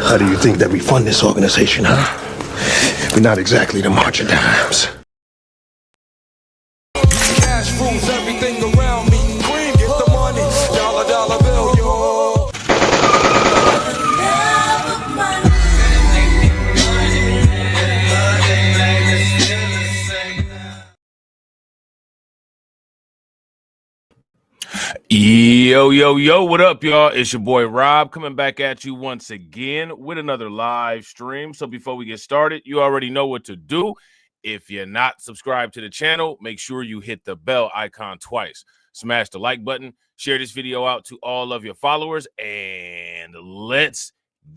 How do you think that we fund this organization, huh? We're not exactly the March of Dimes. Cash rules everything around me. Cream, get the money. Dollar, dollar bill, yo. Yo, yo, yo, what up, y'all? It's your boy Rob coming back at you once again with another live stream. So before we get started, you already know what to do. If you're not subscribed to the channel, make sure you hit the bell icon twice. Smash the like button, share this video out to all of your followers, and let's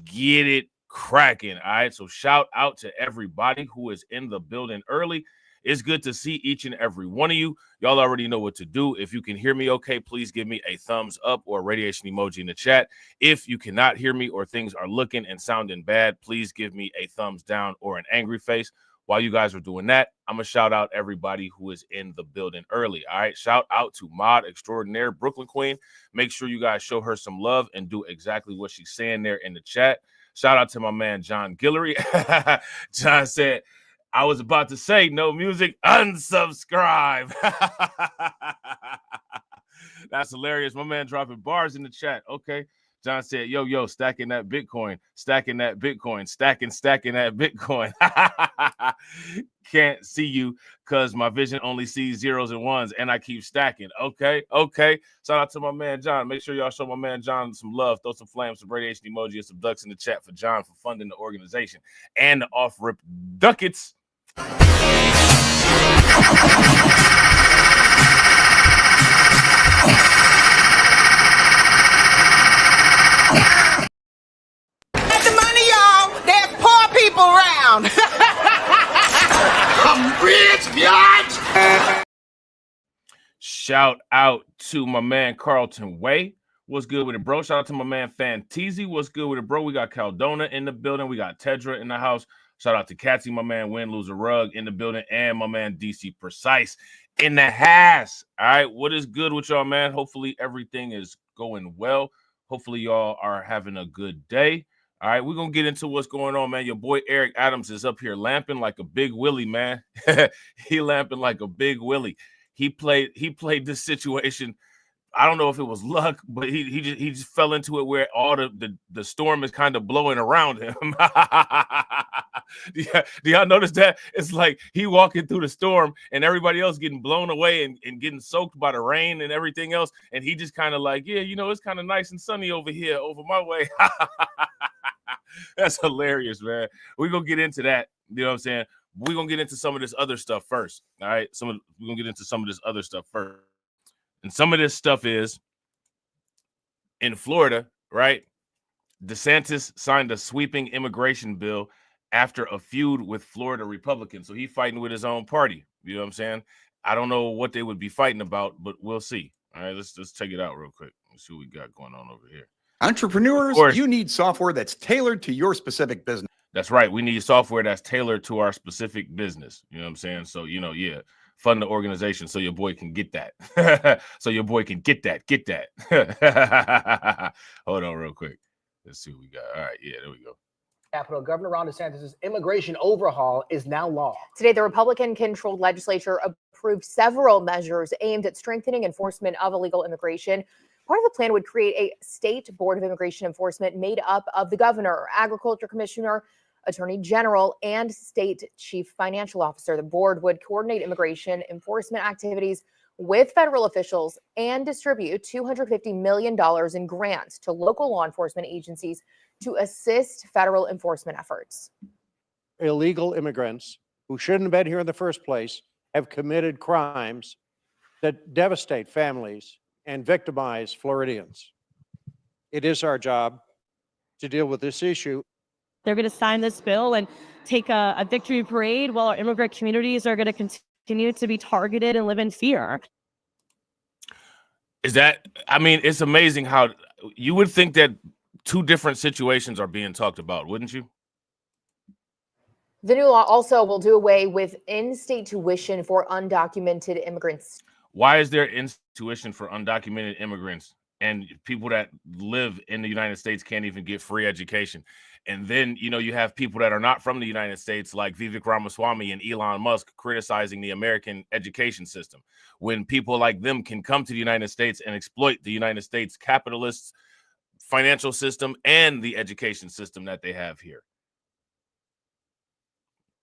get it cracking. All right, so shout out to everybody who is in the building early. It's good to see each and every one of you. Y'all already know what to do. If you can hear me okay, please give me a thumbs up or a radiation emoji in the chat. If you cannot hear me or things are looking and sounding bad, please give me a thumbs down or an angry face. While you guys are doing that, I'm going to shout out everybody who is in the building early. All right, shout out to Mod Extraordinaire, Brooklyn Queen. Make sure you guys show her some love and do exactly what she's saying there in the chat. Shout out to my man, John Guillory. John said, I was about to say no music, unsubscribe. That's hilarious. My man dropping bars in the chat. Okay. John said, yo, stacking that Bitcoin, stacking that Bitcoin, stacking that Bitcoin. Can't see you because my vision only sees zeros and ones and I keep stacking. Okay. Shout out to my man, John. Make sure y'all show my man, John, some love. Throw some flames, some radiation emoji, and some ducks in the chat for John for funding the organization and the off-rip ducats. Let the money, y'all. There's poor people around. I'm rich, biatch! Shout out to my man Carlton Way. What's good with it, bro? Shout out to my man Fanteezy. What's good with it, bro? We got Caldona in the building. We got Tedra in the house. Shout out to Catsy, my man Win Loser Rug in the building, and my man DC Precise in the house. All right, what is good with y'all, man? Hopefully everything is going well. Hopefully y'all are having a good day. All right, we're going to get into what's going on, man. Your boy Eric Adams is up here lamping like a big willy, man. He lamping like a big willy. He played this situation. I don't know if it was luck, but he just fell into it where all the storm is kind of blowing around him. Do y'all notice that? It's like he walking through the storm and everybody else getting blown away and getting soaked by the rain and everything else. And he just kind of like, yeah, you know, it's kind of nice and sunny over here, over my way. That's hilarious, man. We're going to get into that. You know what I'm saying? We're going to get into some of this other stuff first. All right. We're going to get into some of this other stuff first. And some of this stuff is in Florida, right? DeSantis signed a sweeping immigration bill after a feud with Florida Republicans. So he's fighting with his own party. You know what I'm saying? I don't know what they would be fighting about, but we'll see. All right, let's check it out real quick. Let's see what we got going on over here. Entrepreneurs, you need software that's tailored to your specific business. That's right. We need software that's tailored to our specific business. You know what I'm saying? So, you know, yeah. Fund the organization so your boy can get that. So your boy can get that. Hold on real quick. Let's see what we got. All right. Yeah, there we go. Capitol, Governor Ron DeSantis' immigration overhaul is now law. Today, the Republican-controlled legislature approved several measures aimed at strengthening enforcement of illegal immigration. Part of the plan would create a state board of immigration enforcement made up of the governor, agriculture commissioner, attorney general, and state chief financial officer. The board would coordinate immigration enforcement activities with federal officials and distribute $250 million in grants to local law enforcement agencies to assist federal enforcement efforts. Illegal immigrants who shouldn't have been here in the first place have committed crimes that devastate families and victimize Floridians. It is our job to deal with this issue. They're going to sign this bill and take a victory parade while our immigrant communities are going to continue to be targeted and live in fear. Is that, I mean, it's amazing how you would think that two different situations are being talked about, wouldn't you? The new law also will do away with in-state tuition for undocumented immigrants. Why is there in-state tuition for undocumented immigrants and people that live in the United States can't even get free education? And then, you know, you have people that are not from the United States, like Vivek Ramaswamy and Elon Musk, criticizing the American education system, when people like them can come to the United States and exploit the United States capitalist financial system and the education system that they have here.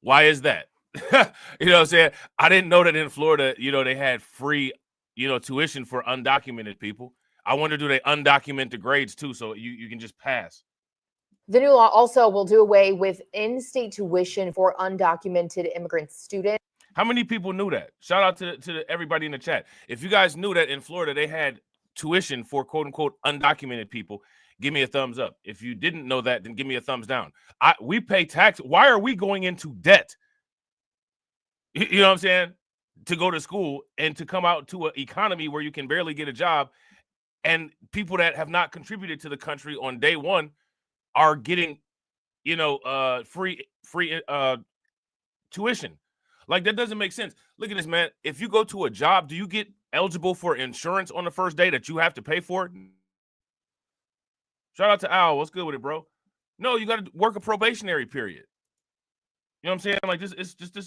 Why is that? You know what I'm saying? I didn't know that in Florida, you know, they had free, you know, tuition for undocumented people. I wonder, do they undocument the grades too, so you can just pass? The new law also will do away with in-state tuition for undocumented immigrant students. How many people knew that? Shout out to everybody in the chat. If you guys knew that in Florida they had tuition for quote unquote undocumented people, give me a thumbs up. If you didn't know that, then give me a thumbs down. We pay tax. Why are we going into debt? You know what I'm saying? To go to school and to come out to an economy where you can barely get a job, and people that have not contributed to the country on day one are getting, you know, free tuition. Like, that doesn't make sense. Look at this, man. If you go to a job, do you get eligible for insurance on the first day that you have to pay for it? Shout out to Al. What's good with it, bro? No, you got to work a probationary period. You know what I'm saying? Like, this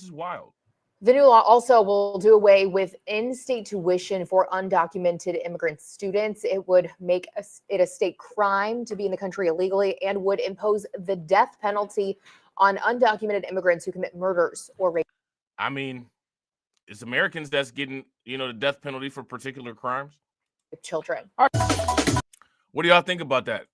is wild. The new law also will do away with in-state tuition for undocumented immigrant students. It would make it a state crime to be in the country illegally and would impose the death penalty on undocumented immigrants who commit murders or rape. I mean, it's Americans that's getting, you know, the death penalty for particular crimes. Children. What do y'all think about that?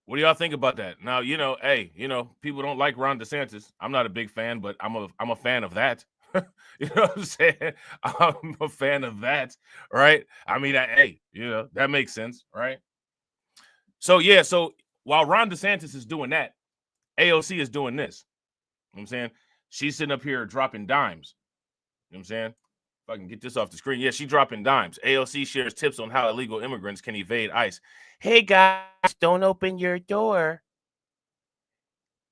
What do y'all think about that? Now, you know, hey, you know, people don't like Ron DeSantis. I'm not a big fan, but I'm a fan of that. You know what I'm saying? I'm a fan of that, right? I mean, hey, you know, that makes sense, right? So, yeah, so while Ron DeSantis is doing that, AOC is doing this. You know what I'm saying? She's sitting up here dropping dimes. You know what I'm saying? If I can get this off the screen. Yeah, she's dropping dimes. AOC shares tips on how illegal immigrants can evade ICE. Hey, guys, don't open your door.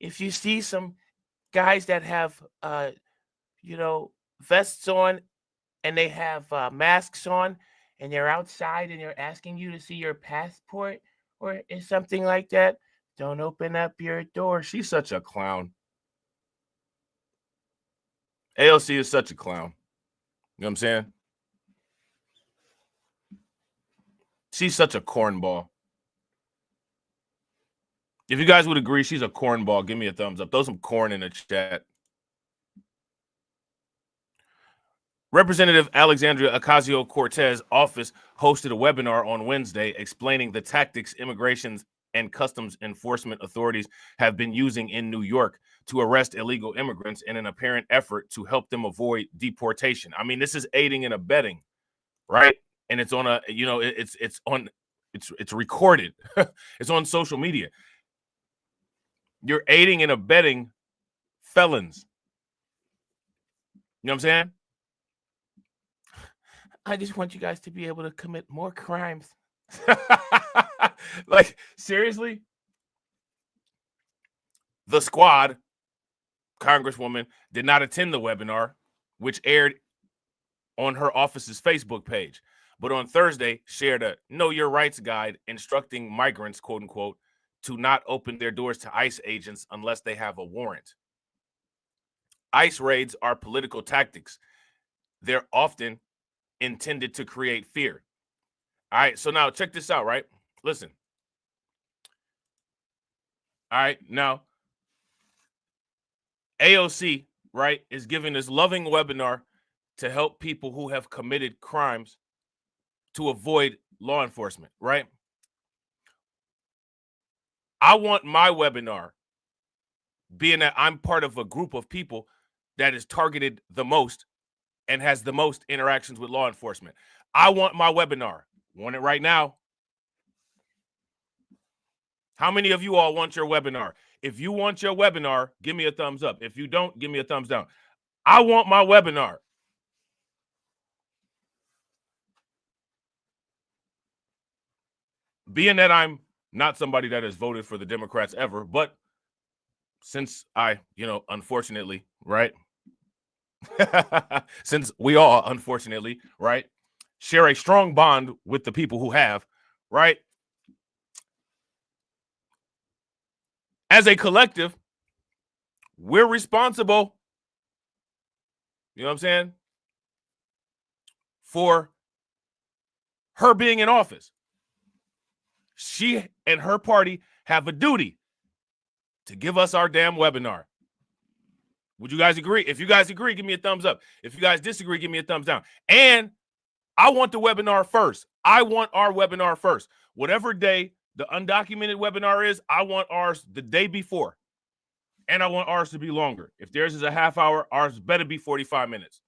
If you see some guys that have, you know, vests on and they have masks on and they're outside and they're asking you to see your passport or something like that, don't open up your door. She's such a clown. AOC is such a clown. You know what I'm saying? She's such a cornball. If you guys would agree she's a cornball, give me a thumbs up. Throw some corn in the chat. Representative Alexandria Ocasio-Cortez office hosted a webinar on Wednesday explaining the tactics immigration and customs enforcement authorities have been using in New York to arrest illegal immigrants in an apparent effort to help them avoid deportation. I mean, this is aiding and abetting, right? And it's on a, you know, it's recorded. It's on social media. You're aiding and abetting felons. You know what I'm saying? I just want you guys to be able to commit more crimes. Like, seriously? The Squad, Congresswoman, did not attend the webinar, which aired on her office's Facebook page, but on Thursday shared a Know Your Rights guide instructing migrants, quote unquote, to not open their doors to ICE agents unless they have a warrant. ICE raids are political tactics. They're often intended to create fear. All right, so now check this out, right? Listen. All right, now AOC, right, is giving this loving webinar to help people who have committed crimes to avoid law enforcement, right? I want my webinar, being that I'm part of a group of people that is targeted the most and has the most interactions with law enforcement. I want my webinar. Want it right now. How many of you all want your webinar? If you want your webinar, give me a thumbs up. If you don't, give me a thumbs down. I want my webinar. Being that I'm not somebody that has voted for the Democrats ever, but since I, you know, unfortunately, right? Since we all, unfortunately, right, share a strong bond with the people who have, right? As a collective, we're responsible, you know what I'm saying, for her being in office. She and her party have a duty to give us our damn webinar. Would you guys agree? If you guys agree, give me a thumbs up. If you guys disagree, give me a thumbs down. And I want the webinar first. I want our webinar first. Whatever day the undocumented webinar is, I want ours the day before. And I want ours to be longer. If theirs is a half hour, ours better be 45 minutes.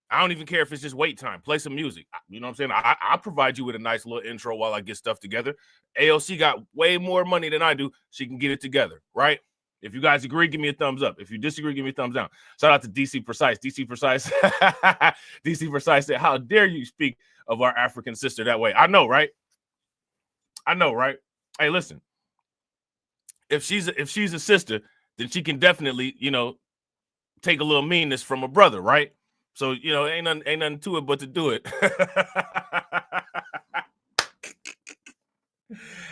I don't even care if it's just wait time. Play some music. You know what I'm saying? I'll provide you with a nice little intro while I get stuff together. AOC got way more money than I do. She can get it together, right? If you guys agree, give me a thumbs up. If you disagree, give me a thumbs down. Shout out to DC Precise. DC Precise. DC Precise said, how dare you speak of our African sister that way? I know, right? I know, right? Hey, listen. If she's a sister, then she can definitely, you know, take a little meanness from a brother, right? So, you know, ain't nothing to it but to do it.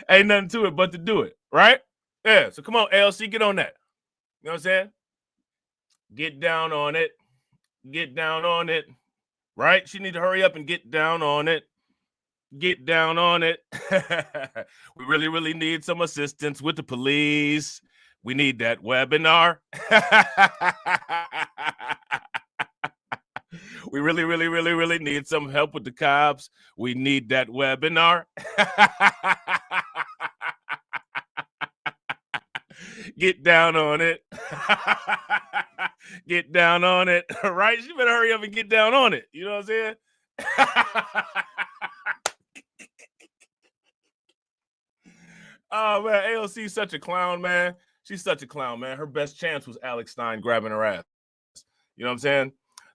Ain't nothing to it but to do it, right? Yeah, so come on, ALC, get on that. You know what I'm saying? Get down on it. Get down on it, right? She need to hurry up and get down on it. Get down on it. We really, really need some assistance with the police. We need that webinar. We really, really, really, really need some help with the cops. We need that webinar. Get down on it. Get down on it. Right? She better hurry up and get down on it. You know what I'm saying? Oh, man. AOC is such a clown, man. She's such a clown, man. Her best chance was Alex Stein grabbing her ass. You know what I'm saying?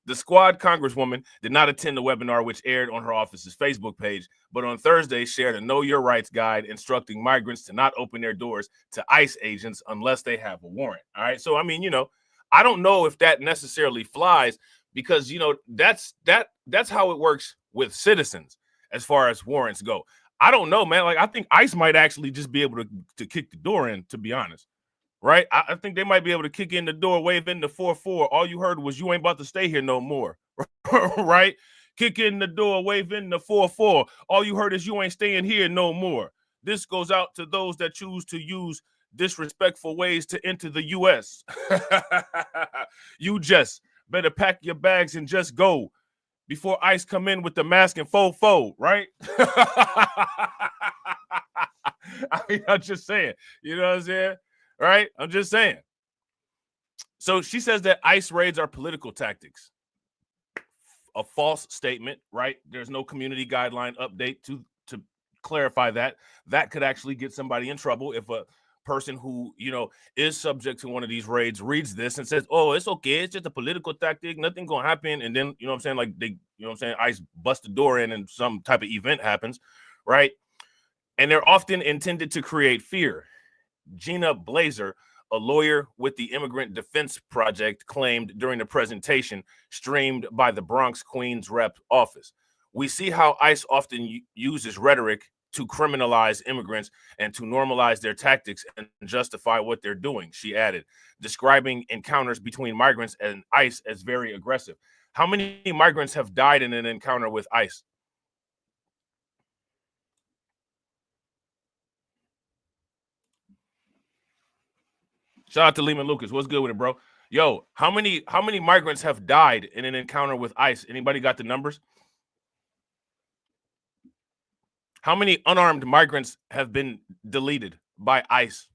The squad congresswoman did not attend the webinar, which aired on her office's Facebook page, but on Thursday shared a Know Your Rights guide instructing migrants to not open their doors to ICE agents unless they have a warrant. All right. So, I mean, you know, I don't know if that necessarily flies because, you know, that's how it works with citizens as far as warrants go. I don't know, man. Like, I think ICE might actually just be able to kick the door in, to be honest. Right? I think they might be able to kick in the door, wave in the 4-4. All you heard was you ain't about to stay here no more. Right? Kick in the door, wave in the 4-4. All you heard is you ain't staying here no more. This goes out to those that choose to use disrespectful ways to enter the U.S. You just better pack your bags and just go before ICE come in with the mask and fofo, right? I mean, I'm just saying. You know what I'm saying? Right? I'm just saying. So she says that ICE raids are political tactics. A false statement, right? There's no community guideline update to clarify that. That could actually get somebody in trouble if a person who, you know, is subject to one of these raids reads this and says, oh, it's okay. It's just a political tactic. Nothing gonna happen. And then, you know what I'm saying? Like they, you know what I'm saying? ICE bust the door in and some type of event happens, right? And they're often intended to create fear. Gina Blazer, a lawyer with the Immigrant Defense Project, claimed during the presentation streamed by the Bronx Queens Rep office. We see how ICE often uses rhetoric to criminalize immigrants and to normalize their tactics and justify what they're doing, she added, describing encounters between migrants and ICE as very aggressive. How many migrants have died in an encounter with ICE? Shout out to Lehman Lucas. What's good with it, bro? Yo, how many migrants have died in an encounter with ICE? Anybody got the numbers? How many unarmed migrants have been deleted by ICE?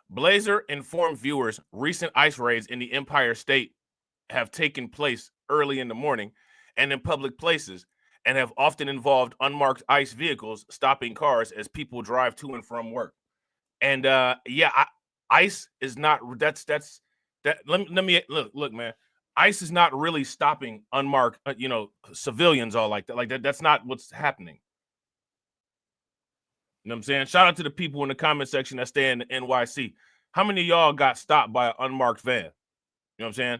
Blazer informed viewers recent ICE raids in the Empire State have taken place early in the morning and in public places, and have often involved unmarked ICE vehicles stopping cars as people drive to and from work. And ICE is not let me look, man. ICE is not really stopping unmarked, civilians all like that. Like that. That's not what's happening. You know what I'm saying? Shout out to the people in the comment section that stay in the NYC. How many of y'all got stopped by an unmarked van? You know what I'm saying?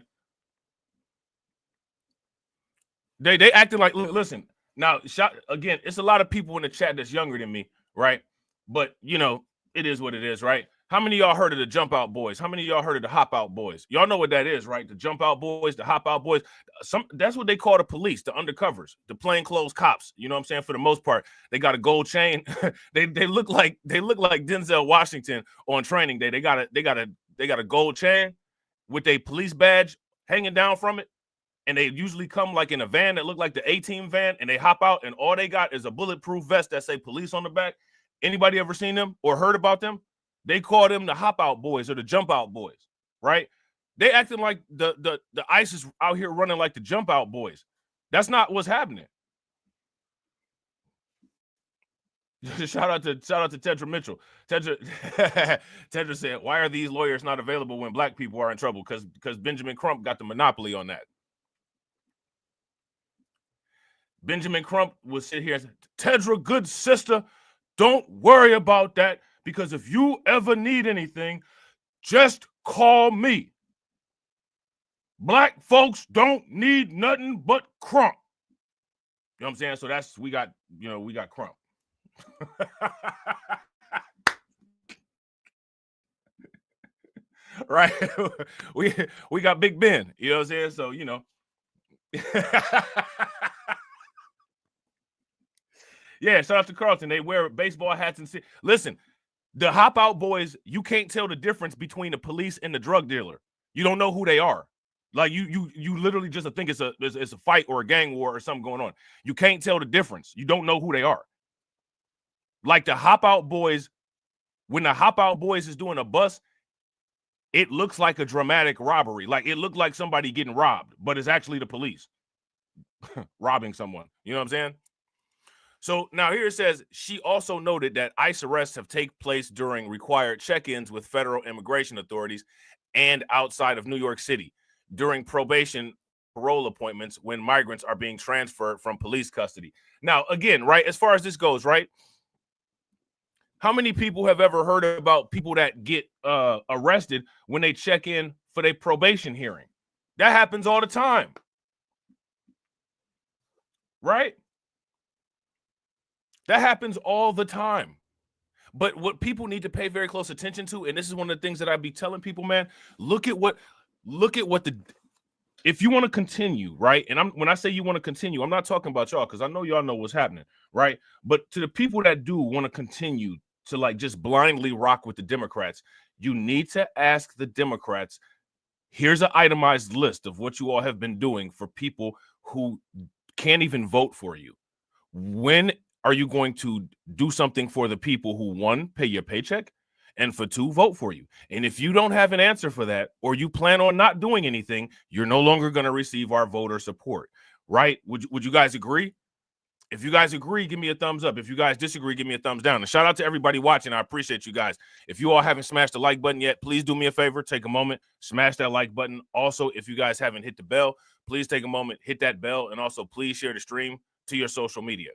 They acting like, listen, now, again, it's a lot of people in the chat that's younger than me, right? But, you know, it is what it is, right? How many of y'all heard of the Jump Out Boys? How many of y'all heard of the Hop Out Boys? Y'all know what that is, right? The Jump Out Boys, the Hop Out Boys. That's what they call the police, the undercovers, the plainclothes cops. You know what I'm saying? For the most part, they got a gold chain. they look like Denzel Washington on training day. They got a gold chain with a police badge hanging down from it. And they usually come like in a van that look like the A-Team van, and they hop out, and all they got is a bulletproof vest that say police on the back. Anybody ever seen them or heard about them? They call them the Hop Out Boys or the Jump Out Boys, right? They acting like the ICE is out here running like the Jump Out Boys. That's not what's happening. Shout out to Tedra Mitchell. Tedra said, "Why are these lawyers not available when black people are in trouble?" Because Benjamin Crump got the monopoly on that. Benjamin Crump will sit here and say, "Tedra, good sister, don't worry about that, because if you ever need anything, just call me. Black folks don't need nothing but Crump." You know what I'm saying? So we got Crump. Right? we got Big Ben. You know what I'm saying? So, you know. Yeah, shout out to Carlton. They wear baseball hats and listen, the Hop Out Boys, you can't tell the difference between the police and the drug dealer. You don't know who they are. Like you literally just think it's a fight or a gang war or something going on. You can't tell the difference. You don't know who they are. Like the Hop Out Boys, when the Hop Out Boys is doing a bust, it looks like a dramatic robbery. Like it looked like somebody getting robbed, but it's actually the police robbing someone. You know what I'm saying? So now here it says, she also noted that ICE arrests have taken place during required check-ins with federal immigration authorities and outside of New York City during probation parole appointments when migrants are being transferred from police custody. Now, again, right, as far as this goes, right, how many people have ever heard about people that get arrested when they check in for their probation hearing? That happens all the time, right? That happens all the time. But what people need to pay very close attention to, and this is one of the things that I be telling people, man, look at what if you want to continue, right? And when I say you want to continue, I'm not talking about y'all, because I know y'all know what's happening, right? But to the people that do want to continue to like just blindly rock with the Democrats, you need to ask the Democrats, here's an itemized list of what you all have been doing for people who can't even vote for you. When are you going to do something for the people who, one, pay your paycheck, and for two, vote for you? And if you don't have an answer for that, or you plan on not doing anything, you're no longer going to receive our voter support, right? Would you guys agree? If you guys agree, give me a thumbs up. If you guys disagree, give me a thumbs down. And shout out to everybody watching. I appreciate you guys. If you all haven't smashed the like button yet, please do me a favor. Take a moment, smash that like button. Also, if you guys haven't hit the bell, please take a moment, hit that bell, and also please share the stream to your social media.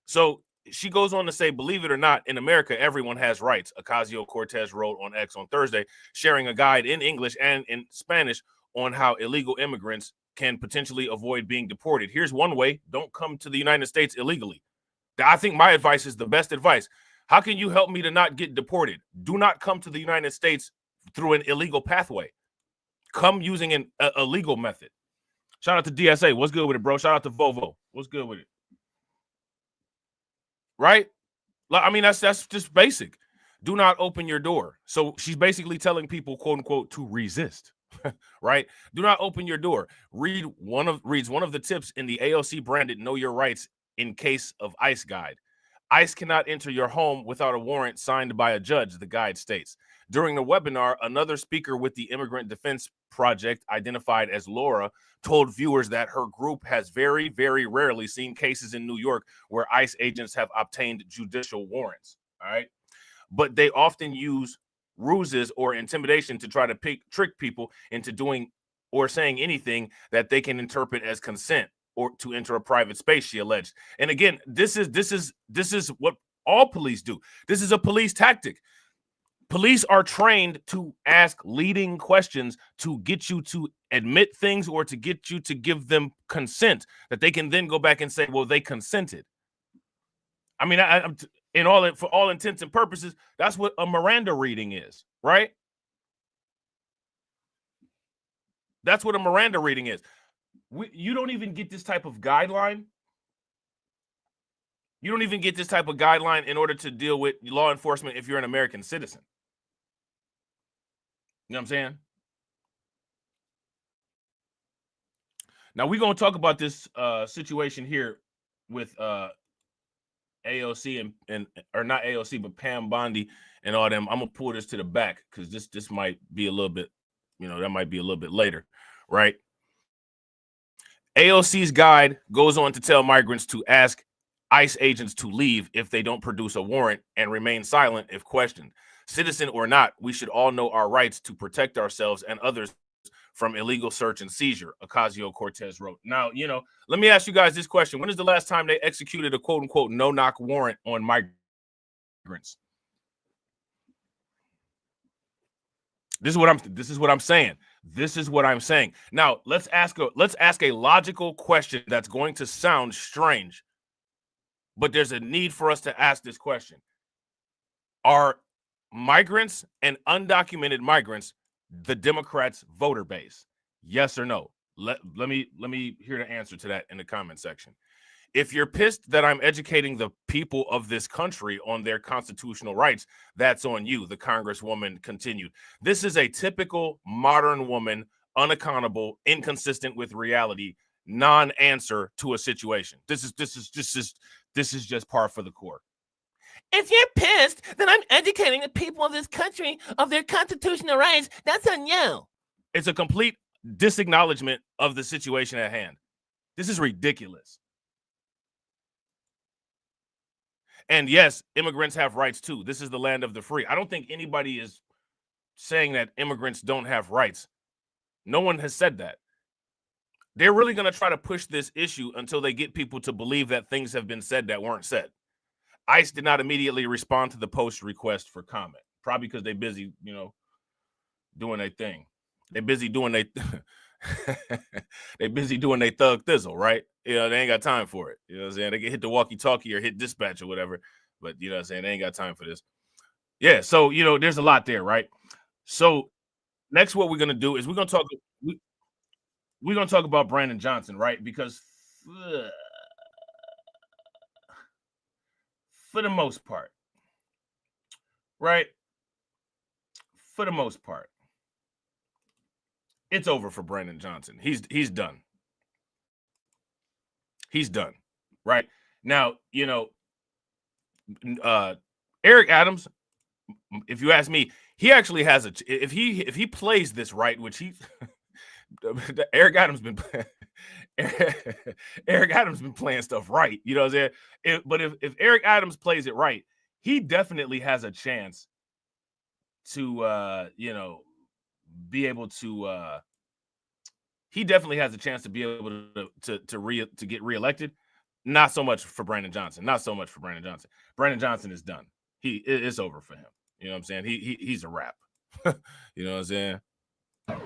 So she goes on to say, believe it or not, in America, everyone has rights. Ocasio-Cortez wrote on X on Thursday, sharing a guide in English and in Spanish on how illegal immigrants can potentially avoid being deported. Here's one way: don't come to the United States illegally. I think my advice is the best advice. How can you help me to not get deported? Do not come to the United States through an illegal pathway. Come using a legal method. Shout out to DSA. What's good with it, bro? Shout out to Vovo. What's good with it? Right? I mean, that's just basic. Do not open your door. So she's basically telling people, quote unquote, to resist. Right? Do not open your door. Reads one of the tips in the AOC branded Know Your Rights in Case of ICE guide. ICE cannot enter your home without a warrant signed by a judge, the guide states. During the webinar, another speaker with the Immigrant Defense Project, identified as Laura, told viewers that her group has very, very rarely seen cases in New York where ICE agents have obtained judicial warrants. All right. But they often use ruses or intimidation to try to trick people into doing or saying anything that they can interpret as consent or to enter a private space, she alleged. And again, this is what all police do. This is a police tactic. Police are trained to ask leading questions to get you to admit things or to get you to give them consent that they can then go back and say, well, they consented. I mean, for all intents and purposes, that's what a Miranda reading is, right? That's what a Miranda reading is. You don't even get this type of guideline. You don't even get this type of guideline in order to deal with law enforcement if you're an American citizen. You know what I'm saying? Now we're going to talk about this situation here with AOC and or not AOC, but Pam Bondie and all them. I'm gonna pull this to the back because this might be a little bit, that might be a little bit later, right? AOC's guide goes on to tell migrants to ask ICE agents to leave if they don't produce a warrant and remain silent if questioned. Citizen or not, we should all know our rights to protect ourselves and others from illegal search and seizure, Ocasio-Cortez wrote. Now, let me ask you guys this question. When is the last time they executed a quote-unquote no-knock warrant on migrants? This is what I'm saying. This is what I'm saying. Now, let's ask a logical question that's going to sound strange, but there's a need for us to ask this question. Are migrants and undocumented migrants the Democrats' voter base? Yes or no? Let me hear the answer to that in the comment section. If you're pissed that I'm educating the people of this country on their constitutional rights, that's on you, the Congresswoman continued. This is a typical modern woman, unaccountable, inconsistent with reality, non-answer to a situation. This is just par for the course. If you're pissed that I'm educating the people of this country of their constitutional rights, that's on you. It's a complete disacknowledgement of the situation at hand. This is ridiculous. And yes, immigrants have rights too. This is the land of the free. I don't think anybody is saying that immigrants don't have rights. No one has said that. They're really going to try to push this issue until they get people to believe that things have been said that weren't said. ICE did not immediately respond to the post request for comment, probably because they're busy, doing their thing. They're busy doing their thug thizzle, right? They ain't got time for it. You know what I'm saying? They can hit the walkie-talkie or hit dispatch or whatever, but you know what I'm saying? They ain't got time for this. Yeah, so there's a lot there, right? So next, what we're gonna do is we're gonna talk about Brandon Johnson, right? Because for the most part, right? For the most part, it's over for Brandon Johnson. He's done. He's done. Right now, Eric Adams, if you ask me, he actually has if he plays this right, which Eric Adams been playing stuff right, you know what I'm saying? But if Eric Adams plays it right, he definitely has a chance to be able to he definitely has a chance to be able to get reelected. Not so much for Brandon Johnson. Brandon Johnson is done. It's over for him. You know what I'm saying? He's a wrap. You know what I'm saying?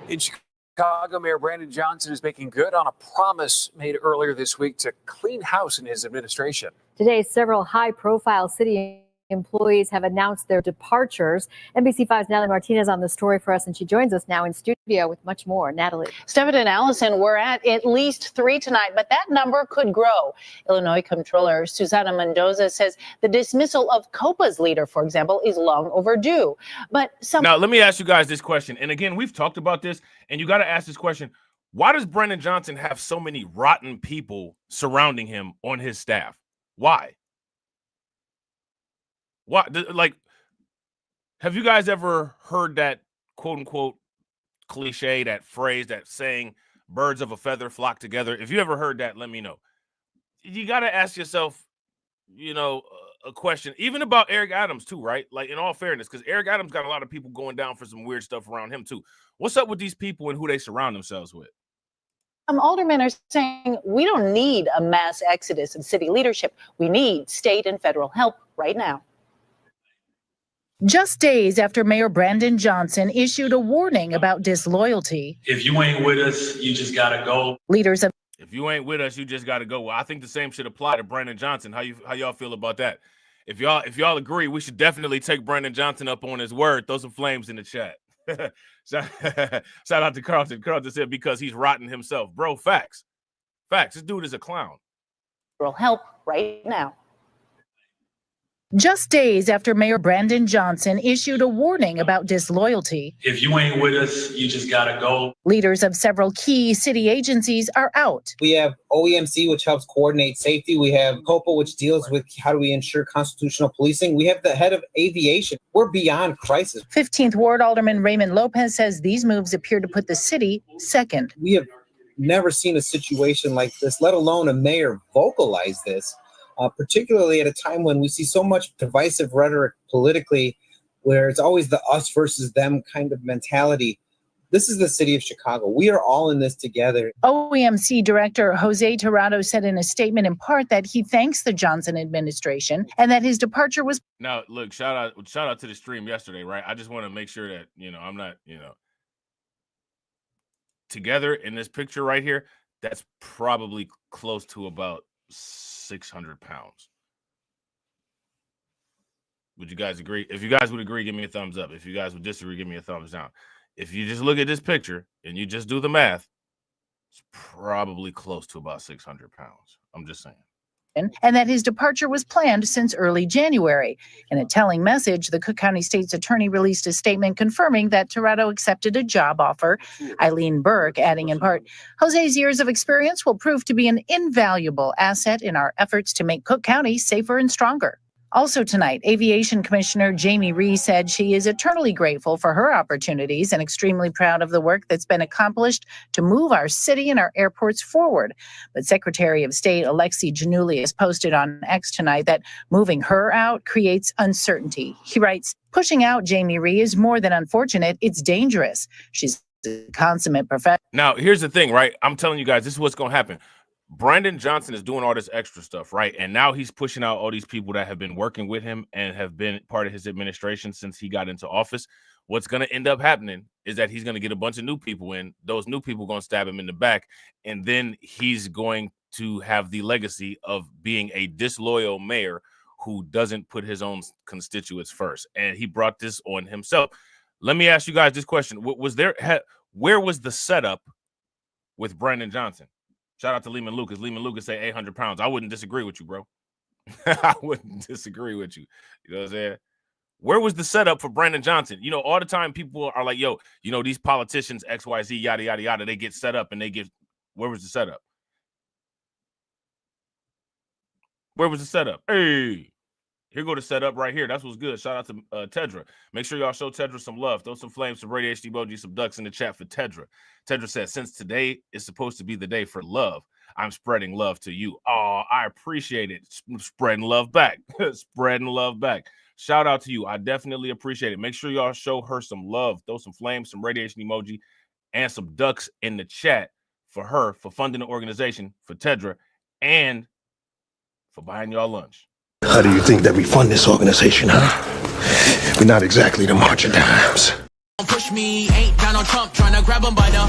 In Chicago, Mayor Brandon Johnson is making good on a promise made earlier this week to clean house in his administration. Today, several high-profile city employees have announced their departures. NBC5's Natalie Martinez on the story for us, and she joins us now in studio with much more. Natalie. Stephen and Allison, we're at least 3 tonight, but that number could grow. Illinois Comptroller Susana Mendoza says the dismissal of COPA's leader, for example, is long overdue. But now let me ask you guys this question. And again, we've talked about this, and you got to ask this question. Why does Brandon Johnson have so many rotten people surrounding him on his staff? Why? What, like, have you guys ever heard that quote unquote cliche, that phrase, that saying, birds of a feather flock together? If you ever heard that, let me know. You got to ask yourself, a question, even about Eric Adams too, right? Like, in all fairness, because Eric Adams got a lot of people going down for some weird stuff around him too. What's up with these people and who they surround themselves with? Aldermen are saying we don't need a mass exodus in city leadership. We need state and federal help right now. Just days after Mayor Brandon Johnson issued a warning about disloyalty. If you ain't with us, you just gotta go. Leaders of If you ain't with us, you just got to go. Well, I think the same should apply to Brandon Johnson. How y'all feel about that? If y'all agree, we should definitely take Brandon Johnson up on his word. Throw some flames in the chat. Shout out to Carlton. Carlton said because he's rotten himself, bro. Facts. This dude is a clown. Will help right now. Just days after Mayor Brandon Johnson issued a warning about disloyalty. If you ain't with us, you just gotta go. Leaders of several key city agencies are out. We have OEMC, which helps coordinate safety. We have COPA, which deals with how do we ensure constitutional policing. We have the head of aviation. We're beyond crisis. 15th Ward Alderman Raymond Lopez says these moves appear to put the city second. We have never seen a situation like this, let alone a mayor vocalize this. Particularly at a time when we see so much divisive rhetoric politically, where it's always the us versus them kind of mentality. This is the city of Chicago. We are all in this together. OEMC Director Jose Tirado said in a statement in part that he thanks the Johnson administration and that his departure was. Now, look, shout out to the stream yesterday, right? I just want to make sure that, I'm not, together in this picture right here, that's probably close to about 600 pounds. Would you guys agree? If you guys would agree, give me a thumbs up. If you guys would disagree, give me a thumbs down. If you just look at this picture and you just do the math, it's probably close to about 600 pounds. I'm just saying. And that his departure was planned since early January. In a telling message, the Cook County State's attorney released a statement confirming that Tirado accepted a job offer. Eileen Burke adding in part, Jose's years of experience will prove to be an invaluable asset in our efforts to make Cook County safer and stronger. Also tonight, Aviation Commissioner Jamie Rhee said she is eternally grateful for her opportunities and extremely proud of the work that's been accomplished to move our city and our airports forward. But Secretary of State Alexi Giannoulias posted on X tonight that moving her out creates uncertainty. He writes, pushing out Jamie Rhee is more than unfortunate, it's dangerous. She's a consummate professional. Now, here's the thing, right? I'm telling you guys, this is what's going to happen. Brandon Johnson is doing all this extra stuff, right? And now he's pushing out all these people that have been working with him and have been part of his administration since he got into office. What's going to end up happening is that he's going to get a bunch of new people in. Those new people are going to stab him in the back. And then he's going to have the legacy of being a disloyal mayor who doesn't put his own constituents first. And he brought this on himself. Let me ask you guys this question. Where was the setup with Brandon Johnson? Shout out to Lehman Lucas. Lehman Lucas say 800 pounds. I wouldn't disagree with you, bro. I wouldn't disagree with you. You know what I'm saying? Where was the setup for Brandon Johnson? All the time people are like, yo, these politicians, XYZ, yada, yada, yada, they get set up and they get, where was the setup? Where was the setup? Hey, here go the setup right here. That's what's good. Shout out to Tedra. Make sure y'all show Tedra some love. Throw some flames, some radiation emoji, some ducks in the chat for Tedra. Tedra says, since today is supposed to be the day for love, I'm spreading love to you. Oh, I appreciate it. Spreading love back. Spreading love back. Shout out to you. I definitely appreciate it. Make sure y'all show her some love. Throw some flames, some radiation emoji, and some ducks in the chat for her, for funding the organization, for Tedra, and for buying y'all lunch. How do you think that we fund this organization, huh? We're not exactly the March of Dimes. Don't push me, ain't Donald Trump trying to grab him by the...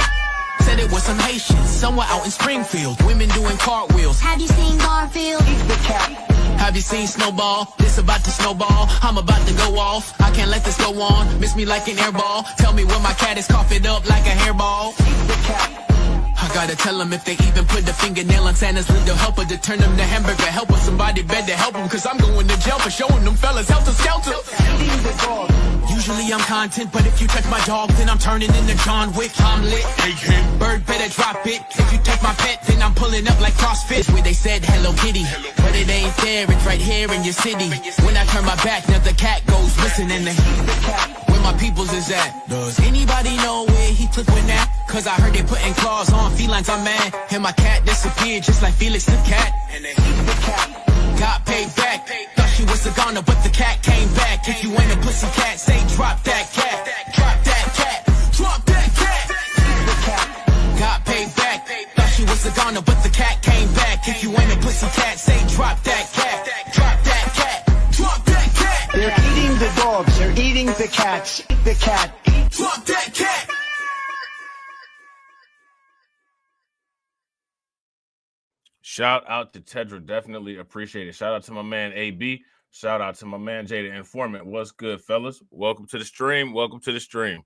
Said it was some Haitians, somewhere out in Springfield. Women doing cartwheels. Have you seen Garfield? Have you seen Snowball? This about to snowball. I'm about to go off. I can't let this go on. Miss me like an airball. Tell me where my cat is, cough it up like a hairball. I gotta tell them if they even put the fingernail on Santa's little helper to turn them to hamburger helper. Somebody better help them, cause I'm going to jail for showing them fellas helter skelter. Usually I'm content, but if you touch my dog, then I'm turning into John Wick. I'm lit. Bird better drop it. If you take my pet, then I'm pulling up like CrossFit. Where they said Hello Kitty, but it ain't there. It's right here in your city. When I turn my back, now the cat goes missing in the where my peoples is at. Does anybody know where he took with that? Cause I heard they putting claws on felines, I'm mad. And my cat disappeared just like Felix the cat. And they got paid back. Thought she was a goner, but the cat came back. If you ain't a pussy cat, say drop that cat. Drop that cat. Drop that cat. Got paid back. Thought she was a goner, but the cat came back. If you ain't a pussy cat, say drop that cat. Drop that cat. Drop that cat. They're eating the dogs. They're eating cat, eat the cat, drop that cat. Shout out to Tedra. Definitely appreciate it. Shout out to my man AB. Shout out to my man Jada Informant. What's good, fellas? Welcome to the stream. Welcome to the stream.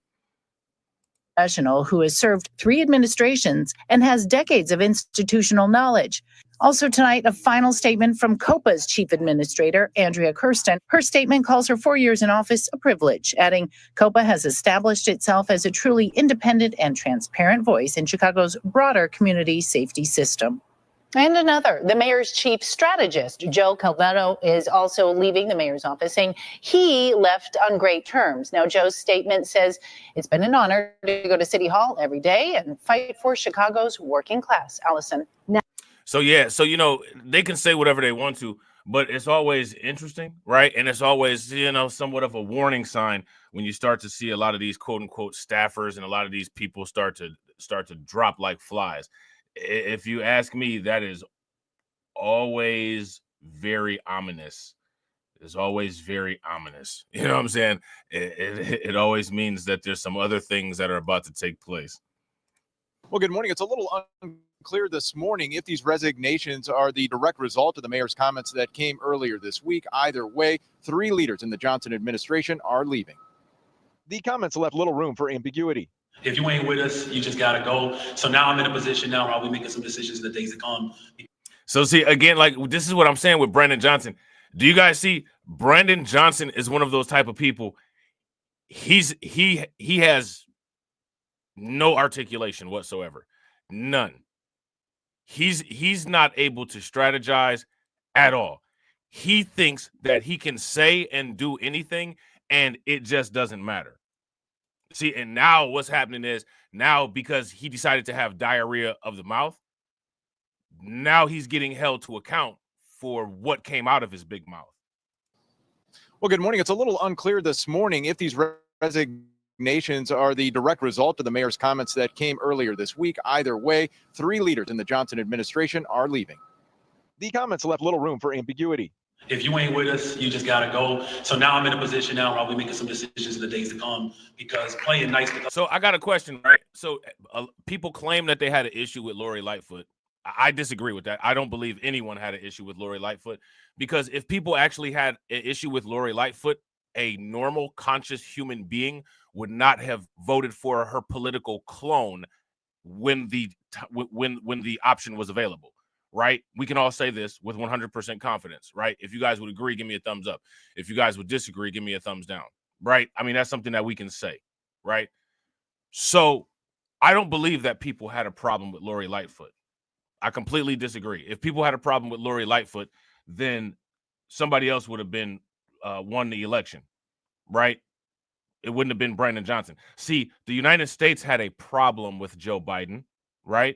Professional who has served 3 administrations and has decades of institutional knowledge. Also tonight, a final statement from COPA's chief administrator, Andrea Kirsten. Her statement calls her 4 years in office a privilege, adding, COPA has established itself as a truly independent and transparent voice in Chicago's broader community safety system. And another, the mayor's chief strategist, Joe Calvetto, is also leaving the mayor's office, saying he left on great terms. Now, Joe's statement says it's been an honor to go to City Hall every day and fight for Chicago's working class. Allison. So, you know, they can say whatever they want to, but it's always interesting, right? And it's always, you know, somewhat of a warning sign when you start to see a lot of these quote unquote staffers and a lot of these people start to drop like flies. If you ask me, that is always very ominous. It's always very ominous. You know what I'm saying? It always means that there's some other things that are about to take place. Well, good morning. It's a little unclear this morning if these resignations are the direct result of the mayor's comments that came earlier this week. Either way, 3 leaders in the Johnson administration are leaving. The comments left little room for ambiguity. If you ain't with us, you just gotta go. So now I'm in a position now where I'll be making some decisions in the days to come. So see, again, like this is what I'm saying with Brandon Johnson. Do you guys see Brandon Johnson is one of those type of people? He has no articulation whatsoever. None. He's not able to strategize at all. He thinks that he can say and do anything, and it just doesn't matter. See, and now what's happening is now because he decided to have diarrhea of the mouth, now he's getting held to account for what came out of his big mouth. Well, good morning. It's a little unclear this morning if these resignations are the direct result of the mayor's comments that came earlier this week. Either way, 3 leaders in the Johnson administration are leaving. The comments left little room for ambiguity. If you ain't with us, you just gotta go. So now I'm in a position now where I'll be making some decisions in the days to come because playing nice. So I got a question, right? So people claim that they had an issue with Lori Lightfoot. I disagree with that. I don't believe anyone had an issue with Lori Lightfoot because if people actually had an issue with Lori Lightfoot, a normal, conscious human being would not have voted for her political clone when the option was available. Right? We can all say this with 100% confidence, right? If you guys would agree, give me a thumbs up. If you guys would disagree, give me a thumbs down, right? I mean, that's something that we can say, right? So I don't believe that people had a problem with Lori Lightfoot. I completely disagree. If people had a problem with Lori Lightfoot, then somebody else would have been won the election, right? It wouldn't have been Brandon Johnson. See, the United States had a problem with Joe Biden, right?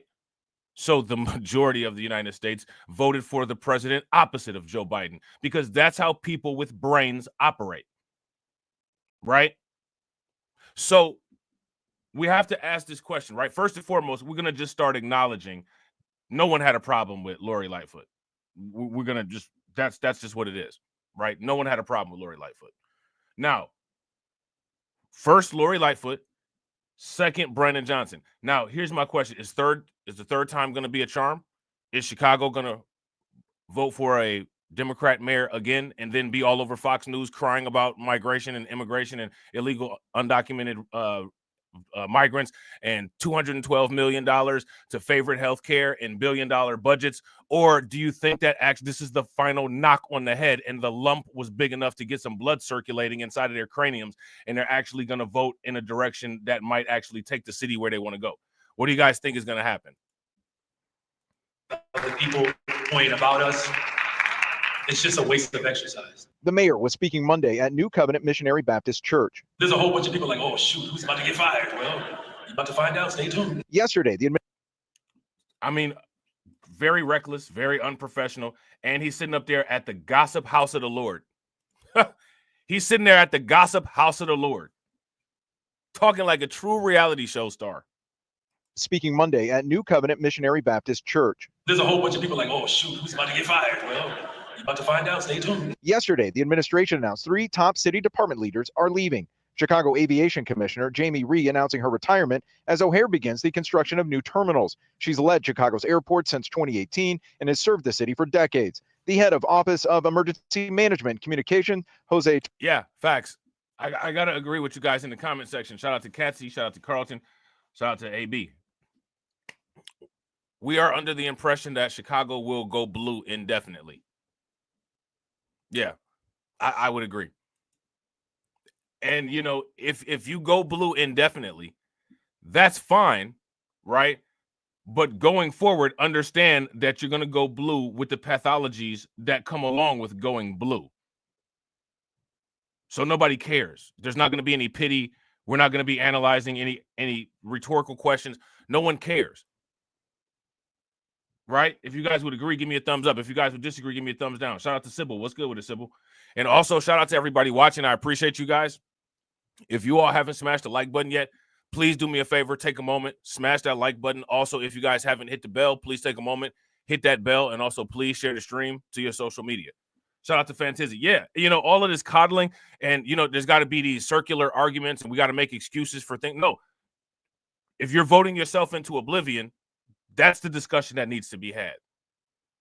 So the majority of the United States voted for the president opposite of Joe Biden because that's how people with brains operate, right? So we have to ask this question, right? First and foremost, we're going to just start acknowledging no one had a problem with Lori Lightfoot. We're going to just, that's just what it is, right? No one had a problem with Lori Lightfoot. Now, first Lori Lightfoot, second Brandon Johnson. Now, here's my question. Is the third time going to be a charm? Is Chicago going to vote for a Democrat mayor again and then be all over Fox News crying about migration and immigration and illegal undocumented migrants and $212 million to favorite healthcare and billion-dollar budgets? Or do you think that actually this is the final knock on the head and the lump was big enough to get some blood circulating inside of their craniums and they're actually going to vote in a direction that might actually take the city where they want to go? What do you guys think is going to happen? The people point about us, it's just a waste of exercise. The mayor was speaking Monday at New Covenant Missionary Baptist Church. There's a whole bunch of people like, oh, shoot, who's about to get fired? Well, you're about to find out. Stay tuned. Yesterday, very reckless, very unprofessional, and he's sitting up there at the gossip house of the Lord. He's sitting there at the gossip house of the Lord, talking like a true reality show star. Speaking Monday at New Covenant Missionary Baptist Church. There's a whole bunch of people like, oh, shoot, who's about to get fired? Well, you're about to find out. Stay tuned. Yesterday, the administration announced 3 top city department leaders are leaving. Chicago Aviation Commissioner Jamie Rhee announcing her retirement as O'Hare begins the construction of new terminals. She's led Chicago's airport since 2018 and has served the city for decades. The head of Office of Emergency Management Communication, Jose. Yeah, facts. I got to agree with you guys in the comment section. Shout out to Catsy, shout out to Carlton, shout out to AB. We are under the impression that Chicago will go blue indefinitely. Yeah, I would agree. And, you know, if you go blue indefinitely, that's fine, right? But going forward, understand that you're going to go blue with the pathologies that come along with going blue. So nobody cares. There's not going to be any pity. We're not going to be analyzing any rhetorical questions. No one cares. Right? If you guys would agree, give me a thumbs up. If you guys would disagree, give me a thumbs down. Shout out to Sybil. What's good with it, Sybil? And also shout out to everybody watching. I appreciate you guys. If you all haven't smashed the like button yet, please do me a favor. Take a moment. Smash that like button. Also, if you guys haven't hit the bell, please take a moment. Hit that bell. And also, please share the stream to your social media. Shout out to Fantizzi. Yeah, you know, all of this coddling and, you know, there's got to be these circular arguments and we got to make excuses for things. No. If you're voting yourself into oblivion, that's the discussion that needs to be had.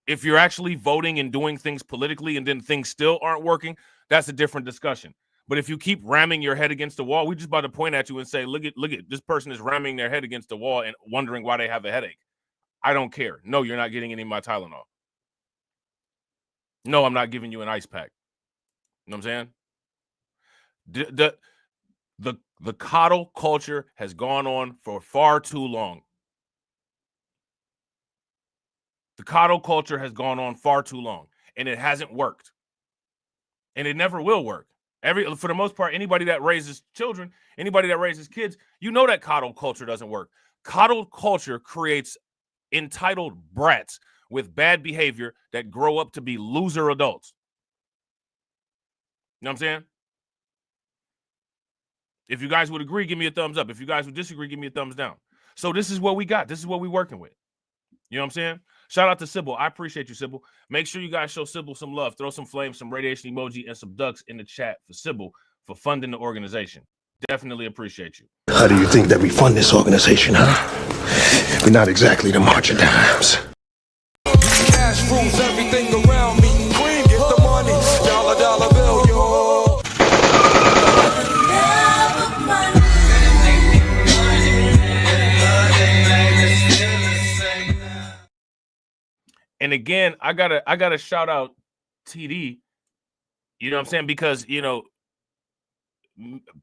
If you're actually voting and doing things politically and then things still aren't working, that's a different discussion. But if you keep ramming your head against the wall, we just about to point at you and say, look at this person is ramming their head against the wall and wondering why they have a headache. I don't care. No, you're not getting any of my Tylenol. No, I'm not giving you an ice pack. You know what I'm saying? The coddle culture has gone on for far too long. The coddle culture has gone on far too long, and it hasn't worked. And it never will work. For the most part, anybody that raises children, anybody that raises kids, you know that coddle culture doesn't work. Coddle culture creates entitled brats with bad behavior that grow up to be loser adults. You know what I'm saying? If you guys would agree, give me a thumbs up. If you guys would disagree, give me a thumbs down. So this is what we got. This is what we're working with. You know what I'm saying? Shout out to Sybil. I appreciate you, Sybil. Make sure you guys show Sybil some love. Throw some flames, some radiation emoji, and some ducks in the chat for Sybil for funding the organization. Definitely appreciate you. How do you think that we fund this organization, huh? We're not exactly the march of dimes. Cash rules everything around me. Cream, get the money. Dollar bill, yo. And again, I gotta shout out TD. You know what I'm saying? Because, you know,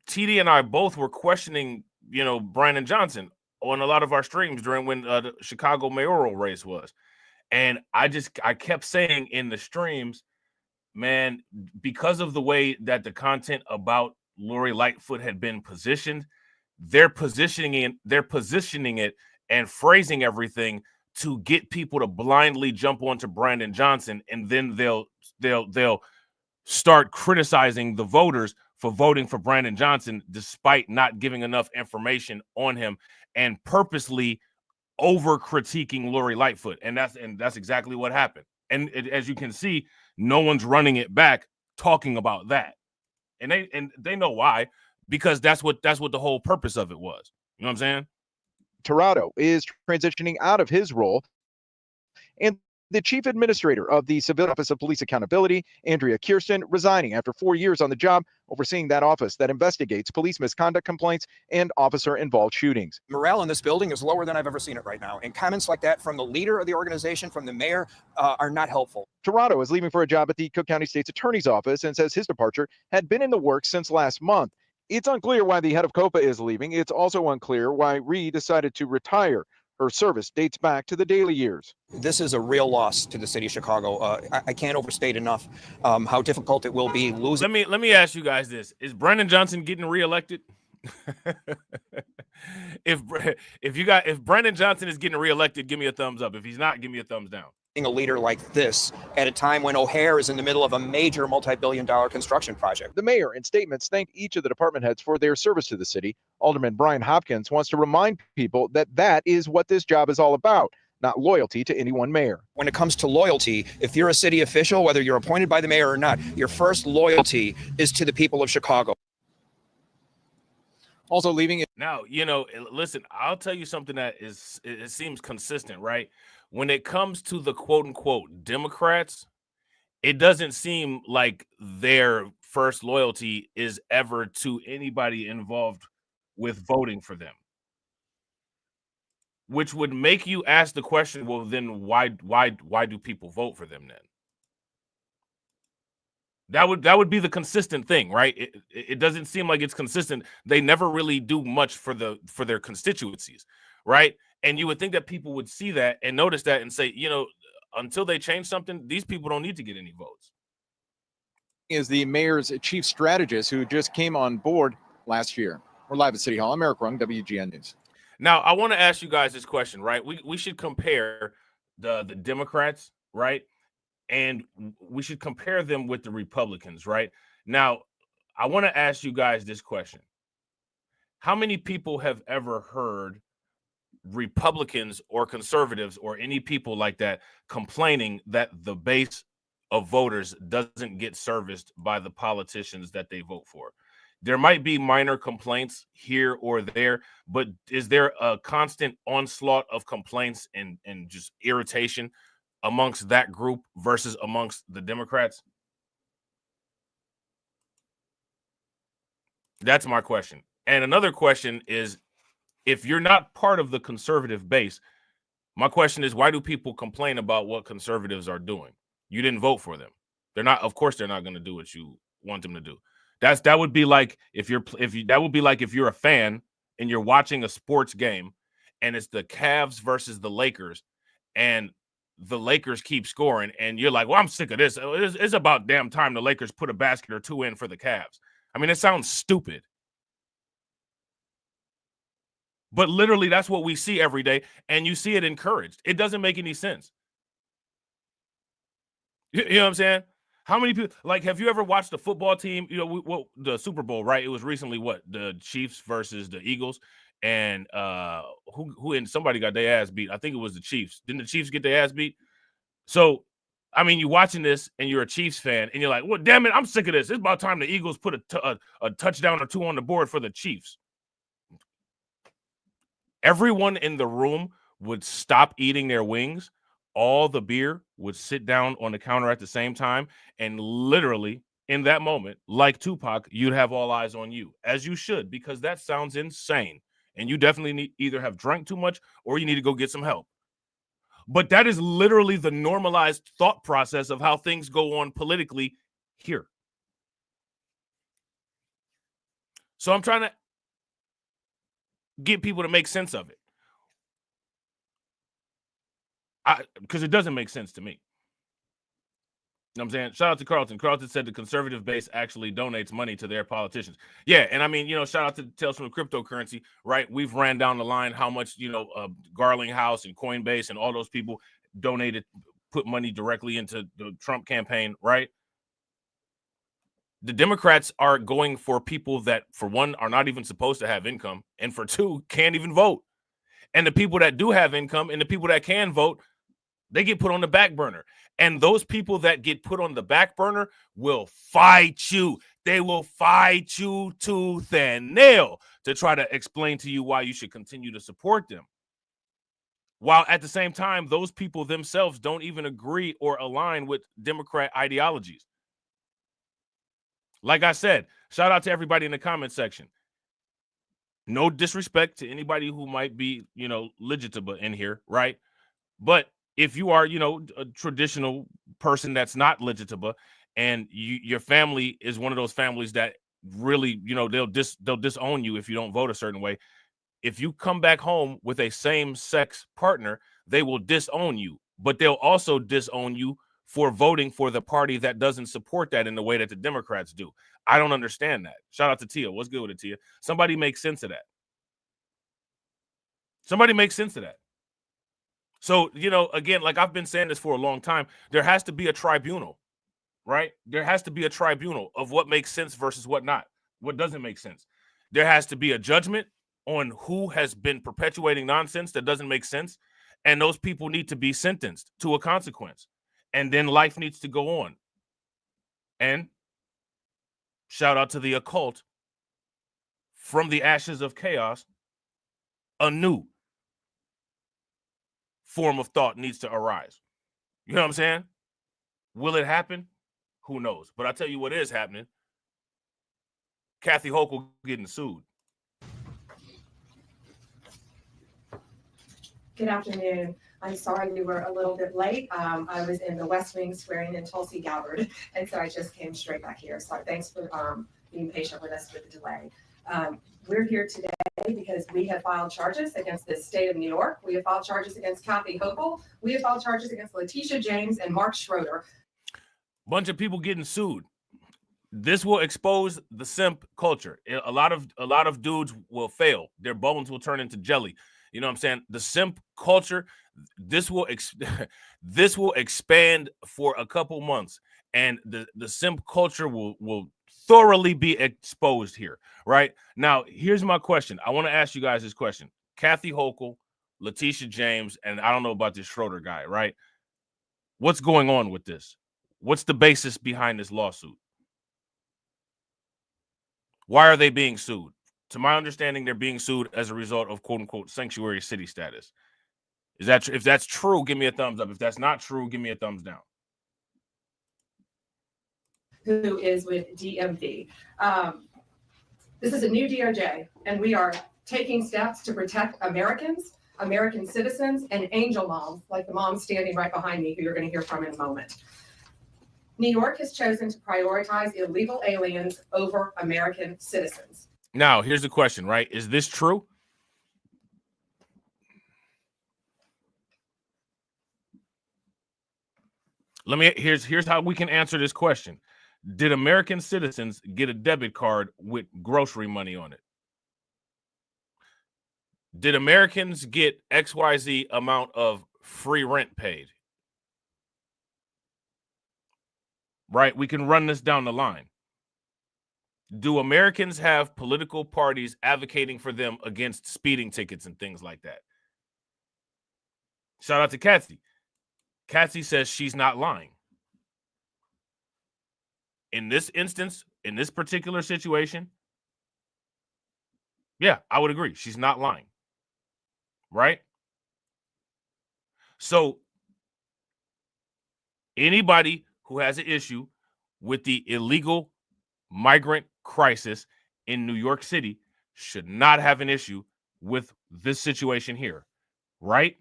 TD and I both were questioning, you know, Brandon Johnson on a lot of our streams during when the Chicago mayoral race was. And I kept saying in the streams, man, because of the way that the content about Lori Lightfoot had been positioned, they're positioning it and phrasing everything to get people to blindly jump onto Brandon Johnson, and then they'll start criticizing the voters for voting for Brandon Johnson despite not giving enough information on him and purposely over critiquing Lori Lightfoot. And that's exactly what happened. And as you can see, no one's running it back talking about that. And they know why, because that's what the whole purpose of it was. You know what I'm saying? Tirado is transitioning out of his role, and the chief administrator of the Civil Office of Police Accountability, Andrea Kirsten, resigning after 4 years on the job, overseeing that office that investigates police misconduct complaints and officer-involved shootings. Morale in this building is lower than I've ever seen it right now. And comments like that from the leader of the organization, from the mayor, are not helpful. Tirado is leaving for a job at the Cook County State's Attorney's Office and says his departure had been in the works since last month. It's unclear why the head of COPA is leaving. It's also unclear why Rhee decided to retire. Her service dates back to the Daley years. This is a real loss to the city of Chicago. I can't overstate enough how difficult it will be losing. Let me ask you guys this: is Brandon Johnson getting reelected? If Brandon Johnson is getting reelected, give me a thumbs up. If he's not, give me a thumbs down. A leader like this at a time when O'Hare is in the middle of a major multi-billion-dollar construction project. The mayor in statements thanked each of the department heads for their service to the city. Alderman Brian Hopkins wants to remind people that is what this job is all about, not loyalty to any one mayor. When it comes to loyalty, if you're a city official, whether you're appointed by the mayor or not, your first loyalty is to the people of Chicago. Also leaving it. Now, listen, I'll tell you something that it seems consistent, right? When it comes to the quote unquote Democrats, it doesn't seem like their first loyalty is ever to anybody involved with voting for them. Which would make you ask the question, well, then why do people vote for them then? That would be the consistent thing, right? It doesn't seem like it's consistent. They never really do much for their constituencies, right? And you would think that people would see that and notice that and say, until they change something, these people don't need to get any votes. Is the mayor's chief strategist who just came on board last year. We're live at City Hall. I'm Eric Rung, WGN News. Now, I want to ask you guys this question, right? We should compare the Democrats, right? And we should compare them with the Republicans, right? Now, I want to ask you guys this question. How many people have ever heard Republicans or conservatives or any people like that complaining that the base of voters doesn't get serviced by the politicians that they vote for? There might be minor complaints here or there, but is there a constant onslaught of complaints and just irritation amongst that group versus amongst the Democrats? That's my question. And another question is, if you're not part of the conservative base, my question is, why do people complain about what conservatives are doing? You didn't vote for them. Of course they're not going to do what you want them to do. That would be like if you're a fan and you're watching a sports game and it's the Cavs versus the Lakers and the Lakers keep scoring and you're like, well, I'm sick of this. It's about damn time the Lakers put a basket or two in for the Cavs. I mean, it sounds stupid. But literally, that's what we see every day, and you see it encouraged. It doesn't make any sense. You know what I'm saying? How many people, like, have you ever watched a football team? The Super Bowl, right? It was recently the Chiefs versus the Eagles, and who and somebody got their ass beat. I think it was the Chiefs. Didn't the Chiefs get their ass beat? So, I mean, you're watching this, and you're a Chiefs fan, and you're like, well, damn it, I'm sick of this. It's about time the Eagles put a touchdown or two on the board for the Chiefs. Everyone in the room would stop eating their wings. All the beer would sit down on the counter at the same time. And literally in that moment, like Tupac, you'd have all eyes on you, as you should, because that sounds insane. And you definitely either have drank too much or you need to go get some help. But that is literally the normalized thought process of how things go on politically here. So I'm trying to get people to make sense of it. Because it doesn't make sense to me. You know what I'm saying? Shout out to Carlton. Carlton said the conservative base actually donates money to their politicians. Yeah, and I mean, shout out to Tales from the Cryptocurrency, right? We've ran down the line how much, Garling House and Coinbase and all those people donated, put money directly into the Trump campaign, right? The Democrats are going for people that, for one, are not even supposed to have income, and for two, can't even vote. And the people that do have income and the people that can vote, they get put on the back burner. And those people that get put on the back burner will fight you. They will fight you tooth and nail to try to explain to you why you should continue to support them. While at the same time, those people themselves don't even agree or align with Democrat ideologies. Like I said, shout out to everybody in the comment section. No disrespect to anybody who might be, legitimate in here, right? But if you are, a traditional person that's not legitimate and your family is one of those families that really, they'll disown you if you don't vote a certain way. If you come back home with a same-sex partner, they will disown you, but they'll also disown you for voting for the party that doesn't support that in the way that the Democrats do. I don't understand that. Shout out to Tia. What's good with it, Tia? Somebody make sense of that. Somebody make sense of that. So, again, like I've been saying this for a long time, there has to be a tribunal, right? There has to be a tribunal of what makes sense versus what not, what doesn't make sense. There has to be a judgment on who has been perpetuating nonsense that doesn't make sense, and those people need to be sentenced to a consequence. And then life needs to go on. And shout out to the occult from the ashes of chaos, a new form of thought needs to arise. You know what I'm saying? Will it happen? Who knows? But I tell you what is happening. Kathy Hochul getting sued. Good afternoon. I'm sorry we were a little bit late. I was in the West Wing swearing in Tulsi Gabbard, and so I just came straight back here. So thanks for being patient with us with the delay. We're here today because we have filed charges against the state of New York. We have filed charges against Kathy Hochul. We have filed charges against Letitia James and Mark Schroeder. Bunch of people getting sued. This will expose the simp culture. A lot of dudes will fail. Their bones will turn into jelly. You know what I'm saying? The simp culture, this will expand for a couple months, and the simp culture will thoroughly be exposed here. Right now, here's my question. I want to ask you guys this question: Kathy Hochul, Letitia James, and I don't know about this Schroeder guy. Right? What's going on with this? What's the basis behind this lawsuit? Why are they being sued? To my understanding, they're being sued as a result of quote unquote sanctuary city status. Is that if that's true, give me a thumbs up. If that's not true, give me a thumbs down. Who is with DMV. This is a new DOJ, and we are taking steps to protect Americans, American citizens, and angel moms, like the mom standing right behind me, who you're going to hear from in a moment. New York has chosen to prioritize illegal aliens over American citizens. Now, here's the question, right? Is this true? Here's how we can answer this question. Did American citizens get a debit card with grocery money on it? Did Americans get XYZ amount of free rent paid? Right? We can run this down the line. Do Americans have political parties advocating for them against speeding tickets and things like that? Shout out to Kathy. Kathy says she's not lying. In this instance, in this particular situation, yeah, I would agree. She's not lying. Right? So anybody who has an issue with the illegal migrant crisis in New York City should not have an issue with this situation here, right?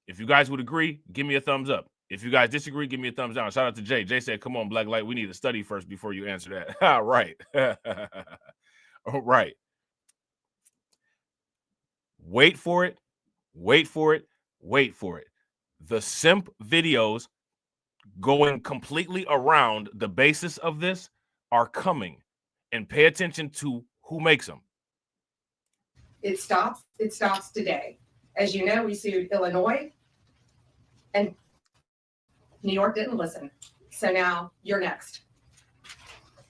If you guys would agree, give me a thumbs up. If you guys disagree, give me a thumbs down. Shout out to Jay. Jay said, come on, Black Light, we need to study first before you answer that. All right. All right. Wait for it. Wait for it. Wait for it. The simp videos going completely around the basis of this are coming, and pay attention to who makes them. It stops today. As you know, we sued Illinois, and New York didn't listen. So now you're next.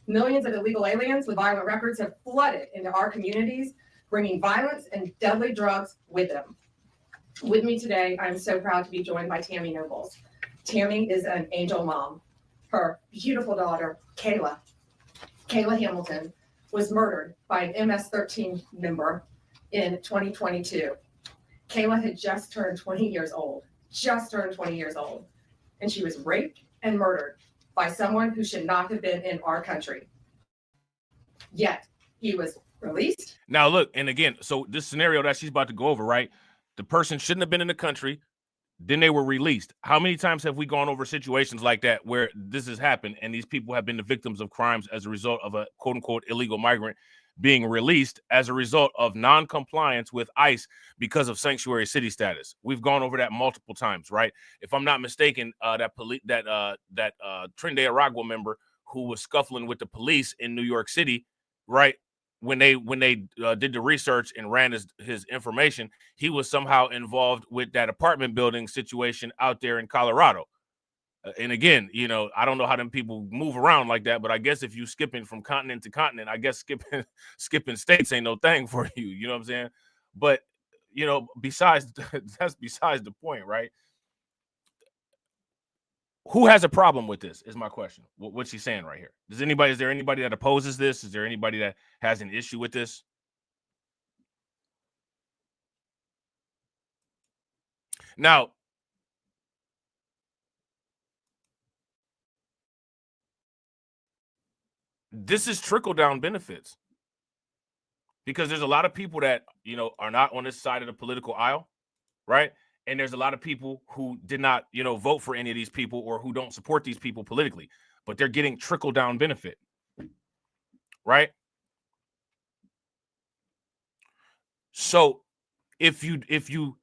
Millions of illegal aliens with violent records have flooded into our communities, bringing violence and deadly drugs with them. With me today, I'm so proud to be joined by Tammy Nobles. Tammy is an angel mom. Her beautiful daughter, Kayla Hamilton, was murdered by an MS-13 member in 2022. Kayla had just turned 20 years old, and she was raped and murdered by someone who should not have been in our country. Yet he was released. Now look, and again, so this scenario that she's about to go over, right? The person shouldn't have been in the country. Then they were released. How many times have we gone over situations like that where this has happened and these people have been the victims of crimes as a result of a quote unquote illegal migrant being released as a result of non-compliance with ICE because of sanctuary city status? We've gone over that multiple times, right? If I'm not mistaken, that Trinidad Aragua member who was scuffling with the police in New York City, right? When they did the research and ran his information, he was somehow involved with that apartment building situation out there in Colorado. And again, you know, I don't know how them people move around like that, but I guess if you skipping from continent to continent, I guess skipping states ain't no thing for you. You know what I'm saying? But, you know, that's besides the point, right? who has a problem with this is my question. What's she saying right here? Is there anybody that opposes this? Is there anybody that has an issue with this? Now, this is trickle-down benefits, because there's a lot of people that, are not on this side of the political aisle, right? And there's a lot of people who did not, vote for any of these people, or who don't support these people politically, but they're getting trickle-down benefit, right? So if you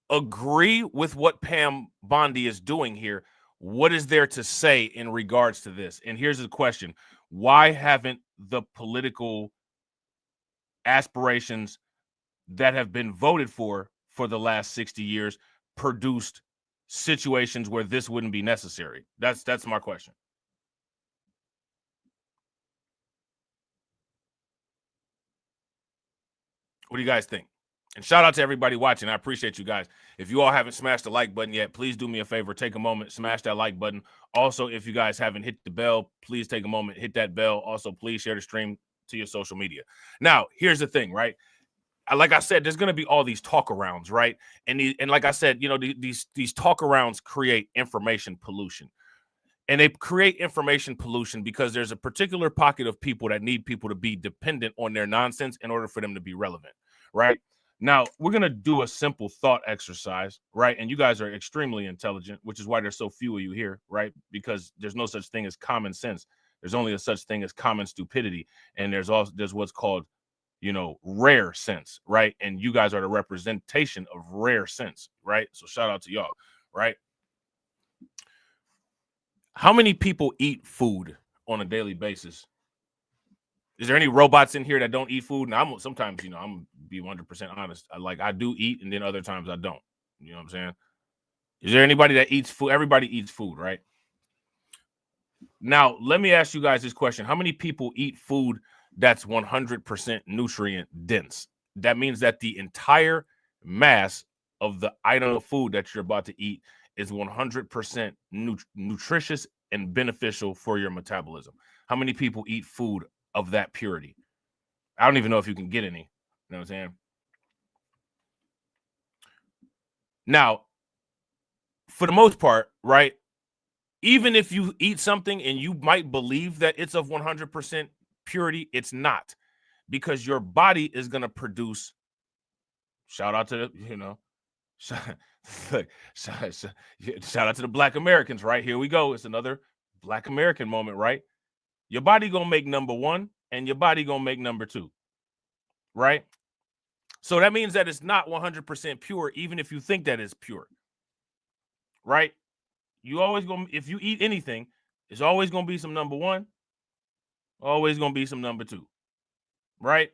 agree with what Pam Bondie is doing here, what is there to say in regards to this? And here's the question: why haven't the political aspirations that have been voted for the last 60 years produced situations where this wouldn't be necessary? That's my question. What do you guys think? And shout out to everybody watching. I appreciate you guys. If you all haven't smashed the like button yet, please do me a favor. Take a moment, smash that like button. Also, if you guys haven't hit the bell, please take a moment, hit that bell. Also, please share the stream to your social media. Now, here's the thing, right? Like I said, there's going to be all these talk arounds, right? And like I said, these talk arounds create information pollution. And they create information pollution because there's a particular pocket of people that need people to be dependent on their nonsense in order for them to be relevant, right? Now, we're going to do a simple thought exercise, right? And you guys are extremely intelligent, which is why there's so few of you here, right? Because there's no such thing as common sense. There's only a such thing as common stupidity. And there's what's called, rare sense, right? And you guys are the representation of rare sense, right? So shout out to y'all, right? How many people eat food on a daily basis? Is there any robots in here that don't eat food? And I'm sometimes, I'm gonna be 100% honest. I do eat, and then other times I don't. You know what I'm saying? Is there anybody that eats food? Everybody eats food, right? Now, let me ask you guys this question. How many people eat food that's 100% nutrient dense? That means that the entire mass of the item of food that you're about to eat is 100% nutritious and beneficial for your metabolism. How many people eat food of that purity? I don't even know if you can get any. You know what I'm saying? Now, for the most part, right, even if you eat something and you might believe that it's of 100% purity, it's not, because your body is going to produce, shout out to the, shout out to the Black Americans, right? Here we go. It's another Black American moment, right? Your body gonna make number one, and your body gonna make number two, right? So that means that it's not 100% pure, even if you think that it's pure, right? You always gonna, if you eat anything, it's always gonna be some number one, always gonna be some number two, right?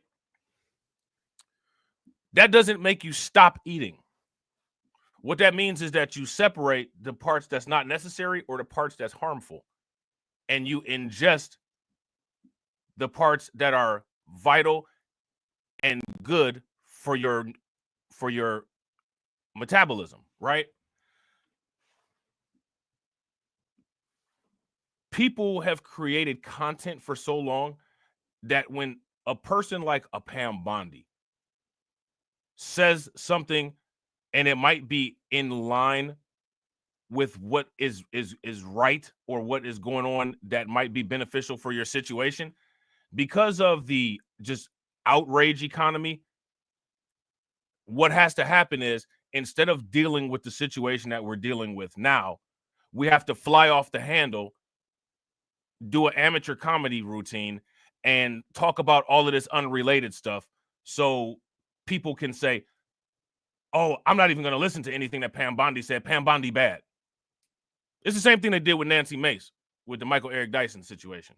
That doesn't make you stop eating. What that means is that you separate the parts that's not necessary or the parts that's harmful, and you ingest the parts that are vital and good for your metabolism, right? People have created content for so long that when a person like a Pam Bondie says something and it might be in line with what is right or what is going on that might be beneficial for your situation, because of the just outrage economy, what has to happen is, instead of dealing with the situation that we're dealing with now, we have to fly off the handle, do an amateur comedy routine, and talk about all of this unrelated stuff so people can say, oh, I'm not even going to listen to anything that Pam Bondie said. Pam Bondie bad. It's the same thing they did with Nancy Mace with the Michael Eric Dyson situation.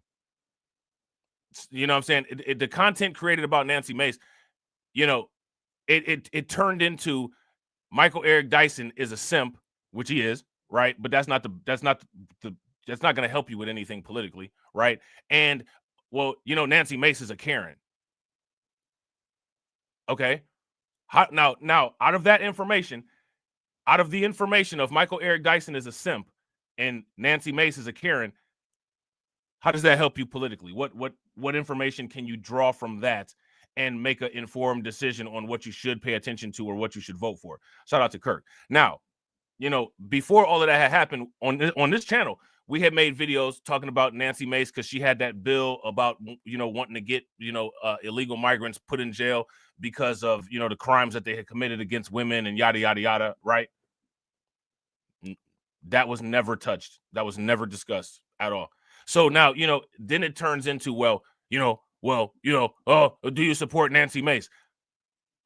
You know what I'm saying? The content created about Nancy Mace, it turned into Michael Eric Dyson is a simp, which he is, right? But that's not going to help you with anything politically, right? And well, Nancy Mace is a Karen. Okay. Now, out of that information, out of the information of Michael Eric Dyson is a simp and Nancy Mace is a Karen, how does that help you politically? What information can you draw from that and make an informed decision on what you should pay attention to or what you should vote for? Shout out to Kirk. Now, you know, before all of that had happened on this channel, we had made videos talking about Nancy Mace because she had that bill about, you know, wanting to get, you know, illegal migrants put in jail because of, you know, the crimes that they had committed against women and yada, yada, yada, right? That was never touched. That was never discussed at all. So now, you know, then it turns into, oh, do you support Nancy Mace?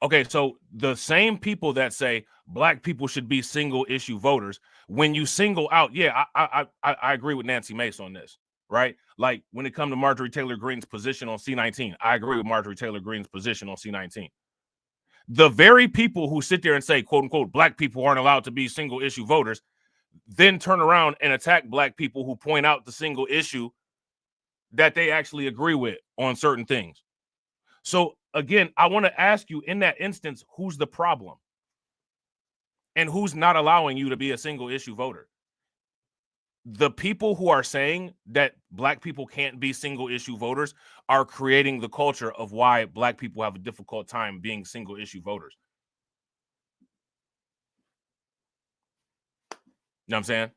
Okay, so the same people that say black people should be single issue voters, when you single out, yeah, I agree with Nancy Mace on this, right? Like when it comes to Marjorie Taylor Greene's position on C-19, I agree with Marjorie Taylor Greene's position on C-19. The very people who sit there and say, quote unquote, black people aren't allowed to be single issue voters, then turn around and attack black people who point out the single issue that they actually agree with on certain things. So again, I want to ask you in that instance, who's the problem? And who's not allowing you to be a single issue voter? The people who are saying that black people can't be single issue voters are creating the culture of why black people have a difficult time being single issue voters. You know what I'm saying?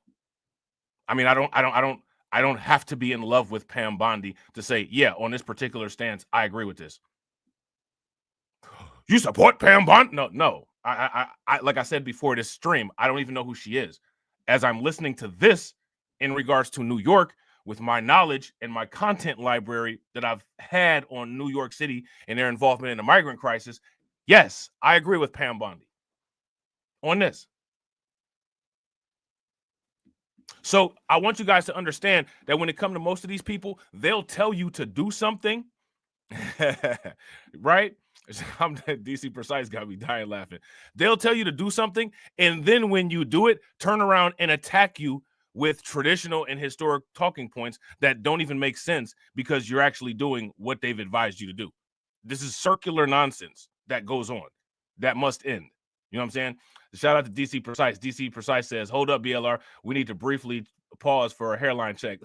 I mean, I don't have to be in love with Pam Bondie to say, yeah, on this particular stance, I agree with this. You support Pam Bondie? No. I like I said before this stream, I don't even know who she is. As I'm listening to this in regards to New York, with my knowledge and my content library that I've had on New York City and their involvement in the migrant crisis, yes, I agree with Pam Bondie on this. So I want you guys to understand that when it comes to most of these people, they'll tell you to do something, right? DC Precise got me dying laughing. They'll tell you to do something, and then when you do it, turn around and attack you with traditional and historic talking points that don't even make sense because you're actually doing what they've advised you to do. This is circular nonsense that goes on. That must end. You know what I'm saying? Shout out to DC Precise. DC Precise says, hold up, BLR. We need to briefly pause for a hairline check.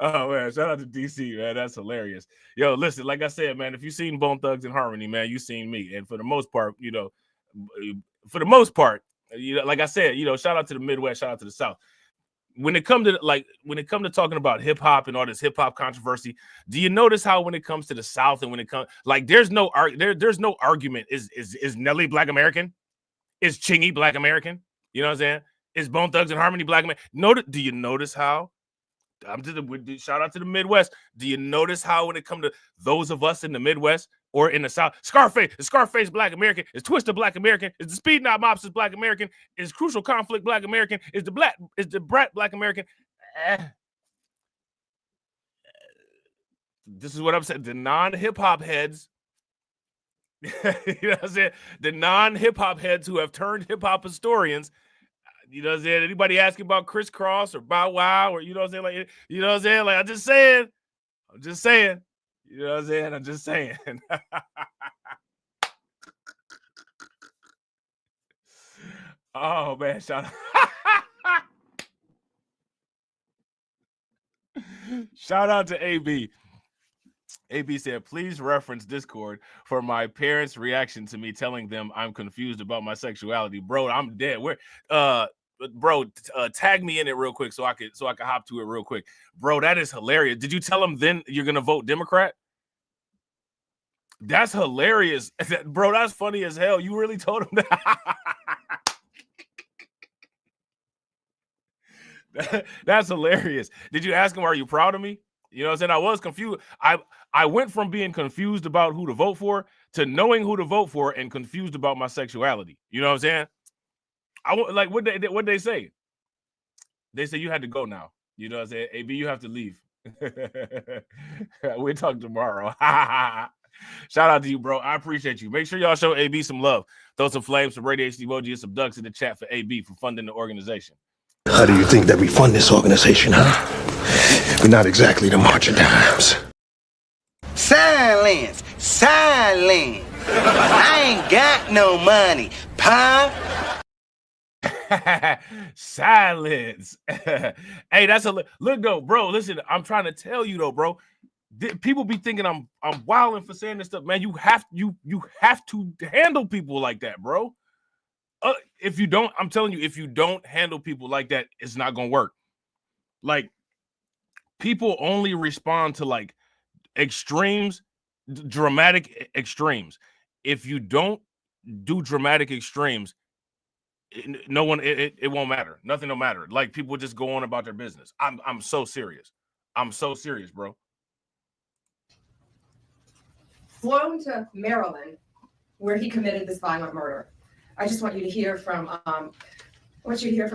Oh, man. Shout out to DC, man. That's hilarious. Yo, listen, like I said, man, if you've seen Bone Thugs and Harmony, man, you've seen me. And for the most part, you know, like I said, you know, shout out to the Midwest, shout out to the South. When it comes to talking about hip hop and all this hip hop controversy, do you notice how when it comes to the South and when it comes, like, there's no argument. Is Nelly Black American? Is Chingy Black American? You know what I'm saying? Is Bone Thugs and Harmony Black American? Do you notice how? Shout out to the Midwest. Do you notice how when it comes to those of us in the Midwest or in the South, Scarface Black American, is Twister Black American, is the Speed Knot Mobsters Black American, is Crucial Conflict Black American, is the Brat Black American? This is what I'm saying. The non-hip hop heads, you know what I'm saying? The non-hip hop heads who have turned hip hop historians. You know what I'm saying? Anybody asking about Criss Cross or Bow Wow or, you know what I'm saying? Like, you know what I'm saying? Like, I'm just saying. You know what I'm saying? I'm just saying. Oh, man. Shout out to AB. AB said, please reference Discord for my parents' reaction to me telling them I'm confused about my sexuality. Bro, I'm dead. Tag me in it real quick so I can hop to it real quick. Bro, that is hilarious. Did you tell them then you're gonna vote Democrat? That's hilarious. Bro, that's funny as hell. You really told him that? That's hilarious. Did you ask him, are you proud of me? You know what I'm saying? I was confused. I went from being confused about who to vote for to knowing who to vote for and confused about my sexuality. You know what I'm saying? What they say? They say you had to go now. You know what I'm saying? AB, you have to leave. We'll talk tomorrow. Shout out to you, bro. I appreciate you. Make sure y'all show AB some love. Throw some flames, some radiation emoji, and some ducks in the chat for AB for funding the organization. How do you think that we fund this organization, huh? We're not exactly the march of dimes. Say Silence. Silence. I ain't got no money, punk. Silence. Hey, that's a look though, bro. Listen, I'm trying to tell you though, bro. People be thinking I'm wilding for saying this stuff, man. You have to handle people like that, bro. If you don't, I'm telling you, if you don't handle people like that, it's not gonna work. Like, people only respond to like extremes, dramatic extremes. If you don't do dramatic extremes, it won't matter. Nothing will matter. Like, people just go on about their business. I'm so serious. I'm so serious, bro. Flown to Maryland, where he committed this violent murder. I just want you to hear from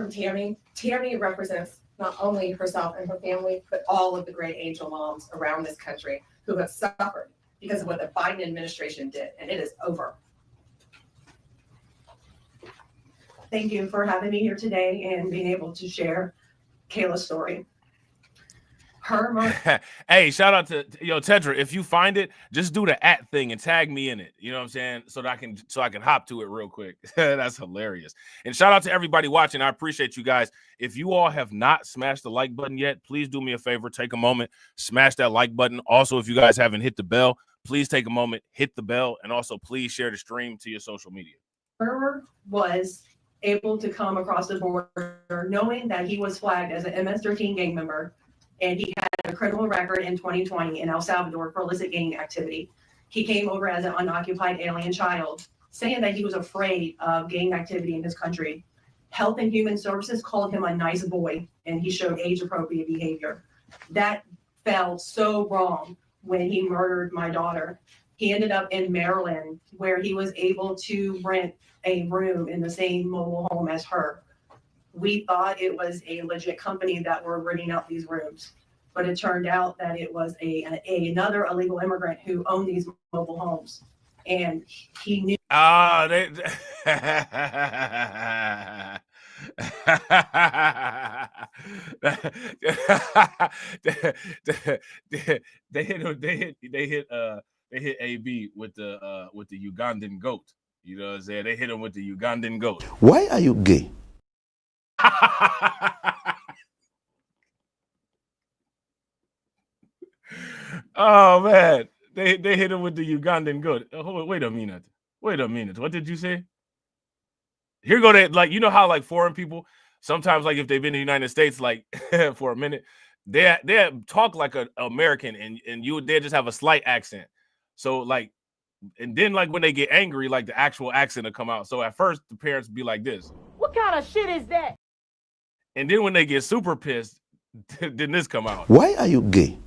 Tammy. Tammy represents not only herself and her family, but all of the great angel moms around this country who have suffered because of what the Biden administration did, and it is over. Thank you for having me here today and being able to share Kayla's story. Hey, shout out to Tedra. If you find it, just do the @ thing and tag me in it. You know what I'm saying? So that I can hop to it real quick. That's hilarious. And shout out to everybody watching. I appreciate you guys. If you all have not smashed the like button yet, please do me a favor. Take a moment, smash that like button. Also, if you guys haven't hit the bell, please take a moment, hit the bell, and also please share the stream to your social media. Murderer was able to come across the border knowing that he was flagged as an MS-13 gang member, and he had a criminal record in 2020 in El Salvador for illicit gang activity. He came over as an unoccupied alien child, saying that he was afraid of gang activity in his country. Health and Human Services called him a nice boy, and he showed age-appropriate behavior. That felt so wrong when he murdered my daughter. He ended up in Maryland, where he was able to rent a room in the same mobile home as her. We thought it was a legit company that were renting out these rooms, but it turned out that it was another illegal immigrant who owned these mobile homes, and he knew. They hit AB with the Ugandan goat. You know what I'm saying? They hit him with the Ugandan goat. Why are you gay? Oh man, they hit him with the Ugandan goat. Oh, wait a minute. What did you say? Here go that, like, you know how like foreign people sometimes, like if they've been in the United States like for a minute, they talk like an American, and they just have a slight accent. So like, and then like when they get angry, like the actual accent will come out. So at first the parents be like this. What kind of shit is that? And then when they get super pissed, then this come out. Why are you gay?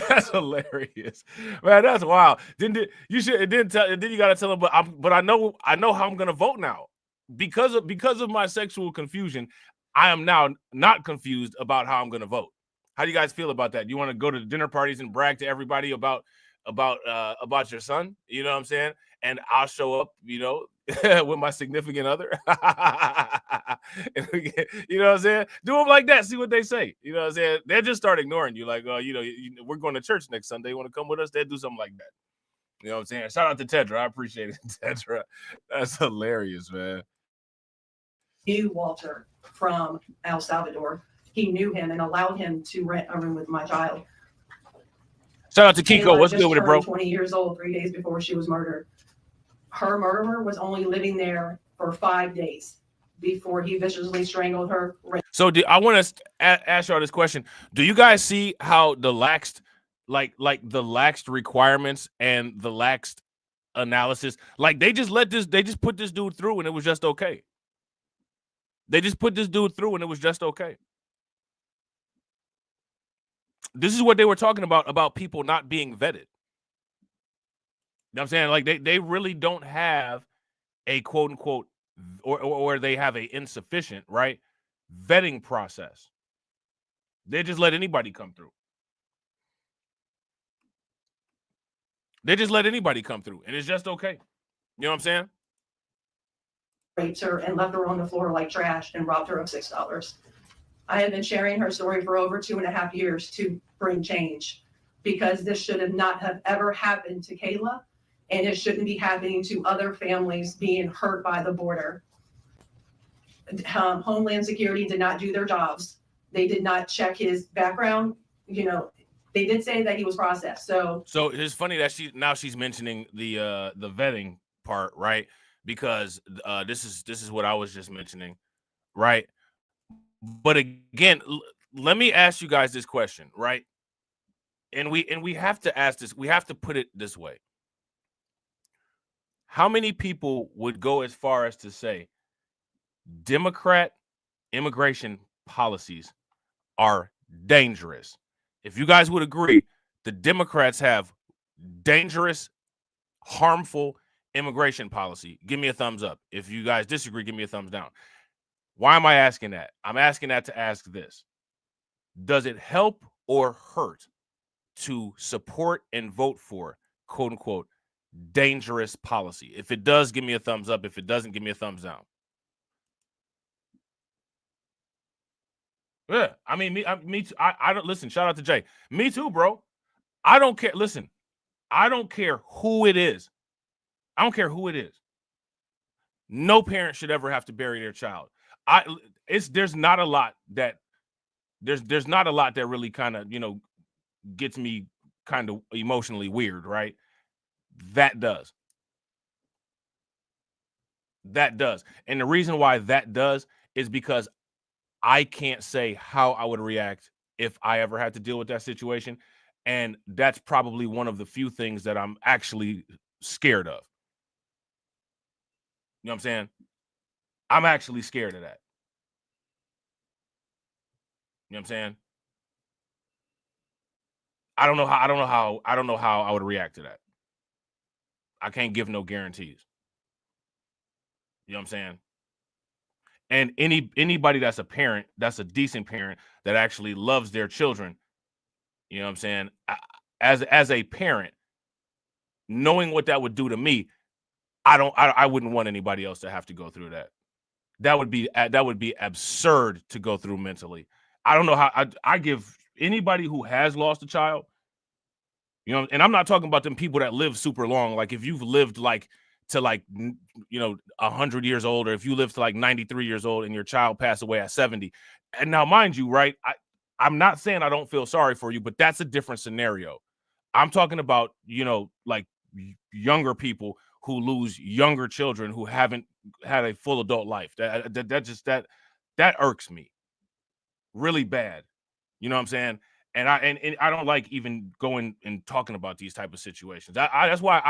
That's hilarious, man. That's wild. Then you gotta tell them, but I know how I'm gonna vote now because of my sexual confusion. I am now not confused about how I'm gonna vote. How do you guys feel about that? You want to go to the dinner parties and brag to everybody about your son? You know what I'm saying? And I'll show up, you know, with my significant other. You know what I'm saying? Do them like that. See what they say. You know what I'm saying? They'll just start ignoring you. Like, oh, we're going to church next Sunday. You want to come with us? They'll do something like that. You know what I'm saying? Shout out to Tedra. I appreciate it, Tedra. That's hilarious, man. Knew Walter from El Salvador. He knew him and allowed him to rent a room with my child. Shout out to Kiko. Kayla What's good with it, bro? 20 years old, 3 days before she was murdered. Her murderer was only living there for 5 days before he viciously strangled her. So I want to ask y'all this question. Do you guys see how the laxed, like the laxed requirements and the laxed analysis, like they just put this dude through and it was just okay. They just put this dude through and it was just okay. This is what they were talking about people not being vetted. You know what I'm saying? Like they really don't have a quote unquote or they have a insufficient, right, vetting process. They just let anybody come through. They just let anybody come through and it's just okay. You know what I'm saying? raped her and left her on the floor like trash and robbed her of $6. I have been sharing her story for over 2.5 years to bring change, because this should have not have ever happened to Kayla, and it shouldn't be happening to other families being hurt by the border. Homeland Security did not do their jobs. They did not check his background. You know, they did say that he was processed. So it's funny that she's mentioning the vetting part, right? Because this is what I was just mentioning, right? But again, let me ask you guys this question, right? And we have to ask this. We have to put it this way. How many people would go as far as to say Democrat immigration policies are dangerous? If you guys would agree, the Democrats have dangerous, harmful immigration policy, give me a thumbs up. If you guys disagree, give me a thumbs down. Why am I asking that? I'm asking that to ask this. Does it help or hurt to support and vote for, quote unquote, dangerous policy? If it does, give me a thumbs up. If it doesn't, give me a thumbs down. Yeah, I mean, me too. I don't listen. Shout out to Jay. Me too, bro. I don't care. Listen, I don't care who it is. I don't care who it is. No parent should ever have to bury their child. There's not a lot that really kind of, you know, gets me kind of emotionally weird, right? That does. And the reason why that does is because I can't say how I would react if I ever had to deal with that situation. And that's probably one of the few things that I'm actually scared of. You know what I'm saying? I'm actually scared of that. You know what I'm saying? I don't know how I would react to that. I can't give no guarantees. You know what I'm saying? And anybody that's a parent, that's a decent parent that actually loves their children, you know what I'm saying? As a parent, knowing what that would do to me, I wouldn't want anybody else to have to go through that. That would be absurd to go through mentally. I don't know how I give anybody who has lost a child, you know, and I'm not talking about them people that live super long. Like if you've lived like to like, you know, 100 years old, or if you live to like 93 years old and your child passed away at 70. And now, mind you, right, I'm not saying I don't feel sorry for you, but that's a different scenario. I'm talking about, you know, like younger people who lose younger children who haven't had a full adult life. That irks me really bad. You know what I'm saying? And I don't like even going and talking about these type of situations. That's why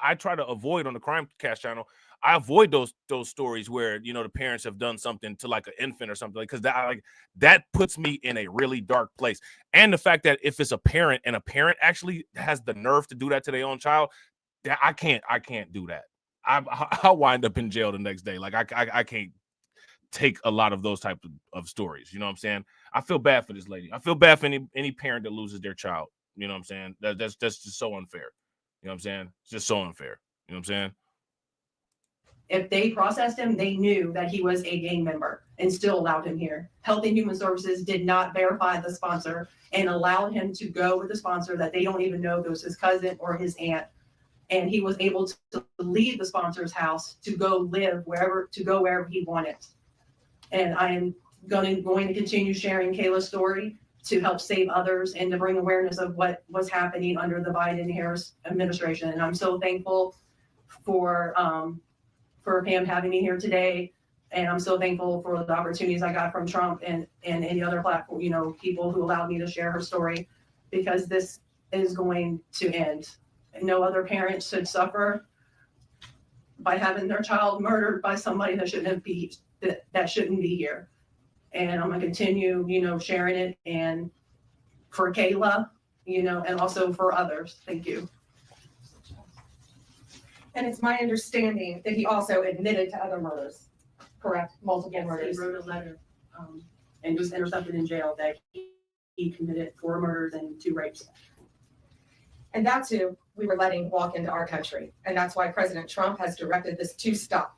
I try to avoid on the Crimecast channel. I avoid those stories where, you know, the parents have done something to like an infant or something, because that puts me in a really dark place. And the fact that if it's a parent and a parent actually has the nerve to do that to their own child, that I can't do that. I'll wind up in jail the next day. Like I can't take a lot of those type of stories. You know what I'm saying? I feel bad for this lady. I feel bad for any parent that loses their child. You know what I'm saying? That's just so unfair. You know what I'm saying? It's just so unfair. You know what I'm saying? if they processed him, they knew that he was a gang member and still allowed him here. Health and Human Services did not verify the sponsor and allowed him to go with the sponsor that they don't even know if it was his cousin or his aunt. And he was able to leave the sponsor's house to go live wherever he wanted. And I am going to continue sharing Kayla's story to help save others and to bring awareness of what was happening under the Biden-Harris administration. And I'm so thankful for Pam having me here today. And I'm so thankful for the opportunities I got from Trump and any other platform, people who allowed me to share her story, because this is going to end. No other parent should suffer by having their child murdered by somebody that shouldn't be here. And I'm gonna continue, sharing it, and for Kayla, and also for others. Thank you. And it's my understanding that he also admitted to other murders, correct? Multiple murders. He wrote a letter and was intercepted in jail that he committed 4 murders and 2 rapes. And that's who we were letting walk into our country. And that's why President Trump has directed this to stop.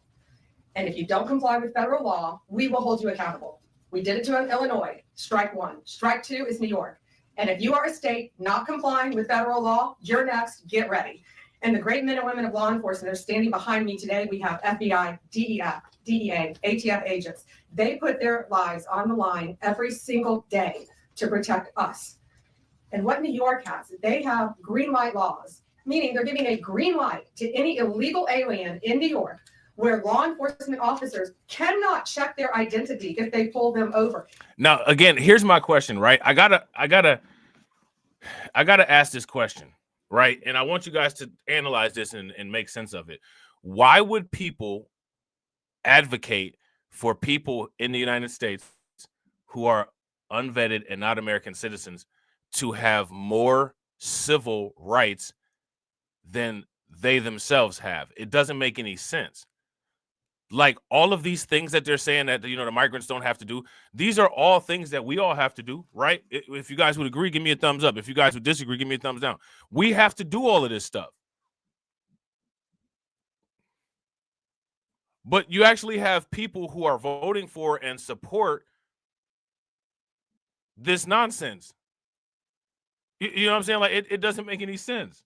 And if you don't comply with federal law, we will hold you accountable. We did it to Illinois, strike one. Strike two is New York. And if you are a state not complying with federal law, you're next, get ready. And the great men and women of law enforcement are standing behind me today. We have FBI, DEA, ATF agents. They put their lives on the line every single day to protect us. And what New York has, they have green light laws, meaning they're giving a green light to any illegal alien in New York where law enforcement officers cannot check their identity if they pull them over. Now, again, here's my question, right? I gotta ask this question, right? And I want you guys to analyze this and make sense of it. Why would people advocate for people in the United States who are unvetted and not American citizens to have more civil rights than they themselves have? It doesn't make any sense. Like all of these things that they're saying that, the migrants don't have to do, these are all things that we all have to do, right? If you guys would agree, give me a thumbs up. If you guys would disagree, give me a thumbs down. We have to do all of this stuff. But you actually have people who are voting for and support this nonsense. You know what I'm saying? Like it doesn't make any sense.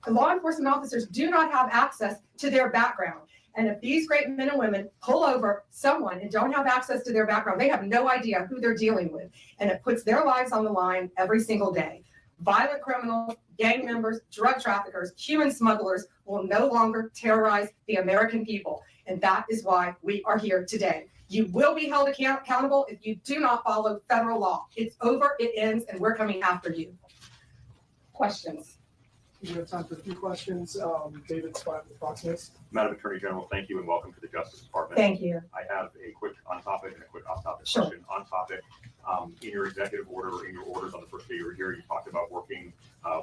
Law enforcement officers do not have access to their background. And if these great men and women pull over someone and don't have access to their background, they have no idea who they're dealing with. And it puts their lives on the line every single day. Violent criminals, gang members, drug traffickers, human smugglers will no longer terrorize the American people. And that is why we are here today. You will be held accountable if you do not follow federal law. It's over, it ends, and we're coming after you. Questions? We have time for a few questions. David Spot with Fox News. Madam Attorney General, thank you and welcome to the Justice Department. Thank you. I have a quick on-topic and a quick off-topic Sure. question. On-topic, in your executive order or in your orders on the first day you were here, you talked about working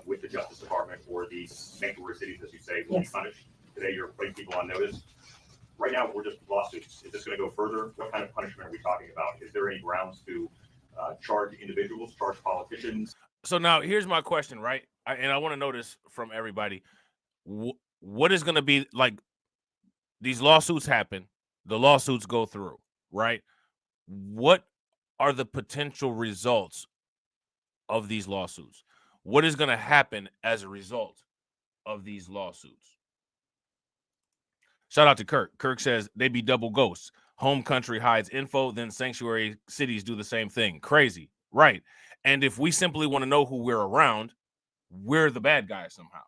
with the Justice Department or these sanctuary cities, as you say, will be punished. Today you're putting people on notice. Right now, we're just lawsuits. Is this going to go further? What kind of punishment are we talking about? Is there any grounds to charge individuals, charge politicians? So now here's my question, right? And I want to know this from everybody. What is going to be like? These lawsuits happen. The lawsuits go through, right? What are the potential results of these lawsuits? What is going to happen as a result of these lawsuits? Shout out to Kirk. Kirk says they be double ghosts. Home country hides info, then sanctuary cities do the same thing. Crazy, right? And if we simply want to know who we're around, we're the bad guys somehow.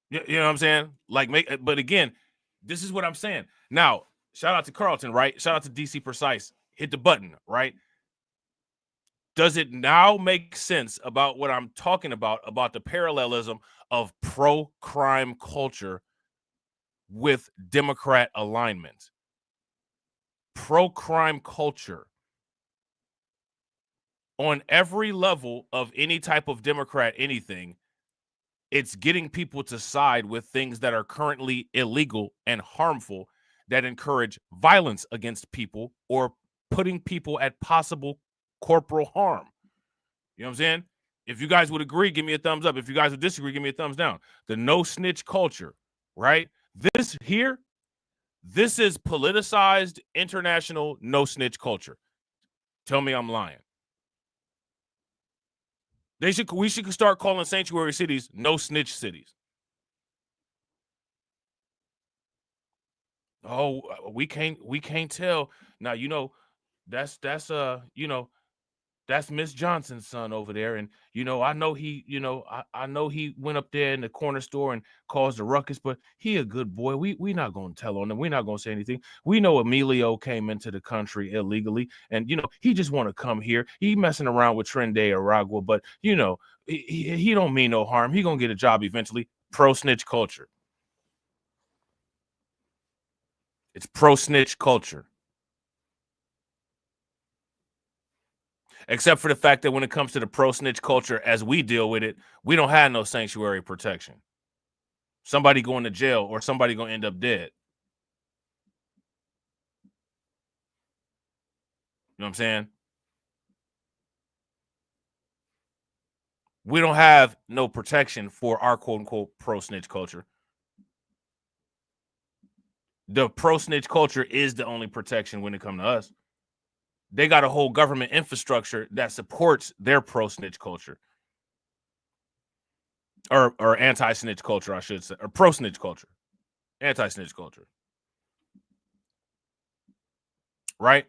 You know what I'm saying? Like, but again, this is what I'm saying. Now, shout out to Carlton, right? Shout out to DC Precise. Hit the button, right? Does it now make sense about what I'm talking about the parallelism of pro-crime culture with Democrat alignment? Pro-crime culture on every level of any type of Democrat anything, it's getting people to side with things that are currently illegal and harmful that encourage violence against people or putting people at possible corporal harm. You know what I'm saying? If you guys would agree, give me a thumbs up. If you guys would disagree, give me a thumbs down. The no snitch culture, right? This is politicized international no snitch culture. Tell me I'm lying. We should start calling sanctuary cities no snitch cities. Oh, we can't tell. Now, that's Miss Johnson's son over there. And, I know he went up there in the corner store and caused a ruckus, but he a good boy. We not going to tell on him. We're not going to say anything. We know Emilio came into the country illegally and, he just want to come here. He messing around with Trende Aragua, but, he don't mean no harm. He going to get a job eventually. Pro snitch culture. It's pro snitch culture. Except for the fact that when it comes to the pro-snitch culture, as we deal with it, we don't have no sanctuary protection. Somebody going to jail or somebody going to end up dead. You know what I'm saying? We don't have no protection for our quote-unquote pro-snitch culture. The pro-snitch culture is the only protection when it comes to us. They got a whole government infrastructure that supports their pro-snitch culture. Or anti-snitch culture, I should say. Or pro-snitch culture. Anti-snitch culture. Right?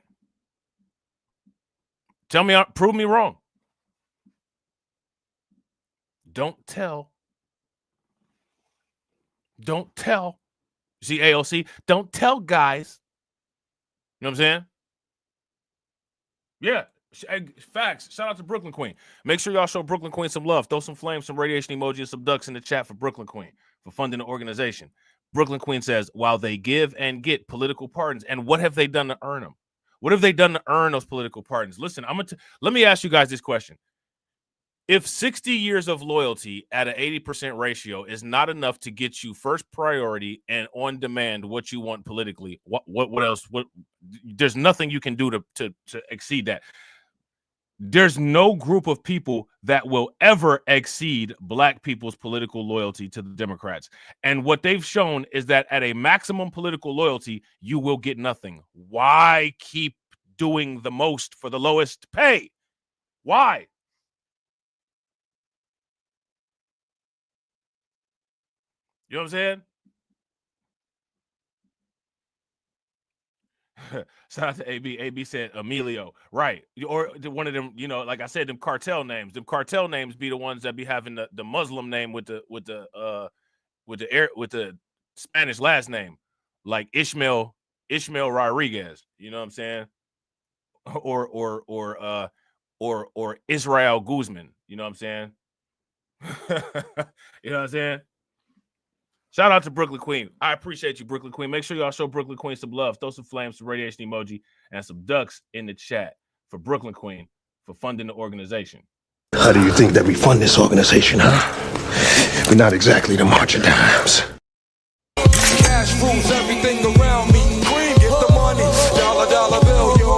Tell me, prove me wrong. Don't tell. Don't tell. See, AOC, don't tell guys. You know what I'm saying? Yeah. Facts. Shout out to Brooklyn Queen. Make sure y'all show Brooklyn Queen some love. Throw some flames, some radiation emoji, and some ducks in the chat for Brooklyn Queen for funding the organization. Brooklyn Queen says, while they give and get political pardons, and what have they done to earn them? What have they done to earn those political pardons? Listen, let me ask you guys this question. If 60 years of loyalty at an 80% ratio is not enough to get you first priority and on demand what you want politically, what else? There's nothing you can do to exceed that. There's no group of people that will ever exceed black people's political loyalty to the Democrats. And what they've shown is that at a maximum political loyalty, you will get nothing. Why keep doing the most for the lowest pay? Why? You know what I'm saying? Shout out to AB. AB said Emilio. Right. Or one of them, you know, like I said, them cartel names. Them cartel names be the ones that be having the Muslim name with the Spanish last name. Like Ishmael Rodriguez. You know what I'm saying? Or Israel Guzman. You know what I'm saying? You know what I'm saying? Shout out to Brooklyn Queen. I appreciate you, Brooklyn Queen. Make sure y'all show Brooklyn Queen some love. Throw some flames, some radiation emoji, and some ducks in the chat for Brooklyn Queen for funding the organization. How do you think that we fund this organization, huh? We're not exactly the March of Dimes. Cash rules everything around me. Cream, get the money. Dollar bill, yo.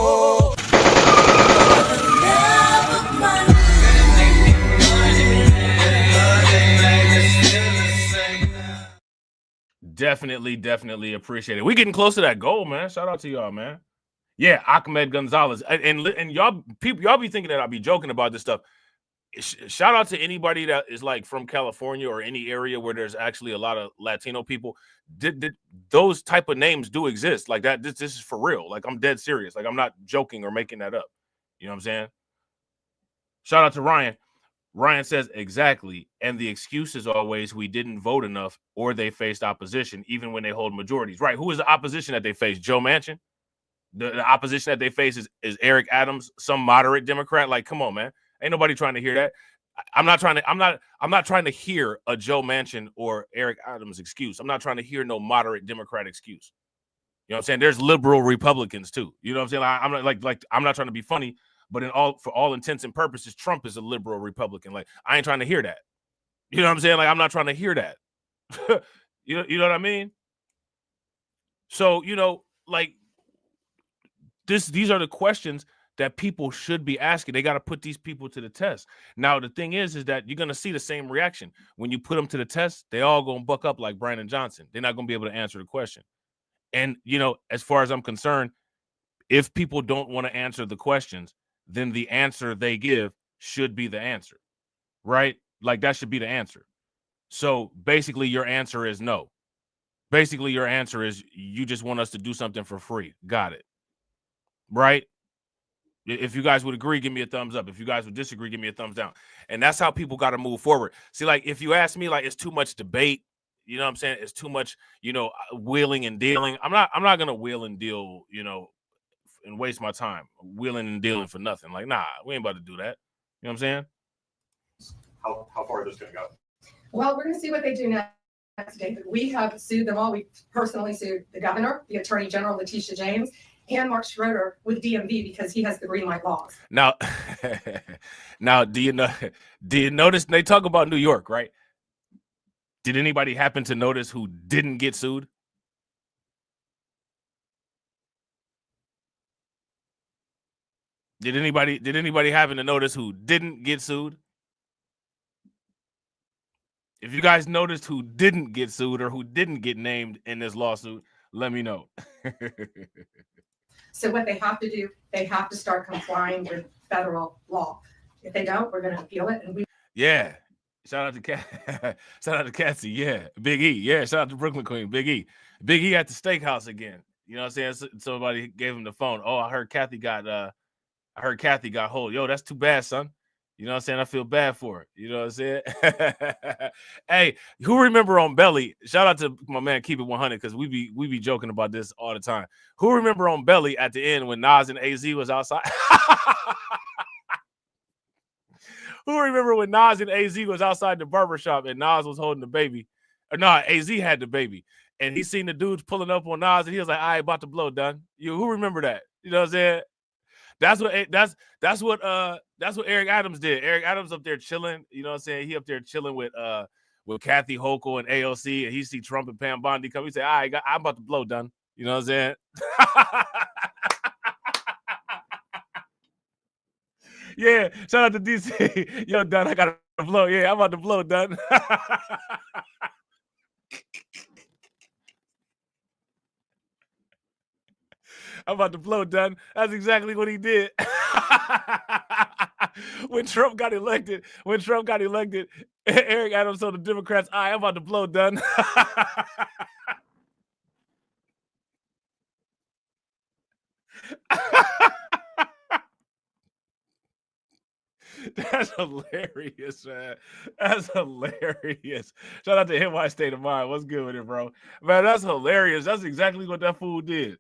Definitely appreciate it. We're getting close to that goal, man. Shout out to y'all, man. Yeah, Ahmed Gonzalez. And y'all be thinking that I'll be joking about this stuff. Shout out to anybody that is like from California or any area where there's actually a lot of Latino people. Those type of names do exist. Like that. This is for real. Like I'm dead serious. Like I'm not joking or making that up. You know what I'm saying? Shout out to Ryan. Ryan says exactly, and the excuse is always we didn't vote enough or they faced opposition, even when they hold majorities. Right? Who is the opposition that they face? Joe Manchin? The opposition that they face is Eric Adams, some moderate Democrat. Like, come on, man. Ain't nobody trying to hear that. I'm not trying to hear a Joe Manchin or Eric Adams excuse. I'm not trying to hear no moderate Democrat excuse. You know what I'm saying? There's liberal Republicans too. You know what I'm saying? I'm not like I'm not trying to be funny. But for all intents and purposes, Trump is a liberal Republican. Like, I ain't trying to hear that. You know what I'm saying? Like, I'm not trying to hear that. you know what I mean? So, you know, like these are the questions that people should be asking. They got to put these people to the test. Now, the thing is that you're going to see the same reaction. When you put them to the test, they all going to buck up like Brandon Johnson. They're not going to be able to answer the question. And, you know, as far as I'm concerned, if people don't want to answer the questions, then the answer they give should be the answer, right? Like that should be the answer. So basically your answer is no. Basically your answer is you just want us to do something for free. Got it. Right? If you guys would agree, give me a thumbs up. If you guys would disagree, give me a thumbs down. And that's how people got to move forward. See, like if you ask me, like it's too much debate, you know what I'm saying? It's too much, you know, wheeling and dealing. I'm not going to wheel and deal, you know, and waste my time wheeling and dealing for nothing. Like, nah, we ain't about to do that. You know what I'm saying? How far is this going to go? Well, we're going to see what they do next, David. We have sued them all. We personally sued the governor, the attorney general, Letitia James, and Mark Schroeder with DMV because he has the green light laws. Now, do you notice they talk about New York, right? Did anybody happen to notice who didn't get sued? Did anybody happen to notice who didn't get sued? If you guys noticed who didn't get sued or who didn't get named in this lawsuit, let me know. So what they have to do, they have to start complying with federal law. If they don't, we're going to appeal it. And we. Yeah. Shout out to shout out to Cassie. Yeah. Big E. Yeah. Shout out to Brooklyn Queen. Big E. Big E at the steakhouse again. You know what I'm saying? Somebody gave him the phone. Oh, I heard Kathy got hold. Yo, that's too bad, son. You know what I'm saying? I feel bad for it. You know what I'm saying? Hey, who remember on Belly? Shout out to my man Keep It 100, because we be joking about this all the time. Who remember on Belly at the end when Nas and AZ was outside? Who remember when Nas and AZ was outside the barbershop and Nas was holding the baby? Or no, AZ had the baby. And he seen the dudes pulling up on Nas and he was like, "I about to blow, done." Who remember that? You know what I'm saying? That's what Eric Adams did. Eric Adams up there chilling, you know what I'm saying? He up there chilling with Kathy Hochul and AOC, and he see Trump and Pam Bondie come. He say, I'm about to blow, done. You know what I'm saying? Yeah, shout out to DC. Yo, done, I got to blow. Yeah, I'm about to blow, done. I'm about to blow, done. That's exactly what he did. When Trump got elected, Eric Adams told the Democrats, I'm about to blow, done. That's hilarious, man. That's hilarious. Shout out to him, my state of mind. What's good with it, bro? Man, that's hilarious. That's exactly what that fool did.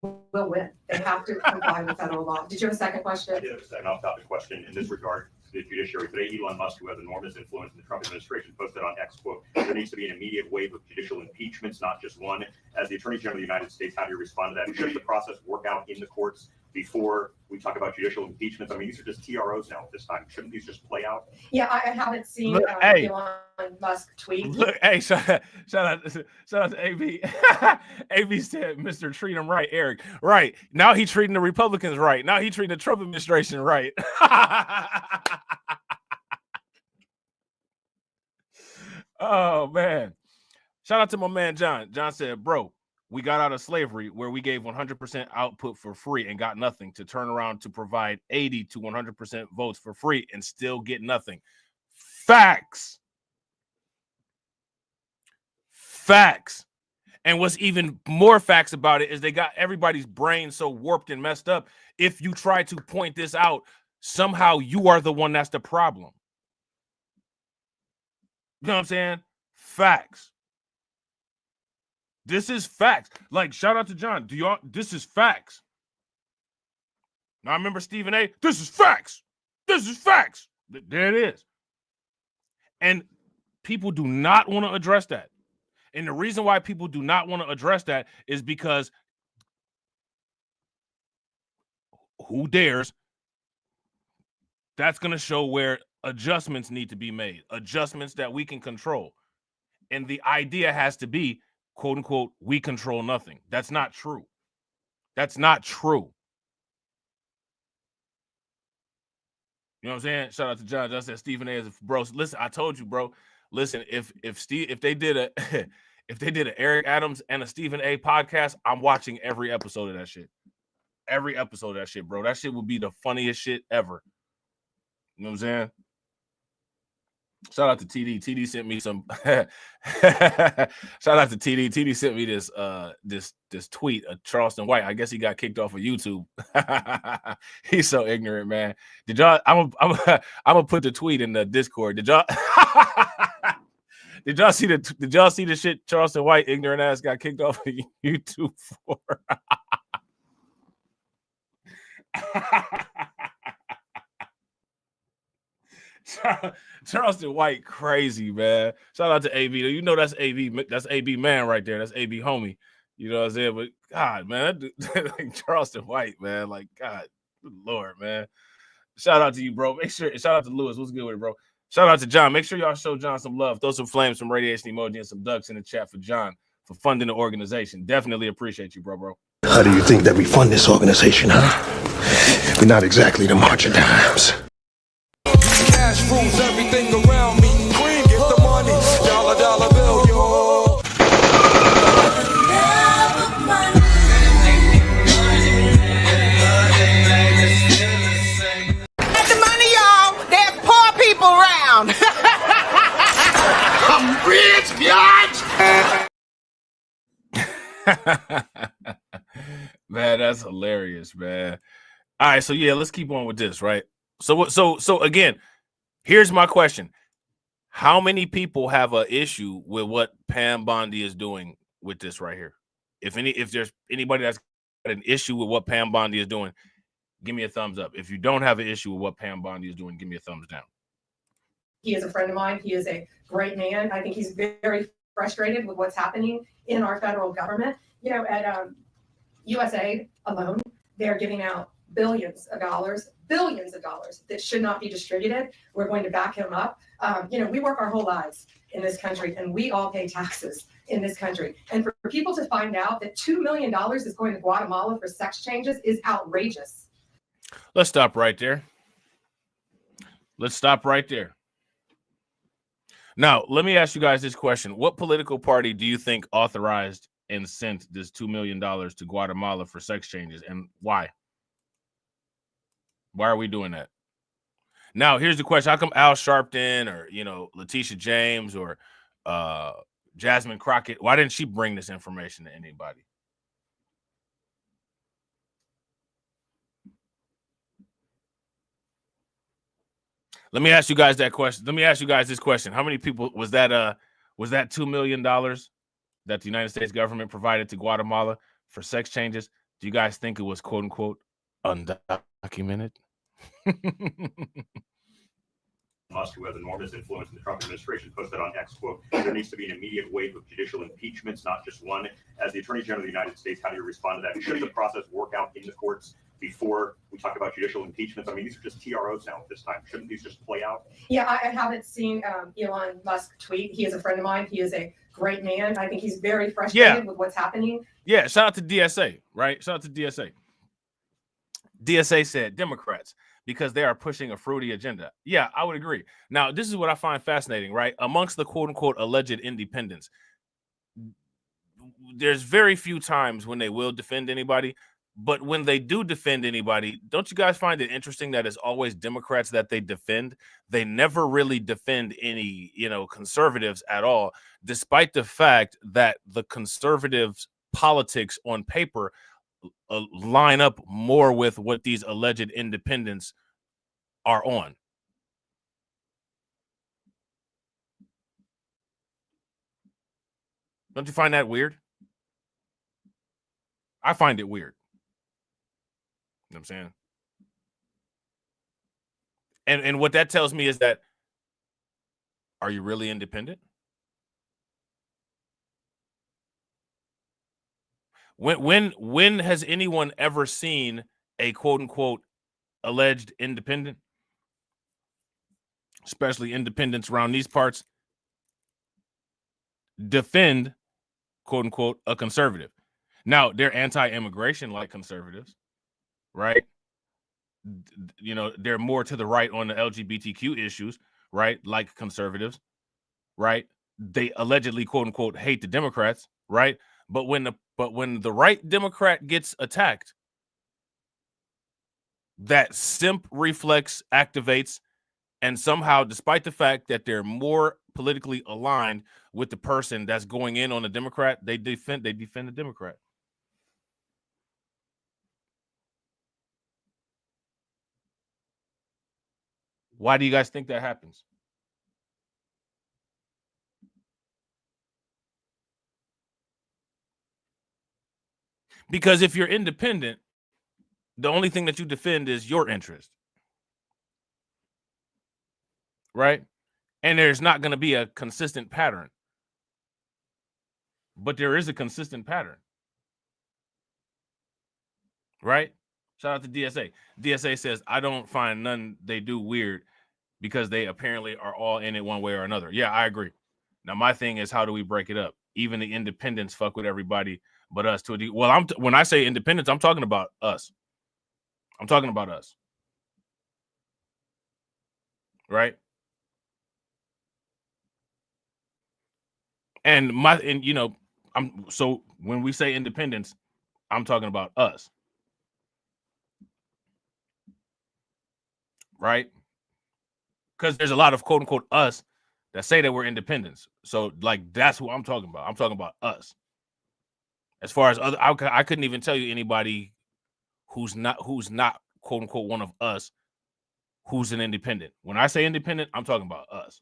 Will win. They have to comply with federal law. Did you have a second question? I did have a second off-topic question in this regard to the judiciary. Today, Elon Musk, who has enormous influence in the Trump administration, posted on X, quote, "There needs to be an immediate wave of judicial impeachments, not just one." As the Attorney General of the United States, how do you respond to that? Should the process work out in the courts before we talk about judicial impeachments? I mean, these are just TROs now at this time. Shouldn't these just play out? Yeah, I haven't seen Hey. Elon Musk tweet. Look, hey, shout out to AB. AB said, "Mr. Treat him right, Eric." Right. Now he treating the Republicans right. Now he treating the Trump administration right. Oh, man. Shout out to my man, John. John said, "Bro, we got out of slavery where we gave 100% output for free and got nothing, to turn around to provide 80 to 100% votes for free and still get nothing." Facts. Facts. And what's even more facts about it is they got everybody's brain so warped and messed up. If you try to point this out, somehow you are the one that's the problem. You know what I'm saying? Facts. This is facts. Like, shout out to John. This is facts. Now, I remember Stephen A. This is facts. This is facts. There it is. And people do not want to address that. And the reason why people do not want to address that is because who dares? That's going to show where adjustments need to be made, adjustments that we can control. And the idea has to be, quote unquote, we control nothing. That's not true. That's not true. You know what I'm saying? Shout out to John. John said Stephen A. is bro. Listen, I told you, bro. Listen, if they did an Eric Adams and a Stephen A. podcast, I'm watching every episode of that shit. Every episode of that shit, bro. That shit would be the funniest shit ever. You know what I'm saying? Shout out to TD. TD sent me some. Shout out to TD. TD sent me this tweet of Charleston White. I guess he got kicked off of YouTube. He's so ignorant, man. Did y'all? I'm gonna put the tweet in the Discord. Did y'all? Did y'all see the shit Charleston White ignorant ass got kicked off of YouTube for? Charleston White crazy, man. Shout out to AB. You know that's AB man right there. That's AB homie. You know what I'm saying? But God, man, like Charleston White, man. Like, God, good Lord, man. Shout out to you, bro. Shout out to Lewis. What's good with it, bro? Shout out to John. Make sure y'all show John some love. Throw some flames, some radiation emoji, and some ducks in the chat for John for funding the organization. Definitely appreciate you, bro. How do you think that we fund this organization, huh? We're not exactly the march of dimes. Cash rules everything around me. Cream, get the money. Dollar bill, yo. Man, that's hilarious, man. All right, so yeah, let's keep on with this, right? So again, here's my question. How many people have an issue with what Pam Bondie is doing with this right here? If there's anybody that's got an issue with what Pam Bondie is doing, give me a thumbs up. If you don't have an issue with what Pam Bondie is doing, give me a thumbs down. He is a friend of mine. He is a great man. I think he's very frustrated with what's happening in our federal government. You know, at USAID alone, they're giving out billions of dollars that should not be distributed. We're going to back him up. You know, we work our whole lives in this country and we all pay taxes in this country. And for people to find out that $2 million is going to Guatemala for sex changes is outrageous. Let's stop right there. Let's stop right there. Now, let me ask you guys this question. What political party do you think authorized and sent this $2 million to Guatemala for sex changes, and why? Why are we doing that? Now, here's the question. How come Al Sharpton or, you know, Letitia James or Jasmine Crockett, why didn't she bring this information to anybody? Let me ask you guys that question. Let me ask you guys this question. How many people was that $2 million that the United States government provided to Guatemala for sex changes? Do you guys think it was quote unquote undocumented? Musk, who has enormous influence in the Trump administration, posted on X, quote, there needs to be an immediate wave of judicial impeachments, not just one. As the Attorney General of the United States, how do you respond to that? Should the process work out in the courts before we talk about judicial impeachments? I mean, these are just TROs now at this time. Shouldn't these just play out? Yeah, I haven't seen Elon Musk tweet. He is a friend of mine. He is a great man. I think he's very frustrated with what's happening. Yeah, shout out to DSA, right? Shout out to DSA. DSA said Democrats, because they are pushing a fruity agenda. Yeah, I would agree. Now, this is what I find fascinating, right? Amongst the quote-unquote alleged independents, there's very few times when they will defend anybody, but when they do defend anybody, don't you guys find it interesting that it's always Democrats that they defend? They never really defend any, you know, conservatives at all, despite the fact that the conservatives' politics on paper line up more with what these alleged independents are on. Don't you find that weird? I find it weird. You know what I'm saying? And what that tells me is that, are you really independent? When has anyone ever seen a quote unquote alleged independent, especially independents around these parts, defend quote unquote a conservative? Now, they're anti-immigration like conservatives, right? You know, they're more to the right on the LGBTQ issues, right? Like conservatives, right? They allegedly quote unquote hate the Democrats, right? But when the right Democrat gets attacked, that simp reflex activates, and somehow, despite the fact that they're more politically aligned with the person that's going in on the Democrat, they defend the Democrat. Why do you guys think that happens? Because if you're independent, the only thing that you defend is your interest, right? And there's not going to be a consistent pattern. But there is a consistent pattern, right? Shout out to DSA. DSA says, I don't find none they do weird because they apparently are all in it one way or another. Yeah, I agree. Now, my thing is, how do we break it up? Even the independents fuck with everybody but us. Well, when I say independents, I'm talking about us. I'm talking about us. Right? And you know, so when we say independents, I'm talking about us. Right? Because there's a lot of quote unquote us that say that we're independents. So like that's who I'm talking about. I'm talking about us. As far as other, I couldn't even tell you anybody who's not quote unquote one of us who's an independent. When I say independent, I'm talking about us.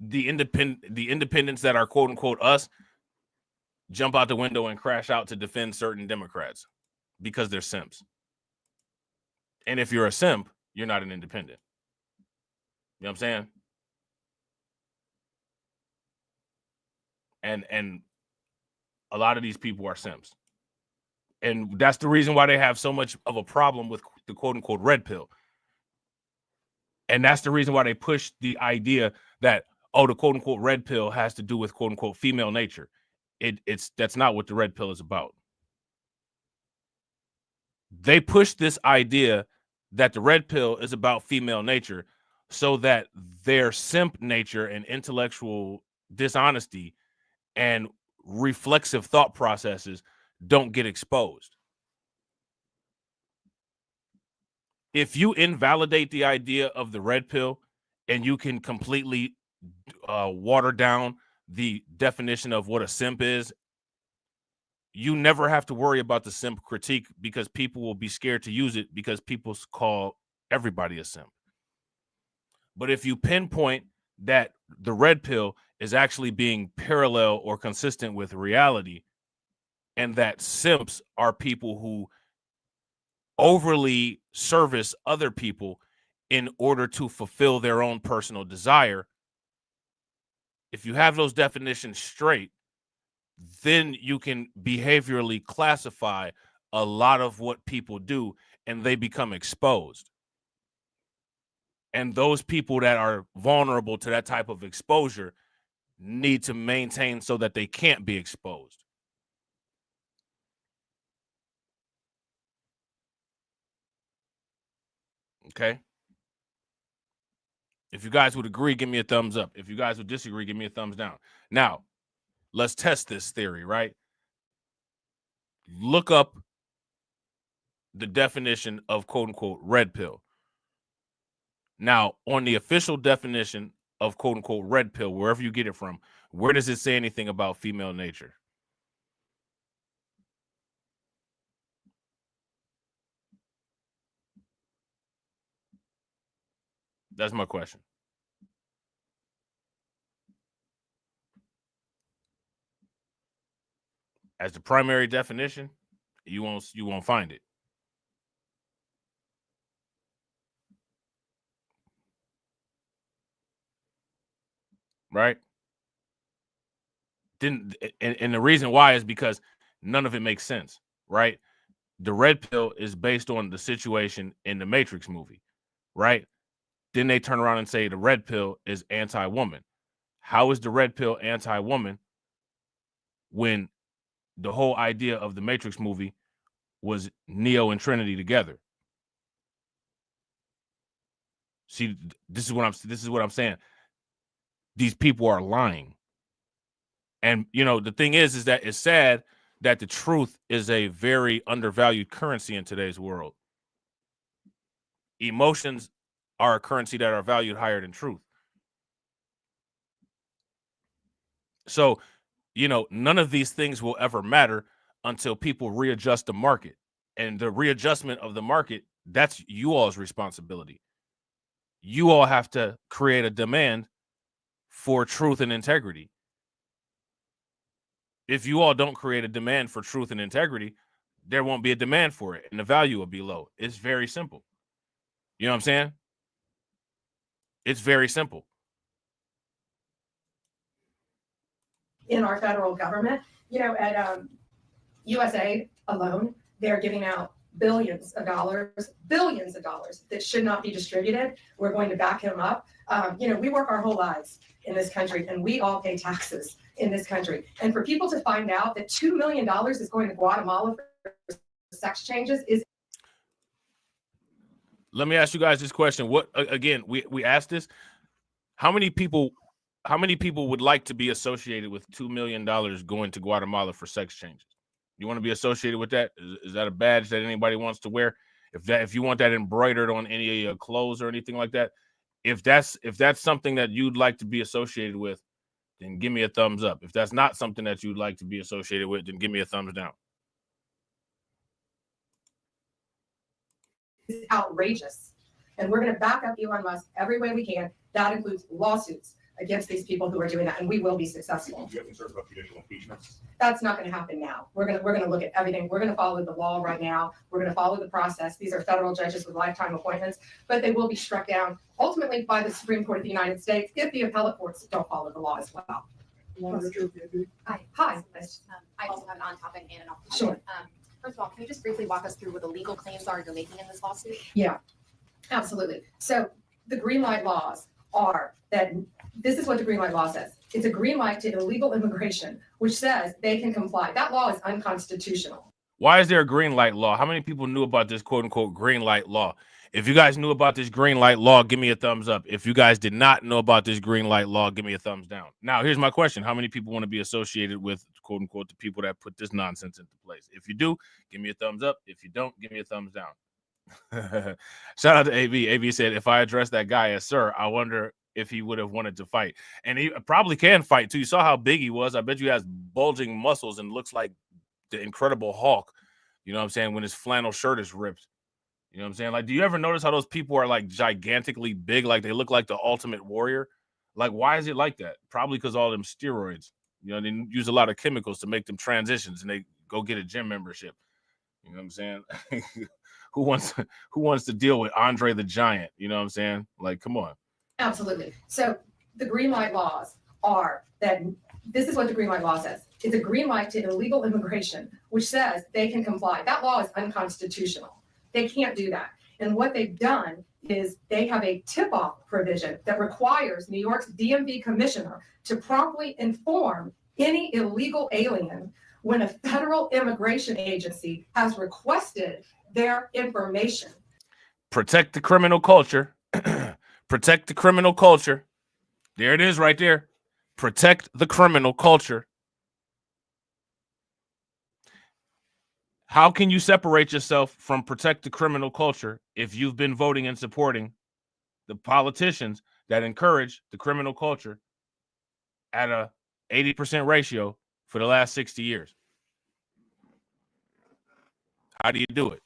The independents that are quote unquote us jump out the window and crash out to defend certain Democrats because they're simps. And if you're a simp, you're not an independent. You know what I'm saying? And a lot of these people are simps. And that's the reason why they have so much of a problem with the quote unquote red pill. And that's the reason why they push the idea that, oh, the quote unquote red pill has to do with quote unquote female nature. That's not what the red pill is about. They push this idea that the red pill is about female nature so that their simp nature and intellectual dishonesty and reflexive thought processes don't get exposed. If you invalidate the idea of the red pill and you can completely water down the definition of what a simp is, you never have to worry about the simp critique because people will be scared to use it because people call everybody a simp. But if you pinpoint that the red pill is actually being parallel or consistent with reality, and that simps are people who overly service other people in order to fulfill their own personal desire, if you have those definitions straight, then you can behaviorally classify a lot of what people do and they become exposed. And those people that are vulnerable to that type of exposure need to maintain so that they can't be exposed. Okay? If you guys would agree, give me a thumbs up. If you guys would disagree, give me a thumbs down. Now, let's test this theory, right? Look up the definition of quote unquote red pill. Now, on the official definition of quote unquote red pill, wherever you get it from, where does it say anything about female nature? That's my question. As the primary definition, you won't find it. Right? And the reason why is because none of it makes sense, right? The red pill is based on the situation in the Matrix movie, right? Then they turn around and say the red pill is anti-woman. How is the red pill anti-woman when the whole idea of the Matrix movie was Neo and Trinity together? See, this is what I'm saying. These people are lying. And the thing is that it's sad that the truth is a very undervalued currency in today's world. Emotions are a currency that are valued higher than truth. So, none of these things will ever matter until people readjust the market. And the readjustment of the market, that's you all's responsibility. You all have to create a demand for truth and integrity. If you all don't create a demand for truth and integrity, there won't be a demand for it, and the value will be low. It's very simple. You know what I'm saying? It's very simple. In our federal government, at USA alone, they're giving out billions of dollars that should not be distributed. We're going to back him up. We work our whole lives in this country and we all pay taxes in this country. And for people to find out that $2 million is going to Guatemala for sex changes is. Let me ask you guys this question. What, again, we asked this. How many people would like to be associated with $2 million going to Guatemala for sex changes? You want to be associated with that? Is that a badge that anybody wants to wear? If you want that embroidered on any of your clothes or anything like that, if that's something that you'd like to be associated with, then give me a thumbs up. If that's not something that you'd like to be associated with, then give me a thumbs down. It's outrageous. And we're going to back up Elon Musk every way we can. That includes lawsuits against these people who are doing that, and we will be successful. Do you have concerns about judicial impeachments? That's not going to happen now. We're going to look at everything. We're going to follow the law right now. We're going to follow the process. These are federal judges with lifetime appointments, but they will be struck down ultimately by the Supreme Court of the United States if the appellate courts don't follow the law as well. Hi. Hi. I also have an on-topic and an off-topic. Sure. First of all, can you just briefly walk us through what the legal claims are you're making in this lawsuit? Yeah, absolutely. So the green light laws are that this is what the green light law says. It's a green light to illegal immigration, which says they can comply. That law is unconstitutional. Why is there a green light law? How many people knew about this quote unquote green light law? If you guys knew about this green light law, give me a thumbs up. If you guys did not know about this green light law, give me a thumbs down. Now, here's my question. How many people want to be associated with quote unquote the people that put this nonsense into place? If you do, give me a thumbs up. If you don't, give me a thumbs down. Shout out to AB. AB said, if I address that guy as sir, I wonder if he would have wanted to fight. And he probably can fight too. You saw how big he was. I bet you he has bulging muscles and looks like the Incredible Hulk. You know what I'm saying? When his flannel shirt is ripped. You know what I'm saying? Like, do you ever notice how those people are like gigantically big? Like they look like the Ultimate Warrior. Like, why is it like that? Probably because all them steroids. You know, they use a lot of chemicals to make them transitions and they go get a gym membership. You know what I'm saying? Who wants to deal with Andre the Giant? You know what I'm saying? Like, come on. Absolutely. So the green light laws are that this is what the green light law says. It's a green light to illegal immigration, which says they can comply. That law is unconstitutional. They can't do that. And what they've done is they have a tip-off provision that requires New York's DMV commissioner to promptly inform any illegal alien when a federal immigration agency has requested their information. Protect the criminal culture. Protect the criminal culture. There it is right there. Protect the criminal culture. How can you separate yourself from protect the criminal culture if you've been voting and supporting the politicians that encourage the criminal culture at a 80% ratio for the last 60 years? How do you do it?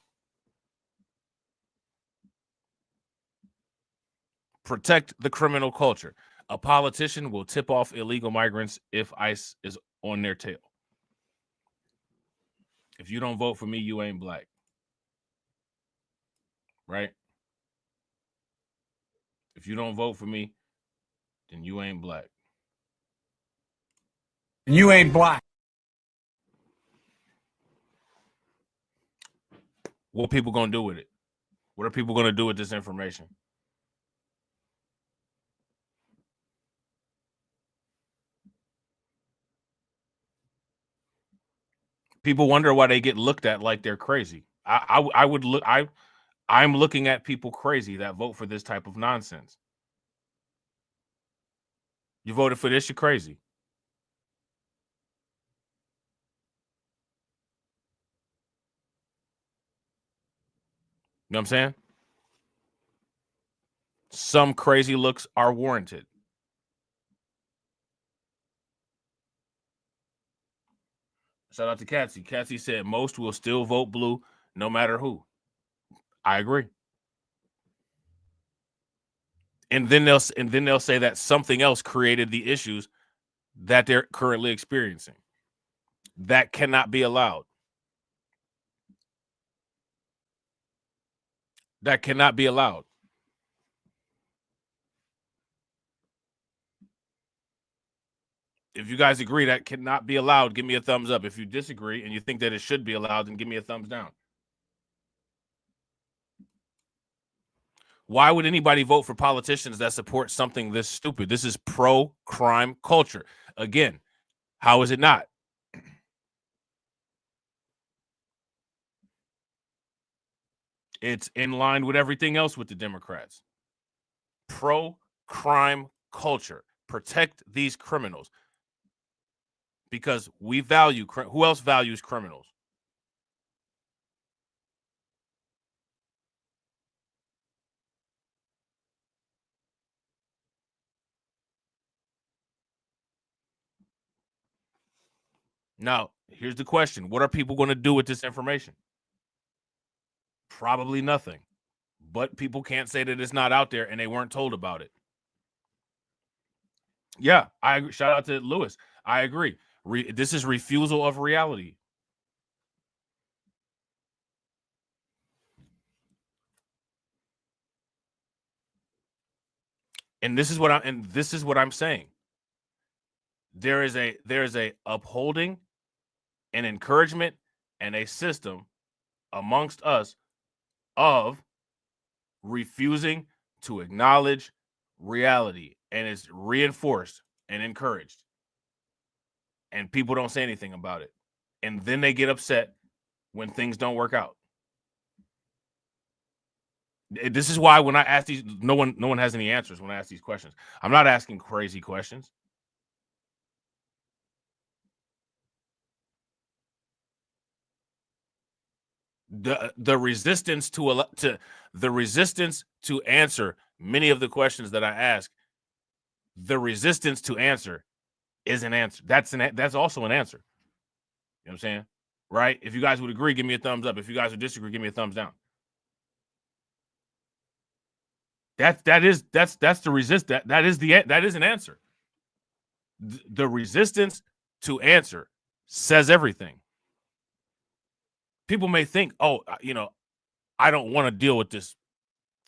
Protect the criminal culture. A politician will tip off illegal migrants if ICE is on their tail. If you don't vote for me, you ain't black. Right? If you don't vote for me, then you ain't black. You ain't black. What are people going to do with it? What are people going to do with this information? People wonder why they get looked at like they're crazy. I'm looking at people crazy that vote for this type of nonsense. You voted for this, you're crazy. You know what I'm saying? Some crazy looks are warranted. Shout out to Catsy. Catsy said most will still vote blue no matter who. I agree. And then they'll say that something else created the issues that they're currently experiencing. That cannot be allowed. That cannot be allowed. If you guys agree that cannot be allowed, give me a thumbs up. If you disagree and you think that it should be allowed, then give me a thumbs down. Why would anybody vote for politicians that support something this stupid? This is pro-crime culture. Again, how is it not? It's in line with everything else with the Democrats. Pro-crime culture. Protect these criminals. Because we value, who else values criminals? Now, here's the question. What are people going to do with this information? Probably nothing. But people can't say that it's not out there and they weren't told about it. Yeah, I agree. Shout out to Lewis. I agree. This is refusal of reality. And this is what I'm saying. There is a upholding, an encouragement, and a system amongst us of refusing to acknowledge reality, and it's reinforced and encouraged. And people don't say anything about it. And then they get upset when things don't work out. This is why when I ask these, no one has any answers when I ask these questions. I'm not asking crazy questions. The resistance to answer many of the questions that I ask, the resistance to answer is an answer. That's also an answer. You know what I'm saying? Right? If you guys would agree, give me a thumbs up. If you guys would disagree, give me a thumbs down. That is an answer. The resistance to answer says everything. People may think, oh, I don't want to deal with this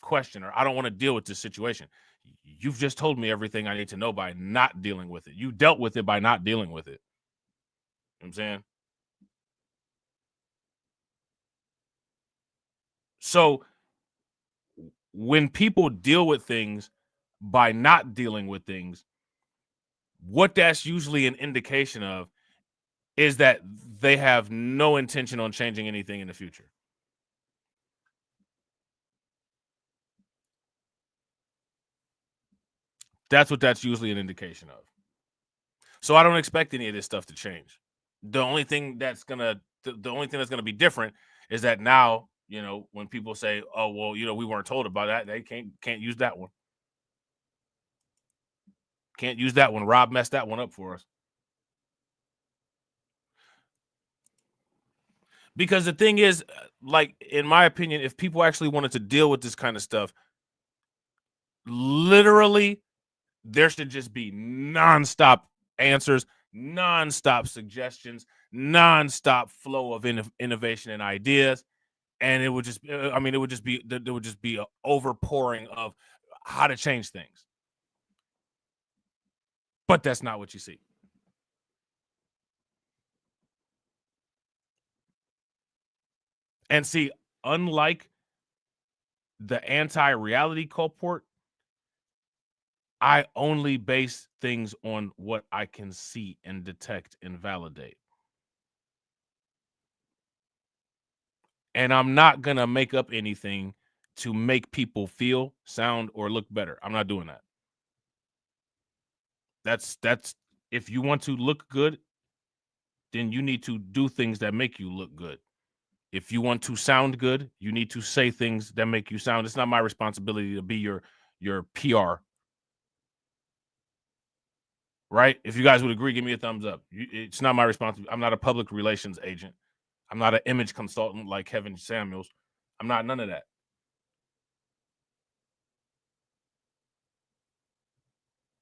question, or I don't want to deal with this situation. You've just told me everything I need to know by not dealing with it. You dealt with it by not dealing with it. You know what I'm saying? So when people deal with things by not dealing with things, what that's usually an indication of is that they have no intention on changing anything in the future. That's what that's usually an indication of. So I don't expect any of this stuff to change. The only thing that's gonna be different is that now, when people say, oh, well, we weren't told about that, they can't use that one. Can't use that one. Robb messed that one up for us. Because the thing is, like, in my opinion, if people actually wanted to deal with this kind of stuff, literally, there should just be nonstop answers, nonstop suggestions, nonstop flow of innovation and ideas. And it would just be an overpouring of how to change things. But that's not what you see. And see, unlike the anti-reality colport, I only base things on what I can see and detect and validate. And I'm not going to make up anything to make people feel, sound, or look better. I'm not doing that. That's if you want to look good, then you need to do things that make you look good. If you want to sound good, you need to say things that make you sound. It's not my responsibility to be your PR. Right? If you guys would agree, give me a thumbs up. It's not my responsibility. I'm not a public relations agent. I'm not an image consultant like Kevin Samuels. I'm not none of that.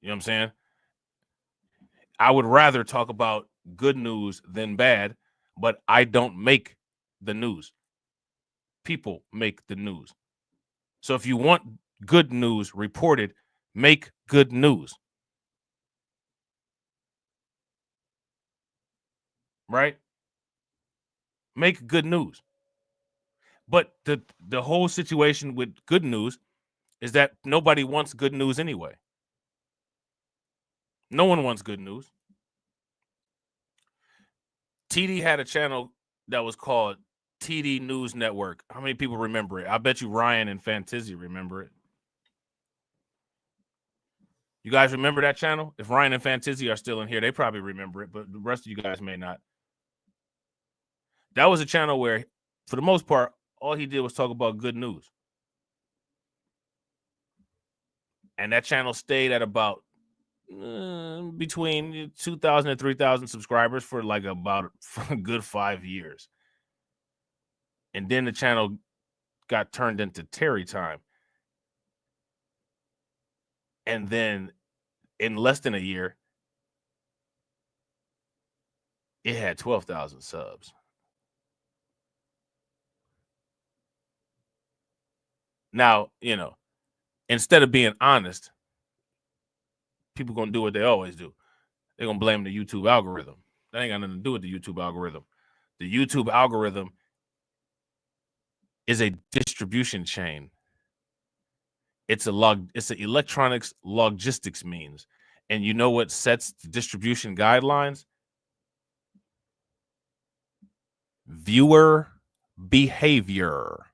You know what I'm saying? I would rather talk about good news than bad, but I don't make the news. People make the news. So if you want good news reported, make good news. Right? Make good news. But the whole situation with good news is that nobody wants good news anyway. No one wants good news. TD had a channel that was called TD News Network. How many people remember it? I bet you Ryan and Fantasia remember it. You guys remember that channel? If Ryan and Fantasia are still in here, they probably remember it, but the rest of you guys may not. That was a channel where, for the most part, all he did was talk about good news. And that channel stayed at about between 2,000 and 3,000 subscribers for like about a good 5 years. And then the channel got turned into Terry time. And then in less than a year, it had 12,000 subs. Now, you know, instead of being honest, people going to do what they always do. They're going to blame the YouTube algorithm. That ain't got nothing to do with the YouTube algorithm. The YouTube algorithm is a distribution chain. It's an electronics logistics means. And you know what sets the distribution guidelines? Viewer behavior.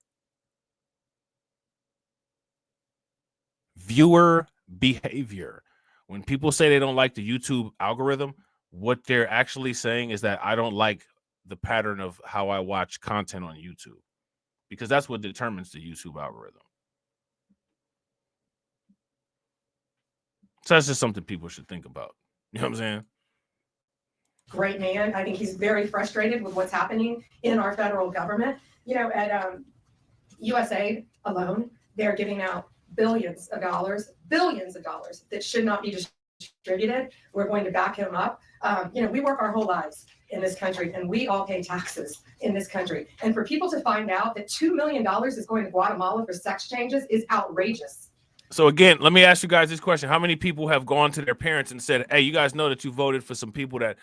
Viewer behavior. When people say they don't like the YouTube algorithm, what they're actually saying is that I don't like the pattern of how I watch content on YouTube, because that's what determines the YouTube algorithm. So that's just something people should think about. You know what I'm saying? Great man. I think he's very frustrated with what's happening in our federal government. You know, at USA alone, they're giving out billions of dollars that should not be distributed. We're going to back him up. You know, we work our whole lives in this country and we all pay taxes in this country. And for people to find out that $2 million is going to Guatemala for sex changes is outrageous. So again, let me ask you guys this question. How many people have gone to their parents and said, hey, you guys know that you voted for some people that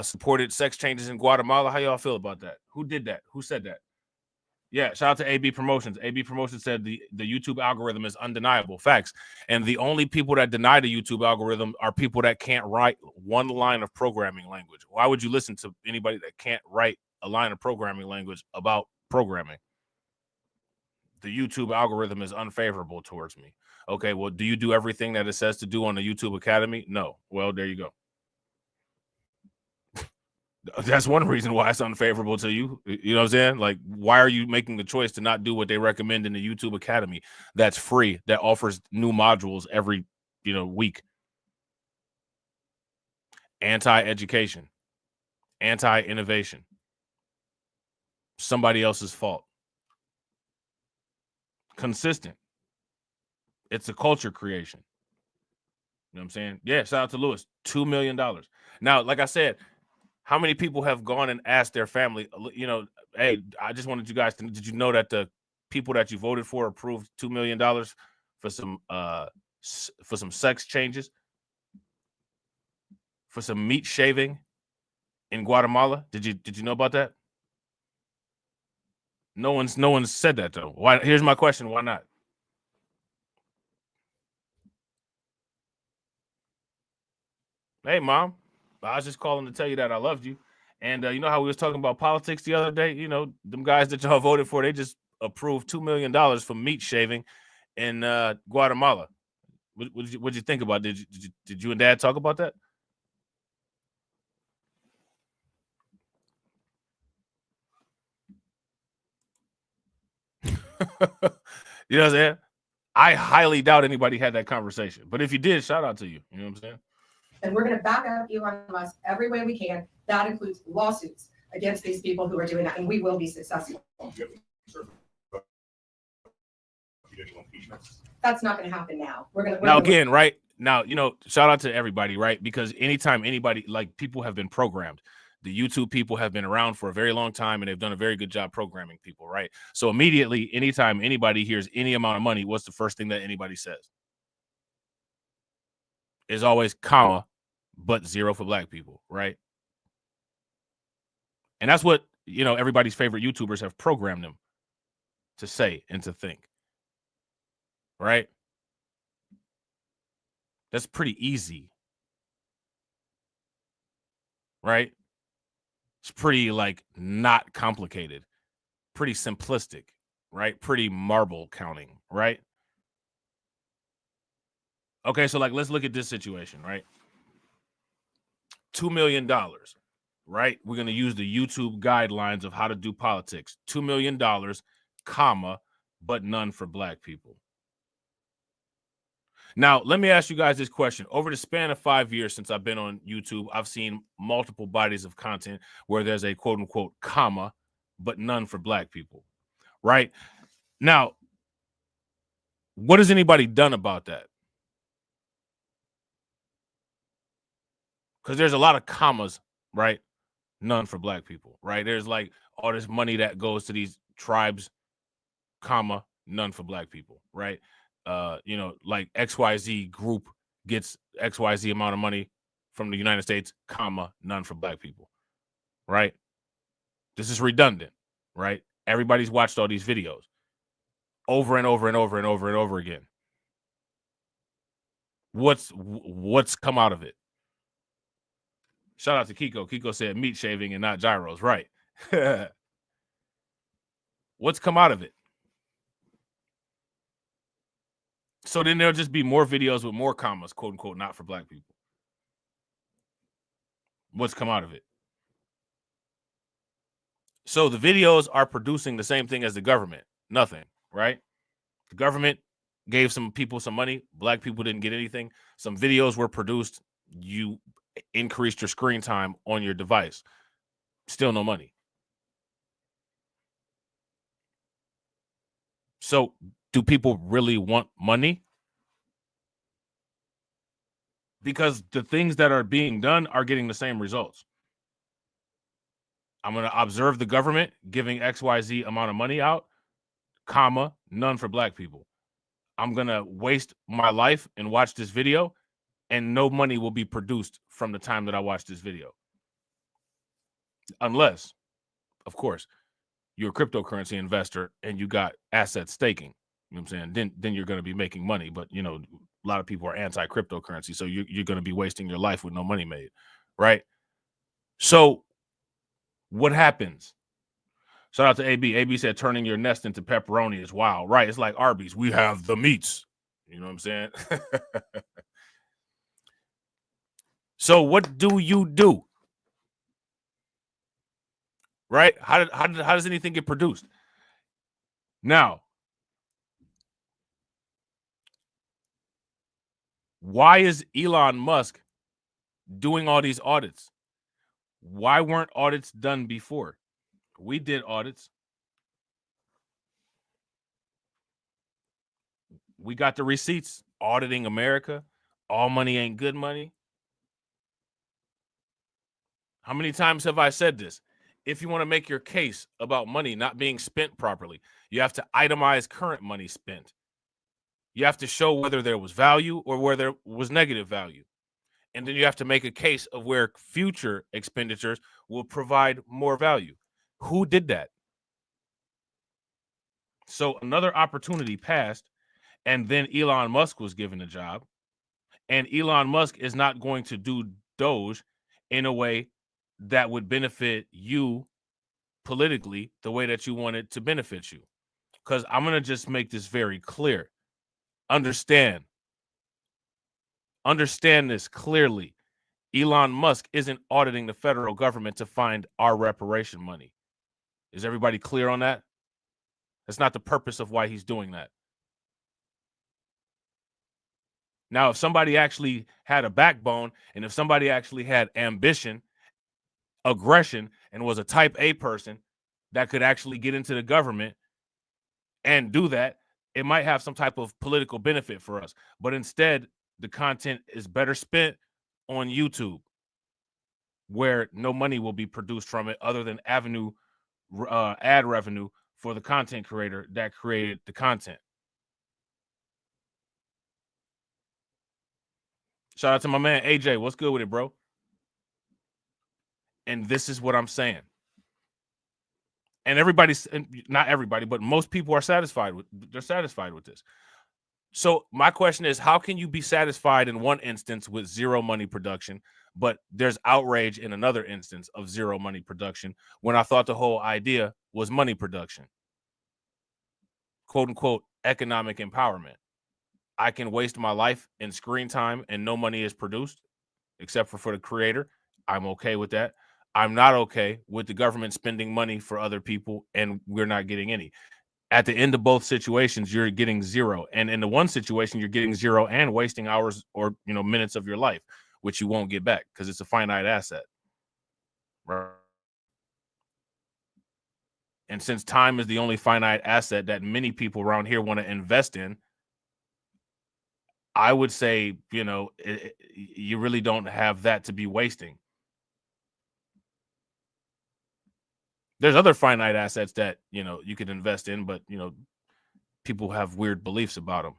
supported sex changes in Guatemala? How y'all feel about that? Who did that? Who said that? Yeah, shout out to AB Promotions. AB Promotions said the YouTube algorithm is undeniable. Facts. And the only people that deny the YouTube algorithm are people that can't write one line of programming language. Why would you listen to anybody that can't write a line of programming language about programming? The YouTube algorithm is unfavorable towards me. Okay, well, do you do everything that it says to do on the YouTube Academy? No. Well, there you go. That's one reason why it's unfavorable to you. You know what I'm saying? Like, why are you making the choice to not do what they recommend in the YouTube Academy that's free, that offers new modules every, week? Anti-education, anti-innovation, somebody else's fault. Consistent. It's a culture creation. You know what I'm saying? Yeah, shout out to Lewis. $2 million. Now, like I said, how many people have gone and asked their family, hey, I just wanted you guys to, did you know that the people that you voted for approved $2 million for some sex changes, for some meat shaving in Guatemala? Did you know about that? No one's said that though. Why? Here's my question. Why not? Hey, Mom. I was just calling to tell you that I loved you. And you know how we was talking about politics the other day? Them guys that y'all voted for, they just approved $2 million for meat shaving in Guatemala. What'd you think about it? Did you and Dad talk about that? You know what I'm saying? I highly doubt anybody had that conversation. But if you did, shout out to you. You know what I'm saying? And we're going to back up Elon Musk every way we can. That includes lawsuits against these people who are doing that, and we will be successful. That's not going to happen now. Again, right now, shout out to everybody, right? Because anytime anybody, like, people have been programmed. The YouTube people have been around for a very long time, and they've done a very good job programming people, right? So immediately, anytime anybody hears any amount of money, what's the first thing that anybody says? Is always comma, but zero for black people, right? And that's what, everybody's favorite YouTubers have programmed them to say and to think, right? That's pretty easy, right? It's pretty, not complicated, pretty simplistic, right? Pretty marble counting, right? Okay, so let's look at this situation, right? $2 million, right? We're going to use the YouTube guidelines of how to do politics. $2 million, comma, but none for black people. Now, let me ask you guys this question. Over the span of 5 years since I've been on YouTube, I've seen multiple bodies of content where there's a quote unquote comma, but none for black people, right? Now, what has anybody done about that? Because there's a lot of commas, right? None for black people, right? There's like all this money that goes to these tribes, comma, none for black people, right? You know, like XYZ group gets XYZ amount of money from the United States, comma, none for black people, right? This is redundant, right? Everybody's watched all these videos over and over and over and over and over again. What's come out of it? Shout out to Kiko. Kiko said meat shaving and not gyros, right? What's come out of it? So then there'll just be more videos with more commas, quote unquote, not for black people. What's come out of it? So the videos are producing the same thing as the government. Nothing, right? The government gave some people some money. Black people didn't get anything. Some videos were produced. You increased your screen time on your device. Still no money. So do people really want money? Because the things that are being done are getting the same results. I'm going to observe the government giving XYZ amount of money out, comma, none for black people. I'm going to waste my life and watch this video, and no money will be produced from the time that I watch this video. Unless, of course, you're a cryptocurrency investor and you got asset staking. You know what I'm saying? Then you're going to be making money. But, you know, a lot of people are anti-cryptocurrency, so you're going to be wasting your life with no money made, right? So what happens? Shout out to AB. AB said turning your nest into pepperoni is wild, right? It's like Arby's. We have the meats. You know what I'm saying? So what do you do? Right? How does anything get produced? Now, why is Elon Musk doing all these audits? Why weren't audits done before? We did audits. We got the receipts auditing America. All money ain't good money. How many times have I said this? If you want to make your case about money not being spent properly, you have to itemize current money spent. You have to show whether there was value or where there was negative value. And then you have to make a case of where future expenditures will provide more value. Who did that? So another opportunity passed, and then Elon Musk was given a job. And Elon Musk is not going to do Doge in a way that would benefit you politically the way that you want it to benefit you. Because I'm going to just make this very clear. Understand this clearly. Elon Musk isn't auditing the federal government to find our reparation money. Is everybody clear on that? That's not the purpose of why he's doing that. Now, if somebody actually had a backbone, and if somebody actually had ambition, aggression, and was a type A person that could actually get into the government and do that, it might have some type of political benefit for us. But instead, the content is better spent on YouTube, where no money will be produced from it other than ad revenue for the content creator that created the content. Shout out to my man AJ. What's good with it, bro? And this is what I'm saying. And not everybody, but most people are satisfied with this. So my question is, how can you be satisfied in one instance with zero money production, but there's outrage in another instance of zero money production, when I thought the whole idea was money production? Quote unquote economic empowerment. I can waste my life in screen time and no money is produced except for the creator. I'm okay with that. I'm not okay with the government spending money for other people and we're not getting any. At the end of both situations, you're getting zero. And in the one situation, you're getting zero and wasting hours or minutes of your life, which you won't get back because it's a finite asset. Right. And since time is the only finite asset that many people around here want to invest in, I would say, you really don't have that to be wasting. There's other finite assets that, you could invest in, but, people have weird beliefs about them.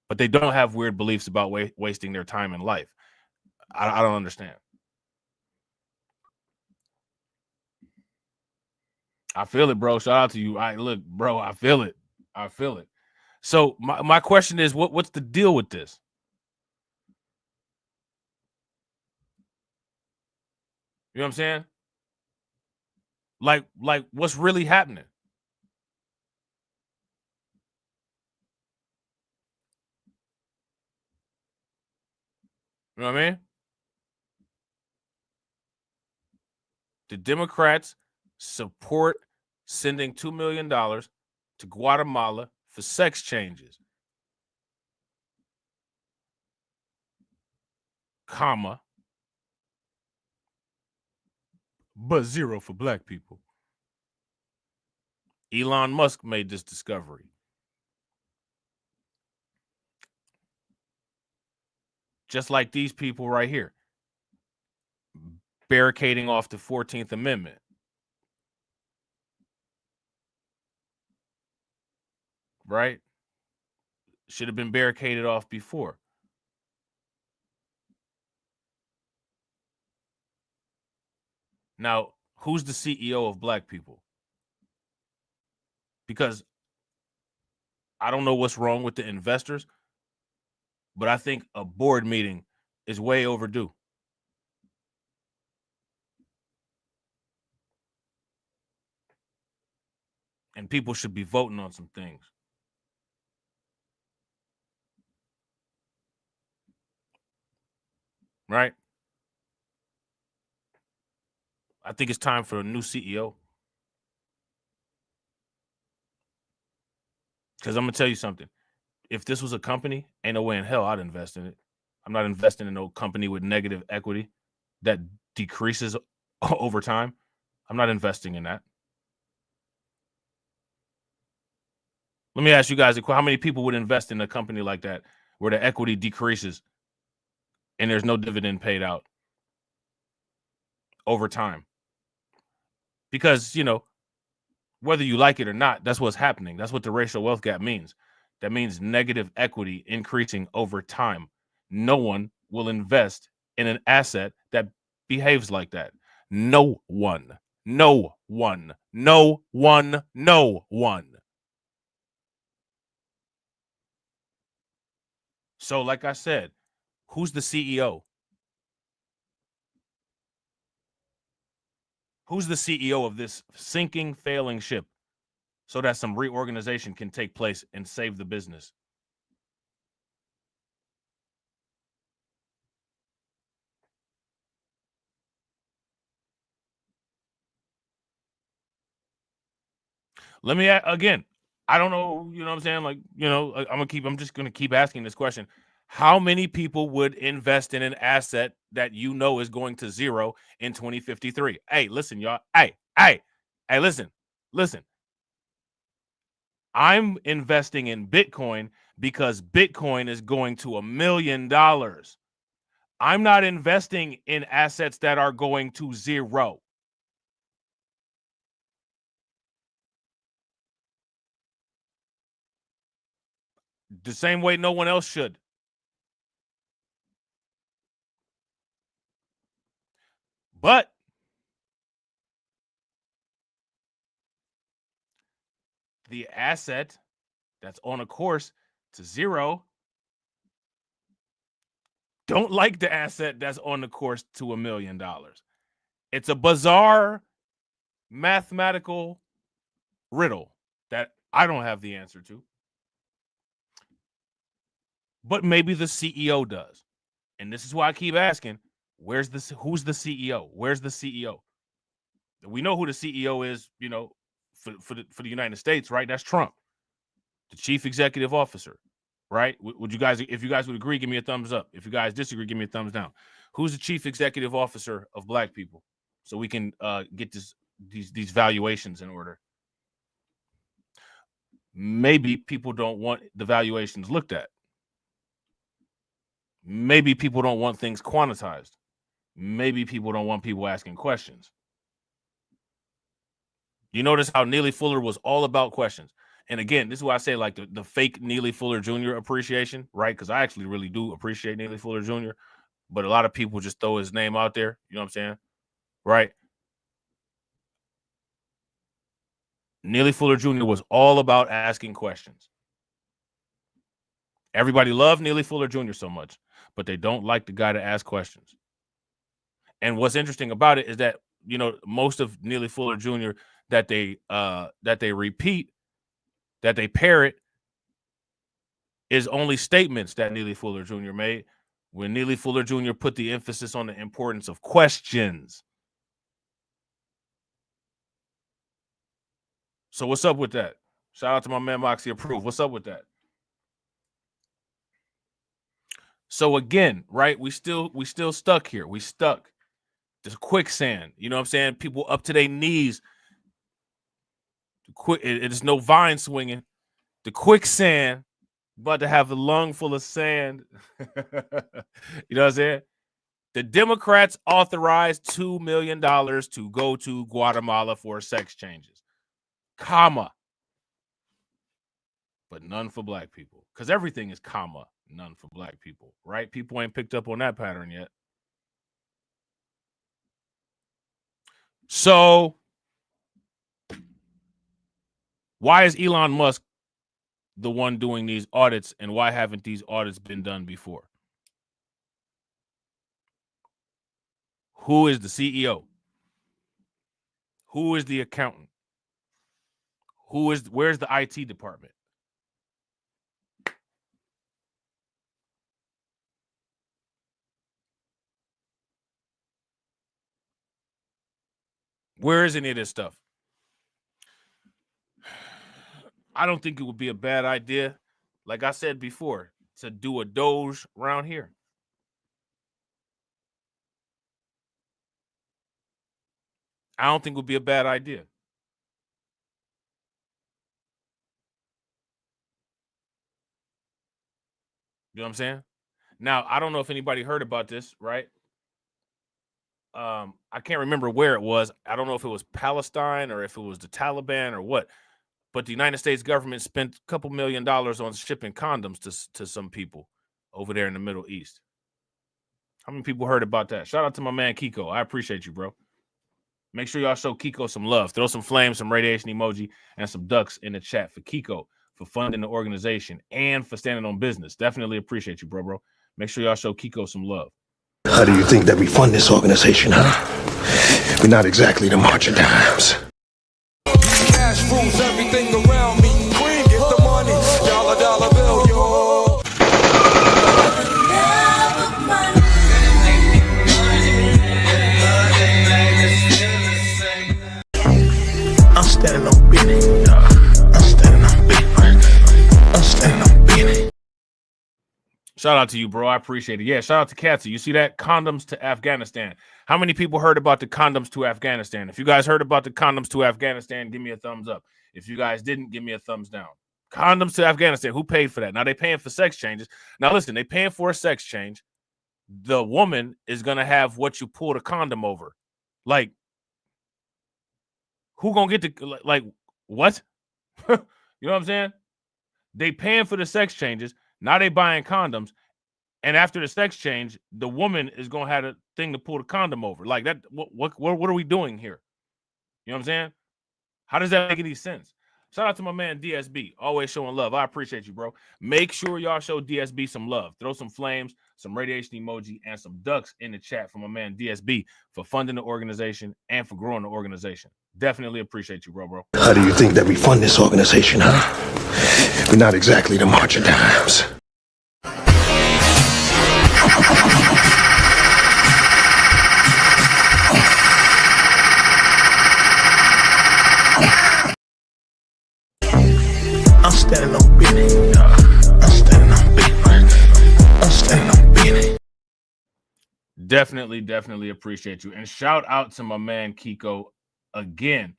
But they don't have weird beliefs about wasting their time in life. I don't understand. I feel it, bro. Shout out to you. Look, bro, I feel it. I feel it. So my question is, what's the deal with this? You know what I'm saying? Like what's really happening? You know what I mean? The Democrats support sending $2 million to Guatemala for sex changes, comma, but zero for black people. Elon Musk made this discovery. Just like these people right here, barricading off the 14th Amendment. Right? Should have been barricaded off before. Now, who's the CEO of black people? Because I don't know what's wrong with the investors, but I think a board meeting is way overdue. And people should be voting on some things. Right? I think it's time for a new CEO. Because I'm going to tell you something. If this was a company, ain't no way in hell I'd invest in it. I'm not investing in no company with negative equity that decreases over time. I'm not investing in that. Let me ask you guys, how many people would invest in a company like that where the equity decreases and there's no dividend paid out over time? Because, whether you like it or not, that's what's happening. That's what the racial wealth gap means. That means negative equity increasing over time. No one will invest in an asset that behaves like that. No one. No one. No one. No one. So, like I said, who's the CEO? Who's the CEO of this sinking, failing ship so that some reorganization can take place and save the business? Let me again. I don't know. You know what I'm saying? Like, I'm just gonna keep asking this question. How many people would invest in an asset that is going to zero in 2053? Hey, listen, y'all. Hey, listen. I'm investing in Bitcoin because Bitcoin is going to $1 million. I'm not investing in assets that are going to zero. The same way no one else should. But the asset that's on a course to zero don't like the asset that's on the course to $1 million. It's a bizarre mathematical riddle that I don't have the answer to. But maybe the CEO does. And this is why I keep asking, who's the CEO? Where's the CEO? We know who the CEO is, for the United States, right? That's Trump, the chief executive officer, right? Would you guys, if you guys would agree, give me a thumbs up. If you guys disagree, give me a thumbs down. Who's the chief executive officer of Black people? So we can get these valuations in order. Maybe people don't want the valuations looked at. Maybe people don't want things quantized. Maybe people don't want people asking questions. You notice how Neely Fuller was all about questions. And again, this is why I say like the fake Neely Fuller Jr. appreciation, right? Because I actually really do appreciate Neely Fuller Jr., but a lot of people just throw his name out there. You know what I'm saying? Right? Neely Fuller Jr. was all about asking questions. Everybody loved Neely Fuller Jr. so much, but they don't like the guy to ask questions. And what's interesting about it is that, you know, most of Neely Fuller Jr. that they repeat, that they parrot, is only statements that Neely Fuller Jr. made when Neely Fuller Jr. put the emphasis on the importance of questions. So what's up with that? Shout out to my man Moxie Approved. What's up with that? So again, right, we still stuck here. We stuck. There's quicksand. You know what I'm saying? People up to their knees. It is no vine swinging. The quicksand, about to have a lung full of sand. You know what I'm saying? The Democrats authorized $2 million to go to Guatemala for sex changes, comma, but none for Black people, because everything is comma, none for Black people, right? People ain't picked up on that pattern yet. So why is Elon Musk the one doing these audits, and why haven't these audits been done before? Who is the CEO? Who is the accountant? Where's the IT department? Where is any of this stuff? I don't think it would be a bad idea, like I said before, to do a Doge around here. I don't think it would be a bad idea. You know what I'm saying? Now, I don't know if anybody heard about this, right? I can't remember where it was. I don't know if it was Palestine or if it was the Taliban or what. But the United States government spent a couple $1 million on shipping condoms to some people over there in the Middle East. How many people heard about that? Shout out to my man Kiko. I appreciate you, bro. Make sure y'all show Kiko some love. Throw some flames, some radiation emoji, and some ducks in the chat for Kiko, for funding the organization, and for standing on business. Definitely appreciate you, bro. Make sure y'all show Kiko some love. How do you think that we fund this organization, huh? We're not exactly the March of Dimes. Cash rules everything around me. Queen, get the money. Dollar bill, yo. I'm standing on business. I'm standing on business. I'm standing on business. Shout out to you, bro. I appreciate it. Yeah, shout out to Katsu. You see that? Condoms to Afghanistan. How many people heard about the condoms to Afghanistan? If you guys heard about the condoms to Afghanistan, give me a thumbs up. If you guys didn't, give me a thumbs down. Condoms to Afghanistan. Who paid for that? Now, they paying for sex changes. Now, listen, they paying for a sex change. The woman is going to have what you pull the condom over. Like, who going to get the, like, what? You know what I'm saying? They paying for the sex changes. Now they buying condoms. And after the sex change, the woman is going to have a thing to pull the condom over. Like that, what are we doing here? You know what I'm saying? How does that make any sense? Shout out to my man DSB, always showing love. I appreciate you, bro. Make sure y'all show DSB some love. Throw some flames, some radiation emoji, and some ducks in the chat for my man DSB for funding the organization and for growing the organization. Definitely appreciate you, bro. How do you think that we fund this organization, huh? We're not exactly the March of Dimes. Definitely appreciate you. And shout out to my man Kiko again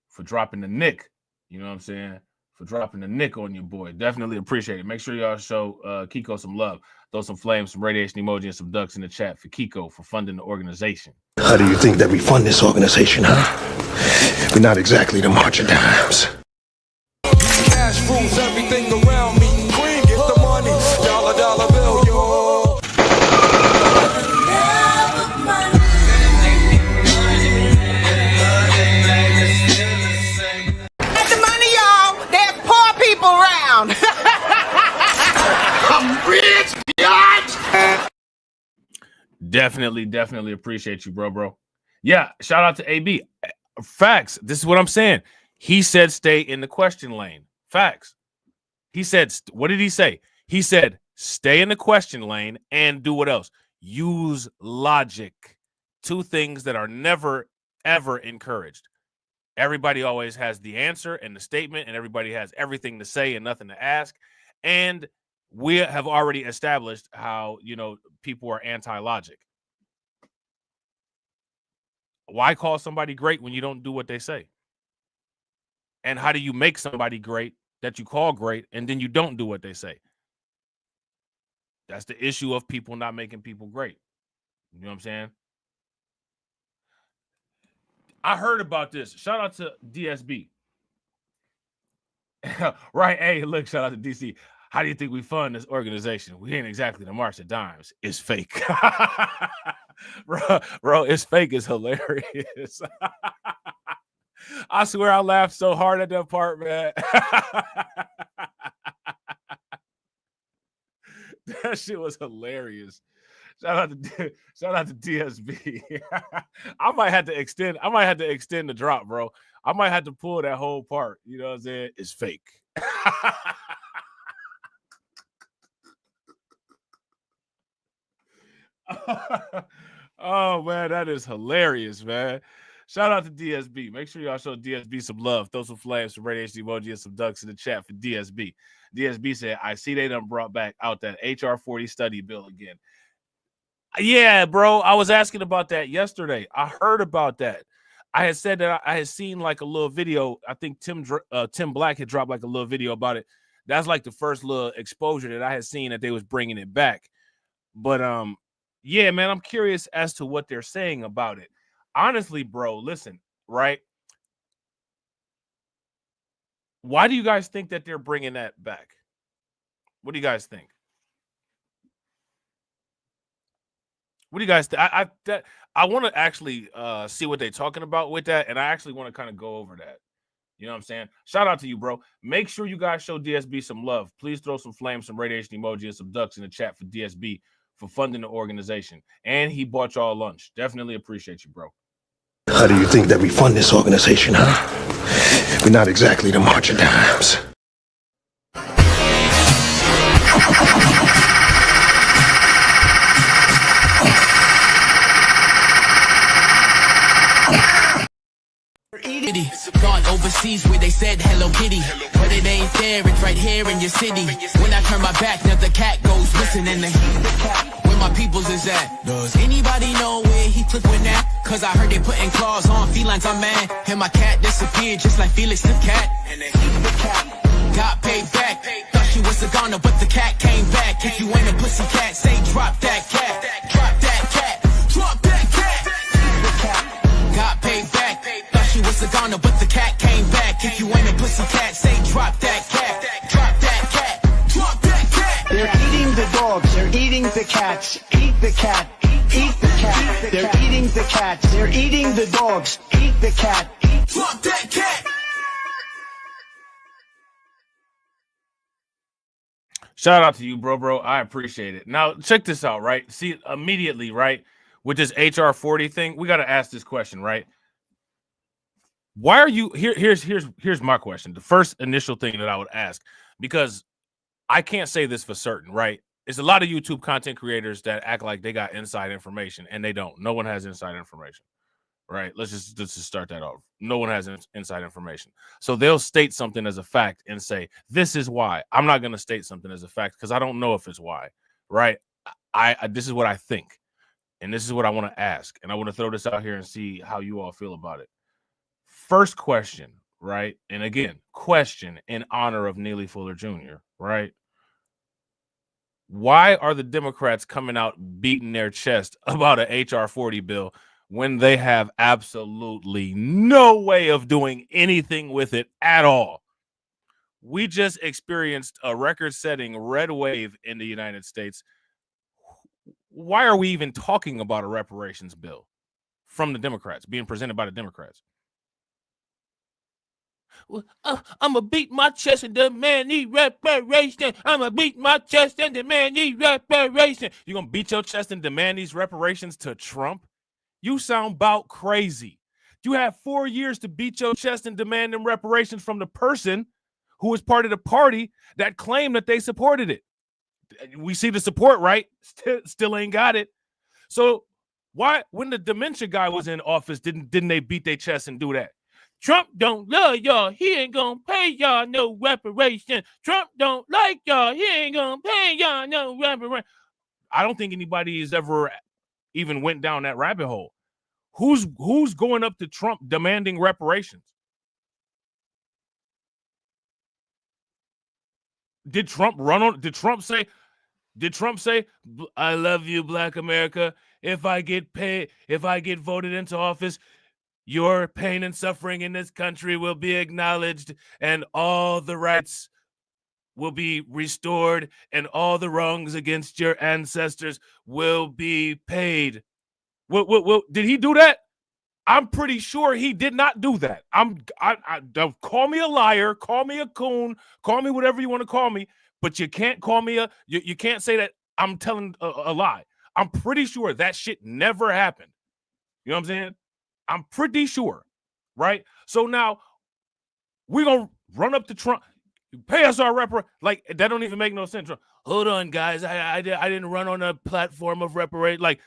for dropping the nick. You know what I'm saying? For dropping the nick on your boy. Definitely appreciate it. Make sure y'all show Kiko some love. Throw some flames, some radiation emoji, and some ducks in the chat for Kiko for funding the organization. How do you think that we fund this organization, huh? We're not exactly the March of Dimes. Cash rules everything around me. Cream, get the money. Dollar bill, yo. Get the money, y'all. There's poor people around. I'm rich, bitch. Definitely appreciate you, bro. Yeah, shout out to AB. Facts. This is what I'm saying. He said stay in the question lane. Facts. He said, what did he say? He said stay in the question lane and do what else? Use logic. Two things that are never, ever encouraged. Everybody always has the answer and the statement, and everybody has everything to say and nothing to ask. And we have already established how, people are anti-logic. Why call somebody great when you don't do what they say? And how do you make somebody great that you call great and then you don't do what they say? That's the issue of people not making people great. You know what I'm saying? I heard about this. Shout out to DSB. Right. Hey, look, shout out to DC. How do you think we fund this organization? We ain't exactly the March of Dimes. It's fake. Bro, it's fake. It's hilarious. I swear I laughed so hard at that part, man. That shit was hilarious. Shout out to DSB. I might have to extend the drop, bro. I might have to pull that whole part. You know what I'm saying? It's fake. Oh man, that is hilarious, man. Shout out to DSB. Make sure y'all show DSB some love. Throw some flames, some radiation emoji, and some ducks in the chat for DSB. DSB said, I see they done brought back out that HR 40 study bill again. Yeah, bro. I was asking about that yesterday. I heard about that. I had said that I had seen like a little video. I think Tim Black had dropped like a little video about it. That's like the first little exposure that I had seen that they was bringing it back. But yeah, man, I'm curious as to what they're saying about it. Honestly, bro, listen, right? Why do you guys think that they're bringing that back? What do you guys think? What do you guys think? I want to actually see what they're talking about with that, and I actually want to kind of go over that. You know what I'm saying? Shout out to you, bro. Make sure you guys show DSB some love. Please throw some flames, some radiation emoji, and some ducks in the chat for DSB for funding the organization. And he bought y'all lunch. Definitely appreciate you, bro. How do you think that we fund this organization, huh? We're not exactly the March of Dimes. Gone overseas where they said Hello Kitty, but it ain't there, it's right here in your city. When I turn my back, now the cat goes missing and where my peoples is at. Does anybody know where he took when that? Cause I heard they putting claws on felines, I'm mad. And my cat disappeared just like Felix the cat. Got paid back, thought she was a goner, but the cat came back. If you ain't a pussy cat, say drop that cat. Drop that cat, drop that cat. Got paid back, thought she was a goner, but the cat came back. If you ain't a pussy cat, say drop that cat. Drop that cat, drop that cat. They're eating the dogs, they're eating the cats. Eat the cat, eat the cat. They're eating the cats, they're eating the dogs. Eat the cat, drop that cat. Shout out to you, bro. I appreciate it. Now, check this out, right? See, immediately, right, with this HR 40 thing, we got to ask this question, right? Why are you here? Here's my question. The first initial thing that I would ask, because I can't say this for certain, right? It's a lot of YouTube content creators that act like they got inside information, and they don't. No one has inside information, right? Let's just start that off. No one has inside information. So they'll state something as a fact and say, this is why. I'm not going to state something as a fact because I don't know if it's why, right? this is what I think, and this is what I want to ask, and I want to throw this out here and see how you all feel about it. First question, right? And again, question in honor of Neely Fuller Jr., right? Why are the Democrats coming out beating their chest about an HR 40 bill when they have absolutely no way of doing anything with it at all? We just experienced a record-setting red wave in the United States. Why are we even talking about a reparations bill from the Democrats, being presented by the Democrats? Well, I'm going to beat my chest and demand these reparations. I'm going to beat my chest and demand these reparations. You're going to beat your chest and demand these reparations to Trump? You sound about crazy. You have 4 years to beat your chest and demand them reparations from the person who was part of the party that claimed that they supported it. We see the support, right? Still ain't got it. So why, when the dementia guy was in office, didn't they beat their chest and do that? Trump don't love y'all. He ain't gonna pay y'all no reparation. Trump don't like y'all. He ain't gonna pay y'all no reparation. I don't think anybody has ever even went down that rabbit hole. Who's going up to Trump demanding reparations? Did Trump say, I love you, Black America. If I get voted into office, your pain and suffering in this country will be acknowledged and all the rights will be restored and all the wrongs against your ancestors will be paid. Did he do that? I'm pretty sure he did not do that. Don't call me a liar, call me a coon, call me whatever you want to call me, but you can't call me you can't say that I'm telling a lie. I'm pretty sure that shit never happened. You know what I'm saying? I'm pretty sure, right? So now we're going to run up to Trump, pay us our reparations. Like, that don't even make no sense. Hold on, guys. I didn't run on a platform of reparations. Like,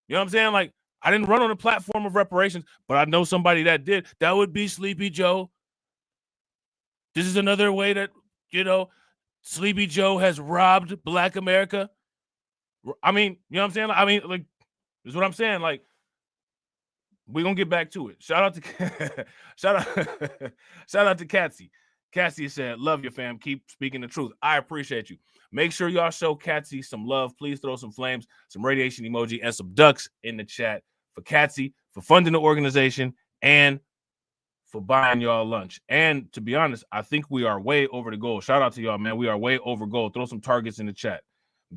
you know what I'm saying? Like, I didn't run on a platform of reparations, but I know somebody that did. That would be Sleepy Joe. This is another way that, Sleepy Joe has robbed Black America. I mean, you know what I'm saying? I mean, like, this is what I'm saying. Like, we're gonna get back to it. Shout out to Catsy. Catsy said, love you, fam. Keep speaking the truth. I appreciate you. Make sure y'all show Catsy some love. Please throw some flames, some radiation emoji, and some ducks in the chat for Catsy, for funding the organization, and for buying y'all lunch. And to be honest, I think we are way over the goal. Shout out to y'all, man. We are way over goal. Throw some targets in the chat.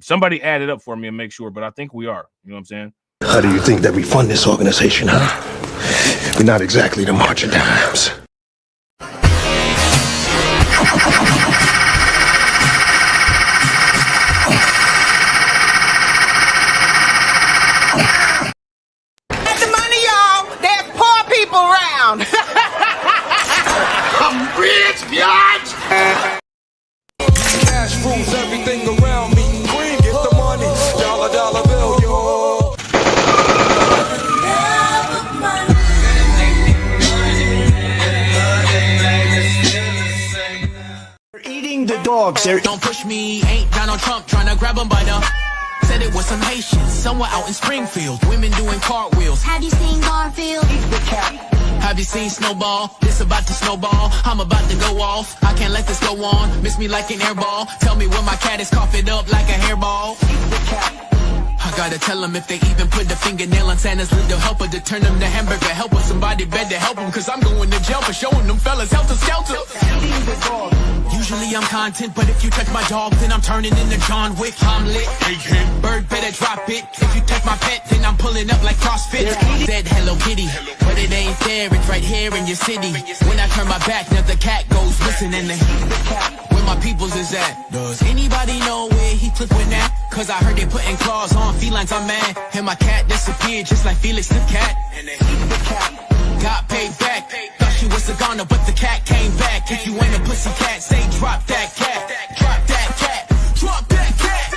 Somebody add it up for me and make sure, but I think we are. You know what I'm saying? How do you think that we fund this organization, huh? We're not exactly the March of Dimes. Get the money, y'all. There's poor people around. I'm rich, biatch. Cash rules everything around me. Green, get the money. Dollar bill, yo. The dogs, don't push me, ain't Donald Trump trying to grab them by the. Said it was some Haitians, somewhere out in Springfield. Women doing cartwheels. Have you seen Garfield? Have you seen Snowball? This about to snowball. I'm about to go off. I can't let this go on. Miss me like an airball. Tell me when my cat is coughing up like a hairball. I gotta tell them if they even put the fingernail on Santa's little helper to turn them to hamburger helper. Somebody better help them, cause I'm going to jail for showing them fellas helter skelter. Usually I'm content, but if you touch my dog, then I'm turning into John Wick. I'm lit. Bird better drop it. If you touch my pet, then I'm pulling up like CrossFit. Said Hello Kitty, but it ain't there. It's right here in your city. When I turn my back, now the cat goes missing in the where my peoples is at. Does anybody know where he took when that? Cause I heard they putting claws on felines, I'm mad. And my cat disappeared just like Felix the cat. And they got paid back. Thought she was a goner, but the cat came back. If you ain't a pussy cat, say drop that cat. Drop that cat. Drop that cat.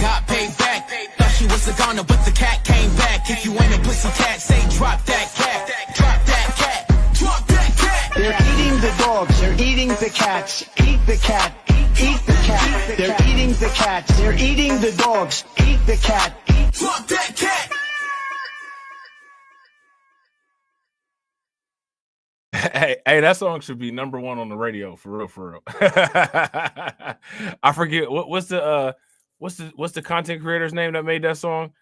Got paid back. Thought she was a goner, but the cat came back. If you ain't a pussy cat, say drop that cat. Drop that cat. Drop that cat. They're eating the dogs, they're eating the cats. Eat the cat. Eat the cat. They're eating the the cats. They're eating the dogs. Eat the cat. Fuck that cat. Hey, that song should be #1 on the radio for real, for real. I forget what's the content creator's name that made that song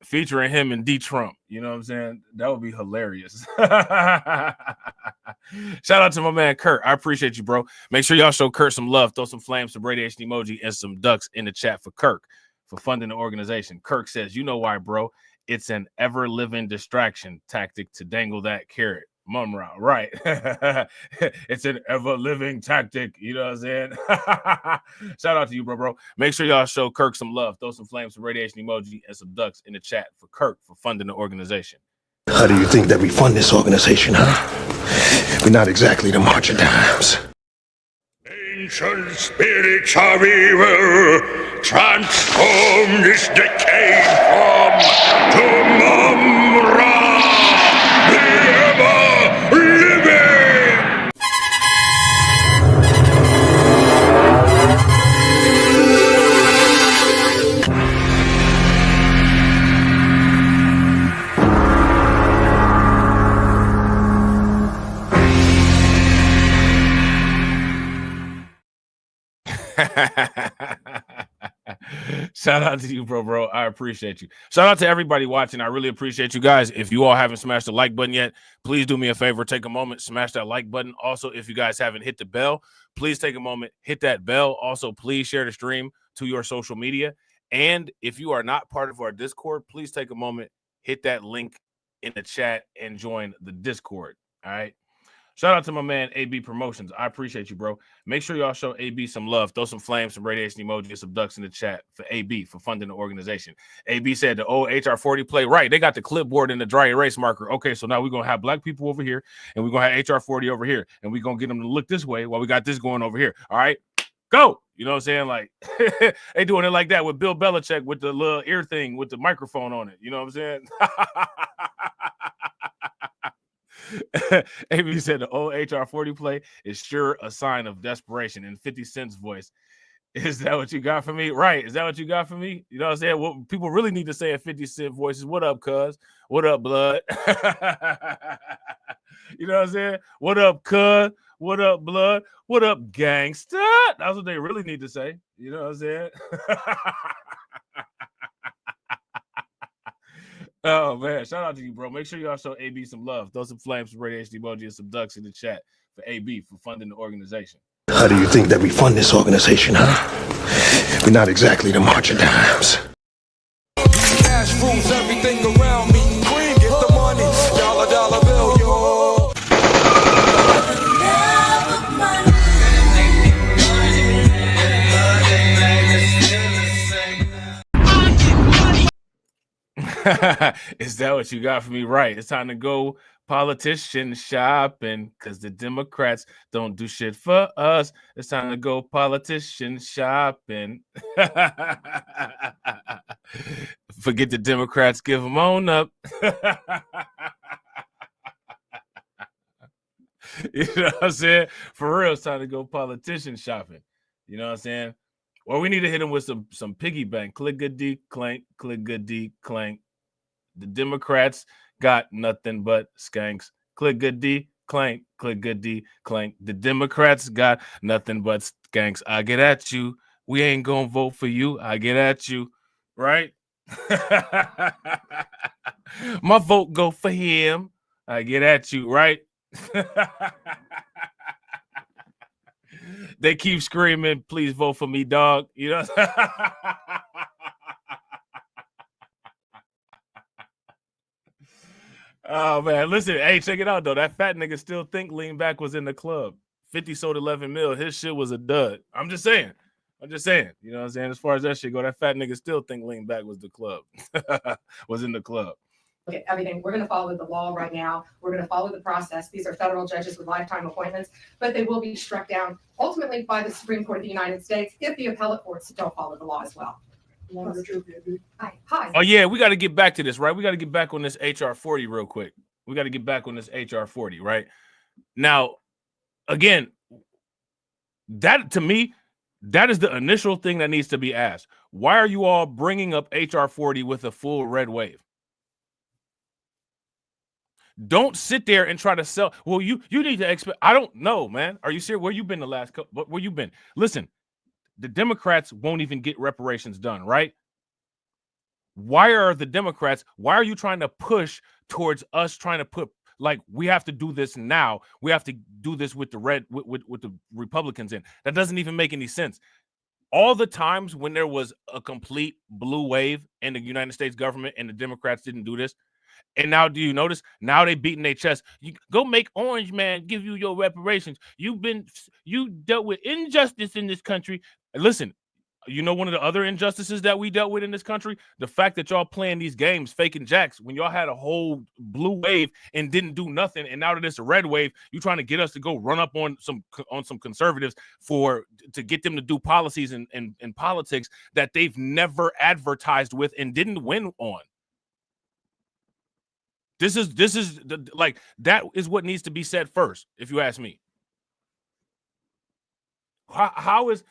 featuring him and D Trump. You know what I'm saying? That would be hilarious. Shout out to my man Kurt. I appreciate you, bro. Make sure y'all show Kurt some love. Throw some flames, some radiation emoji, and some ducks in the chat for Kirk for funding the organization. Kirk says, "You know why, bro? It's an ever-living distraction tactic to dangle that carrot." Mumra, right? It's an ever-living tactic. You know what I'm saying? Shout out to you, bro. Make sure y'all show Kirk some love. Throw some flames, some radiation emoji, and some ducks in the chat for Kirk for funding the organization. How do you think that we fund this organization, huh? We're not exactly the march of dimes. Ancient spirits of evil, transform this decayed form to Mumra, the ever-living! Shout out to you, bro. I appreciate you. Shout out to everybody watching. I really appreciate you guys. If you all haven't smashed the like button yet, please do me a favor. Take a moment, smash that like button. Also, if you guys haven't hit the bell, please take a moment, hit that bell. Also, please share the stream to your social media. And if you are not part of our Discord, please take a moment, hit that link in the chat and join the Discord. All right. Shout out to my man, AB Promotions. I appreciate you, bro. Make sure y'all show AB some love. Throw some flames, some radiation emoji, and some ducks in the chat for AB for funding the organization. AB said the old HR40 play. Right, they got the clipboard and the dry erase marker. Okay, so now we're going to have black people over here, and we're going to have HR40 over here, and we're going to get them to look this way while we got this going over here. All right, go. You know what I'm saying? Like, they doing it like that with Bill Belichick with the little ear thing with the microphone on it. You know what I'm saying? AB said the old HR40 play is sure a sign of desperation. In 50 Cent's voice, is that what you got for me? Right. Is that what you got for me? You know what I'm saying? What people really need to say in 50 Cent voices, what up, cuz? What up, blood? You know what I'm saying? What up, cuz? What up, blood? What up, gangsta? That's what they really need to say. You know what I'm saying? Oh, man. Shout out to you, bro. Make sure y'all show AB some love. Throw some flames, some radiation emoji, and some ducks in the chat for AB for funding the organization. How do you think that we fund this organization, huh? We're not exactly the march of dimes. Cash rules everything around me. Green, get the money. Dollar bill, yo. Is that what you got for me? Right. It's time to go politician shopping because the Democrats don't do shit for us. It's time to go politician shopping. Forget the Democrats, give them on up. You know what I'm saying? For real, it's time to go politician shopping. You know what I'm saying? Or we need to hit them with some piggy bank. Click good D, clank, click good D, clank. The Democrats got nothing but skanks. Click good D, clank, click good D, clank. The Democrats got nothing but skanks. I get at you. We ain't gonna vote for you. I get at you. Right? My vote go for him. I get at you, right? They keep screaming, please vote for me, dog. You know? Oh, man. Listen, hey, check it out, though. That fat nigga still think Lean Back was in the club. 50 sold 11 mil. His shit was a dud. I'm just saying. You know what I'm saying? As far as that shit go, that fat nigga still think Lean Back was the club. Was in the club. Okay, everything. We're going to follow the law right now. We're going to follow the process. These are federal judges with lifetime appointments, but they will be struck down ultimately by the Supreme Court of the United States if the appellate courts don't follow the law as well. Hi. Oh, yeah, we got to get back to this, right? We got to get back on this HR40 real quick. We got to get back on this HR40, right? Now, again, that to me, That is the initial thing that needs to be asked. Why are you all bringing up HR 40 with a full red wave? Don't sit there and try to sell. Well, you need to expect. I don't know, man. Are you serious? Where you been the last couple? Where you been? Listen, the Democrats won't even get reparations done, right? Why are the Democrats? Why are you trying to push towards us trying to put like we have to do this now? We have to do this with the with the Republicans in. That doesn't even make any sense. All the times when there was a complete blue wave in the United States government and the Democrats didn't do this. And now, do you notice? Now they beating their chest. You go make Orange Man give you your reparations. You dealt with injustice in this country. Listen, you know one of the other injustices that we dealt with in this country? The fact that y'all playing these games, faking jacks, when y'all had a whole blue wave and didn't do nothing, and now that it's a red wave, you trying to get us to go run up on some conservatives to get them to do policies and politics that they've never advertised with and didn't win on. This is like that is what needs to be said first, if you ask me. How is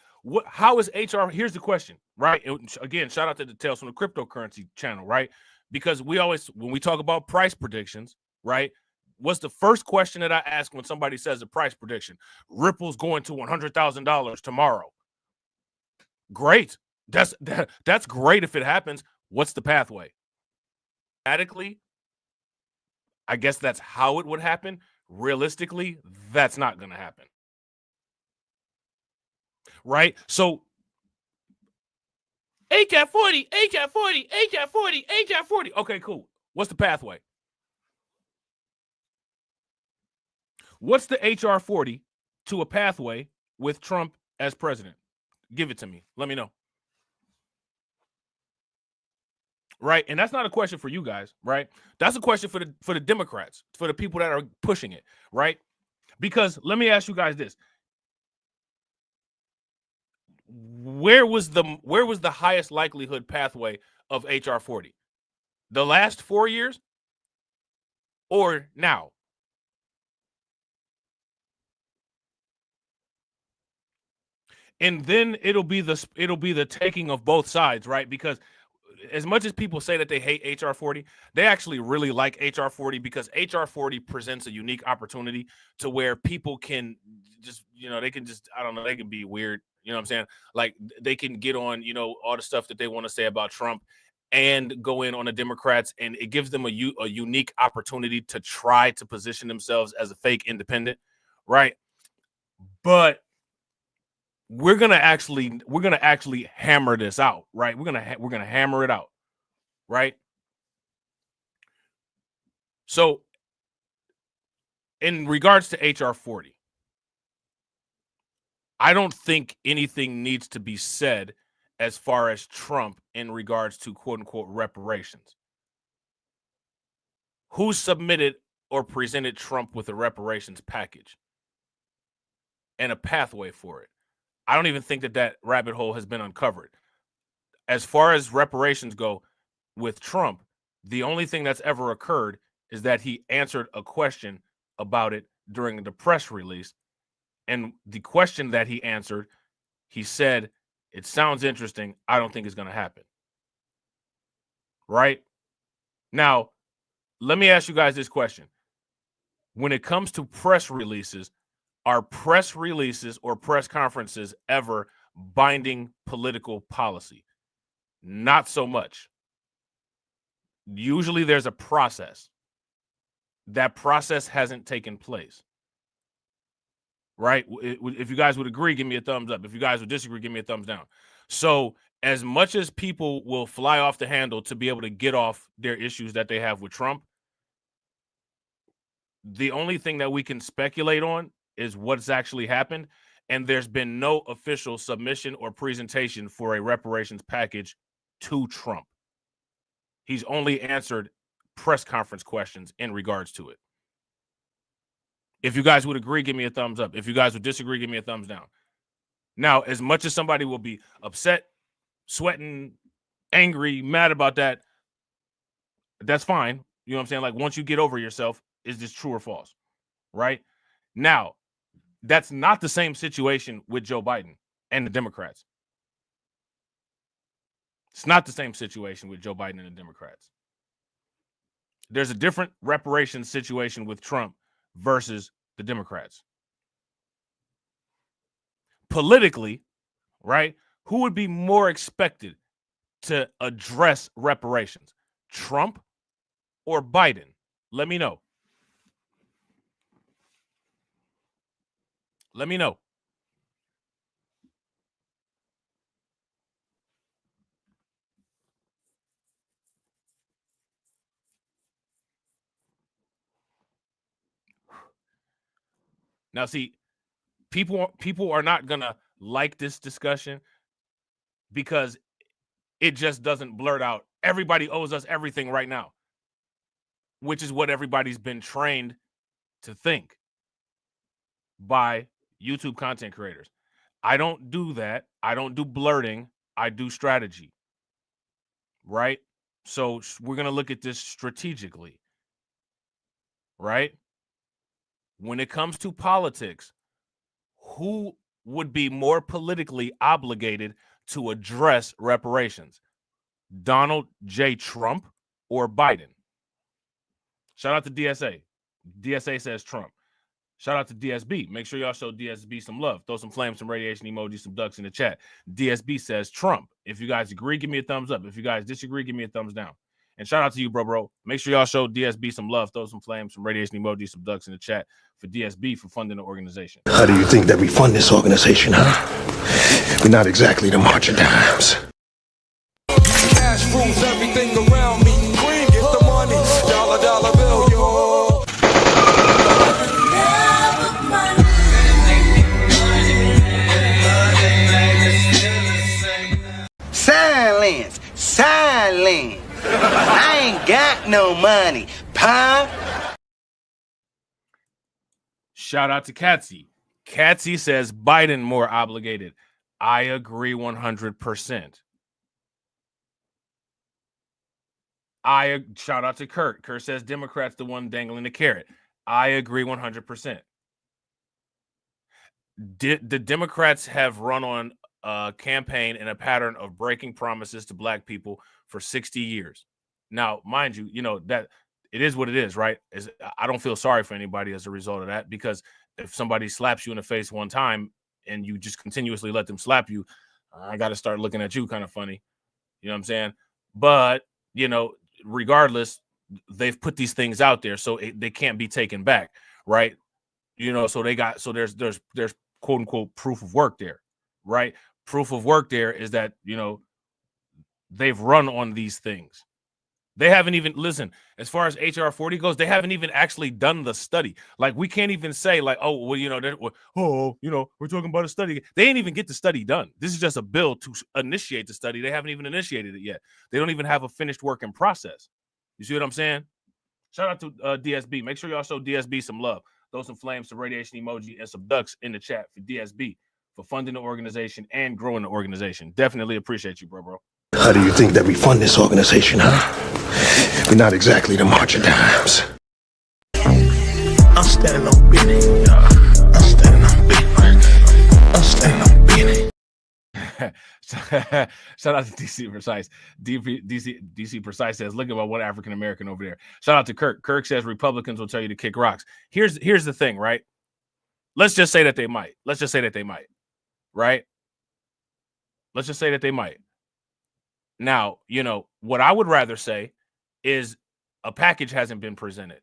HR? Here's the question, right? Again, shout out to the Tales from the Cryptocurrency channel, right? Because we always, when we talk about price predictions, right? What's the first question that I ask when somebody says a price prediction? Ripple's going to $100,000 tomorrow. Great. That's great if it happens. What's the pathway? Automatically, I guess that's how it would happen. Realistically, that's not going to happen. Right? So, HR 40, HR 40, HR 40, HR 40. Okay, cool. What's the pathway? What's the HR 40 to a pathway with Trump as president? Give it to me. Let me know. Right? And that's not a question for you guys, right? That's a question for the Democrats, for the people that are pushing it, right? Because let me ask you guys this. Where was the highest likelihood pathway of HR 40? The last 4 years or now? And then it'll be the taking of both sides, right? Because as much as people say that they hate HR 40, they actually really like HR 40 because HR 40 presents a unique opportunity to where people can just, they can just, I don't know, they can be weird. You know what I'm saying? Like they can get on, all the stuff that they want to say about Trump and go in on the Democrats, and it gives them a unique opportunity to try to position themselves as a fake independent, right? But we're gonna actually hammer this out, right? We're gonna hammer it out, right? So, in regards to HR 40, I don't think anything needs to be said as far as Trump in regards to quote unquote reparations. Who submitted or presented Trump with a reparations package and a pathway for it? I don't even think that rabbit hole has been uncovered. As far as reparations go with Trump, the only thing that's ever occurred is that he answered a question about it during the press release. And the question that he answered, he said, it sounds interesting. I don't think it's going to happen. Right? Now, let me ask you guys this question. When it comes to press releases, are press releases or press conferences ever binding political policy? Not so much. Usually there's a process. That process hasn't taken place. Right? If you guys would agree, give me a thumbs up. If you guys would disagree, give me a thumbs down. So as much as people will fly off the handle to be able to get off their issues that they have with Trump, the only thing that we can speculate on is what's actually happened, and there's been no official submission or presentation for a reparations package to Trump. He's only answered press conference questions in regards to it. If you guys would agree, give me a thumbs up. If you guys would disagree, give me a thumbs down. Now, as much as somebody will be upset, sweating, angry, mad about that, that's fine. You know what I'm saying? Like, once you get over yourself, is this true or false? Right? Now, that's not the same situation with Joe Biden. and the Democrats. It's not the same situation with Joe Biden and the Democrats. There's a different reparations situation with Trump versus the Democrats. Politically, right, who would be more expected to address reparations, Trump or Biden? Let me know. Let me know. Now, see, people are not gonna like this discussion because it just doesn't blurt out everybody owes us everything right now, which is what everybody's been trained to think by YouTube content creators. I don't do that. I don't do blurting. I do strategy, right? So we're going to look at this strategically, right? When it comes to politics, who would be more politically obligated to address reparations? Donald J. Trump or Biden? Shout out to DSA. DSA says Trump. Shout out to DSB. Make sure y'all show DSB some love. Throw some flames, some radiation emojis, some ducks in the chat. DSB says Trump. If you guys agree, give me a thumbs up. If you guys disagree, give me a thumbs down. And shout out to you, bro. Make sure y'all show DSB some love. Throw some flames, some radiation emojis, some ducks in the chat for DSB for funding the organization. How do you think that we fund this organization, huh? We're not exactly the March of Dimes. Cash rules everything around me. Cream, get the money. Dollar bill, yo. Silence. I ain't got no money, pop. Shout out to Katsy. Katsy says Biden more obligated. I agree 100%. Shout out to Kurt. Kurt says Democrats the one dangling the carrot. I agree 100%. The Democrats have run on a campaign and a pattern of breaking promises to black people for 60 years. Now, mind you, you know that it is what it is, right? I don't feel sorry for anybody as a result of that, because if somebody slaps you in the face one time and you just continuously let them slap you, I got to start looking at you kind of funny. You know what I'm saying? But, you know, regardless, they've put these things out there, so they can't be taken back, right? You know, so there's quote unquote proof of work there, right? Proof of work there is that, you know, they've run on these things. They haven't even, listen, as far as HR 40 goes, they haven't even actually done the study. Like, we can't even say like, oh, well, you know, we're talking about a study. They ain't even get the study done. This is just a bill to initiate the study. They haven't even initiated it yet. They don't even have a finished work in process. You see what I'm saying? Shout out to DSB. Make sure y'all show DSB some love. Throw some flames, some radiation emoji, and some ducks in the chat for DSB for funding the organization and growing the organization. Definitely appreciate you, bro. How do you think that we fund this organization, huh? We're not exactly the March of Dimes. I'm standing on business. I'm standing on business. I'm standing on business. Shout out to DC Precise. DC Precise says, look at one African American over there. Shout out to Kirk. Kirk says Republicans will tell you to kick rocks. Here's the thing, right? Let's just say that they might. Let's just say that they might, right? Let's just say that they might. Now, you know, what I would rather say is a package hasn't been presented.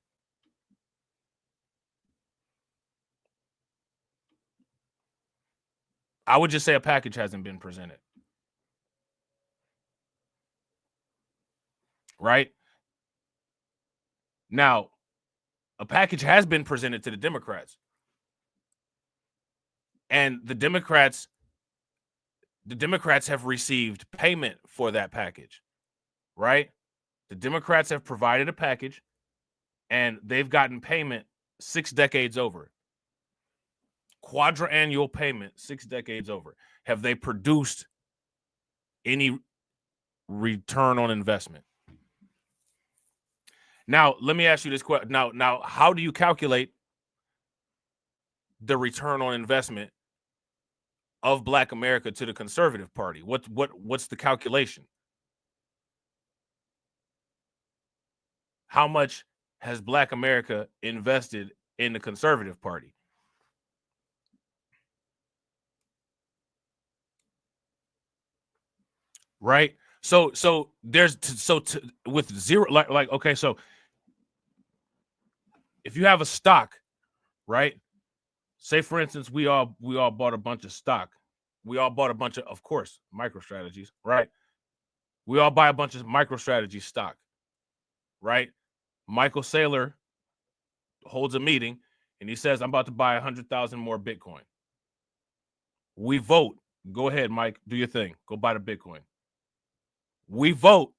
I would just say a package hasn't been presented. Right? Now, a package has been presented to the Democrats. And the Democrats have received payment for that package. Right? The Democrats have provided a package and they've gotten payment 6 decades over. Quadrannual payment 6 decades over. Have they produced any return on investment? Now, let me ask you this question. Now, how do you calculate the return on investment of Black America to the Conservative Party? What's the calculation? How much has Black America invested in the Conservative Party? Right? So there's with zero, like okay, so if you have a stock, right? Say for instance, we all bought a bunch of stock. We all bought a bunch of course, MicroStrategies, right? We all buy a bunch of MicroStrategy stock, right? Michael Saylor holds a meeting and he says, I'm about to buy 100,000 more Bitcoin. We vote. Go ahead, Mike, do your thing. Go buy the Bitcoin. We vote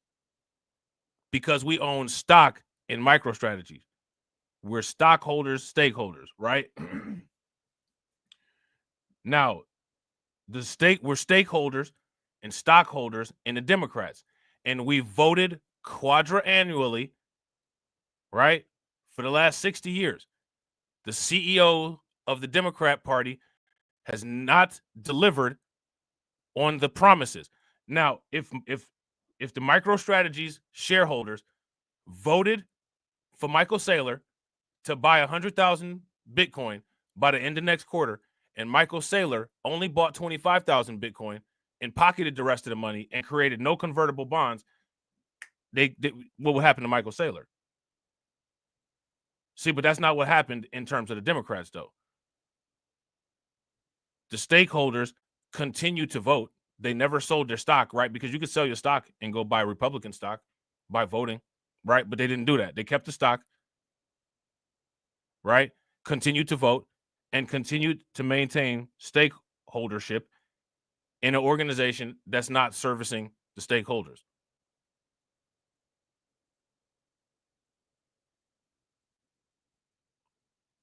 because we own stock in MicroStrategy. We're stockholders, stakeholders, right? Now, we're stakeholders and stockholders in the Democrats, and we voted quadra-annually, right, for the last 60 years. The CEO of the Democrat Party has not delivered on the promises. Now, if the MicroStrategies shareholders voted for Michael Saylor to buy 100,000 Bitcoin by the end of next quarter, and Michael Saylor only bought 25,000 Bitcoin and pocketed the rest of the money and created no convertible bonds, what would happen to Michael Saylor? See, but that's not what happened in terms of the Democrats, though. The stakeholders continue to vote. They never sold their stock, right? Because you could sell your stock and go buy Republican stock by voting, right? But they didn't do that. They kept the stock, right? Continued to vote and continued to maintain stakeholdership in an organization that's not servicing the stakeholders.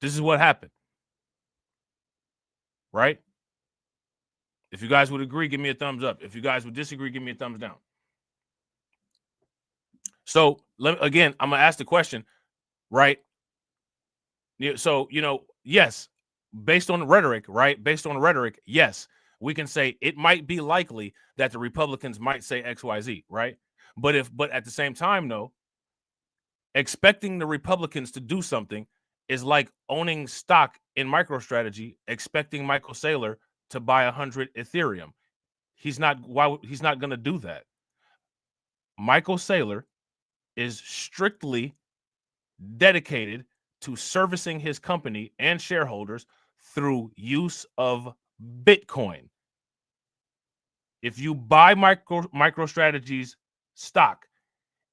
This is what happened, right? If you guys would agree, give me a thumbs up. If you guys would disagree, give me a thumbs down. So again, I'm gonna ask the question, right? So, yes, based on rhetoric, right? Based on rhetoric, yes, we can say it might be likely that the Republicans might say XYZ, right? But at the same time, no, expecting the Republicans to do something is like owning stock in MicroStrategy, expecting Michael Saylor to buy 100 Ethereum. He's not going to do that. Michael Saylor is strictly dedicated to servicing his company and shareholders through use of Bitcoin. If you buy MicroStrategy's stock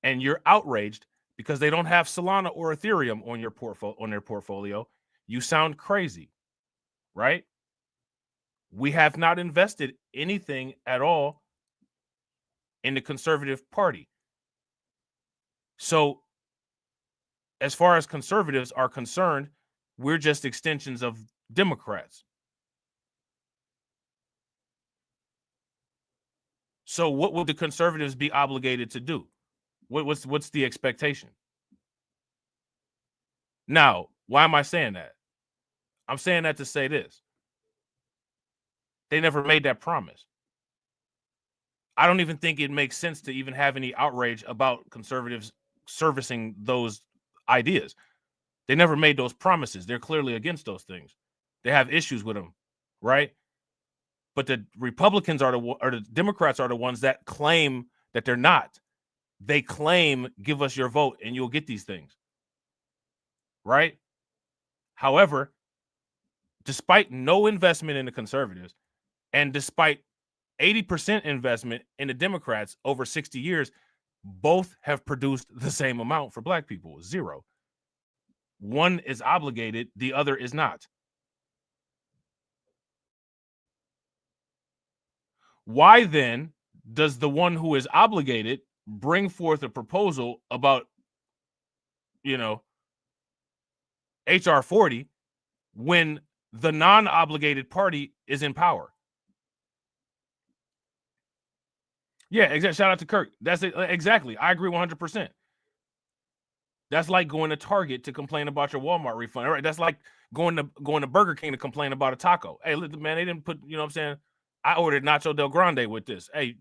and you're outraged because they don't have Solana or Ethereum on their portfolio, you sound crazy, right? We have not invested anything at all in the Conservative Party. So as far as conservatives are concerned, we're just extensions of Democrats. So what would the conservatives be obligated to do? What's the expectation? Now, why am I saying that? I'm saying that to say this. They never made that promise. I don't even think it makes sense to even have any outrage about conservatives servicing those ideas. They never made those promises. They're clearly against those things. They have issues with them, right? But the Republicans or the Democrats are the ones that claim that they're not. They claim, give us your vote and you'll get these things, right? However, despite no investment in the conservatives and despite 80% investment in the Democrats over 60 years, both have produced the same amount for Black people, 0. One is obligated, the other is not. Why then does the one who is obligated bring forth a proposal about, HR 40 when the non-obligated party is in power? Yeah, exactly. Shout out to Kirk. That's it. Exactly. I agree 100%. That's like going to Target to complain about your Walmart refund. All right. That's like going to Burger King to complain about a taco. Hey, man, they didn't put, you know what I'm saying? I ordered Nacho Del Grande with this. Hey,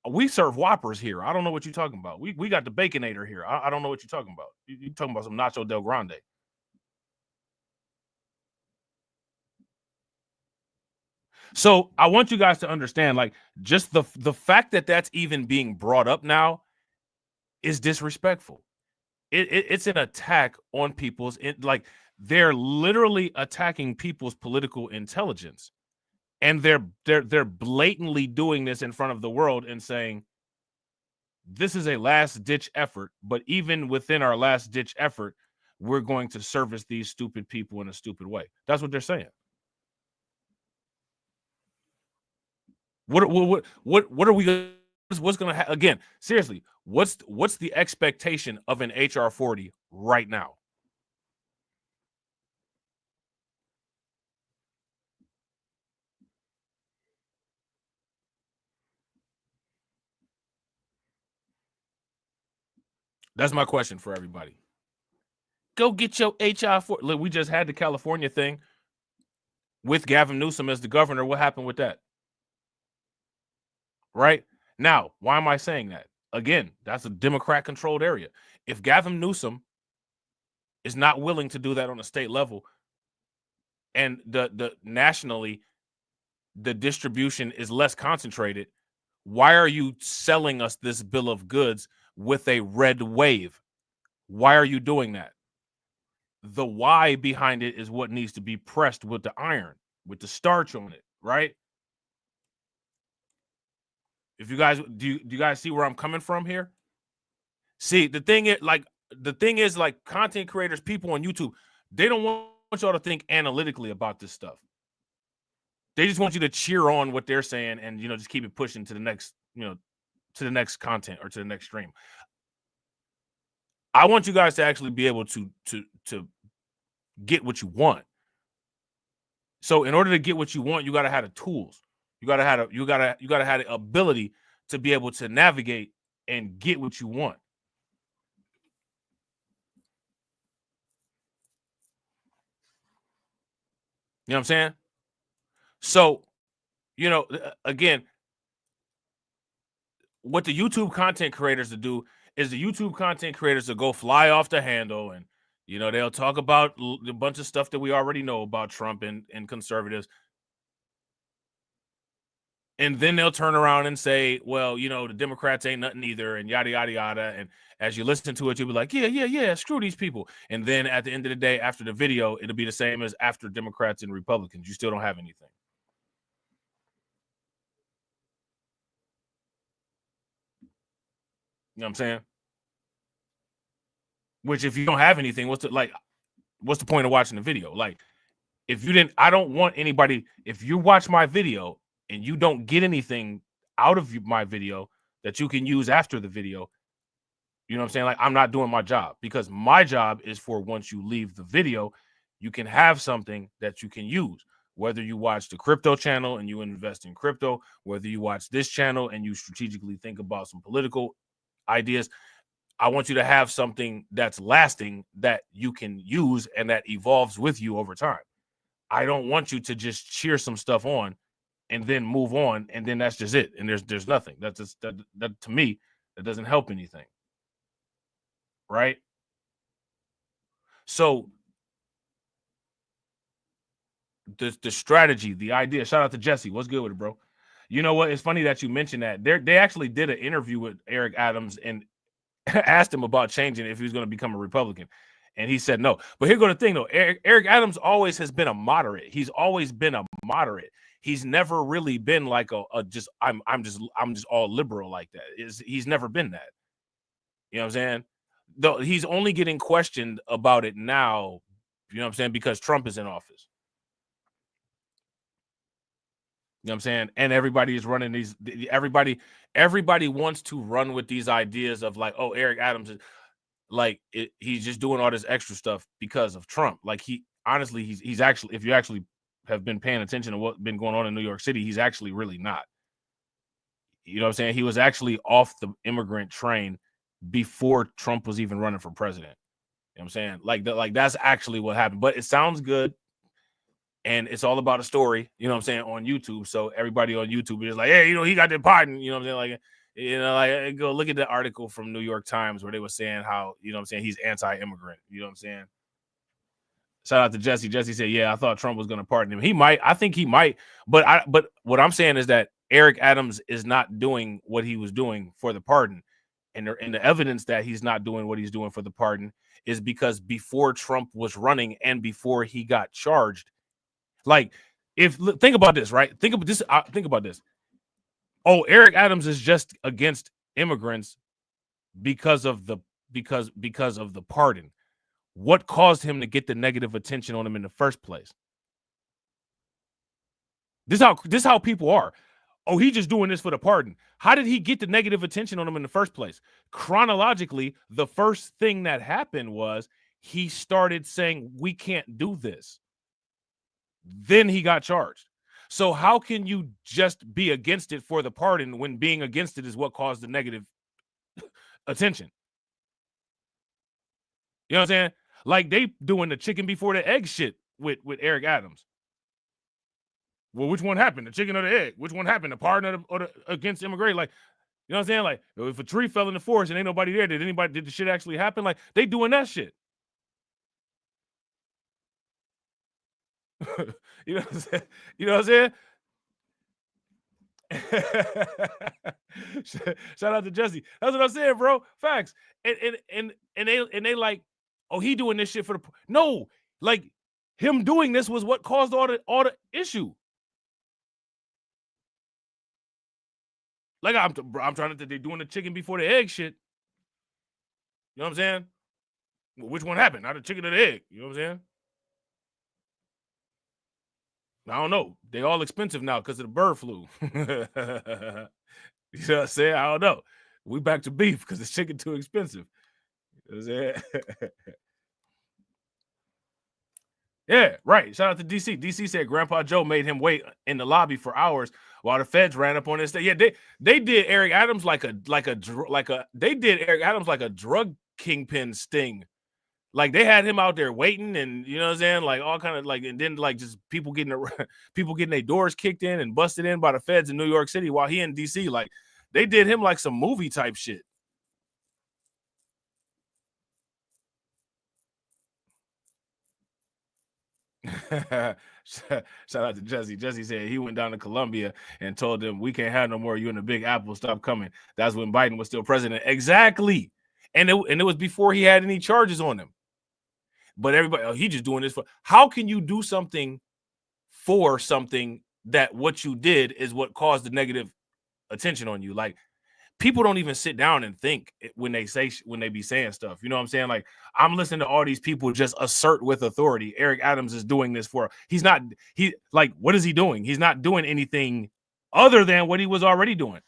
we serve Whoppers here. I don't know what you're talking about. We got the Baconator here. I don't know what you're talking about. You're talking about some Nacho Del Grande. So I want you guys to understand, like, just the fact that that's even being brought up now is disrespectful. It's an attack on people's, like, they're literally attacking people's political intelligence. And they're blatantly doing this in front of the world and saying, this is a last-ditch effort, but even within our last-ditch effort, we're going to service these stupid people in a stupid way. That's what they're saying. What are we? What's going to happen? Again, seriously, what's the expectation of an HR 40 right now? That's my question for everybody. Go get your HR 40. Look, we just had the California thing with Gavin Newsom as the governor. What happened with that? Right? Now, why am I saying that? Again, that's a Democrat-controlled area. If Gavin Newsom is not willing to do that on a state level, and the nationally, the distribution is less concentrated, why are you selling us this bill of goods with a red wave? Why are you doing that? The why behind it is what needs to be pressed with the iron, with the starch on it, right? If you guys do you guys see where I'm coming from here? See, the thing is, like, content creators, people on YouTube, they don't want y'all to think analytically about this stuff. They just want you to cheer on what they're saying and, just keep it pushing to the next, to the next content or to the next stream. I want you guys to actually be able to get what you want. So in order to get what you want, you got to have the tools. You got to have the ability to be able to navigate and get what you want. You know what I'm saying? So, again, what the YouTube content creators to do is the YouTube content creators to go fly off the handle, and they'll talk about a bunch of stuff that we already know about Trump and conservatives. And then they'll turn around and say, well, the Democrats ain't nothing either, and yada, yada, yada. And as you listen to it, you'll be like, yeah, screw these people. And then at the end of the day, after the video, it'll be the same as after Democrats and Republicans. You still don't have anything. You know what I'm saying? Which, if you don't have anything, what's the point of watching the video? Like, I don't want anybody, if you watch my video and you don't get anything out of my video that you can use after the video, you know what I'm saying? Like, I'm not doing my job, because my job is for, once you leave the video, you can have something that you can use. Whether you watch the crypto channel and you invest in crypto, whether you watch this channel and you strategically think about some political ideas, I want you to have something that's lasting, that you can use and that evolves with you over time. I don't want you to just cheer some stuff on and then move on, and then that's just it, and there's nothing. That's just that to me, that doesn't help anything, right? So the strategy, the idea. Shout out to Jesse. What's good with it, bro? You know what? It's funny that you mentioned that. They actually did an interview with Eric Adams and asked him about changing if he was going to become a Republican, and he said no. But here's the thing, though. Eric Adams always has been a moderate. He's always been a moderate. He's never really been like I'm just all liberal like that. He's never been that. You know what I'm saying? Though he's only getting questioned about it now. You know what I'm saying? Because Trump is in office. You know what I'm saying? And everybody is running these. Everybody wants to run with these ideas of, like, oh, Eric Adams is like he's just doing all this extra stuff because of Trump. Like, he's actually, if you actually have been paying attention to what's been going on in New York City, he's actually really not. You know what I'm saying? He was actually off the immigrant train before Trump was even running for president. You know what I'm saying? Like that's actually what happened. But it sounds good. and it's all about a story, you know what I'm saying, on YouTube. So everybody on YouTube is like, hey, you know, he got the pardon, you know what I'm saying? Like, you know, like go look at the article from New York Times where they were saying how, you know what I'm saying, he's anti-immigrant, you know what I'm saying? Shout out to Jesse. Jesse said, yeah, I thought Trump was going to pardon him. He might. I think he might. But what I'm saying is that Eric Adams is not doing what he was doing for the pardon. And the evidence that he's not doing what he's doing for the pardon is because before Trump was running and before he got charged, like, think about this, right? Think about this. Oh, Eric Adams is just against immigrants because of the pardon. What caused him to get the negative attention on him in the first place? This is how people are. Oh, he just doing this for the pardon. How did he get the negative attention on him in the first place? Chronologically, the first thing that happened was he started saying, we can't do this. Then he got charged. So how can you just be against it for the pardon when being against it is what caused the negative attention? You know what I'm saying? Like they doing the chicken before the egg shit with Eric Adams. Well, which one happened? The chicken or the egg? Which one happened? The pardon or the against immigration? Like, you know what I'm saying? Like, if a tree fell in the forest and ain't nobody there, did the shit actually happen? Like, they doing that shit. You know what I'm saying? You know what I'm saying? Shout out to Jesse. That's what I'm saying, bro. Facts. And they like, oh, he doing this shit for the no, like him doing this was what caused all the issue. Like I'm trying to, they're doing the chicken before the egg shit. You know what I'm saying? Well, which one happened? Not the chicken or the egg? You know what I'm saying? I don't know. They all expensive now because of the bird flu. You know what I'm saying? I don't know. We back to beef because the chicken too expensive. You know what I'm saying? Yeah, right. Shout out to DC. DC said Grandpa Joe made him wait in the lobby for hours while the feds ran up on his day. Yeah, they did Eric Adams like a drug kingpin sting. Like they had him out there waiting, and you know what I'm saying, like all kind of like, and then like just people getting their doors kicked in and busted in by the feds in New York City while he in DC. Like they did him like some movie type shit. Shout out to Jesse. Jesse said he went down to Columbia and told them, we can't have no more. You in the Big Apple, stop coming. That's when Biden was still president. Exactly. And it was before he had any charges on him. But everybody, oh, he just doing this for. How can you do something for something that what you did is what caused the negative attention on you? Like people don't even sit down and think when they be saying stuff. You know what I'm saying? Like I'm listening to all these people just assert with authority. Eric Adams is doing this for. What is he doing? He's not doing anything other than what he was already doing.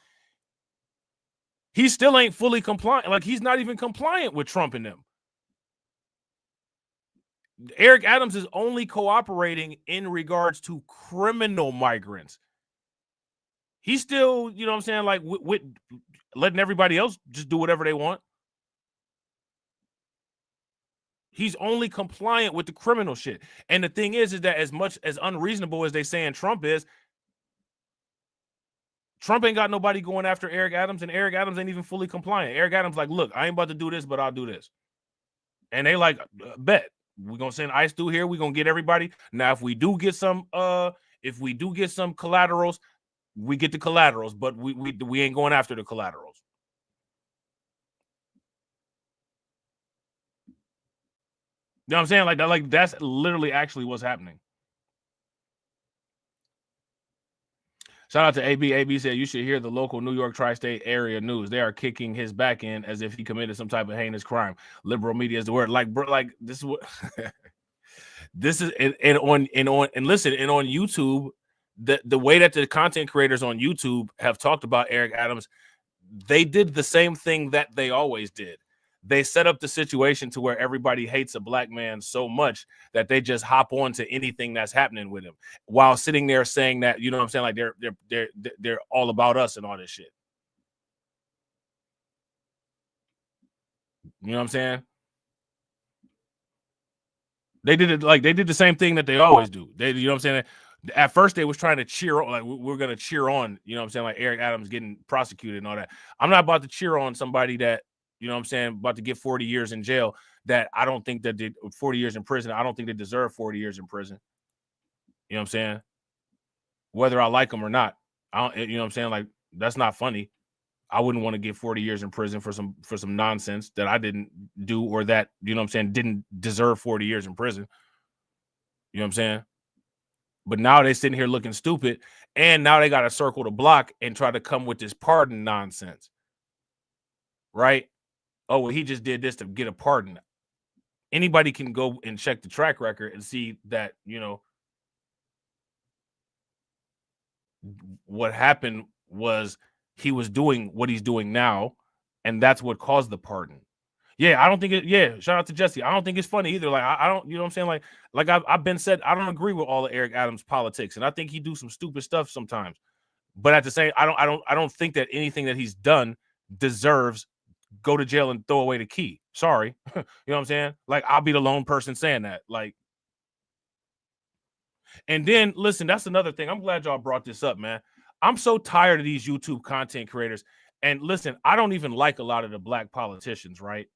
He still ain't fully compliant. Like he's not even compliant with Trump and them. Eric Adams is only cooperating in regards to criminal migrants. He's still, you know what I'm saying, like with letting everybody else just do whatever they want. He's only compliant with the criminal shit. And the thing is that as much as unreasonable as they saying Trump is, Trump ain't got nobody going after Eric Adams, and Eric Adams ain't even fully compliant. Eric Adams like, look, I ain't about to do this, but I'll do this. And they like, bet. We're gonna send ICE through here. We're gonna get everybody. Now, if we do get some collaterals, we get the collaterals, but we ain't going after the collaterals. You know what I'm saying? Like that, like that's literally actually what's happening. Shout out to AB. AB said you should hear the local New York tri-state area news. They are kicking his back end as if he committed some type of heinous crime. Liberal media is the word. Like, bro, like this is what this is. And on YouTube, the way that the content creators on YouTube have talked about Eric Adams, they did the same thing that they always did. They set up the situation to where everybody hates a black man so much that they just hop on to anything that's happening with him while sitting there saying that, you know what I'm saying? Like they're all about us and all this shit. You know what I'm saying? They did it like they did the same thing that they always do. They, you know what I'm saying? At first, they was trying to cheer on, like we're gonna cheer on, you know what I'm saying, like Eric Adams getting prosecuted and all that. I'm not about to cheer on somebody that, you know what I'm saying, about to get 40 years in jail. That I don't think that did 40 years in prison. I don't think they deserve 40 years in prison. You know what I'm saying? Whether I like them or not, I don't, you know what I'm saying? Like that's not funny. I wouldn't want to get 40 years in prison for some nonsense that I didn't do or that, you know what I'm saying, didn't deserve 40 years in prison. You know what I'm saying? But now they sitting here looking stupid, and now they got to circle the block and try to come with this pardon nonsense. Right? Oh, well, he just did this to get a pardon. Anybody can go and check the track record and see that, you know, what happened was he was doing what he's doing now, and that's what caused the pardon. Yeah, I don't think it. Yeah, shout out to Jesse. I don't think it's funny either. Like I don't, you know what I'm saying? Like I've been said, I don't agree with all of Eric Adams' politics, and I think he do some stupid stuff sometimes. But at the same, I don't think that anything that he's done deserves go to jail and throw away the key. Sorry, you know what I'm saying? Like I'll be the lone person saying that. Like, and then listen, that's another thing. I'm glad y'all brought this up, man. I'm so tired of these YouTube content creators. And listen, I don't even like a lot of the black politicians, right?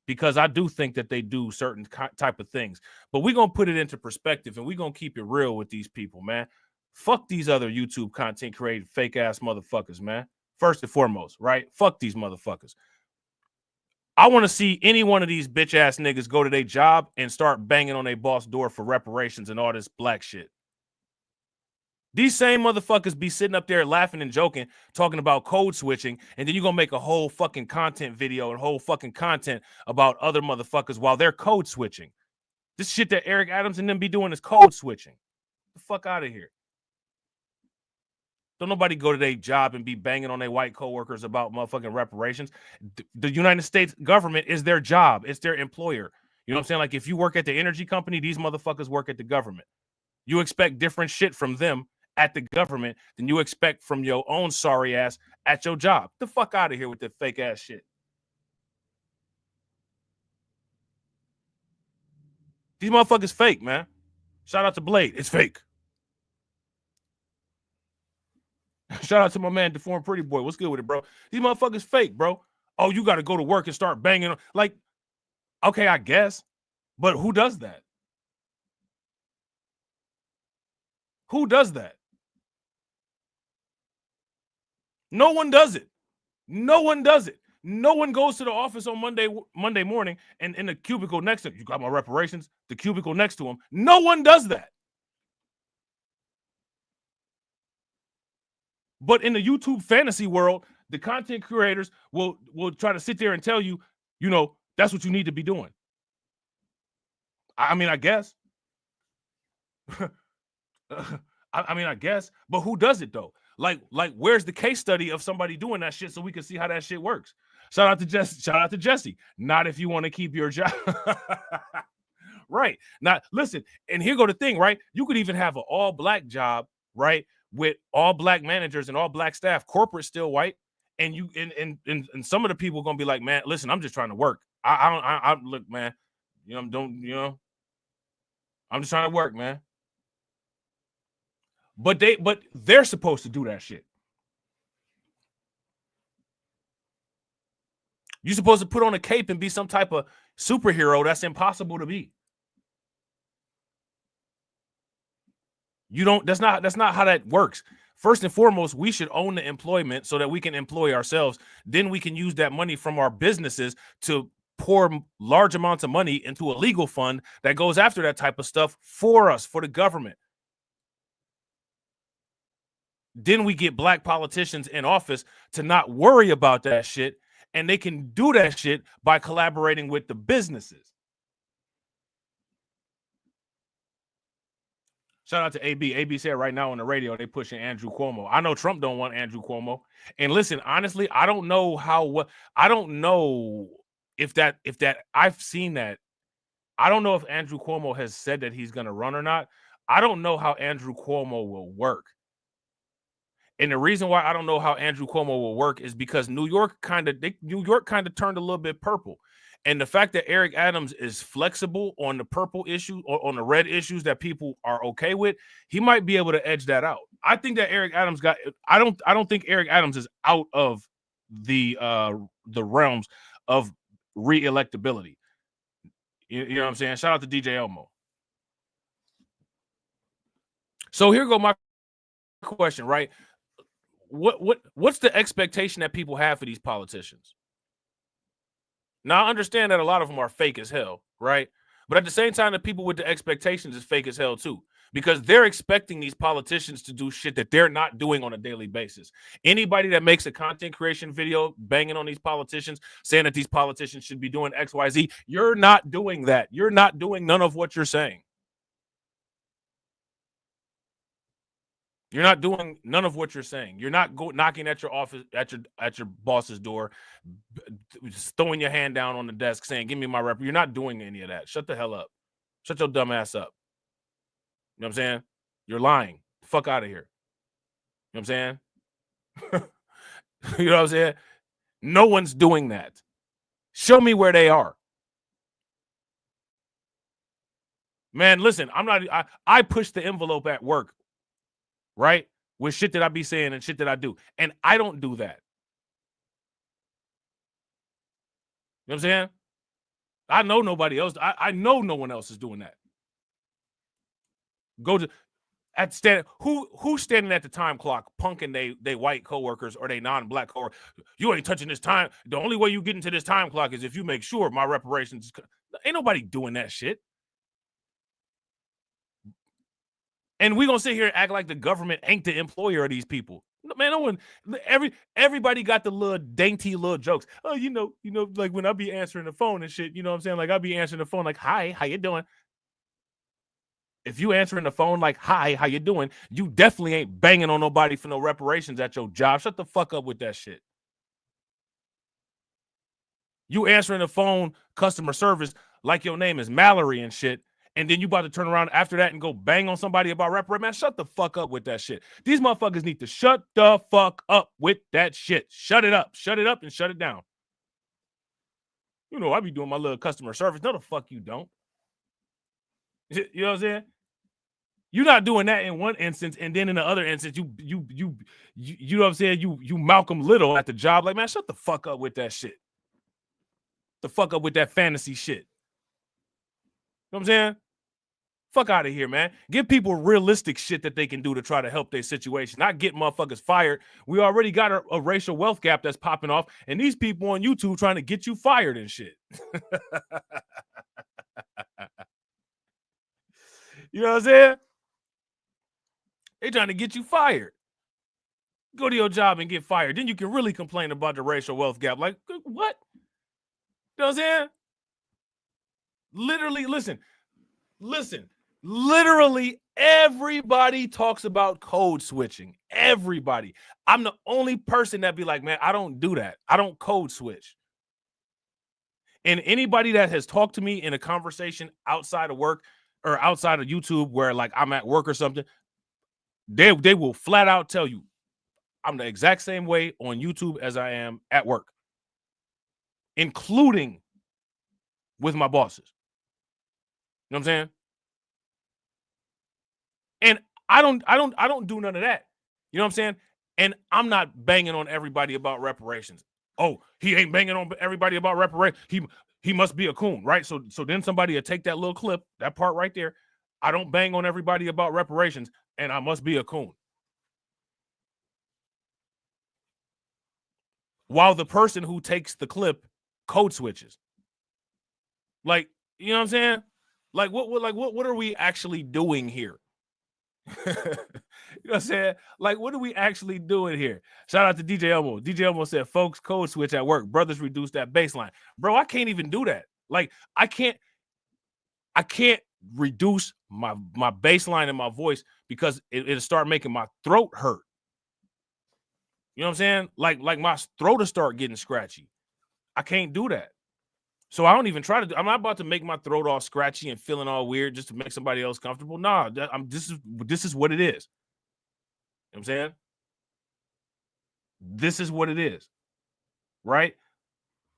Because I do think that they do certain type of things. But we're going to put it into perspective, and we're going to keep it real with these people, man. Fuck these other YouTube content creating fake-ass motherfuckers, man. First and foremost, right? Fuck these motherfuckers. I want to see any one of these bitch-ass niggas go to their job and start banging on their boss door for reparations and all this black shit. These same motherfuckers be sitting up there laughing and joking, talking about code switching, and then you're going to make a whole fucking content video and whole fucking content about other motherfuckers while they're code switching. This shit that Eric Adams and them be doing is code switching. Get the fuck out of here. Don't nobody go to their job and be banging on their white coworkers about motherfucking reparations. The United States government is their job. It's their employer. You know what I'm saying? Like if you work at the energy company, these motherfuckers work at the government. You expect different shit from them at the government than you expect from your own sorry ass at your job. Get the fuck out of here with that fake ass shit. These motherfuckers fake, man. Shout out to Blade. It's fake. Shout out to my man, Deformed Pretty Boy. What's good with it, bro? These motherfuckers fake, bro. Oh, you got to go to work and start banging. Like, okay, I guess. But who does that? Who does that? No one does it. No one does it. No one goes to the office on Monday morning and in the cubicle next to him. You got my reparations, the cubicle next to him. No one does that. But in the YouTube fantasy world, the content creators will try to sit there and tell you, you know, that's what you need to be doing. I mean, I guess. I mean, I guess. But who does it, though? Like, where's the case study of somebody doing that shit so we can see how that shit works? Shout out to Jesse. Shout out to Jesse. Not if you want to keep your job. Right. Now, listen, and here go the thing, right? You could even have an all-black job, right, with all black managers and all black staff. Corporate still white. And you and some of the people are gonna be like, man, listen, I'm just trying to work. I look, man, you know, I'm just trying to work, man. But they're supposed to do that shit. You're supposed to put on a cape and be some type of superhero that's impossible to be. You don't, that's not how that works. First and foremost, we should own the employment so that we can employ ourselves. Then we can use that money from our businesses to pour large amounts of money into a legal fund that goes after that type of stuff for us, for the government. Then we get black politicians in office to not worry about that shit, and they can do that shit by collaborating with the businesses. Shout out to AB. AB said right now on the radio they pushing Andrew Cuomo. I know Trump don't want Andrew Cuomo. And listen, honestly, I don't know if I've seen that. I don't know if Andrew Cuomo has said that he's going to run or not. I don't know how Andrew Cuomo will work. And the reason why I don't know how Andrew Cuomo will work is because New York kind of turned a little bit purple. And the fact that Eric Adams is flexible on the purple issue or on the red issues that people are okay with, he might be able to edge that out. I think that Eric Adams I don't think Eric Adams is out of the realms of re-electability. You know what I'm saying? Shout out to DJ Elmo. So here go my question, right? What's the expectation that people have for these politicians? Now, I understand that a lot of them are fake as hell, right? But at the same time, the people with the expectations is fake as hell too, because they're expecting these politicians to do shit that they're not doing on a daily basis. Anybody that makes a content creation video banging on these politicians, saying that these politicians should be doing X, Y, Z, you're not doing that. You're not doing none of what you're saying. You're not doing none of what you're saying. You're not knocking at your office, at your boss's door, throwing your hand down on the desk saying, give me my rep. You're not doing any of that. Shut the hell up. Shut your dumb ass up. You know what I'm saying? You're lying. Fuck out of here. You know what I'm saying? You know what I'm saying? No one's doing that. Show me where they are. Man, listen, I push the envelope at work. Right? With shit that I be saying and shit that I do. And I don't do that. You know what I'm saying? I know nobody else. I know no one else is doing that. Go to who's standing at the time clock punking they white coworkers or they non-black coworkers. You ain't touching this time. The only way you get into this time clock is if you make sure my reparations. Ain't nobody doing that shit. And we're gonna sit here and act like the government ain't the employer of these people. Man, no one, everybody got the little dainty little jokes. Oh, you know, like when I be answering the phone and shit, you know what I'm saying? Like I be answering the phone like, hi, how you doing? If you answering the phone like, hi, how you doing? You definitely ain't banging on nobody for no reparations at your job. Shut the fuck up with that shit. You answering the phone customer service like your name is Mallory and shit. And then you about to turn around after that and go bang on somebody about reparations. Man, shut the fuck up with that shit. These motherfuckers need to shut the fuck up with that shit. Shut it up. Shut it up and shut it down. You know, I be doing my little customer service. No, the fuck you don't. You know what I'm saying? You're not doing that in one instance, and then in the other instance, you know what I'm saying? You Malcolm Little at the job. Like, man, shut the fuck up with that shit. The fuck up with that fantasy shit. You know what I'm saying? Fuck out of here, man. Give people realistic shit that they can do to try to help their situation, not get motherfuckers fired. We already got a racial wealth gap that's popping off, and these people on YouTube trying to get you fired and shit. You know what I'm saying? They trying to get you fired. Go to your job and get fired. Then you can really complain about the racial wealth gap. Like, what? You know what I'm saying? Literally, listen. Literally everybody talks about code switching. Everybody. I'm the only person that be like, man, I don't do that. I don't code switch. And anybody that has talked to me in a conversation outside of work or outside of YouTube where like I'm at work or something, they will flat out tell you I'm the exact same way on YouTube as I am at work, including with my bosses. You know what I'm saying? And I don't do none of that. You know what I'm saying? And I'm not banging on everybody about reparations. Oh, he ain't banging on everybody about reparations. He must be a coon, right? So then somebody will take that little clip, that part right there. I don't bang on everybody about reparations, and I must be a coon. While the person who takes the clip code switches. Like, you know what I'm saying? Like what are we actually doing here? You know what I'm saying? Like, what are we actually doing here? Shout out to DJ Elmo. DJ Elmo said, folks, code switch at work. Brothers reduce that baseline. Bro, I can't even do that. Like, I can't reduce my baseline in my voice because it'll start making my throat hurt. You know what I'm saying? Like my throat will start getting scratchy. I can't do that. So I don't even try to do. I'm not about to make my throat all scratchy and feeling all weird just to make somebody else comfortable. Nah, this is what it is. You know what I'm saying? This is what it is. Right?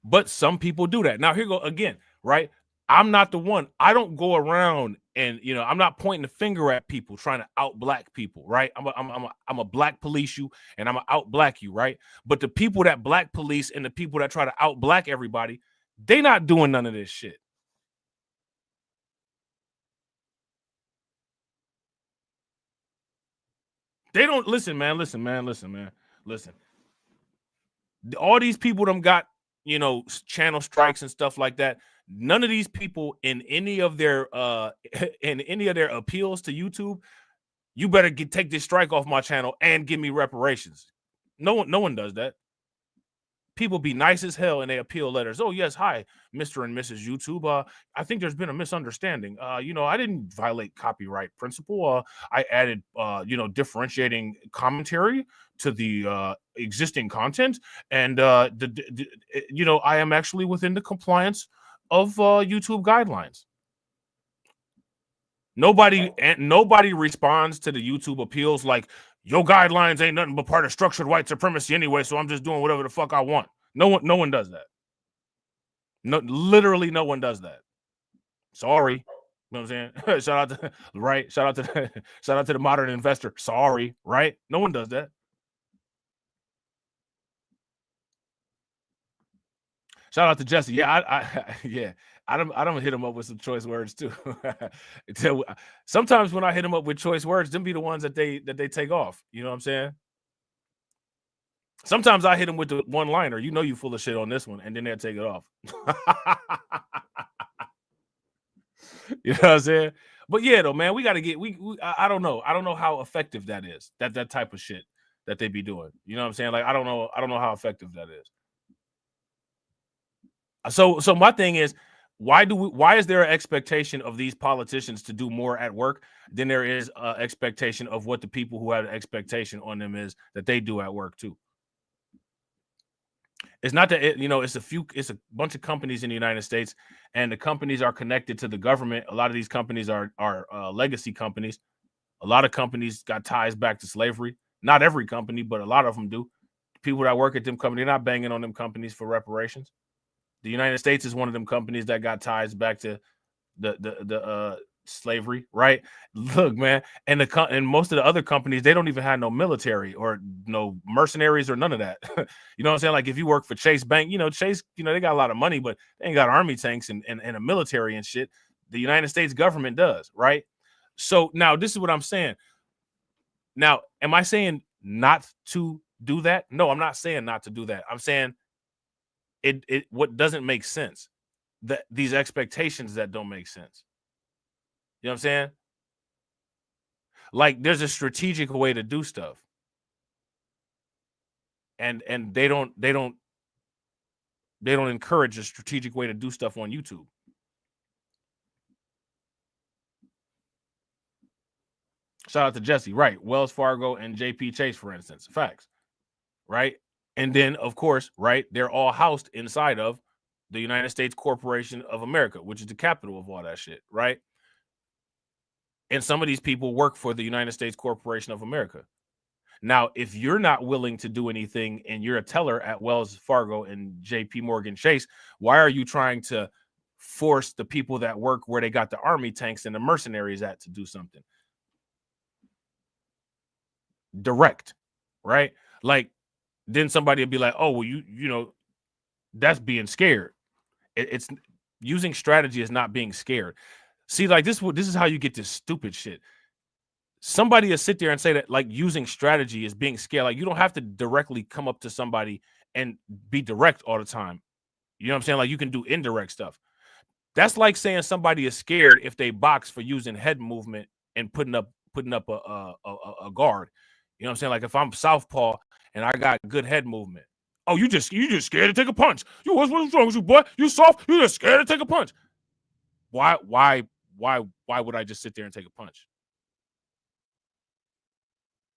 But some people do that. Now, here go again, right? I'm not the one. I don't go around and, you know, I'm not pointing the finger at people trying to out black people, right? I'm a black police you and I'm a out black you, right? But the people that black police and the people that try to out black everybody, they not doing none of this shit. They don't listen, man. Listen. All these people them got, you know, channel strikes and stuff like that. None of these people in any of their appeals to YouTube, you better take this strike off my channel and give me reparations. No one does that. People be nice as hell in their appeal letters. Oh, yes, hi, Mr. and Mrs. YouTube. I think there's been a misunderstanding. You know, I didn't violate copyright principle. I added, you know, differentiating commentary to the existing content. And, you know, I am actually within the compliance of YouTube guidelines. Nobody responds to the YouTube appeals like, your guidelines ain't nothing but part of structured white supremacy anyway, so I'm just doing whatever the fuck I want. No one does that. No, literally no one does that. Sorry. You know what I'm saying? Shout out to the modern investor. Sorry, right? No one does that. Shout out to Jesse. Yeah, I don't hit him up with some choice words too. Sometimes when I hit him up with choice words, them be the ones that they take off. You know what I'm saying? Sometimes I hit him with the one-liner. You know you full of shit on this one, and then they'll take it off. You know what I'm saying? But yeah, though, man, we got to get. I don't know. I don't know how effective that is. That type of shit that they be doing. You know what I'm saying? Like I don't know how effective that is. So my thing is, why is there an expectation of these politicians to do more at work than there is an expectation of what the people who have an expectation on them is that they do at work too? It's not that you know, it's a bunch of companies in the United States, and the companies are connected to the government. A lot of these companies are legacy companies. A lot of companies got ties back to slavery. Not every company, but a lot of them do. People that work at them companies, they're not banging on them companies for reparations. The United States is one of them companies that got ties back to the slavery, right? Look, man, and most of the other companies, they don't even have no military or no mercenaries or none of that. You know what I'm saying? Like if you work for Chase Bank, you know, Chase, you know, they got a lot of money, but they ain't got army tanks and a military and shit. The United States government does, right? So now this is what I'm saying. Now, am I saying not to do that? No, I'm not saying not to do that. I'm saying what doesn't make sense, that these expectations that don't make sense. You know what I'm saying? Like there's a strategic way to do stuff, and they don't encourage a strategic way to do stuff on YouTube. Shout out to Jesse, right? Wells Fargo and JP Chase, for instance, facts, right? And then, of course, right, they're all housed inside of the United States Corporation of America, which is the capital of all that shit, right? And some of these people work for the United States Corporation of America. Now, if you're not willing to do anything and you're a teller at Wells Fargo and JP Morgan Chase, why are you trying to force the people that work where they got the army tanks and the mercenaries at to do something? Direct, right? Like, then somebody would be like, oh, well, you know, that's being scared. It's using strategy is not being scared. See, like this is how you get this stupid shit. Somebody will sit there and say that like using strategy is being scared. Like you don't have to directly come up to somebody and be direct all the time. You know what I'm saying? Like you can do indirect stuff. That's like saying somebody is scared if they box for using head movement and putting up a guard. You know what I'm saying? Like if I'm southpaw and I got good head movement. Oh, you just scared to take a punch. What's wrong with you, boy? You soft. You just scared to take a punch. Why would I just sit there and take a punch?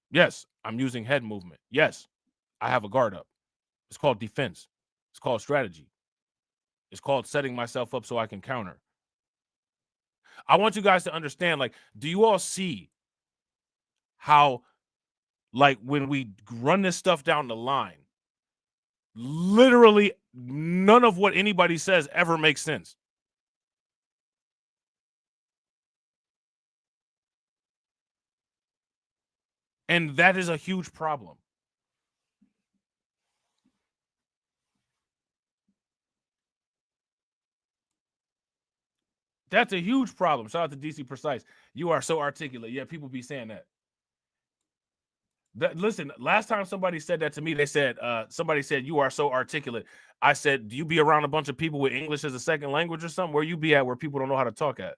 Yes, I'm using head movement. Yes, I have a guard up. It's called defense. It's called strategy. It's called setting myself up so I can counter. I want you guys to understand, like, do you all see how, like, when we run this stuff down the line, literally none of what anybody says ever makes sense. And that is a huge problem. That's a huge problem. Shout out to DC Precise. You are so articulate. Yeah, people be saying that. Listen, last time somebody said that to me, they said, somebody said, you are so articulate. I said, do you be around a bunch of people with English as a second language or something? Where you be at where people don't know how to talk at?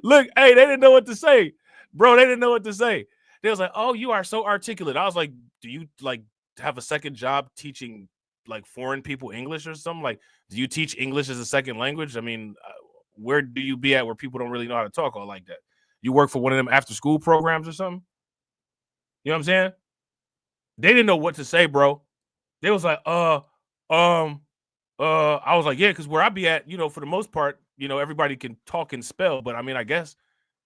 Look, hey, they didn't know what to say. Bro, they didn't know what to say. They was like, oh, you are so articulate. I was like, do you like have a second job teaching like foreign people English or something? Like, do you teach English as a second language? I mean, where do you be at where people don't really know how to talk all like that? You work for one of them after school programs or something? You know what I'm saying? They didn't know what to say, bro. They was like, I was like, yeah, because where I be at, you know, for the most part, you know, everybody can talk and spell, but I mean, I guess,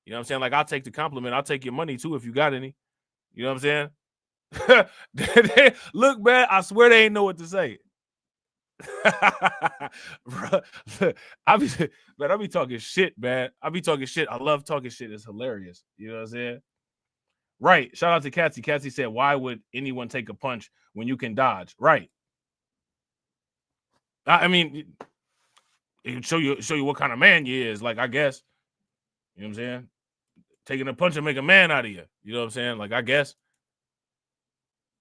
you know what I'm saying? Like, I'll take the compliment. I'll take your money too if you got any. You know what I'm saying? Look, man, I swear they ain't know what to say. Bro, I be talking shit, man. I be talking shit. I love talking shit. It's hilarious. You know what I'm saying? Right. Shout out to Cassie. Cassie said, why would anyone take a punch when you can dodge? Right. I mean, it show you what kind of man you is, like, I guess. You know what I'm saying? Taking a punch and make a man out of you. You know what I'm saying? Like, I guess.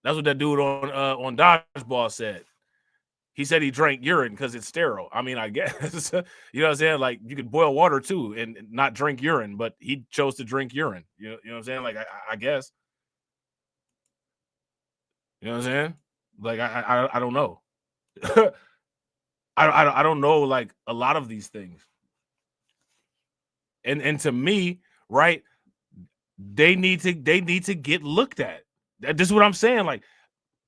That's what that dude on Dodgeball said. He said he drank urine because it's sterile. I mean, I guess. You know what I'm saying? Like, you could boil water too and not drink urine, but he chose to drink urine. You know what I'm saying? Like, I guess. You know what I'm saying? Like, I don't know. I don't know, like, a lot of these things. And to me, right, they need to get looked at. This is what I'm saying. Like,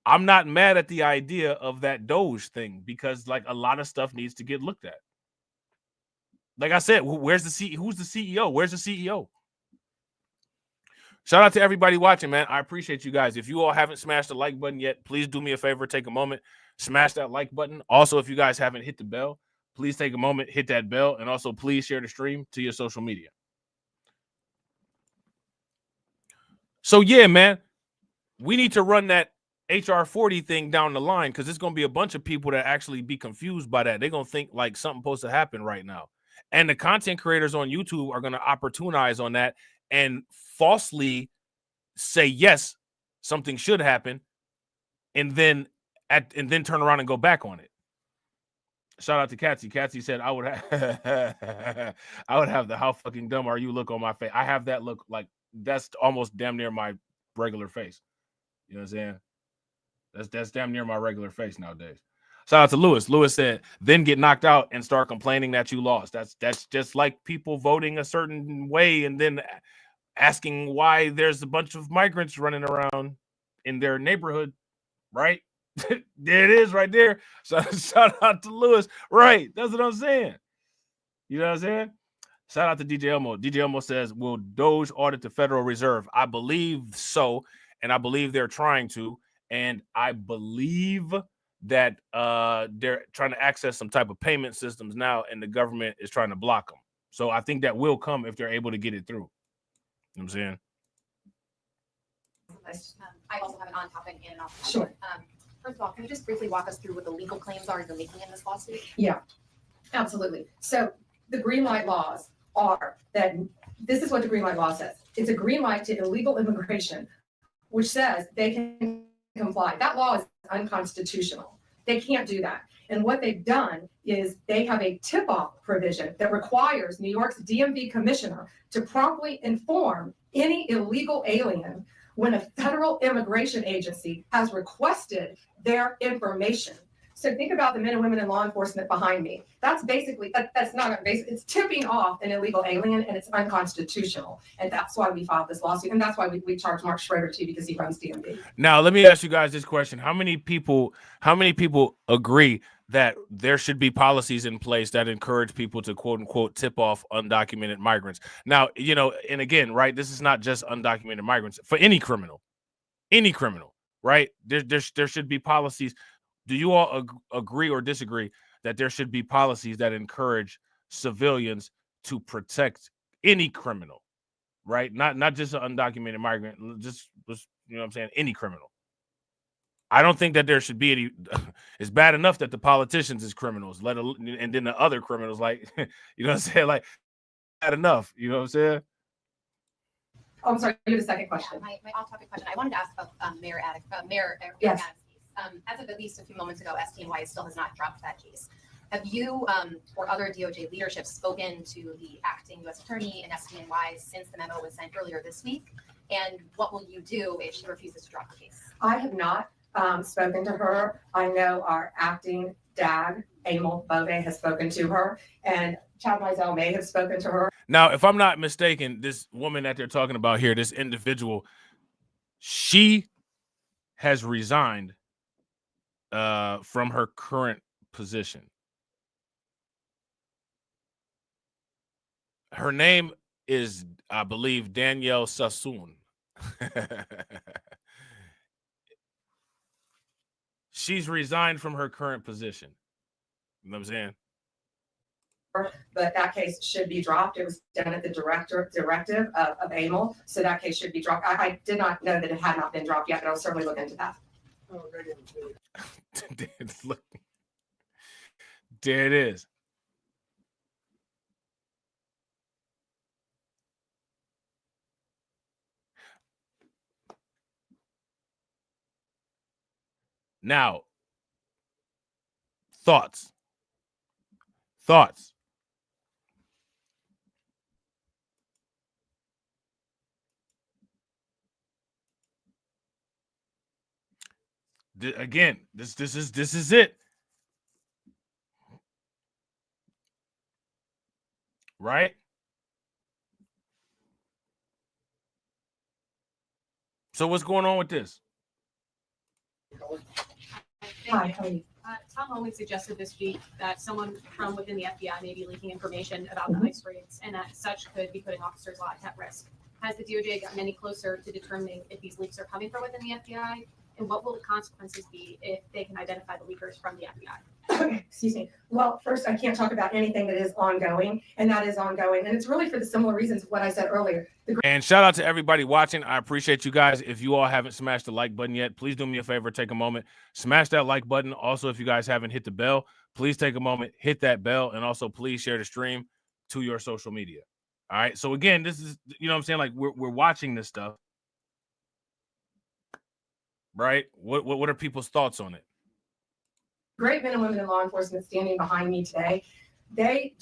I'm not mad at the idea of that Doge thing because, like, a lot of stuff needs to get looked at. Like I said, where's the CEO? Who's the CEO? Where's the CEO? Shout out to everybody watching, man. I appreciate you guys. If you all haven't smashed the like button yet, please do me a favor. Take a moment, smash that like button. Also, if you guys haven't hit the bell, please take a moment, hit that bell, and also please share the stream to your social media. So, yeah, man, we need to run that HR 40 thing down the line because it's going to be a bunch of people that actually be confused by that. They're going to think like something supposed to happen right now. And the content creators on YouTube are going to opportunize on that and falsely say, yes, something should happen, and then turn around and go back on it. Shout out to Katsy. Katsy said, I would have the how fucking dumb are you look on my face. I have that look, like, that's almost damn near my regular face. You know what I'm saying? That's damn near my regular face nowadays. Shout out to Lewis. Lewis said, then get knocked out and start complaining that you lost. That's just like people voting a certain way and then asking why there's a bunch of migrants running around in their neighborhood, right? There it is right there. So shout out to Lewis. Right. That's what I'm saying. You know what I'm saying? Shout out to DJ Elmo. DJ Elmo says, will Doge audit the Federal Reserve? I believe so. And I believe they're trying to. And I believe that they're trying to access some type of payment systems now, and the government is trying to block them. So I think that will come if they're able to get it through. You know what I'm saying? I also have an on-topic and an off-topic. Sure. First of all, can you just briefly walk us through what the legal claims are you're making in this lawsuit? Yeah, absolutely. So the green light laws are that this is what the green light law says. It's a green light to illegal immigration, which says they can comply. That law is unconstitutional. They can't do that. And what they've done is they have a tip-off provision that requires New York's DMV commissioner to promptly inform any illegal alien when a federal immigration agency has requested their information. So think about the men and women in law enforcement behind me. That's basically, that's not basic. It's tipping off an illegal alien, and it's unconstitutional. And that's why we filed this lawsuit. And that's why we charged Mark Schroeder too, because he runs DMV. Now, let me ask you guys this question. How many people agree that there should be policies in place that encourage people to quote unquote tip off undocumented migrants? Now, you know, and again, right, this is not just undocumented migrants. For any criminal, right? There should be policies. Do you all agree or disagree that there should be policies that encourage civilians to protect any criminal, right? Not just an undocumented migrant, just you know what I'm saying, any criminal. I don't think that there should be any. It's bad enough that the politicians is criminals, and then the other criminals, like, you know what I'm saying, like, bad enough. You know what I'm saying? Oh, I'm sorry. You had a second question. My off-topic question. I wanted to ask about Mayor Yes. Adams' case. As of at least a few moments ago, STNY still has not dropped that case. Have you or other DOJ leadership spoken to the acting U.S. attorney and STNY since the memo was sent earlier this week? And what will you do if she refuses to drop the case? I have not spoken to her. I know our acting DAG, Emil Bove, has spoken to her, and Chad Mizell may have spoken to her. Now, if I'm not mistaken, this woman that they're talking about here, this individual, she has resigned from her current position. Her name is, I believe, Danielle Sassoon. She's resigned from her current position. You know what I'm saying? But that case should be dropped. It was done at the directive of Emil, so that case should be dropped. I did not know that it had not been dropped yet, but I'll certainly look into that. Look, there it is. Now, thoughts. Again, this is it. Right? So what's going on with this? Hi, how are you? Tom Owen suggested this week that someone from within the FBI may be leaking information about the ICE raids, and that such could be putting officers' lives at risk. Has the DOJ gotten any closer to determining if these leaks are coming from within the FBI? And what will the consequences be if they can identify the leakers from the FBI? Excuse me. Well, first, I can't talk about anything that is ongoing, and that is ongoing. And it's really for the similar reasons what I said earlier. And shout out to everybody watching. I appreciate you guys. If you all haven't smashed the like button yet, please do me a favor, take a moment, smash that like button. Also, if you guys haven't hit the bell, please take a moment, hit that bell, and also please share the stream to your social media. All right. So again, this is, you know what I'm saying? Like we're watching this stuff. Right? What are people's thoughts on it? Great men and women in law enforcement standing behind me today. They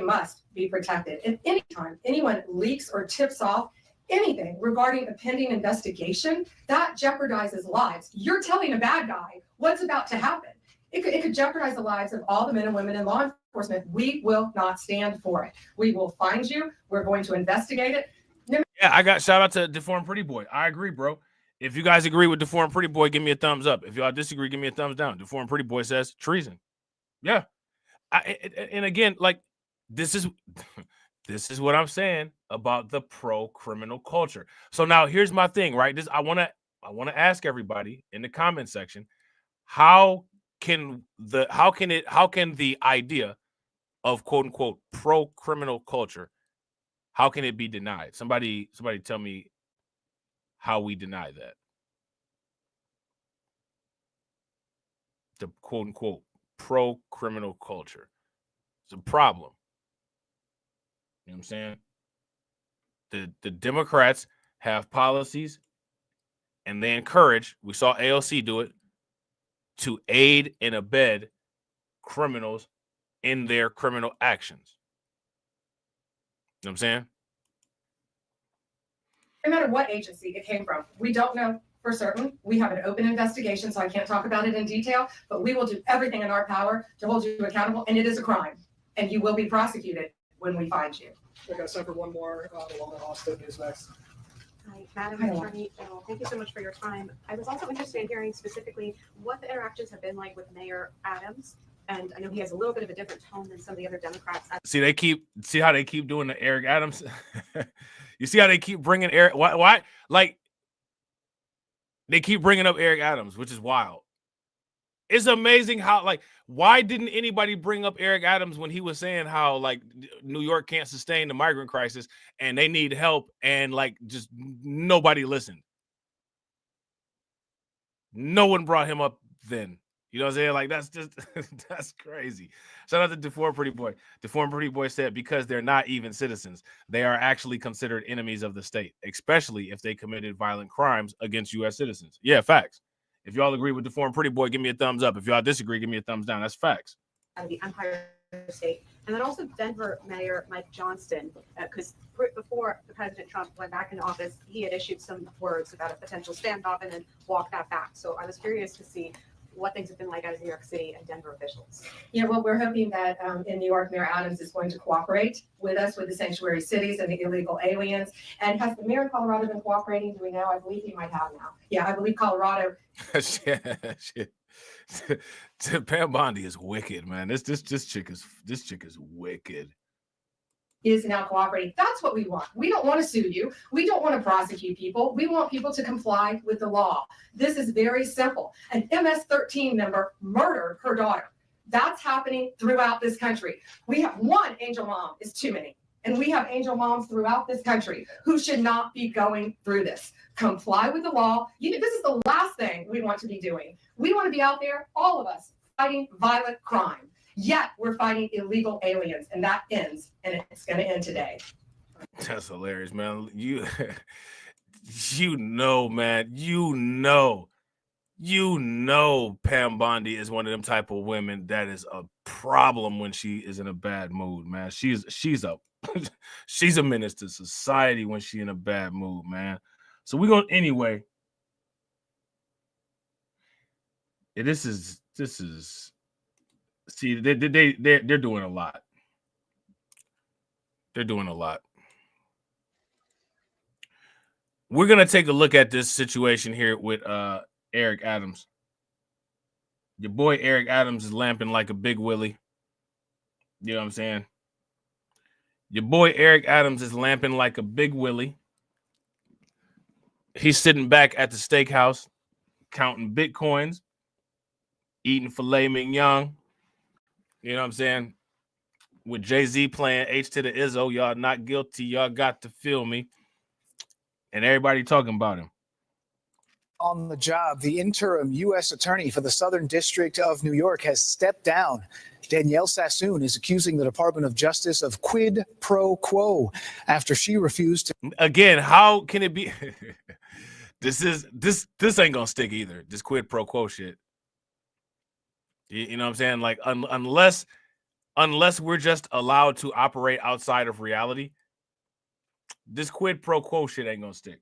must be protected. If any time anyone leaks or tips off anything regarding a pending investigation, that jeopardizes lives. You're telling a bad guy what's about to happen. It could jeopardize the lives of all the men and women in law enforcement. We will not stand for it. We will find you. We're going to investigate it. Yeah, I got shout out to Deformed Pretty Boy. I agree, bro. If you guys agree with Deformed Pretty Boy, give me a thumbs up. If y'all disagree, give me a thumbs down. Deformed Pretty Boy says treason. Yeah. And again, like this is what I'm saying about the pro-criminal culture. So now here's my thing, right? I want to ask everybody in the comment section, how can the idea of quote unquote pro-criminal culture, how can it be denied? Somebody tell me how we deny that. The quote unquote pro-criminal culture. It's a problem. You know what I'm saying? The Democrats have policies and they encourage, we saw AOC do it, to aid and abet criminals in their criminal actions. You know what I'm saying? No matter what agency it came from, we don't know for certain. We have an open investigation, so I can't talk about it in detail, but we will do everything in our power to hold you accountable, and it is a crime, and you will be prosecuted when we find you. I got time for one more. Alana Austin is next. Hi, Madam Attorney General. Thank you so much for your time. I was also interested in hearing specifically what the interactions have been like with Mayor Adams. And I know he has a little bit of a different tone than some of the other Democrats. See how they keep doing the Eric Adams. You see how they keep bringing Eric? Why? Like They keep bringing up Eric Adams, which is wild. It's amazing how, like, why didn't anybody bring up Eric Adams when he was saying how, like, New York can't sustain the migrant crisis and they need help, and, like, just nobody listened. No one brought him up then. You know what I'm saying? Like, that's just, that's crazy. Shout out to Deformed Pretty Boy. Deformed Pretty Boy said, because they're not even citizens, they are actually considered enemies of the state, especially if they committed violent crimes against U.S. citizens. Yeah, facts. If y'all agree with Deformed Pretty Boy, give me a thumbs up. If y'all disagree, give me a thumbs down. That's facts. The Empire State. And then also Denver Mayor Mike Johnston, because before President Trump went back into office, he had issued some words about a potential standoff and then walked that back. So I was curious to see what things have been like as New York City and Denver officials. Yeah, well, we're hoping that in New York, Mayor Adams is going to cooperate with us with the sanctuary cities and the illegal aliens. And has the mayor of Colorado been cooperating? Do we know? I believe he might have now. Yeah, I believe Colorado. Shit. Pam Bondie is wicked, man. This chick is wicked. Is now cooperating. That's what we want. We don't want to sue you. We don't want to prosecute people. We want people to comply with the law. This is very simple. An MS-13 member murdered her daughter. That's happening throughout this country. We have one angel mom is too many. And we have angel moms throughout this country who should not be going through this. Comply with the law. This is the last thing we want to be doing. We want to be out there, all of us, fighting violent crime. Yet we're fighting illegal aliens, and that ends, and it's going to end today. That's hilarious, man. You know, man. You know, Pam Bondi is one of them type of women that is a problem when she is in a bad mood, man. She's a menace to society when she's in a bad mood, man. So we're going anyway. Yeah, this is. See, they're doing a lot. They're doing a lot. We're gonna take a look at this situation here with Eric Adams. Your boy Eric Adams is lamping like a big willy. You know what I'm saying? Your boy Eric Adams is lamping like a big willy. He's sitting back at the steakhouse, counting bitcoins, eating filet mignon. You know what I'm saying? With Jay-Z playing H to the Izzo, y'all not guilty. Y'all got to feel me. And everybody talking about him. On the job, the interim U.S. attorney for the Southern District of New York has stepped down. Danielle Sassoon is accusing the Department of Justice of quid pro quo after she refused to. Again, how can it be? This ain't gonna stick either. This quid pro quo shit. You know what I'm saying? Like, unless we're just allowed to operate outside of reality, this quid pro quo shit ain't gonna stick.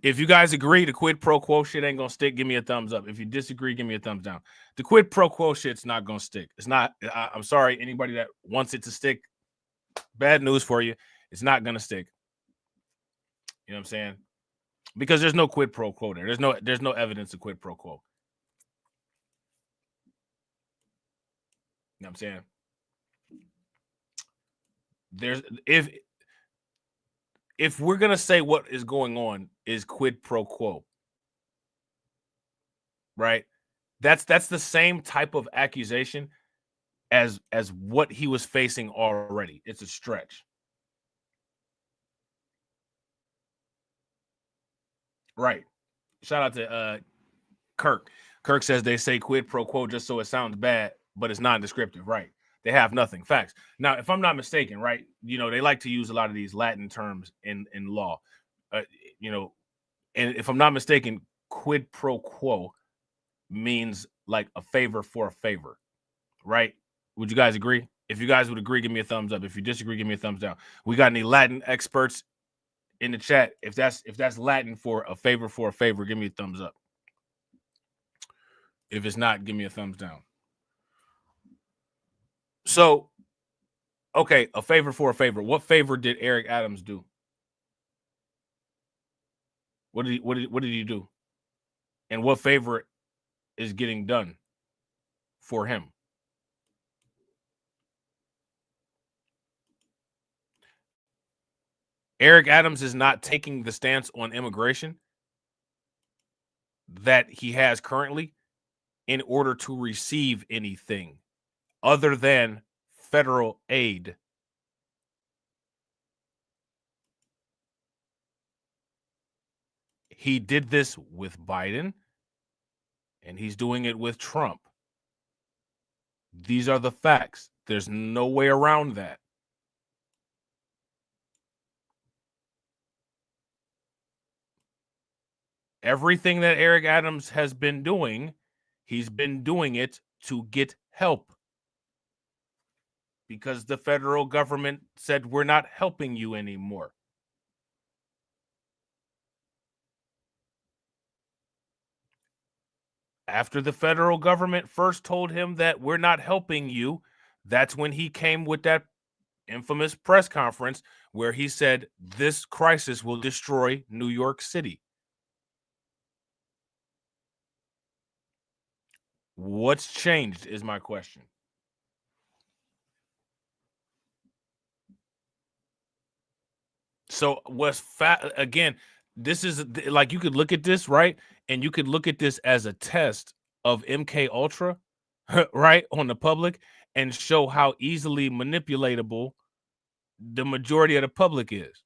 If you guys agree the quid pro quo shit ain't gonna stick, give me a thumbs up. If you disagree, give me a thumbs down. The quid pro quo shit's not gonna stick. It's not. I'm sorry, anybody that wants it to stick. Bad news for you. It's not gonna stick. You know what I'm saying? Because there's no quid pro quo there. There's no evidence of quid pro quo. You know what I'm saying? If we're gonna say what is going on is quid pro quo, right? That's the same type of accusation as what he was facing already. It's a stretch. Right. Shout out to Kirk. Kirk says they say quid pro quo just so it sounds bad, but it's non-descriptive, right? They have nothing. Facts. Now, if I'm not mistaken, right, you know, they like to use a lot of these Latin terms in law, you know, and if I'm not mistaken, quid pro quo means like a favor for a favor, right? Would you guys agree? If you guys would agree, give me a thumbs up. If you disagree, give me a thumbs down. We got any Latin experts in the chat? If that's Latin for a favor, give me a thumbs up. If it's not, give me a thumbs down. So, okay, a favor for a favor. What favor did Eric Adams do? What did he do? And what favor is getting done for him? Eric Adams is not taking the stance on immigration that he has currently in order to receive anything other than federal aid. He did this with Biden, and he's doing it with Trump. These are the facts. There's no way around that. Everything that Eric Adams has been doing, he's been doing it to get help. Because the federal government said, we're not helping you anymore. After the federal government first told him that we're not helping you, that's when he came with that infamous press conference where he said this crisis will destroy New York City. What's changed is my question. So what's again, this is like, you could look at this, right? And you could look at this as a test of MK Ultra, right, on the public, and show how easily manipulatable the majority of the public is.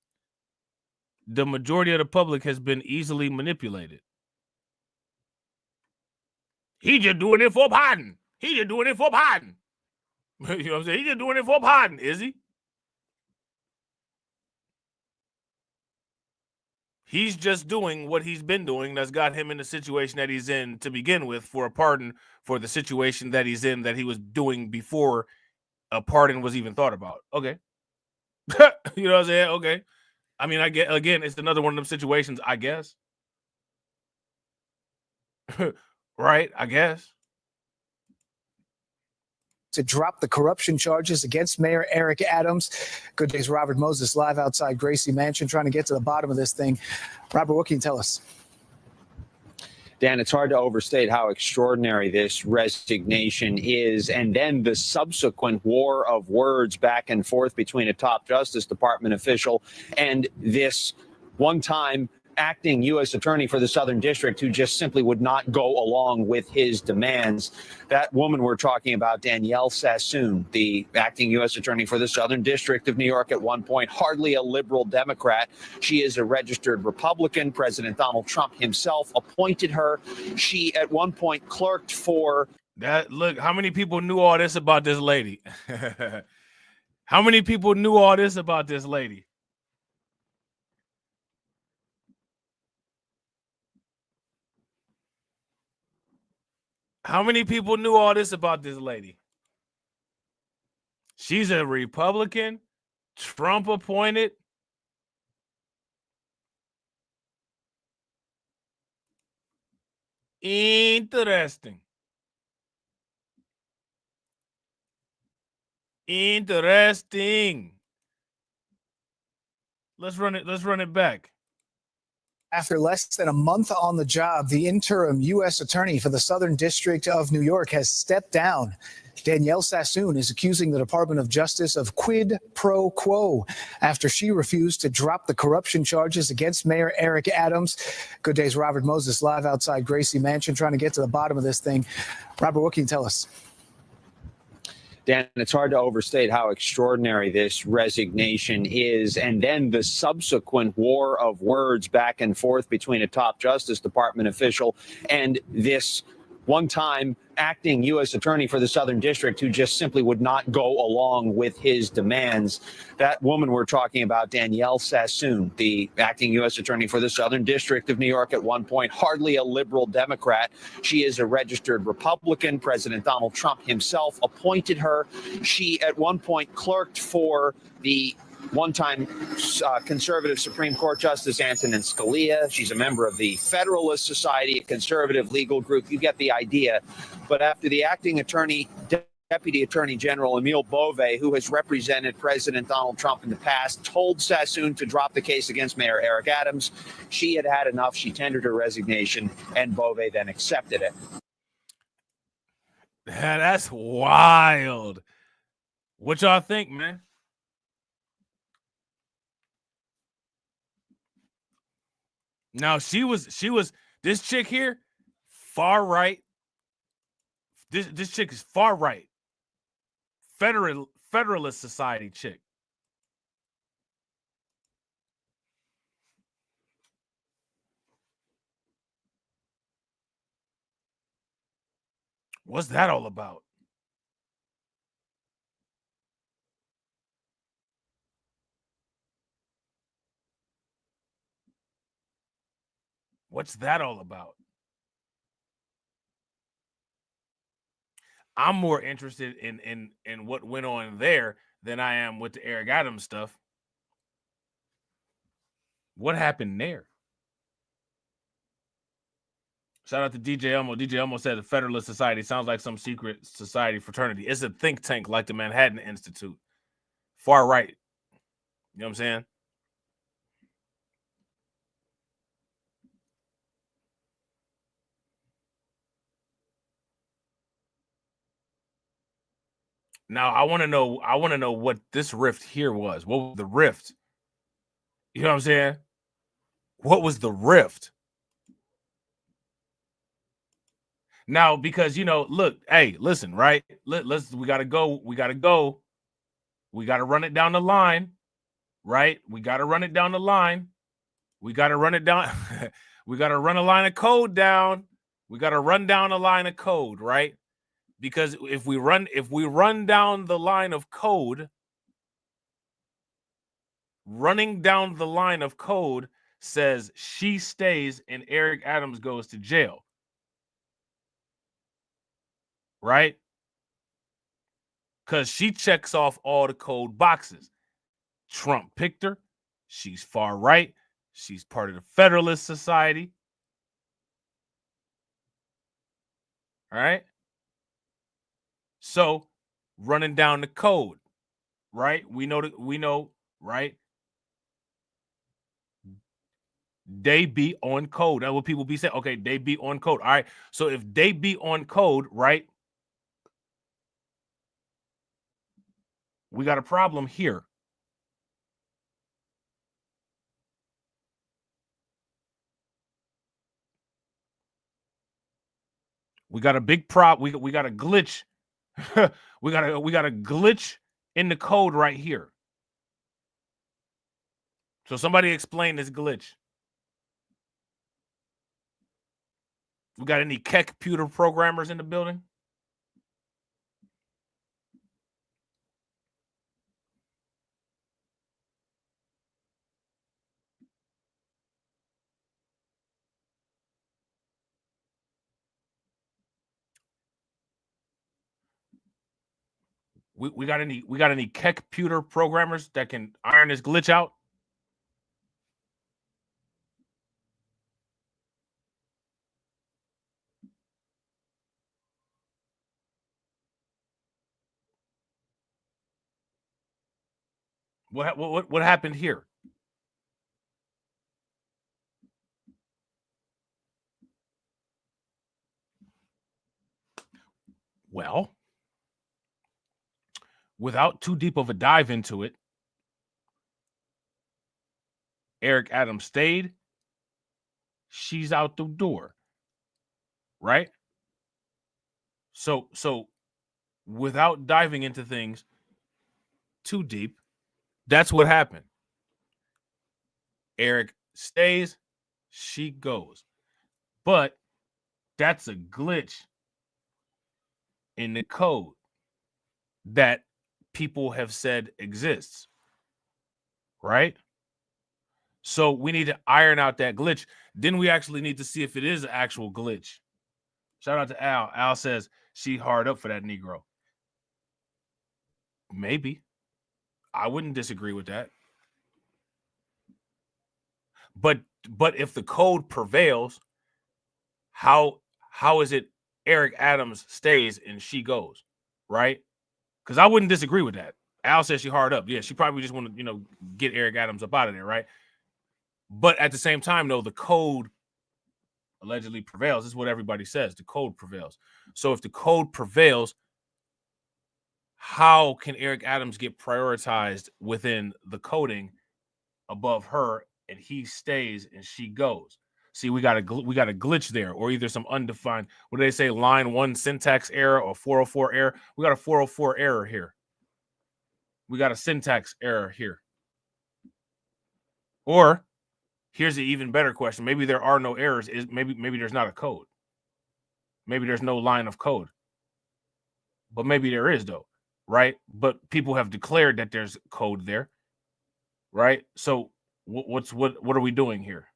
The majority of the public has been easily manipulated. He just doing it for Biden. He just doing it for Biden. You know what I'm saying? He just doing it for Biden, is he? He's just doing what he's been doing that's got him in the situation that he's in to begin with, for a pardon for the situation that he's in that he was doing before a pardon was even thought about. Okay. You know what I'm saying? Okay. I mean, I get, again, it's another one of them situations, I guess. Right? I guess. To drop the corruption charges against Mayor Eric Adams. Good day's Robert Moses live outside Gracie Mansion trying to get to the bottom of this thing. Robert, what can you tell us? Dan, it's hard to overstate how extraordinary this resignation is, and then the subsequent war of words back and forth between a top Justice Department official and this one-time acting U.S. attorney for the Southern District who just simply would not go along with his demands. That woman we're talking about, Danielle Sassoon, the acting U.S. attorney for the Southern District of New York, at one point hardly a liberal Democrat. She is a registered Republican. President Donald Trump himself appointed her. She at one point clerked for that. Look, how many people knew all this about this lady? How many people knew all this about this lady? How many people knew all this about this lady? She's a Republican, Trump appointed. Interesting. Interesting. Let's run it back. After less than a month on the job, the interim U.S. attorney for the Southern District of New York has stepped down. Danielle Sassoon is accusing the Department of Justice of quid pro quo after she refused to drop the corruption charges against Mayor Eric Adams. Good day's Robert Moses live outside Gracie Mansion trying to get to the bottom of this thing. Robert, what can you tell us? Dan, it's hard to overstate how extraordinary this resignation is, and then the subsequent war of words back and forth between a top Justice Department official and this one-time acting U.S. attorney for the Southern District who just simply would not go along with his demands. That woman we're talking about, Danielle Sassoon, the acting U.S. attorney for the Southern District of New York, at one point hardly a liberal Democrat. She is a registered Republican. President Donald Trump himself appointed her. She at one point clerked for the one-time conservative Supreme Court Justice Antonin Scalia. She's a member of the Federalist Society, a conservative legal group. You get the idea. But after the acting attorney, Deputy Attorney General Emil Bove, who has represented President Donald Trump in the past, told Sassoon to drop the case against Mayor Eric Adams, she had had enough. She tendered her resignation, and Bove then accepted it. That's wild. What y'all think, man? Now, she was this chick here, far right. This chick is far right. Federalist Society chick. What's that all about? What's that all about? I'm more interested in what went on there than I am with the Eric Adams stuff. What happened there? Shout out to DJ Elmo. DJ Elmo said the Federalist Society sounds like some secret society fraternity. It's a think tank like the Manhattan Institute. Far right. You know what I'm saying? Now I want to know what this rift here was. What was the rift? You know what I'm saying? What was the rift? Now, because look, hey, listen, right? We gotta go. We gotta run it down the line, right? We gotta run it down the line. We gotta run it down. We gotta run a line of code down. We gotta run down a line of code, right? Because if we run down the line of code, running down the line of code says she stays and Eric Adams goes to jail. Right? Because she checks off all the code boxes. Trump picked her. She's far right. She's part of the Federalist Society. All right? So, running down the code, right? We know, right? They be on code. That's what people be saying. Okay, they be on code. All right. So if they be on code, right? We got a problem here. We got a big problem. We got a glitch. we got a glitch in the code right here. So somebody explain this glitch. We got any computer programmers in the building? We got any computer programmers that can iron this glitch out? What happened here? Well, without too deep of a dive into it, Eric Adams stayed. She's out the door. Right? So without diving into things too deep, that's what happened. Eric stays, she goes. But that's a glitch in the code that people have said exists. Right? So we need to iron out that glitch. Then we actually need to see if it is an actual glitch. Shout out to Al. Al says she hard up for that Negro. Maybe. I wouldn't disagree with that. But if the code prevails, how is it Eric Adams stays and she goes, right? Because I wouldn't disagree with that. Al says she hard up. Yeah, she probably just want to, get Eric Adams up out of there, right? But at the same time, though, the code allegedly prevails. This is what everybody says. The code prevails. So if the code prevails, how can Eric Adams get prioritized within the coding above her and he stays and she goes? See, we got a glitch there, or either some undefined. What do they say? Line 1 syntax error or 404 error. We got a 404 error here. We got a syntax error here. Or here's an even better question. Maybe there are no errors. Maybe there's not a code. Maybe there's no line of code. But maybe there is, though, right? But people have declared that there's code there, right? So what are we doing here?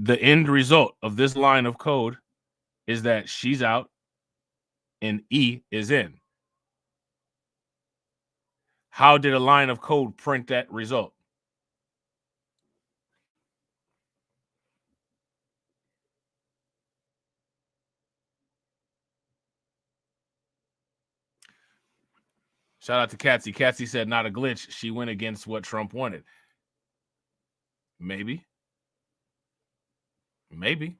The end result of this line of code is that she's out and E is in. How did a line of code print that result? Shout out to Katsy. Katsy said not a glitch. She went against what Trump wanted. Maybe. Maybe.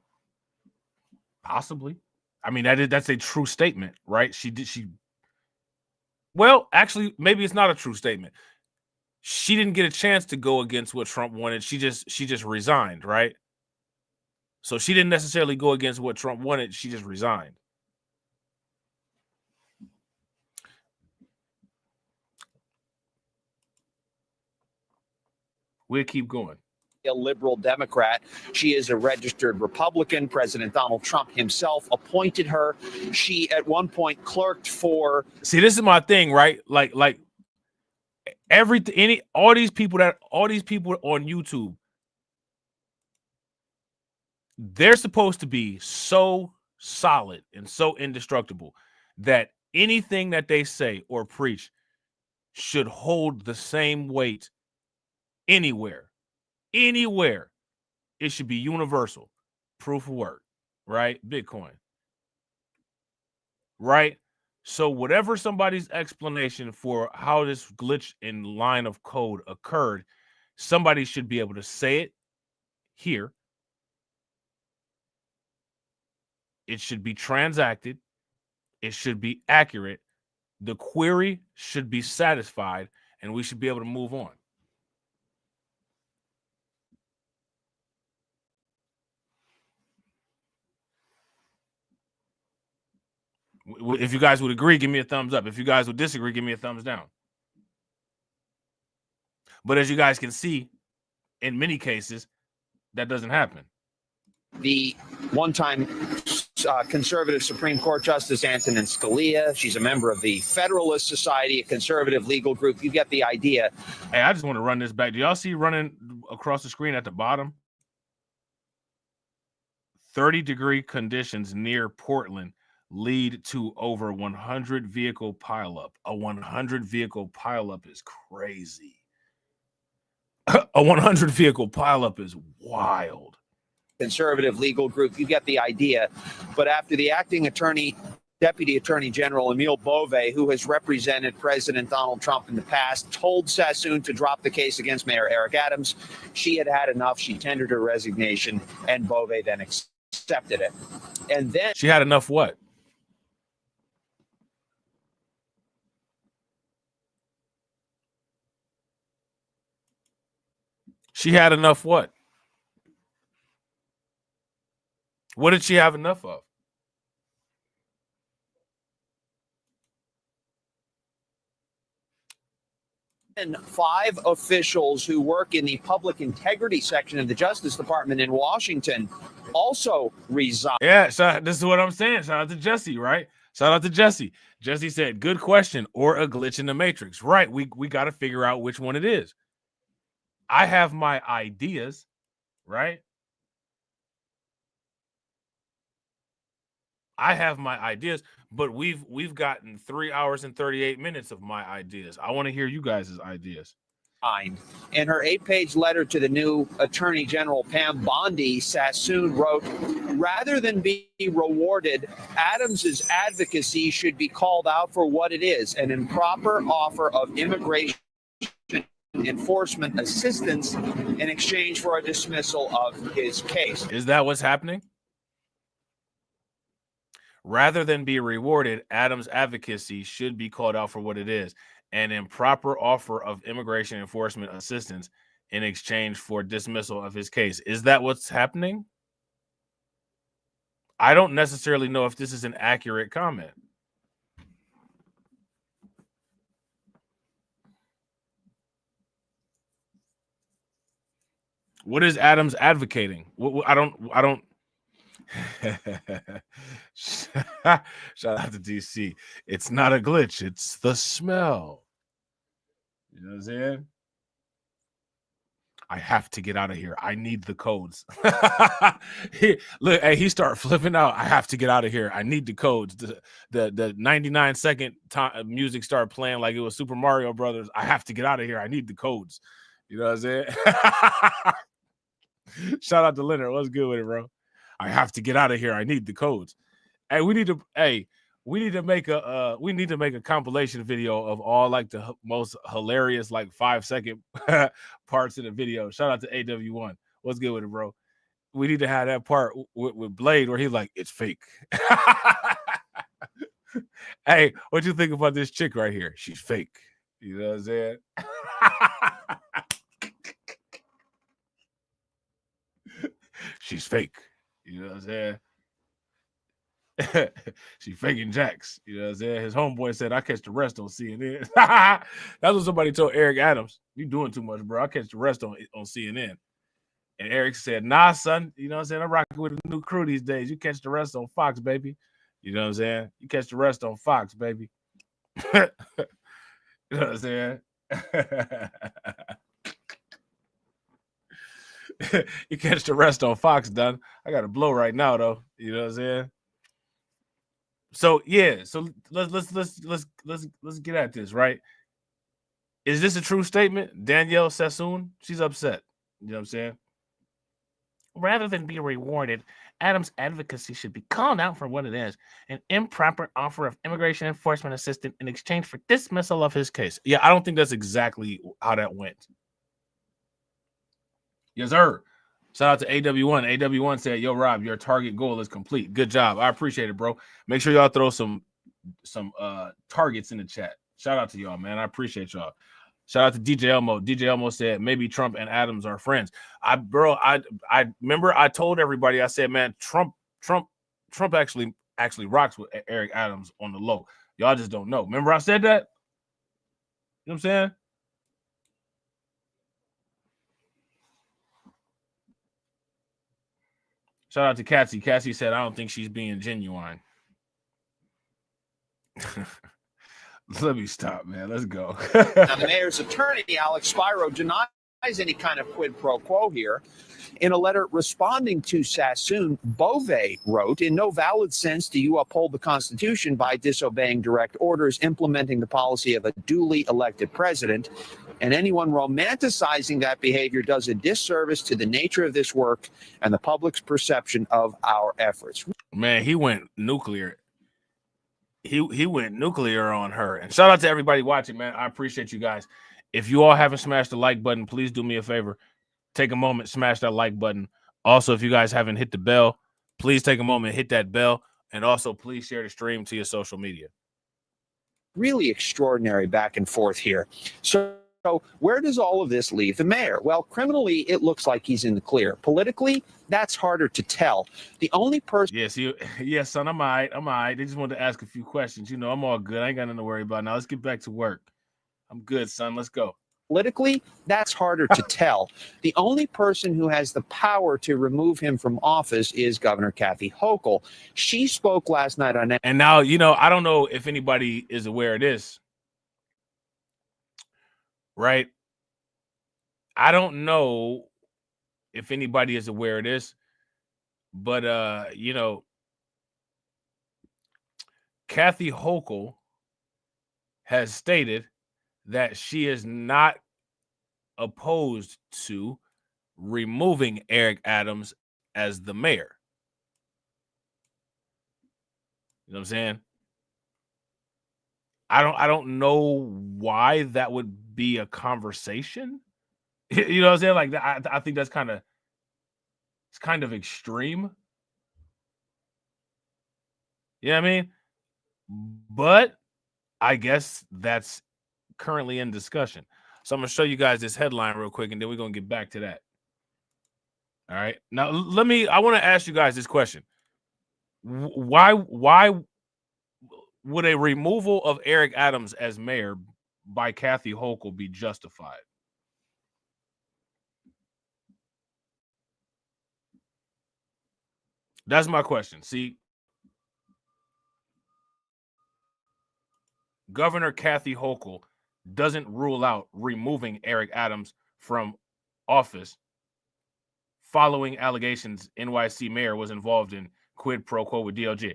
Possibly. I mean, that's a true statement, right? Well, actually, maybe it's not a true statement. She didn't get a chance to go against what Trump wanted. She just resigned, right? So she didn't necessarily go against what Trump wanted. She just resigned. We'll keep going. A liberal Democrat. She is a registered Republican. President Donald Trump himself appointed her. She at one point clerked for. See, this is my thing, right? Like all these people on YouTube, they're supposed to be so solid and so indestructible that anything that they say or preach should hold the same weight anywhere. Anywhere. It should be universal. Proof of work, right? Bitcoin. Right? So whatever somebody's explanation for how this glitch in line of code occurred, somebody should be able to say it here. It should be transacted. It should be accurate. The query should be satisfied, and we should be able to move on. If you guys would agree, give me a thumbs up. If you guys would disagree, give me a thumbs down. But as you guys can see, in many cases, that doesn't happen. The one-time conservative Supreme Court Justice Antonin Scalia. She's a member of the Federalist Society, a conservative legal group. You get the idea. Hey, I just want to run this back. Do y'all see running across the screen at the bottom? 30-degree conditions near Portland lead to over 100 vehicle pileup. A 100 vehicle pileup is crazy. A 100 vehicle pileup is wild. Conservative legal group. You get the idea. But after the acting Deputy Attorney General Emil Bove, who has represented President Donald Trump in the past, told Sassoon to drop the case against Mayor Eric Adams, she had had enough. She tendered her resignation, and Bove then accepted it. And then she had enough what? She had enough what? What did she have enough of? And 5 officials who work in the public integrity section of the Justice Department in Washington also resigned. Yeah, so this is what I'm saying. Shout out to Jesse, right? Shout out to Jesse. Jesse said, good question, or a glitch in the matrix. Right, we got to figure out which one it is. I have my ideas, right? I have my ideas, but we've gotten 3 hours and 38 minutes of my ideas. I want to hear you guys' ideas. In her 8-page letter to the new Attorney General, Pam Bondie, Sassoon wrote, rather than be rewarded, Adams's advocacy should be called out for what it is, an improper offer of immigration enforcement assistance in exchange for a dismissal of his case. Is that what's happening? Rather than be rewarded, Adams' advocacy should be called out for what it is, an improper offer of immigration enforcement assistance in exchange for dismissal of his case. Is that what's happening? I don't necessarily know if this is an accurate comment. What is Adams advocating? I don't. Shout out to DC. It's not a glitch. It's the smell. You know what I'm saying? I have to get out of here. I need the codes. He start flipping out. I have to get out of here. I need the codes. The 99-second music started playing like it was Super Mario Brothers. I have to get out of here. I need the codes. You know what I'm saying? Shout out to Leonard. What's good with it, bro? I have to get out of here. I need the codes. Hey, we need to make a compilation video of all like the most hilarious like 5-second parts of the video. Shout out to AW1. What's good with it, bro? We need to have that part with Blade where he's like, it's fake. Hey, what you think about this chick right here? She's fake. You know what I'm saying? She's fake. You know what I'm saying? She faking jacks. You know what I'm saying? His homeboy said, I catch the rest on CNN. That's what somebody told Eric Adams. You doing too much, bro. I catch the rest on CNN. And Eric said, nah, son. You know what I'm saying? I'm rocking with a new crew these days. You catch the rest on Fox, baby. You know what I'm saying? You catch the rest on Fox, baby. You know what I'm saying? You catch the rest on Fox, done. I got a blow right now, though. You know what I'm saying? So yeah, so let's get at this, right? Is this a true statement? Danielle Sassoon, she's upset. You know what I'm saying? Rather than be rewarded, Adams' advocacy should be called out for what it is: an improper offer of immigration enforcement assistance in exchange for dismissal of his case. Yeah, I don't think that's exactly how that went. Yes, sir. Shout out to AW1. AW1 said, yo, Rob, your target goal is complete. Good job. I appreciate it, bro. Make sure y'all throw some targets in the chat. Shout out to y'all, man. I appreciate y'all. Shout out to DJ Elmo. DJ Elmo said, maybe Trump and Adams are friends. I remember I told everybody, I said, man, Trump actually rocks with Eric Adams on the low. Y'all just don't know. Remember I said that? You know what I'm saying? Shout out to Cassie. Cassie said, I don't think she's being genuine. Let me stop, man. Let's go. Now, the mayor's attorney, Alex Spiro, denies any kind of quid pro quo here. In a letter responding to Sassoon, Bove wrote, in no valid sense do you uphold the Constitution by disobeying direct orders, implementing the policy of a duly elected president, and anyone romanticizing that behavior does a disservice to the nature of this work and the public's perception of our efforts. Man, he went nuclear. He went nuclear on her. And shout out to everybody watching, man. I appreciate you guys. If you all haven't smashed the like button, please do me a favor. Take a moment, smash that like button. Also, if you guys haven't hit the bell, please take a moment, hit that bell. And also, please share the stream to your social media. Really extraordinary back and forth here. So where does all of this leave the mayor? Well, criminally, it looks like he's in the clear. Politically, that's harder to tell. The only person... Yes, son, I'm all right. They just wanted to ask a few questions. You know, I'm all good. I ain't got nothing to worry about. Now, let's get back to work. I'm good, son. Let's go. Politically, that's harder to tell. The only person who has the power to remove him from office is Governor Kathy Hochul. She spoke last night on... And now, you know, I don't know if anybody is aware of this. Right? I don't know if anybody is aware of this, but you know, Kathy Hochul has stated that she is not opposed to removing Eric Adams as the mayor. You know what I'm saying? I don't know why that would be a conversation. You know what I'm saying? Like I think that's kind of extreme. You know what I mean? But I guess that's currently in discussion. So I'm gonna show you guys this headline real quick, and then we're gonna get back to that. All right. Now I want to ask you guys this question. Why would a removal of Eric Adams as mayor by Kathy Hochul be justified? That's my question. See, Governor Kathy Hochul doesn't rule out removing Eric Adams from office following allegations NYC mayor was involved in quid pro quo with DOJ.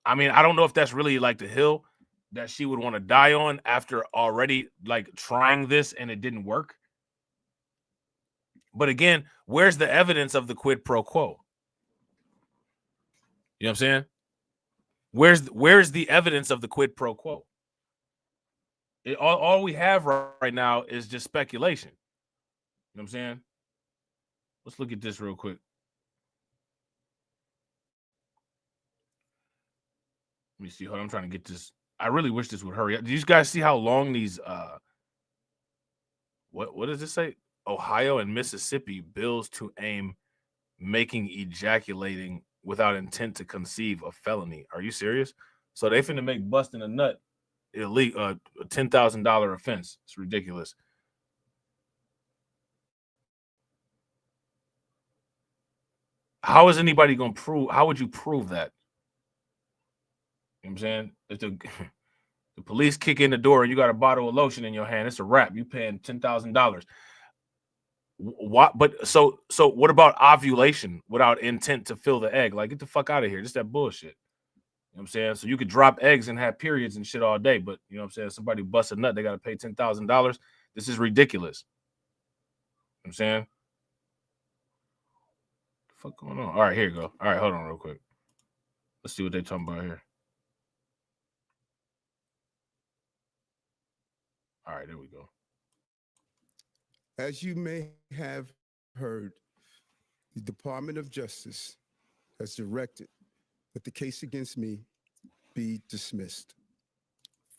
I mean, I don't know if that's really like the hill that she would want to die on after already like trying this and it didn't work. But again, where's the evidence of the quid pro quo? You know what I'm saying? Where's the evidence of the quid pro quo? All we have right now is just speculation. You know what I'm saying? Let's look at this real quick. Let me see. Hold on, I'm trying to get this. I really wish this would hurry up. Do you guys see how long these what does this say? Ohio and Mississippi bills to aim making ejaculating without intent to conceive a felony. Are you serious? So they finna make busting a nut illegal, a $10,000 offense. It's ridiculous. How is anybody gonna prove? How would you prove that? You know what I'm saying? If the police kick in the door and you got a bottle of lotion in your hand, it's a wrap. You paying $10,000. What? But so what about ovulation without intent to fill the egg? Like, get the fuck out of here. Just that bullshit. You know what I'm saying? So you could drop eggs and have periods and shit all day, but you know what I'm saying? Somebody busts a nut, they got to pay $10,000. This is ridiculous. You know what I'm saying? What the fuck going on? All right, here you go. All right, hold on real quick. Let's see what they're talking about here. All right, there we go. As you may have heard, the Department of Justice has directed that the case against me be dismissed.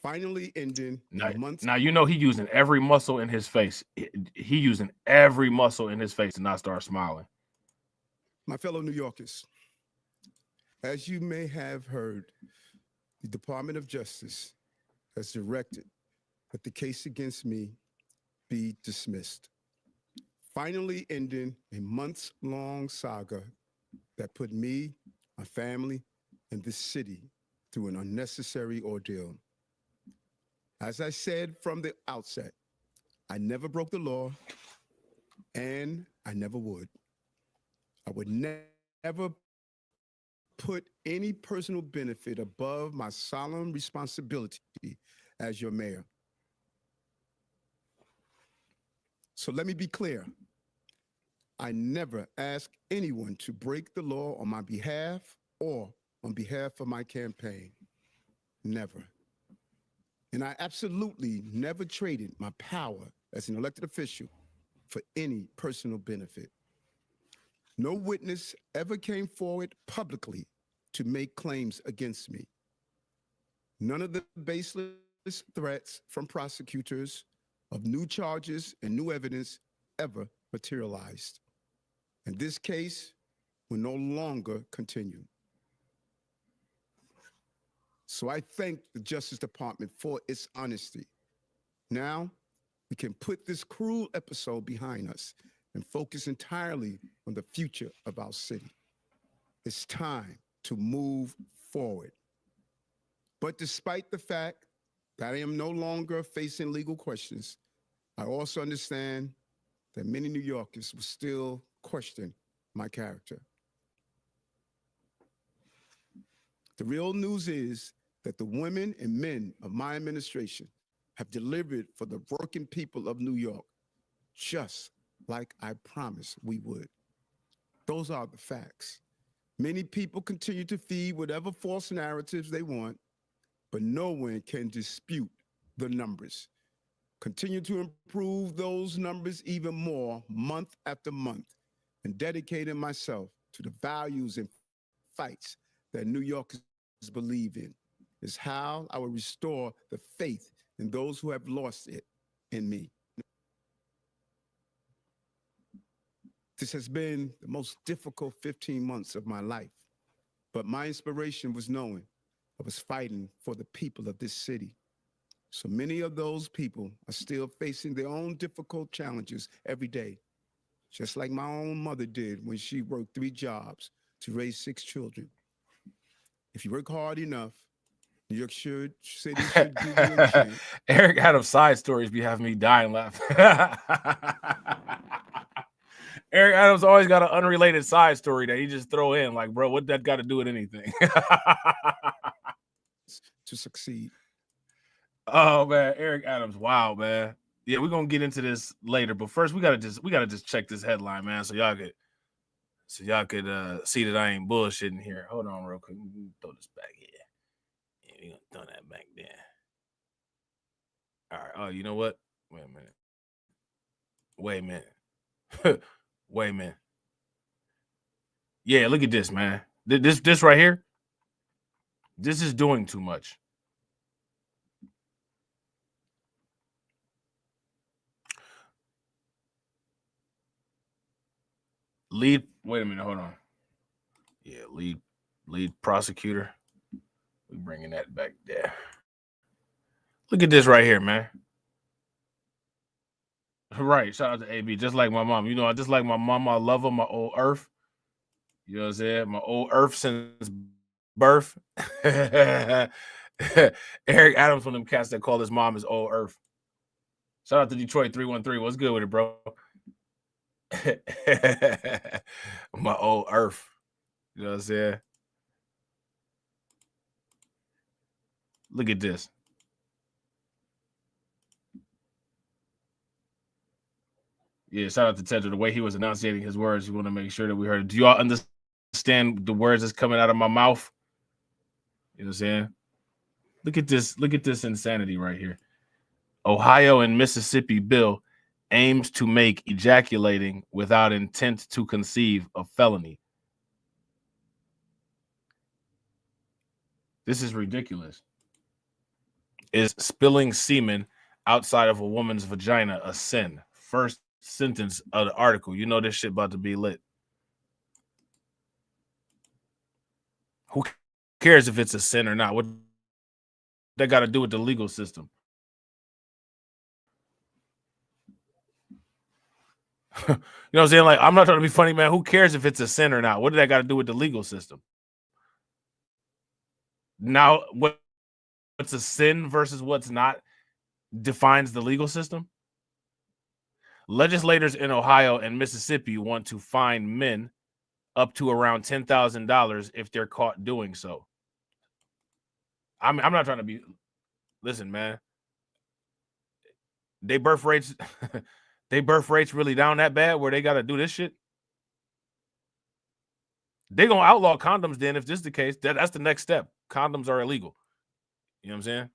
Finally ending months. Now, you know he using every muscle in his face. He using every muscle in his face to not start smiling. My fellow New Yorkers, as you may have heard, the Department of Justice has directed that the case against me be dismissed, finally ending a months-long saga that put me, my family, and this city through an unnecessary ordeal. As I said from the outset, I never broke the law, and I never would. I would never put any personal benefit above my solemn responsibility as your mayor. So let me be clear. I never ask anyone to break the law on my behalf or on behalf of my campaign. Never. And I absolutely never traded my power as an elected official for any personal benefit. No witness ever came forward publicly to make claims against me. None of the baseless threats from prosecutors of new charges and new evidence ever materialized. And this case will no longer continue. So I thank the Justice Department for its honesty. Now, we can put this cruel episode behind us and focus entirely on the future of our city. It's time to move forward. But despite the fact that I am no longer facing legal questions, I also understand that many New Yorkers will still question my character. The real news is that the women and men of my administration have delivered for the working people of New York, just like I promised we would. Those are the facts. Many people continue to feed whatever false narratives they want, but no one can dispute the numbers. Continue to improve those numbers even more month after month, and dedicating myself to the values and fights that New Yorkers believe in. is how I will restore the faith in those who have lost it in me. This has been the most difficult 15 months of my life, but my inspiration was knowing I was fighting for the people of this city. So many of those people are still facing their own difficult challenges every day, just like my own mother did when she worked 3 jobs to raise 6 children. If you work hard enough, New York City should give you a chance. Eric Adams' side stories be having me dying laughing. Eric Adams always got an unrelated side story that he just throw in. Like, bro, what that got to do with anything? To succeed. Oh man, Eric Adams, wow, man. Yeah, we're gonna get into this later, but first we gotta just check this headline, man, so y'all could see that I ain't bullshitting here. Hold on real quick. Throw this back here. Yeah, we're gonna throw that back there. All right. Oh, you know what? Wait a minute. Wait a minute. Yeah, look at this, man. This right here. This is doing too much. Wait a minute, hold on. Yeah, lead prosecutor. We're bringing that back there. Look at this right here, man. Right, shout out to AB, just like my mom. You know, I just like my mom. I love her, my old earth. You know what I'm saying? My old earth since birth. Eric Adams, one of them cats that call his mom his old earth. Shout out to Detroit 313. What's good with it, bro? My old earth. You know what I'm saying? Look at this. Yeah, shout out to Tedra. The way he was enunciating his words, you want to make sure that we heard it. Do you all understand the words that's coming out of my mouth? You know what I'm saying? Look at this. Look at this insanity right here. Ohio and Mississippi bill aims to make ejaculating without intent to conceive a felony. This is ridiculous. Is spilling semen outside of a woman's vagina a sin? First sentence of the article. You know this shit about to be lit. Who cares if it's a sin or not? What that got to do with the legal system? You know what I'm saying? Like, I'm not trying to be funny, man. Who cares if it's a sin or not? What did that got to do with the legal system? Now, what's a sin versus what's not defines the legal system? Legislators in Ohio and Mississippi want to fine men up to around $10,000 if they're caught doing so. I'm not trying to be. Listen, man. They birth rates really down that bad where they got to do this shit. They're going to outlaw condoms then if this is the case. That's the next step. Condoms are illegal. You know what I'm saying?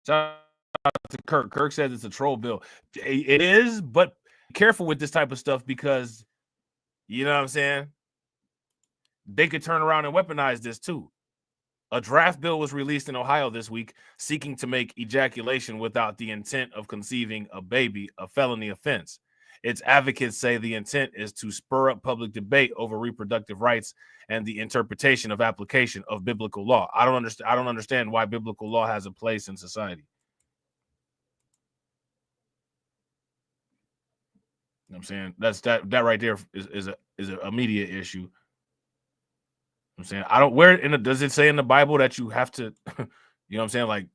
Shout out to Kirk. Kirk says it's a troll bill. It is, but be careful with this type of stuff because, you know what I'm saying? They could turn around and weaponize this too. A draft bill was released in Ohio this week seeking to make ejaculation without the intent of conceiving a baby a felony offense. Its advocates say the intent is to spur up public debate over reproductive rights and the interpretation of application of biblical law. I don't understand why biblical law has a place in society. You know what I'm saying? That right there is an immediate issue. I'm saying does it say in the Bible that you have to, you know what I'm saying? Like,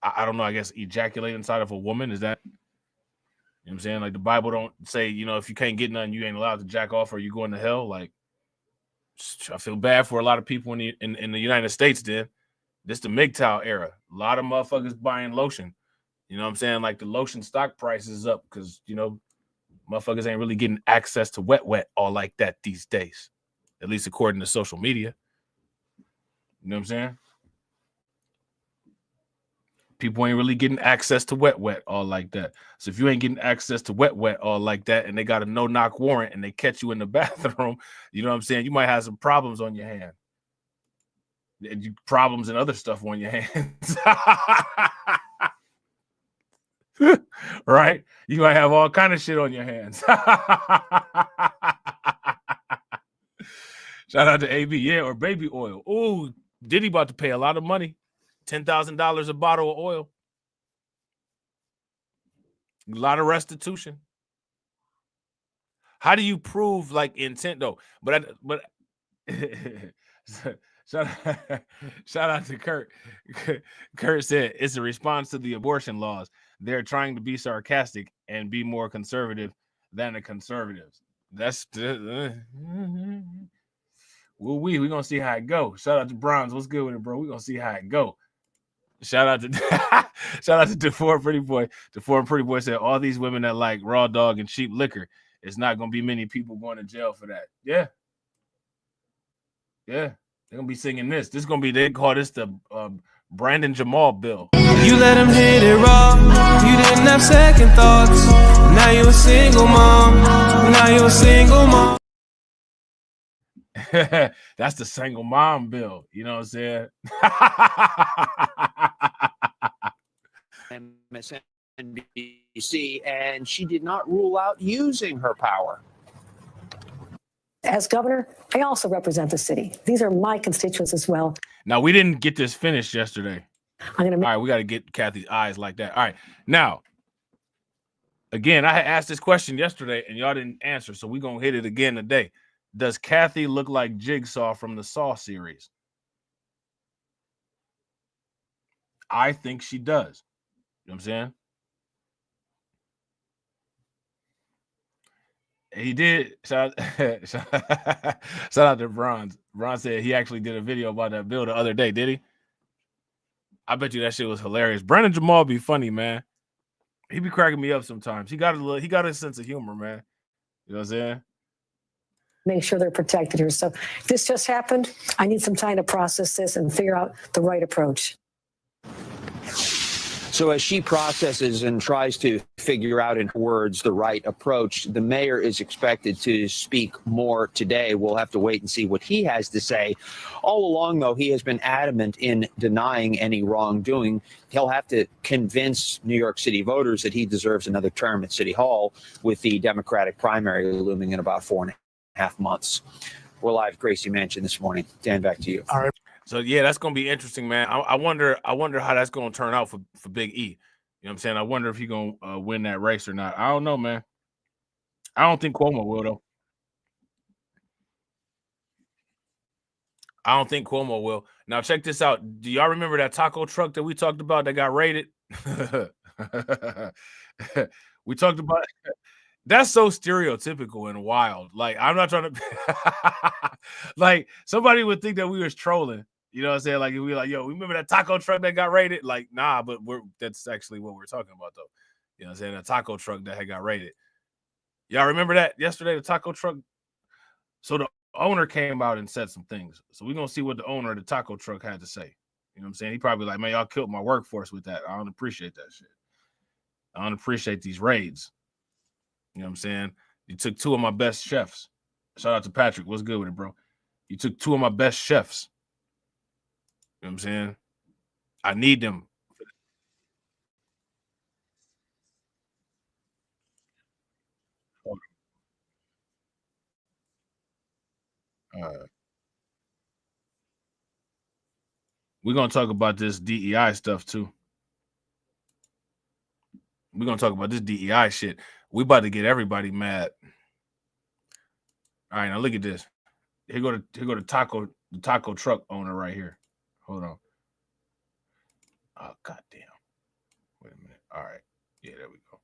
I don't know, I guess ejaculate inside of a woman. Is that, you know what I'm saying? Like the Bible don't say, you know, if you can't get none, you ain't allowed to jack off or you going to hell. Like, I feel bad for a lot of people in the United States. Then this the MGTOW era. A lot of motherfuckers buying lotion. You know what I'm saying? Like the lotion stock price is up because, you know, motherfuckers ain't really getting access to wet all like that these days. At least according to social media. You know what I'm saying? People ain't really getting access to wet all like that. So if you ain't getting access to wet all like that, and they got a no-knock warrant and they catch you in the bathroom, you know what I'm saying? You might have some problems on your hand. And problems and other stuff on your hands. Right? You might have all kind of shit on your hands. Shout out to AB, yeah, or baby oil. Ooh, Diddy about to pay a lot of money. $10,000 a bottle of oil. A lot of restitution. How do you prove like intent though? But shout out to Kurt. Kurt said it's a response to the abortion laws. They're trying to be sarcastic and be more conservative than the conservatives. That's we're gonna see how it go. Shout out to Bronze. What's good with it, bro? We're gonna see how it go. Shout out to DeFore Pretty Boy. DeFore Pretty Boy said all these women that like raw dog and cheap liquor, it's not gonna be many people going to jail for that. Yeah. They're gonna be singing this. This is gonna be, they call this the Brandon Jamal bill. You let him hit it raw. You didn't have second thoughts. Now you're a single mom. Now you're a single mom. That's the single mom bill. You know what I'm saying? MSNBC, and she did not rule out using her power. As governor, I also represent the city. These are my constituents as well. Now, we didn't get this finished yesterday. All right, we got to get Kathy's eyes like that. All right, now, again, I had asked this question yesterday, and y'all didn't answer, so we're going to hit it again today. Does Kathy look like Jigsaw from the Saw series? I think she does. You know what I'm saying? He did. Shout out to Bronze. Bronze said he actually did a video about that bill the other day. Did he? I bet you that shit was hilarious. Brandon Jamal be funny, man. He be cracking me up sometimes. He got a sense of humor, man. You know what I'm saying? Make sure they're protected here. So this just happened. I need some time to process this and figure out the right approach. So as she processes and tries to figure out in words the right approach, the mayor is expected to speak more today. We'll have to wait and see what he has to say. All along, though, he has been adamant in denying any wrongdoing. He'll have to convince New York City voters that he deserves another term at City Hall, with the Democratic primary looming in about 4.5 months. We're live, Gracie Mansion, this morning. Dan, back to you. All right. So yeah, that's gonna be interesting, man. I wonder how that's gonna turn out for Big E. You know what I'm saying? I wonder if he's gonna win that race or not. I don't know, man. I don't think Cuomo will, though. I don't think Cuomo will. Now check this out. Do y'all remember that taco truck that we talked about that got raided? We talked about it. That's so stereotypical and wild. Like, I'm not trying to like, somebody would think that we was trolling. You know what I'm saying? Like, if we like, yo, remember that taco truck that got raided? Like, nah, but that's actually what we're talking about, though. You know what I'm saying? A taco truck that had got raided. Y'all remember that yesterday, the taco truck? So the owner came out and said some things. So we're going to see what the owner of the taco truck had to say. You know what I'm saying? He probably like, man, y'all killed my workforce with that. I don't appreciate that shit. I don't appreciate these raids. You know what I'm saying? You took two of my best chefs. Shout out to Patrick. What's good with it, bro? You took two of my best chefs. You know what I'm saying? I need them. We're going to talk about this DEI stuff, too. We're going to talk about this DEI shit. We about to get everybody mad. All right, now look at this. Here go the taco truck owner right here. Hold on. Oh, goddamn. Wait a minute. All right. Yeah, there we go.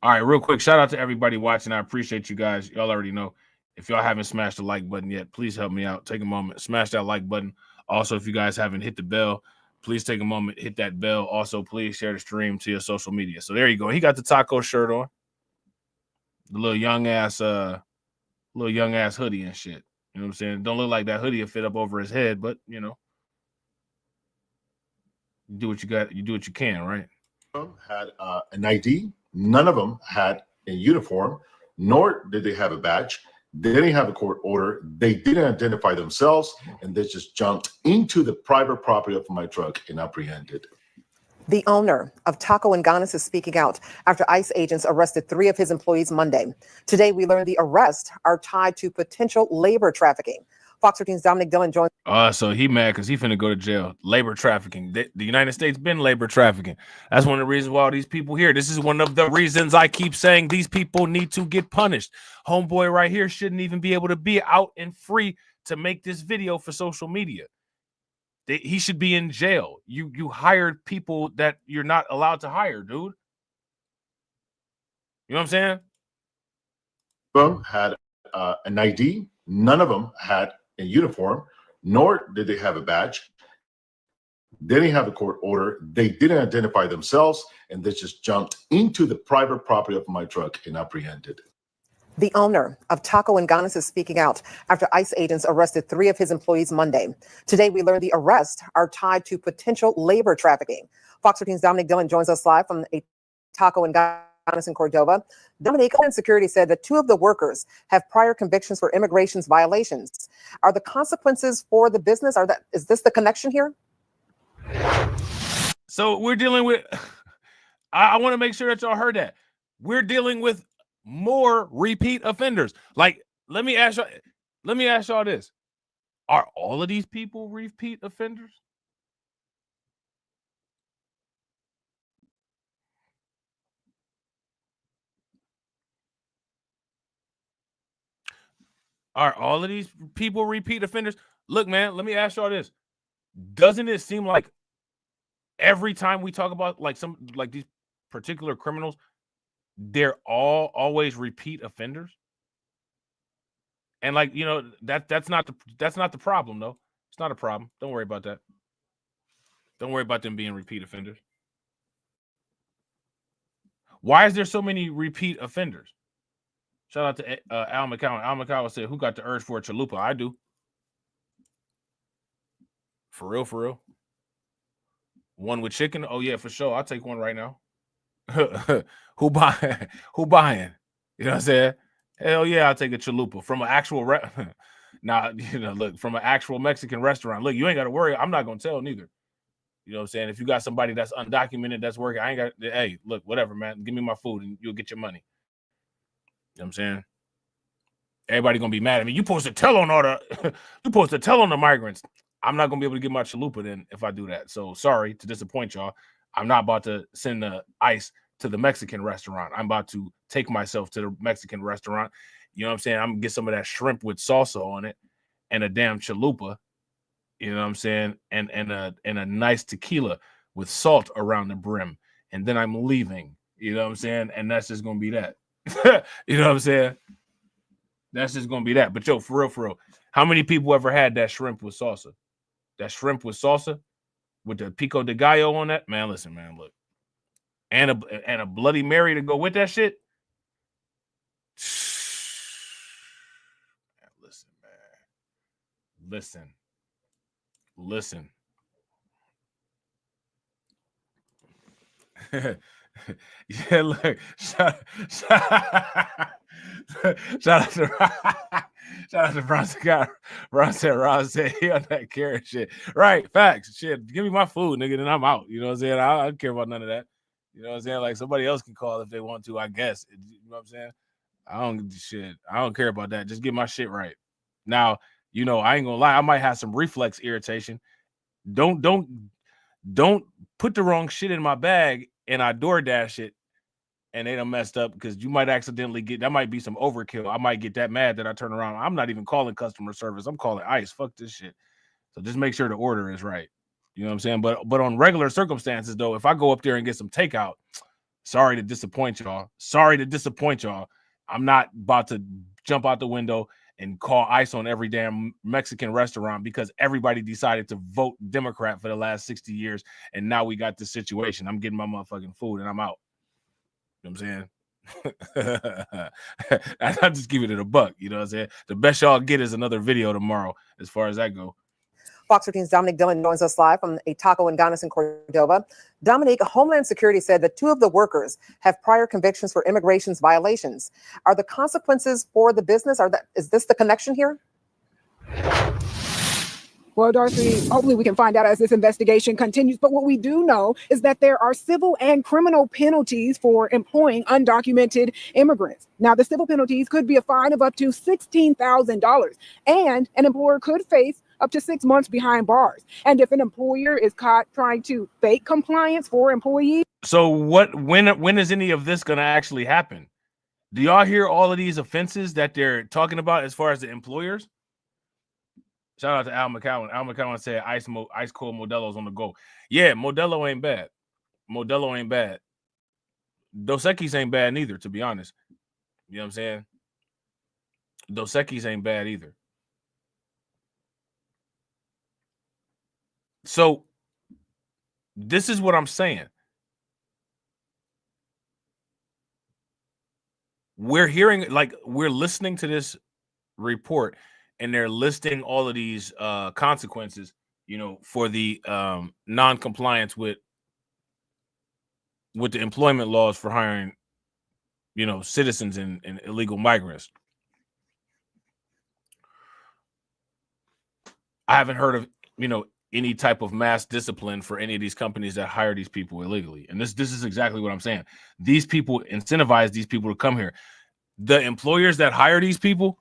All right, real quick, shout out to everybody watching. I appreciate you guys. Y'all already know. If y'all haven't smashed the like button yet, please help me out. Take a moment, smash that like button. Also, if you guys haven't hit the bell, please take a moment, hit that bell. Also, please share the stream to your social media. So there you go. He got the taco shirt on. The little young ass hoodie and shit. You know what I'm saying? Don't look like that hoodie will fit up over his head, but you know. You do what you got. You do what you can, right? Had an ID. None of them had a uniform, nor did they have a badge. They didn't have a court order. They didn't identify themselves, and they just jumped into the private property of my truck and apprehended. The owner of Taco and Ganas is speaking out after ICE agents arrested 3 of his employees Monday. Today, we learned the arrests are tied to potential labor trafficking. Fox 13's Dominic Dillon joins. So he mad because he finna go to jail. Labor trafficking. The United States been labor trafficking. That's one of the reasons why all these people here. This is one of the reasons I keep saying these people need to get punished. Homeboy right here shouldn't even be able to be out and free to make this video for social media. He should be in jail. You hired people that you're not allowed to hire, dude. You know what I'm saying? Them had an ID. None of them had a uniform, nor did they have a badge. They didn't have a court order. They didn't identify themselves, and they just jumped into the private property of my truck and apprehended. The owner of Taco and Ganas is speaking out after ICE agents arrested 3 of his employees Monday. Today, we learned the arrests are tied to potential labor trafficking. Fox 13's Dominic Dillon joins us live from a Taco and Ganas in Cordova. Dominic, Homeland Security said that 2 of the workers have prior convictions for immigration violations. Are the consequences for the business? Is this the connection here? So we're dealing with. I want to make sure that y'all heard that we're dealing with more repeat offenders. Like, let me ask y'all this: are all of these people repeat offenders? Are all of these people repeat offenders? Look, man, let me ask y'all this. Doesn't it seem like every time we talk about like these particular criminals, they're always repeat offenders? And like, you know, that's not the problem, though. It's not a problem. Don't worry about that. Don't worry about them being repeat offenders. Why is there so many repeat offenders? Shout out to Al McCowan. Al McCowan said, "Who got the urge for a chalupa?" I do. For real, for real. One with chicken? Oh yeah, for sure. I'll take one right now. Who buying? Who buying? You know what I'm saying? Hell yeah, I'll take a chalupa from an actual look, from an actual Mexican restaurant. Look, you ain't got to worry. I'm not gonna tell neither. You know what I'm saying? If you got somebody that's undocumented that's working, I ain't got. Hey, look, whatever, man. Give me my food and you'll get your money. You know what I'm saying? Everybody gonna be mad at me. You supposed to tell on all the you supposed to tell on the migrants. I'm not gonna be able to get my chalupa then if I do that. So sorry to disappoint y'all. I'm not about to send the ICE to the Mexican restaurant. I'm about to take myself to the Mexican restaurant. You know what I'm saying? I'm gonna get some of that shrimp with salsa on it and a damn chalupa. You know what I'm saying? And a nice tequila with salt around the brim. And then I'm leaving. You know what I'm saying? And that's just gonna be that. You know what I'm saying? That's just gonna be that. But yo, for real, how many people ever had that shrimp with salsa? That shrimp with salsa with the pico de gallo on that? Man, listen, man, look. And a Bloody Mary to go with that shit. Man, listen. Yeah, look. Shout out to Ron said he on that carrot shit. Right, facts. Shit, give me my food, nigga, then I'm out. You know what I'm saying? I don't care about none of that. You know what I'm saying? Like, somebody else can call if they want to, I guess. You know what I'm saying? I don't care about that. Just get my shit right. Now, you know, I ain't gonna lie, I might have some reflex irritation. Don't put the wrong shit in my bag and I DoorDash it and they done messed up, because you might accidentally that might be some overkill. I might get that mad that I turn around. I'm not even calling customer service. I'm calling ICE. Fuck this shit. So just make sure the order is right. You know what I'm saying? But on regular circumstances, though, if I go up there and get some takeout, sorry to disappoint y'all. I'm not about to jump out the window and call ICE on every damn Mexican restaurant because everybody decided to vote Democrat for the last 60 years. And now we got this situation. I'm getting my motherfucking food and I'm out. You know what I'm saying? I'm just giving it a buck. You know what I'm saying? The best y'all get is another video tomorrow as far as that go. Fox 13's Dominic Dillon joins us live from a taco and Ganas in Cordova. Dominic, Homeland Security said that 2 of the workers have prior convictions for immigration violations. Are the consequences for the business? Is this the connection here? Well, Darcy, hopefully we can find out as this investigation continues. But what we do know is that there are civil and criminal penalties for employing undocumented immigrants. Now, the civil penalties could be a fine of up to $16,000, and an employer could face up to 6 months behind bars. And if an employer is caught trying to fake compliance for employees. So when is any of this going to actually happen? Do y'all hear all of these offenses that they're talking about as far as the employers? Shout out to Al McCowan. Al McCowan said ice cold Modelo's on the go. Yeah, Modelo ain't bad. Modelo ain't bad. Dos Equis ain't bad neither, to be honest. You know what I'm saying? Dos Equis ain't bad either. So this is what I'm saying. We're listening to this report, and they're listing all of these consequences, for the non-compliance with the employment laws for hiring, citizens and illegal migrants. I haven't heard of, any type of mass discipline for any of these companies that hire these people illegally. And this is exactly what I'm saying. These people incentivize these people to come here. The employers that hire these people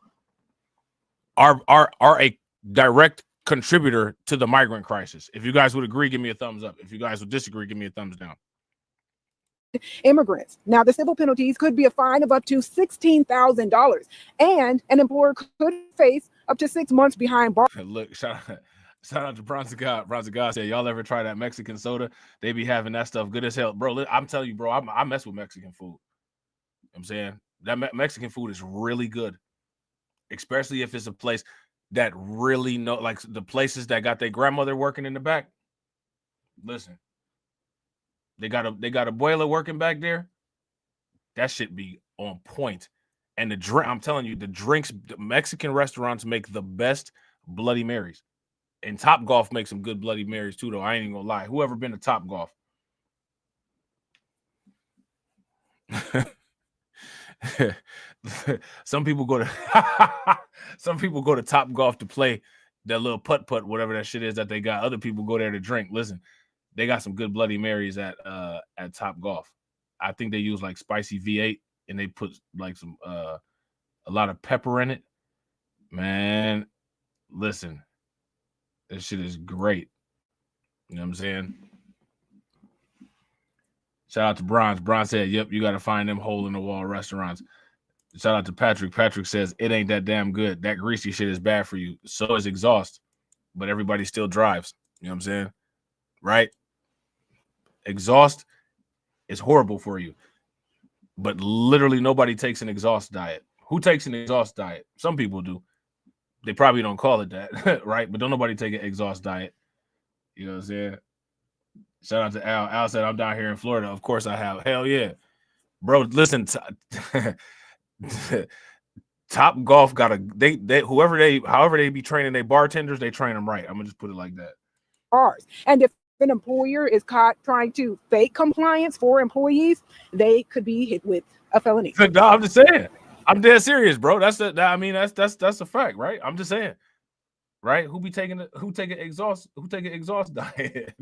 are a direct contributor to the migrant crisis. If you guys would agree, give me a thumbs up. If you guys would disagree, give me a thumbs down. Immigrants. Now, the civil penalties could be a fine of up to $16,000, and an employer could face up to 6 months behind bars. Look, shout out to Bronson God. Bronson God said, y'all ever try that Mexican soda? They be having that stuff good as hell. Bro, I'm telling you, bro, I mess with Mexican food. You know what I'm saying? That Mexican food is really good, especially if it's a place that really like the places that got their grandmother working in the back. Listen, they got a boiler working back there. That shit be on point. And the drink, I'm telling you, the Mexican restaurants make the best Bloody Marys. And Top Golf makes some good Bloody Marys too, though. I ain't even gonna lie. Whoever been to Top Golf? Some people go to Top Golf to play that little putt, whatever that shit is that they got. Other people go there to drink. Listen, they got some good Bloody Marys at Top Golf. I think they use like spicy V8 and they put like some a lot of pepper in it. Man, listen, this shit is great. You know what I'm saying? Shout out to Bronze. Bronze said, yep, you got to find them hole-in-the-wall restaurants. Shout out to Patrick. Patrick says, it ain't that damn good. That greasy shit is bad for you. So is exhaust. But everybody still drives. You know what I'm saying? Right? Exhaust is horrible for you. But literally nobody takes an exhaust diet. Who takes an exhaust diet? Some people do. They probably don't call it that, right? But don't nobody take an exhaust diet. You know what I'm saying? Shout out to Al. Al said, I'm down here in Florida. Of course I have. Hell yeah. Bro, listen. Top Golf got however they be training their bartenders, they train them right. I'm going to just put it like that. And if an employer is caught trying to fake compliance for employees, they could be hit with a felony. No, I'm just saying. I'm dead serious, bro. That's a fact, right? I'm just saying. Right? Who take an exhaust diet?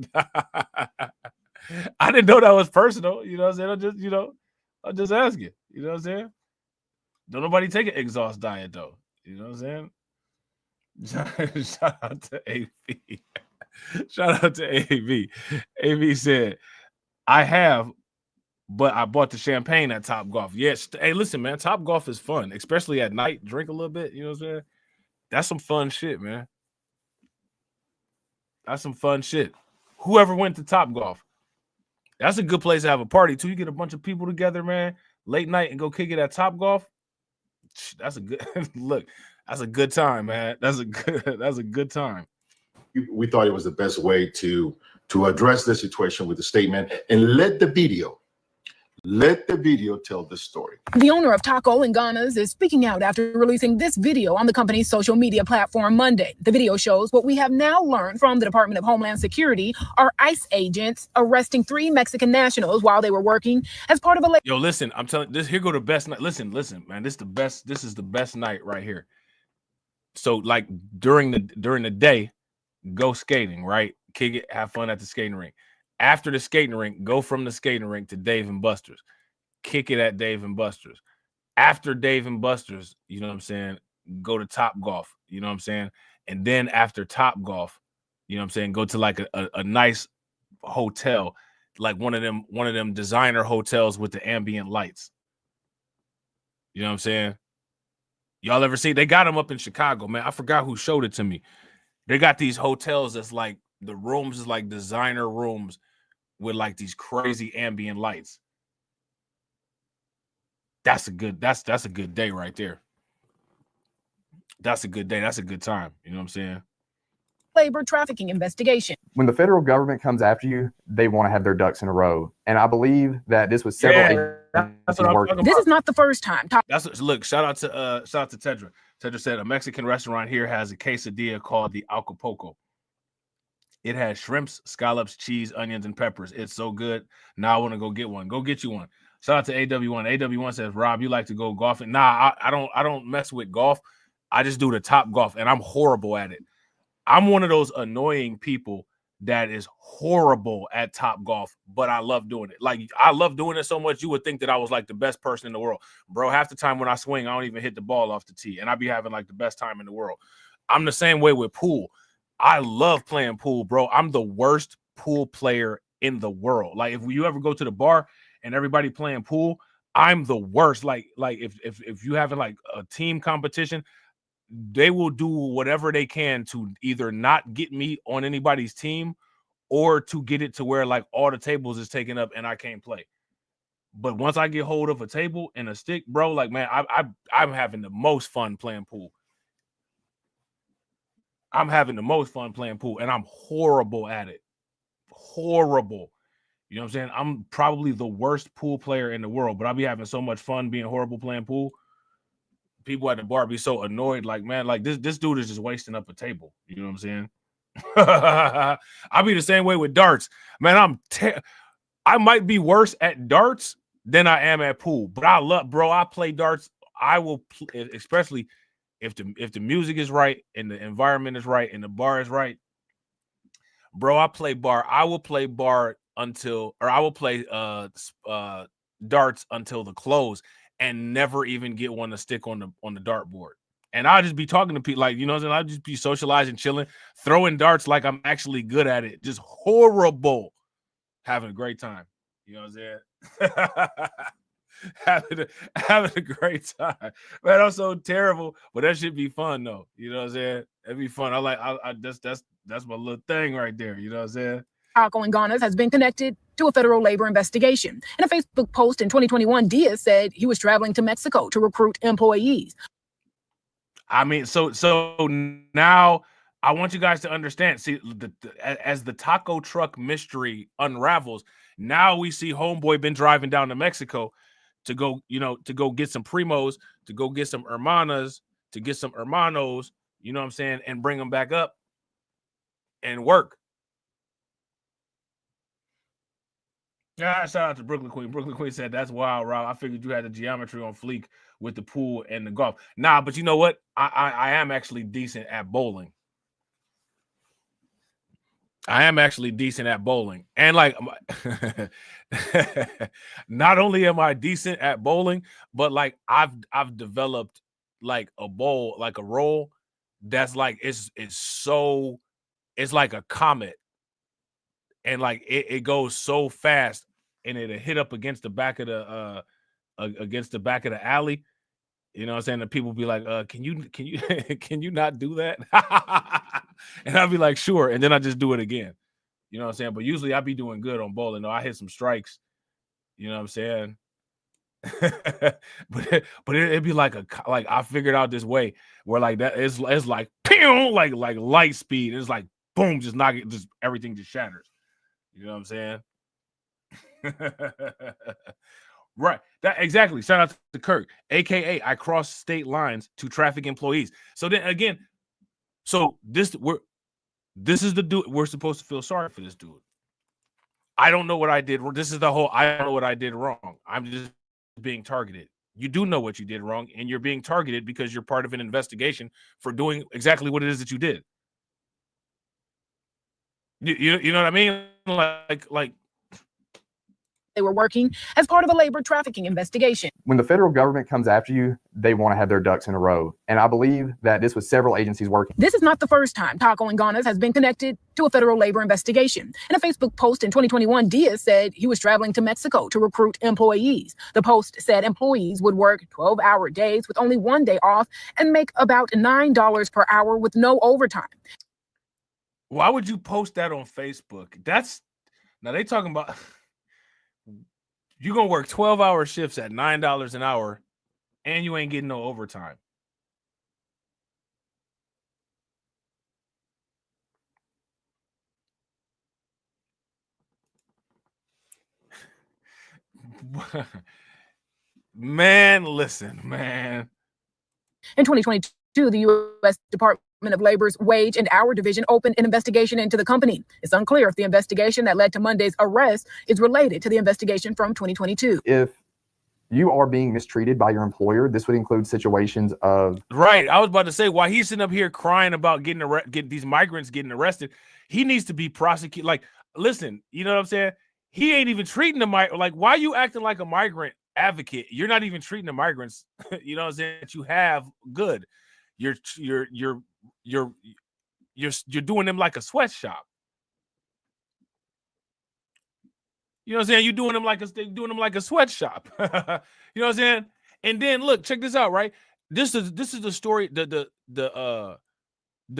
I didn't know that was personal. You know what I'm saying? I'm just asking. You know what I'm saying? Don't nobody take an exhaust diet though. You know what I'm saying? Shout out to AV. Shout out to AV. AV said, I have, but I bought the champagne at Top Golf. Yes. Hey, listen, man, Top Golf is fun, especially at night. Drink a little bit. You know what I'm saying? That's some fun shit, man. That's some fun shit. Whoever went to Top Golf, that's a good place to have a party too. You get a bunch of people together, man, late night and go kick it at Top Golf. That's a good look. That's a good time, man. That's a good time. We thought it was the best way to address this situation with the statement and let the video Let the video tell the story. The owner of Taco and Ghana's is speaking out after releasing this video on the company's social media platform Monday. The video shows what we have now learned from the Department of Homeland Security are ICE agents arresting 3 Mexican nationals while they were working as part of a... Yo, listen, I'm telling this. Here go the best night. Listen, man. This is the best night right here. So, like during the day, go skating, right? Kick it, have fun at the skating rink. After the skating rink, go from the skating rink to Dave and Buster's. Kick it at Dave and Buster's. After Dave and Buster's, you know what I'm saying, go to Top Golf, you know what I'm saying? And then after Top Golf, you know what I'm saying, go to like a nice hotel, like one of them designer hotels with the ambient lights. You know what I'm saying? Y'all ever see? They got them up in Chicago, man. I forgot who showed it to me. They got these hotels that's like the rooms is like designer rooms with like these crazy ambient lights. That's a good day right there. That's a good day. That's a good time. You know what I'm saying? Labor trafficking investigation. When the federal government comes after you, they want to have their ducks in a row. And I believe that this was several. That's what I'm talking about. This is not the first time. Look, shout out to Tedra. Tedra said a Mexican restaurant here has a quesadilla called the Acapulco. It has shrimps, scallops, cheese, onions, and peppers. It's so good. Now I want to go get one. Go get you one. Shout out to AW1. AW1 says, Rob, you like to go golfing? Nah, I don't mess with golf. I just do the Top Golf, and I'm horrible at it. I'm one of those annoying people that is horrible at Top Golf, but I love doing it. Like, I love doing it so much, you would think that I was like the best person in the world. Bro, half the time when I swing, I don't even hit the ball off the tee, and I be having like the best time in the world. I'm the same way with pool. I love playing pool, bro. I'm the worst pool player in the world. Like, if you ever go to the bar and everybody playing pool, I'm the worst. Like if you having like a team competition, they will do whatever they can to either not get me on anybody's team or to get it to where like all the tables is taken up and I can't play. But once I get hold of a table and a stick, bro, like, man, I'm having the most fun playing pool. I'm having the most fun playing pool, and I'm horrible at it. Horrible. You know what I'm saying? I'm probably the worst pool player in the world, but I'll be having so much fun being horrible playing pool. People at the bar be so annoyed, like, man, like this dude is just wasting up a table. You know what I'm saying? I'll be the same way with darts. Man, I might be worse at darts than I am at pool, but I play darts. I will, especially if the music is right and the environment is right and the bar is right, bro. I will play darts until the close and never even get one to stick on the dartboard. And I'll just be talking to people, like, you know what I'm saying? I'll just be socializing, chilling, throwing darts like I'm actually good at it. Just horrible. Having a great time. You know what I'm saying? having a great time. Man, I'm so terrible, but that should be fun though. You know what I'm saying? It'd be fun. That's my little thing right there. You know what I'm saying? Taco and Ghana's has been connected to a federal labor investigation. In a Facebook post in 2021, Diaz said he was traveling to Mexico to recruit employees. I mean, so now I want you guys to understand. See, as the taco truck mystery unravels, now we see homeboy been driving down to Mexico to go, to go get some primos, to go get some hermanas, to get some hermanos, you know what I'm saying, and bring them back up and work. Yeah, shout out to Brooklyn Queen. Brooklyn Queen said, that's wild, Rob. I figured you had the geometry on fleek with the pool and the golf. Nah, but you know what? I am actually decent at bowling. I am actually decent at bowling. And like, not only am I decent at bowling, but like I've developed like a bowl, like a roll that's like, it's like a comet. And like it goes so fast, and it'll hit up against the back of the alley. You know what I'm saying? And people be like, can you not do that? And I'll be like, sure. And then I just do it again. You know what I'm saying? But usually I be doing good on bowling. No, I hit some strikes. You know what I'm saying? but it'd be like I figured out this way where like that it's like pew, like light speed. It's like boom, just knock it, just everything just shatters. You know what I'm saying? Right. That exactly. Shout out to Kirk, aka I cross state lines to traffic employees. So then again, this is the dude. We're supposed to feel sorry for this dude. I don't know what I did. This is the whole I don't know what I did wrong. I'm just being targeted. You do know what you did wrong, and you're being targeted because you're part of an investigation for doing exactly what it is that you did. You know what I mean? Like they were working as part of a labor trafficking investigation. When the federal government comes after you, they want to have their ducks in a row. And I believe that this was several agencies working. This is not the first time Taco and Ganas has been connected to a federal labor investigation. In a Facebook post in 2021, Diaz said he was traveling to Mexico to recruit employees. The post said employees would work 12-hour days with only one day off and make about $9 per hour with no overtime. Why would you post that on Facebook? Now they talking about you're going to work 12-hour shifts at $9 an hour and you ain't getting no overtime. Man, listen, man. In 2022, the U.S. Department of Labor's Wage and Hour Division opened an investigation into the company. It's unclear if the investigation that led to Monday's arrest is related to the investigation from 2022. If you are being mistreated by your employer, this would include situations of... Right. I was about to say, while he's sitting up here crying about getting these migrants getting arrested, he needs to be prosecuted. Like, listen, you know what I'm saying? He ain't even treating the migrant. Like, why are you acting like a migrant advocate? You're not even treating the migrants, you know what I'm saying, that you have good. You're doing them like a sweatshop. You know what I'm saying? You're doing them like a sweatshop. You know what I'm saying? And then look, check this out, right? This is the story, the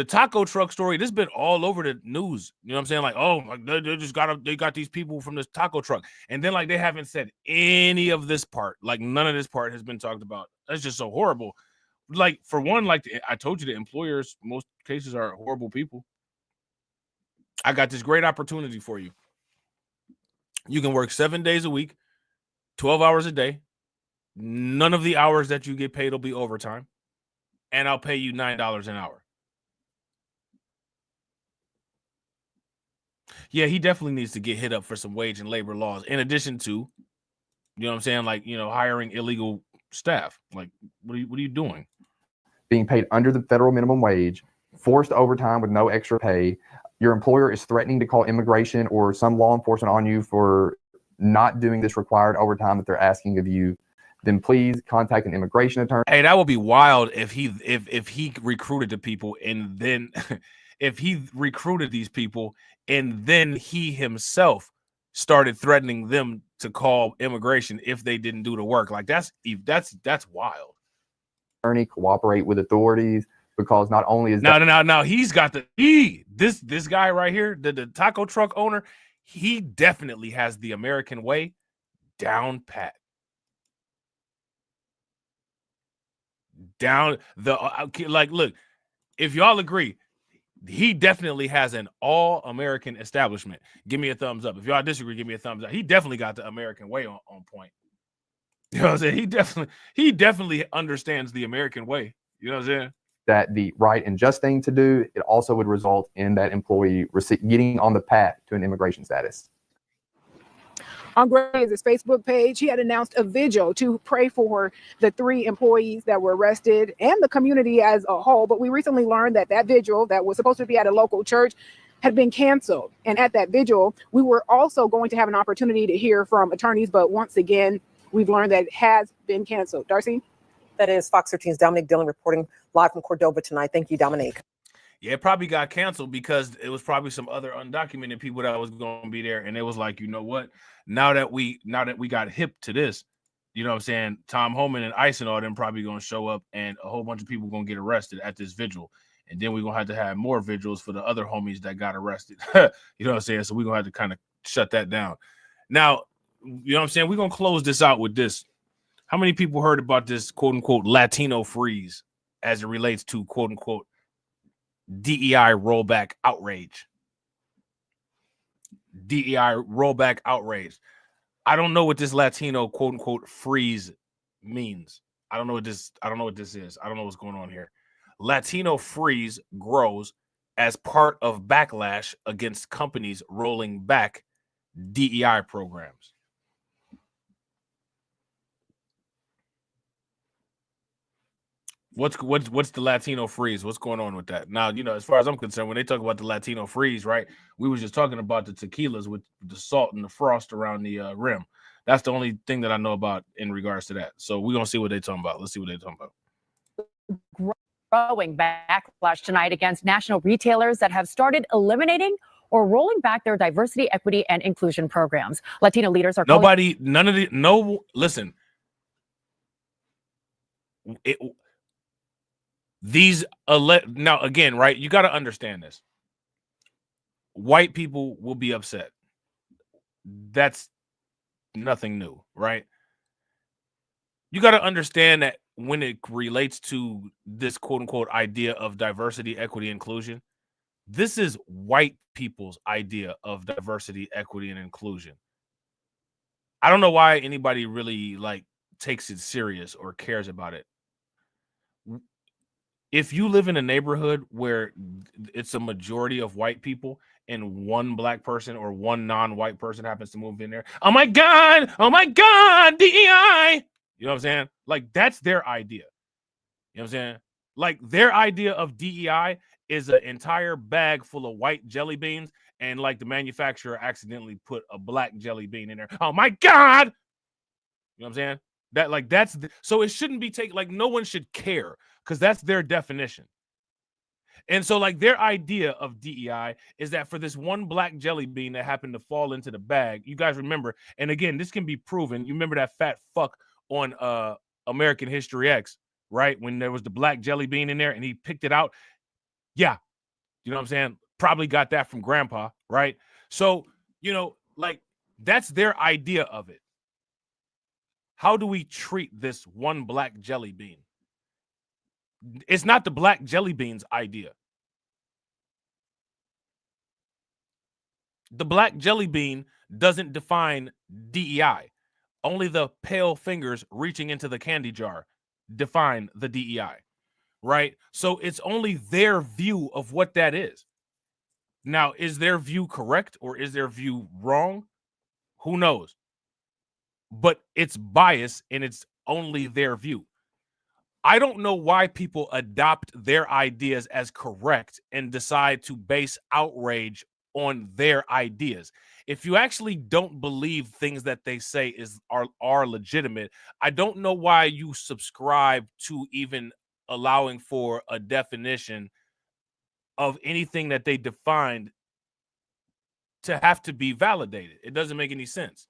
taco truck story. This has been all over the news. You know what I'm saying? Like, oh, they got these people from this taco truck. And then like they haven't said any of this part. Like none of this part has been talked about. That's just so horrible. Like, for one, like I told you, the employers, most cases, are horrible people. I got this great opportunity for you. You can work 7 days a week, 12 hours a day. None of the hours that you get paid will be overtime. And I'll pay you $9 an hour. Yeah, he definitely needs to get hit up for some wage and labor laws, in addition to, you know what I'm saying, like, you know, hiring illegal staff. Like, what are you doing? Being paid under the federal minimum wage, forced overtime with no extra pay. Your employer is threatening to call immigration or some law enforcement on you for not doing this required overtime that they're asking of you. Then please contact an immigration attorney. Hey, that would be wild if he recruited the people and then if he recruited these people and then he himself started threatening them to call immigration if they didn't do the work. Like that's wild. Attorney cooperate with authorities, because not only is now he's got this guy right here, the taco truck owner, he definitely has the American way down pat. Down the like, look, if y'all agree, he definitely has an all-American establishment. Give me a thumbs up. If y'all disagree, give me a thumbs up. He definitely got the American way on point. You know what I'm saying? He definitely understands the American way. You know what I'm saying? That the right and just thing to do, it also would result in that employee getting on the path to an immigration status. On Gray's Facebook page, he had announced a vigil to pray for the 3 employees that were arrested and the community as a whole. But we recently learned that vigil that was supposed to be at a local church had been canceled. And at that vigil, we were also going to have an opportunity to hear from attorneys. But once again, we've learned that it has been canceled. Darcy? That is Fox 13's Dominic Dillon reporting live from Cordova tonight. Thank you, Dominic. Yeah, it probably got canceled because it was probably some other undocumented people that was going to be there. And it was like, you know what? Now that we got hip to this, you know what I'm saying? Tom Homan and Ice and all them probably going to show up and a whole bunch of people going to get arrested at this vigil. And then we're going to have more vigils for the other homies that got arrested. You know what I'm saying? So we're going to have to kind of shut that down. Now, you know what I'm saying? We're going to close this out with this. How many people heard about this quote unquote Latino freeze as it relates to quote unquote DEI rollback outrage? DEI rollback outrage. I don't know what this Latino quote unquote freeze means. I don't know what this is. I don't know what's going on here. Latino freeze grows as part of backlash against companies rolling back DEI programs. What's the Latino freeze? What's going on with that? Now, as far as I'm concerned, when they talk about the Latino freeze, right, we were just talking about the tequilas with the salt and the frost around the rim. That's the only thing that I know about in regards to that. So we're going to see what they're talking about. Let's see what they're talking about. Growing backlash tonight against national retailers that have started eliminating or rolling back their diversity, equity, and inclusion programs. Latino leaders are listen. Now again, right? You got to understand this. White people will be upset. That's nothing new, right? You got to understand that when it relates to this quote unquote idea of diversity, equity, inclusion, this is white people's idea of diversity, equity, and inclusion. I don't know why anybody really takes it serious or cares about it. If you live in a neighborhood where it's a majority of white people and one black person or one non-white person happens to move in there, oh my God, DEI. You know what I'm saying? That's their idea. You know what I'm saying? Their idea of DEI is an entire bag full of white jelly beans, and the manufacturer accidentally put a black jelly bean in there. Oh my God. You know what I'm saying? So it shouldn't be taken, no one should care because that's their definition. And so their idea of DEI is that for this one black jelly bean that happened to fall into the bag, you guys remember, and again, this can be proven. You remember that fat fuck on American History X, right? When there was the black jelly bean in there and he picked it out. Yeah. You know what I'm saying? Probably got that from grandpa, right? So, that's their idea of it. How do we treat this one black jelly bean? It's not the black jelly bean's idea. The black jelly bean doesn't define DEI. Only the pale fingers reaching into the candy jar define the DEI, right? So it's only their view of what that is. Now, is their view correct or is their view wrong? Who knows? But it's biased and it's only their view. I don't know why people adopt their ideas as correct and decide to base outrage on their ideas. If you actually don't believe things that they say are legitimate, I don't know why you subscribe to even allowing for a definition of anything that they defined to have to be validated. It doesn't make any sense.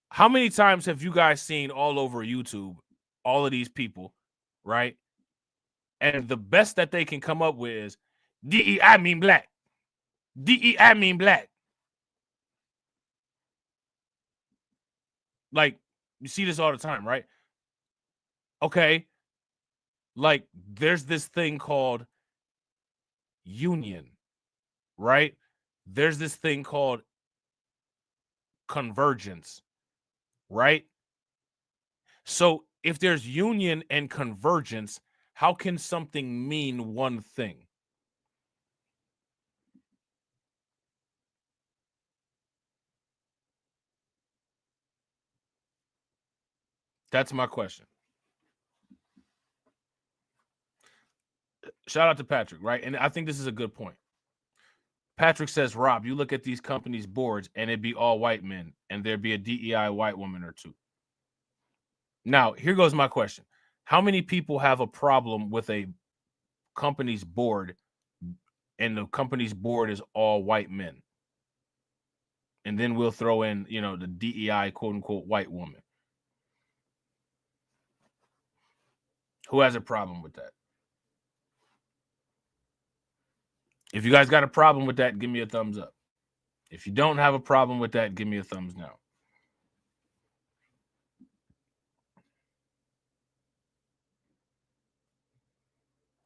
How many times have you guys seen all over YouTube all of these people, right? And the best that they can come up with is DEI mean black. DEI mean black. You see this all the time, right? Okay. There's this thing called union, right? There's this thing called convergence, right? So if there's union and convergence, how can something mean one thing? That's my question. Shout out to Patrick, right? And I think this is a good point. Patrick says, Rob, you look at these companies' boards and it'd be all white men and there'd be a DEI white woman or two. Now, here goes my question. How many people have a problem with a company's board and the company's board is all white men? And then we'll throw in, the DEI quote unquote white woman. Who has a problem with that? If you guys got a problem with that, give me a thumbs up. If you don't have a problem with that, give me a thumbs down.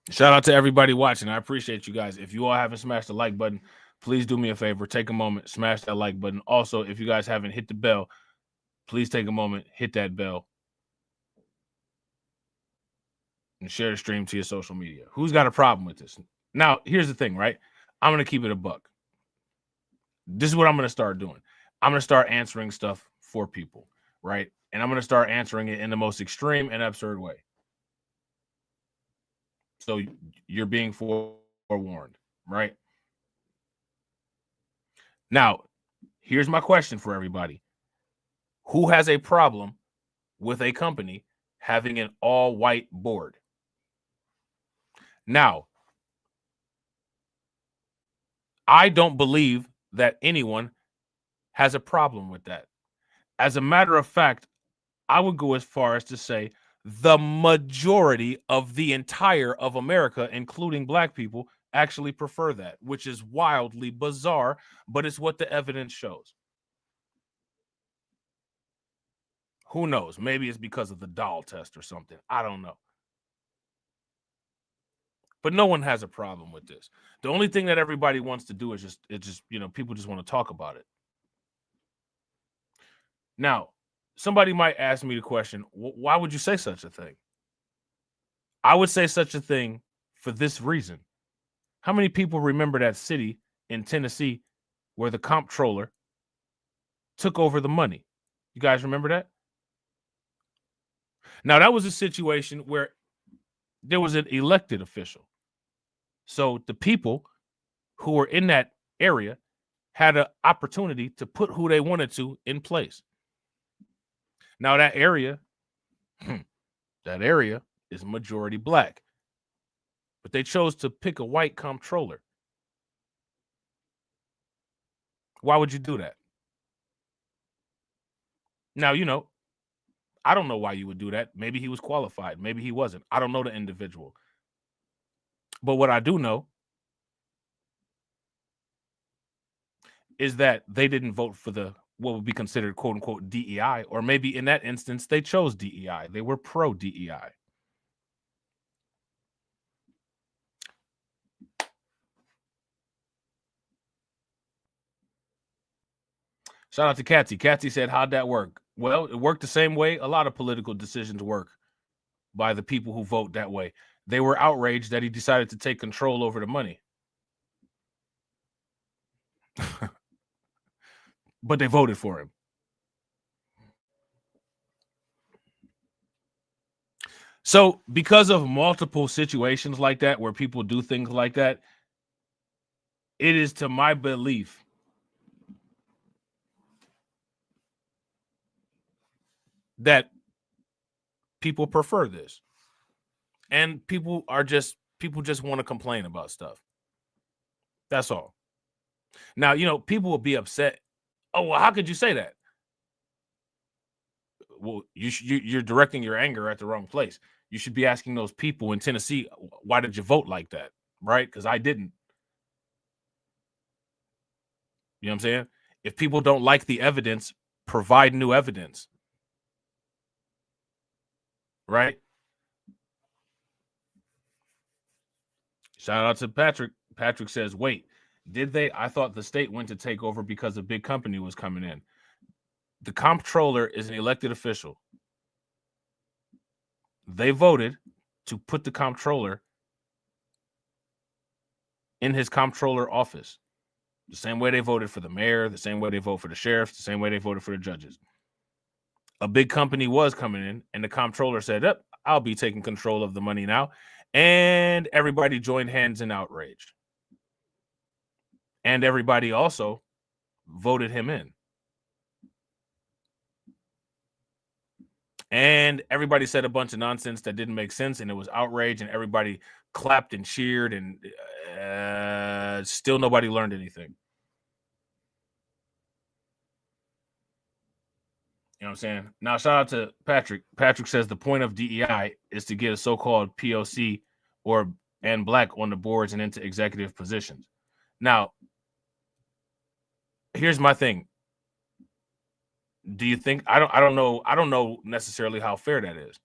Shout out to everybody watching. I appreciate you guys. If you all haven't smashed the like button, please do me a favor. Take a moment, smash that like button. Also, if you guys haven't hit the bell, please take a moment, hit that bell, and share the stream to your social media. Who's got a problem with this? Now, here's the thing, right? I'm going to keep it a buck. This is what I'm going to start doing. I'm going to start answering stuff for people, right? And I'm going to start answering it in the most extreme and absurd way. So you're being forewarned, right? Now, here's my question for everybody. Who has a problem with a company having an all-white board? Now, I don't believe that anyone has a problem with that. As a matter of fact, I would go as far as to say the majority of the entire of America, including black people, actually prefer that, which is wildly bizarre, but it's what the evidence shows. Who knows? Maybe it's because of the doll test or something. I don't know. But no one has a problem with this. The only thing that everybody wants to do is just people just want to talk about it. Now, somebody might ask me the question, why would you say such a thing? I would say such a thing for this reason. How many people remember that city in Tennessee where the comptroller took over the money? You guys remember that? Now, that was a situation where there was an elected official. So the people who were in that area had an opportunity to put who they wanted to in place. Now, that area is majority black, but they chose to pick a white comptroller. Why would you do that? Now, I don't know why you would do that. Maybe he was qualified. Maybe he wasn't. I don't know the individual. But what I do know is that they didn't vote for what would be considered quote unquote DEI, or maybe in that instance, they chose DEI. They were pro DEI. Shout out to Katsy. Katsy said, how'd that work? Well, it worked the same way a lot of political decisions work by the people who vote that way. They were outraged that he decided to take control over the money. But they voted for him. So because of multiple situations like that, where people do things like that, it is to my belief that people prefer this. And people just want to complain about stuff. That's all. Now, people will be upset. Oh, well, how could you say that? Well, you're directing your anger at the wrong place. You should be asking those people in Tennessee, why did you vote like that? Right? Because I didn't. You know what I'm saying? If people don't like the evidence, provide new evidence. Right? Shout out to Patrick. Patrick says, wait, did they? I thought the state went to take over because a big company was coming in. The comptroller is an elected official. They voted to put the comptroller in his comptroller office. The same way they voted for the mayor, the same way they vote for the sheriff, the same way they voted for the judges. A big company was coming in, and the comptroller said, I'll be taking control of the money now. And everybody joined hands in outrage. And everybody also voted him in. And everybody said a bunch of nonsense that didn't make sense, and it was outrage, and everybody clapped and cheered, and still nobody learned anything. You know what I'm saying? Now, shout out to Patrick. Patrick says the point of DEI is to get a so-called POC and black on the boards and into executive positions. Now, here's my thing. Do you think I don't know necessarily how fair that is.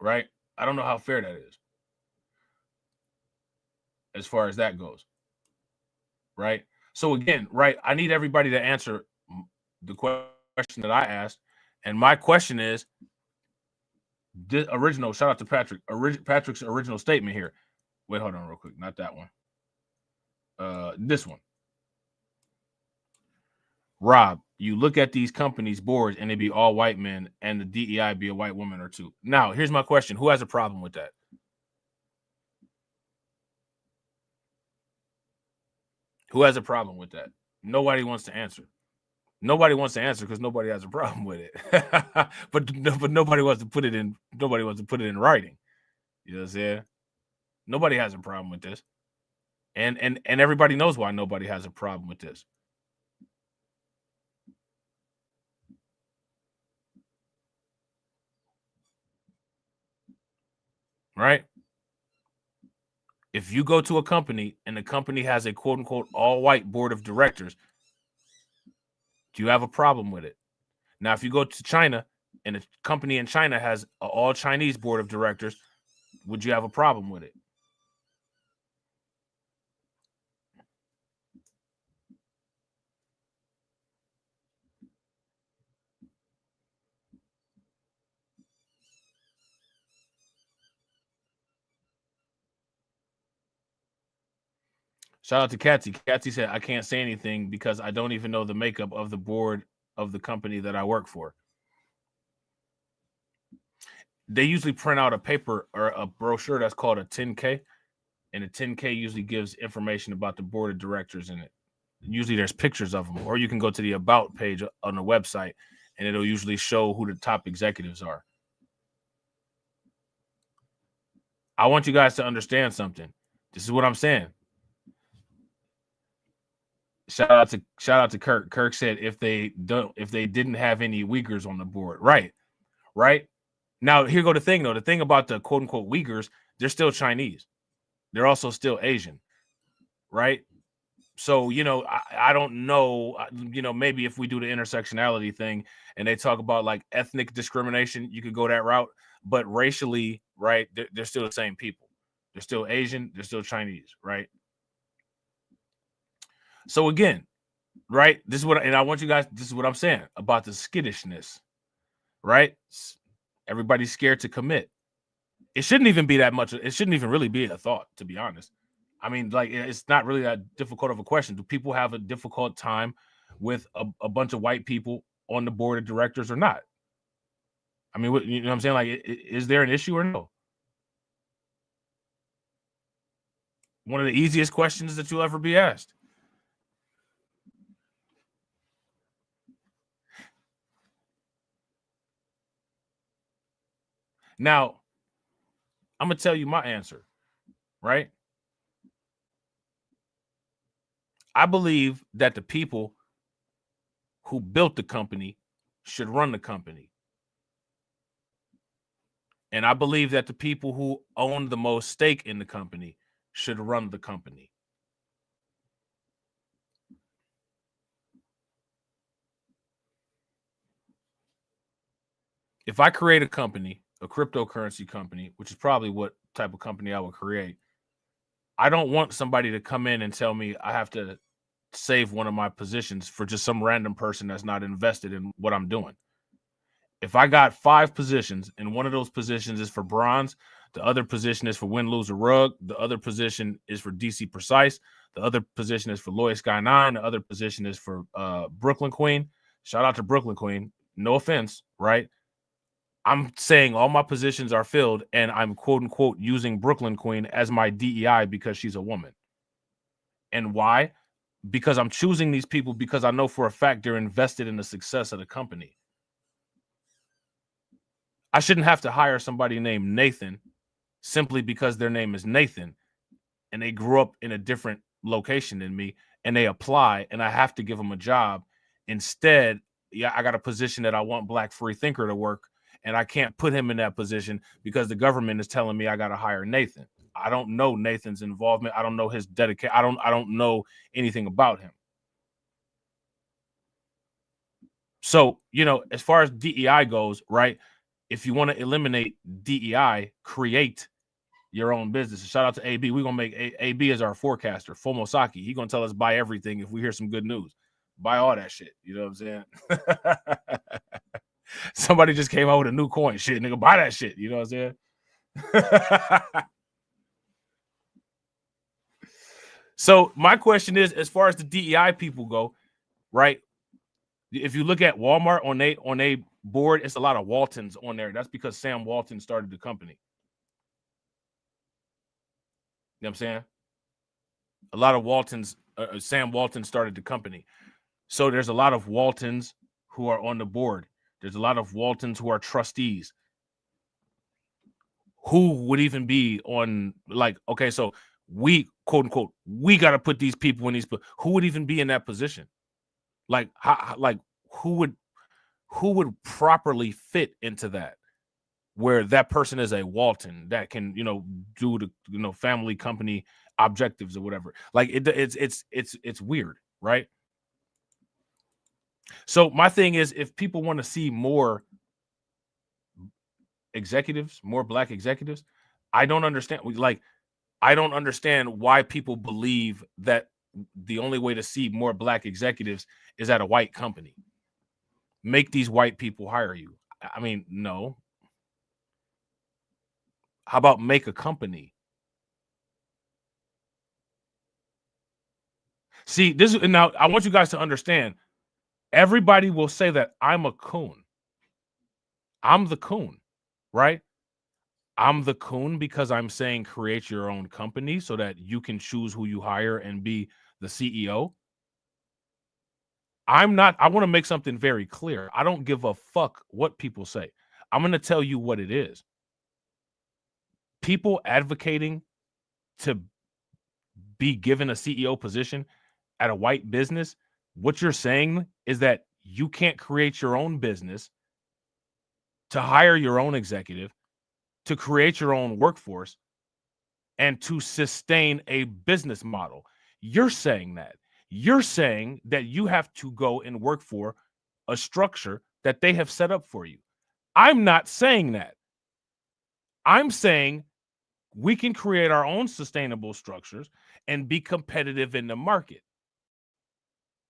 Right? I don't know how fair that is. As far as that goes. right? So again, right, I need everybody to answer the question that I asked. And my question is, this original, shout out to Patrick, Patrick's original statement here. Wait, hold on real quick. Not that one. This one. Rob, you look at these companies' boards and they be all white men and the DEI be a white woman or two. Now, here's my question. Who has a problem with that? Who has a problem with that? Nobody wants to answer. Nobody wants to answer because nobody has a problem with it. but nobody wants to put it in. Nobody wants to put it in writing. You know what I'm saying? Nobody has a problem with this, and everybody knows why nobody has a problem with this. Right? If you go to a company and the company has a quote unquote all white board of directors, do you have a problem with it? Now, if you go to China and a company in China has an all Chinese board of directors, would you have a problem with it? Shout out to Katsy. Katsy said, I can't say anything because I don't even know the makeup of the board of the company that I work for. They usually print out a paper or a brochure that's called a 10K, and a 10K usually gives information about the board of directors in it. Usually there's pictures of them, or you can go to the about page on the website and it'll usually show who the top executives are. I want you guys to understand something. This is what I'm saying. Shout out to Kirk. Kirk said if they didn't have any Uyghurs on the board. Right. Now, here go the thing though. The thing about the quote unquote Uyghurs, they're still Chinese. They're also still Asian. Right. So, I don't know, maybe if we do the intersectionality thing and they talk about like ethnic discrimination, you could go that route. But racially, right, they're still the same people. They're still Asian. They're still Chinese. Right. So again, right, this is what I'm saying about the skittishness, right? Everybody's scared to commit. It shouldn't even be that much. It shouldn't even really be a thought, to be honest. I mean, like, it's not really that difficult of a question. Do people have a difficult time with a bunch of white people on the board of directors or not? I mean, you know what I'm saying? Like, is there an issue or no? One of the easiest questions that you'll ever be asked. Now, I'm going to tell you my answer, right? I believe that the people who built the company should run the company. And I believe that the people who own the most stake in the company should run the company. If I create a company, a cryptocurrency company, which is probably what type of company I would create, I don't want somebody to come in and tell me I have to save one of my positions for just some random person that's not invested in what I'm doing. If I got 5 positions and one of those positions is for bronze, the other position is for win, lose, or rug, the other position is for DC Precise, the other position is for Lloyd Sky 9, the other position is for Brooklyn Queen. Shout out to Brooklyn Queen. No offense, right? I'm saying all my positions are filled and I'm quote unquote using Brooklyn Queen as my DEI because she's a woman. And why? Because I'm choosing these people because I know for a fact they're invested in the success of the company. I shouldn't have to hire somebody named Nathan simply because their name is Nathan and they grew up in a different location than me and they apply and I have to give them a job. Instead, I got a position that I want Black free thinker to work and I can't put him in that position because the government is telling me I got to hire Nathan. I don't know Nathan's involvement. I don't know his dedication. I don't know anything about him. So, as far as DEI goes, right? If you want to eliminate DEI, create your own business. Shout out to AB. We're gonna make AB as our forecaster, Fomosaki. He gonna tell us buy everything if we hear some good news. Buy all that shit. You know what I'm saying? Somebody just came out with a new coin. Shit, nigga, buy that shit. You know what I'm saying? So my question is, as far as the DEI people go, right? If you look at Walmart on a board, it's a lot of Waltons on there. That's because Sam Walton started the company. You know what I'm saying? A lot of Waltons, Sam Walton started the company. So there's a lot of Waltons who are on the board. There's a lot of Waltons who are trustees. Who would even be on, like, okay, so we, quote unquote, we got to put these people in these, who would even be in that position? Like, who would properly fit into that, where that person is a Walton that can, do the, family company objectives or whatever. Like it's weird, right? So my thing is, if people want to see more executives, more black executives, I don't understand. I don't understand why people believe that the only way to see more black executives is at a white company. Make these white people hire you. I mean, no. How about make a company? See, now I want you guys to understand. Everybody will say that I'm a coon. I'm the coon, right? I'm the coon because I'm saying create your own company so that you can choose who you hire and be the CEO. I want to make something very clear. I don't give a fuck what people say. I'm going to tell you what it is. People advocating to be given a CEO position at a white business, what you're saying is that you can't create your own business, to hire your own executive, to create your own workforce, and to sustain a business model. You're saying that. You're saying that you have to go and work for a structure that they have set up for you. I'm not saying that. I'm saying we can create our own sustainable structures and be competitive in the market.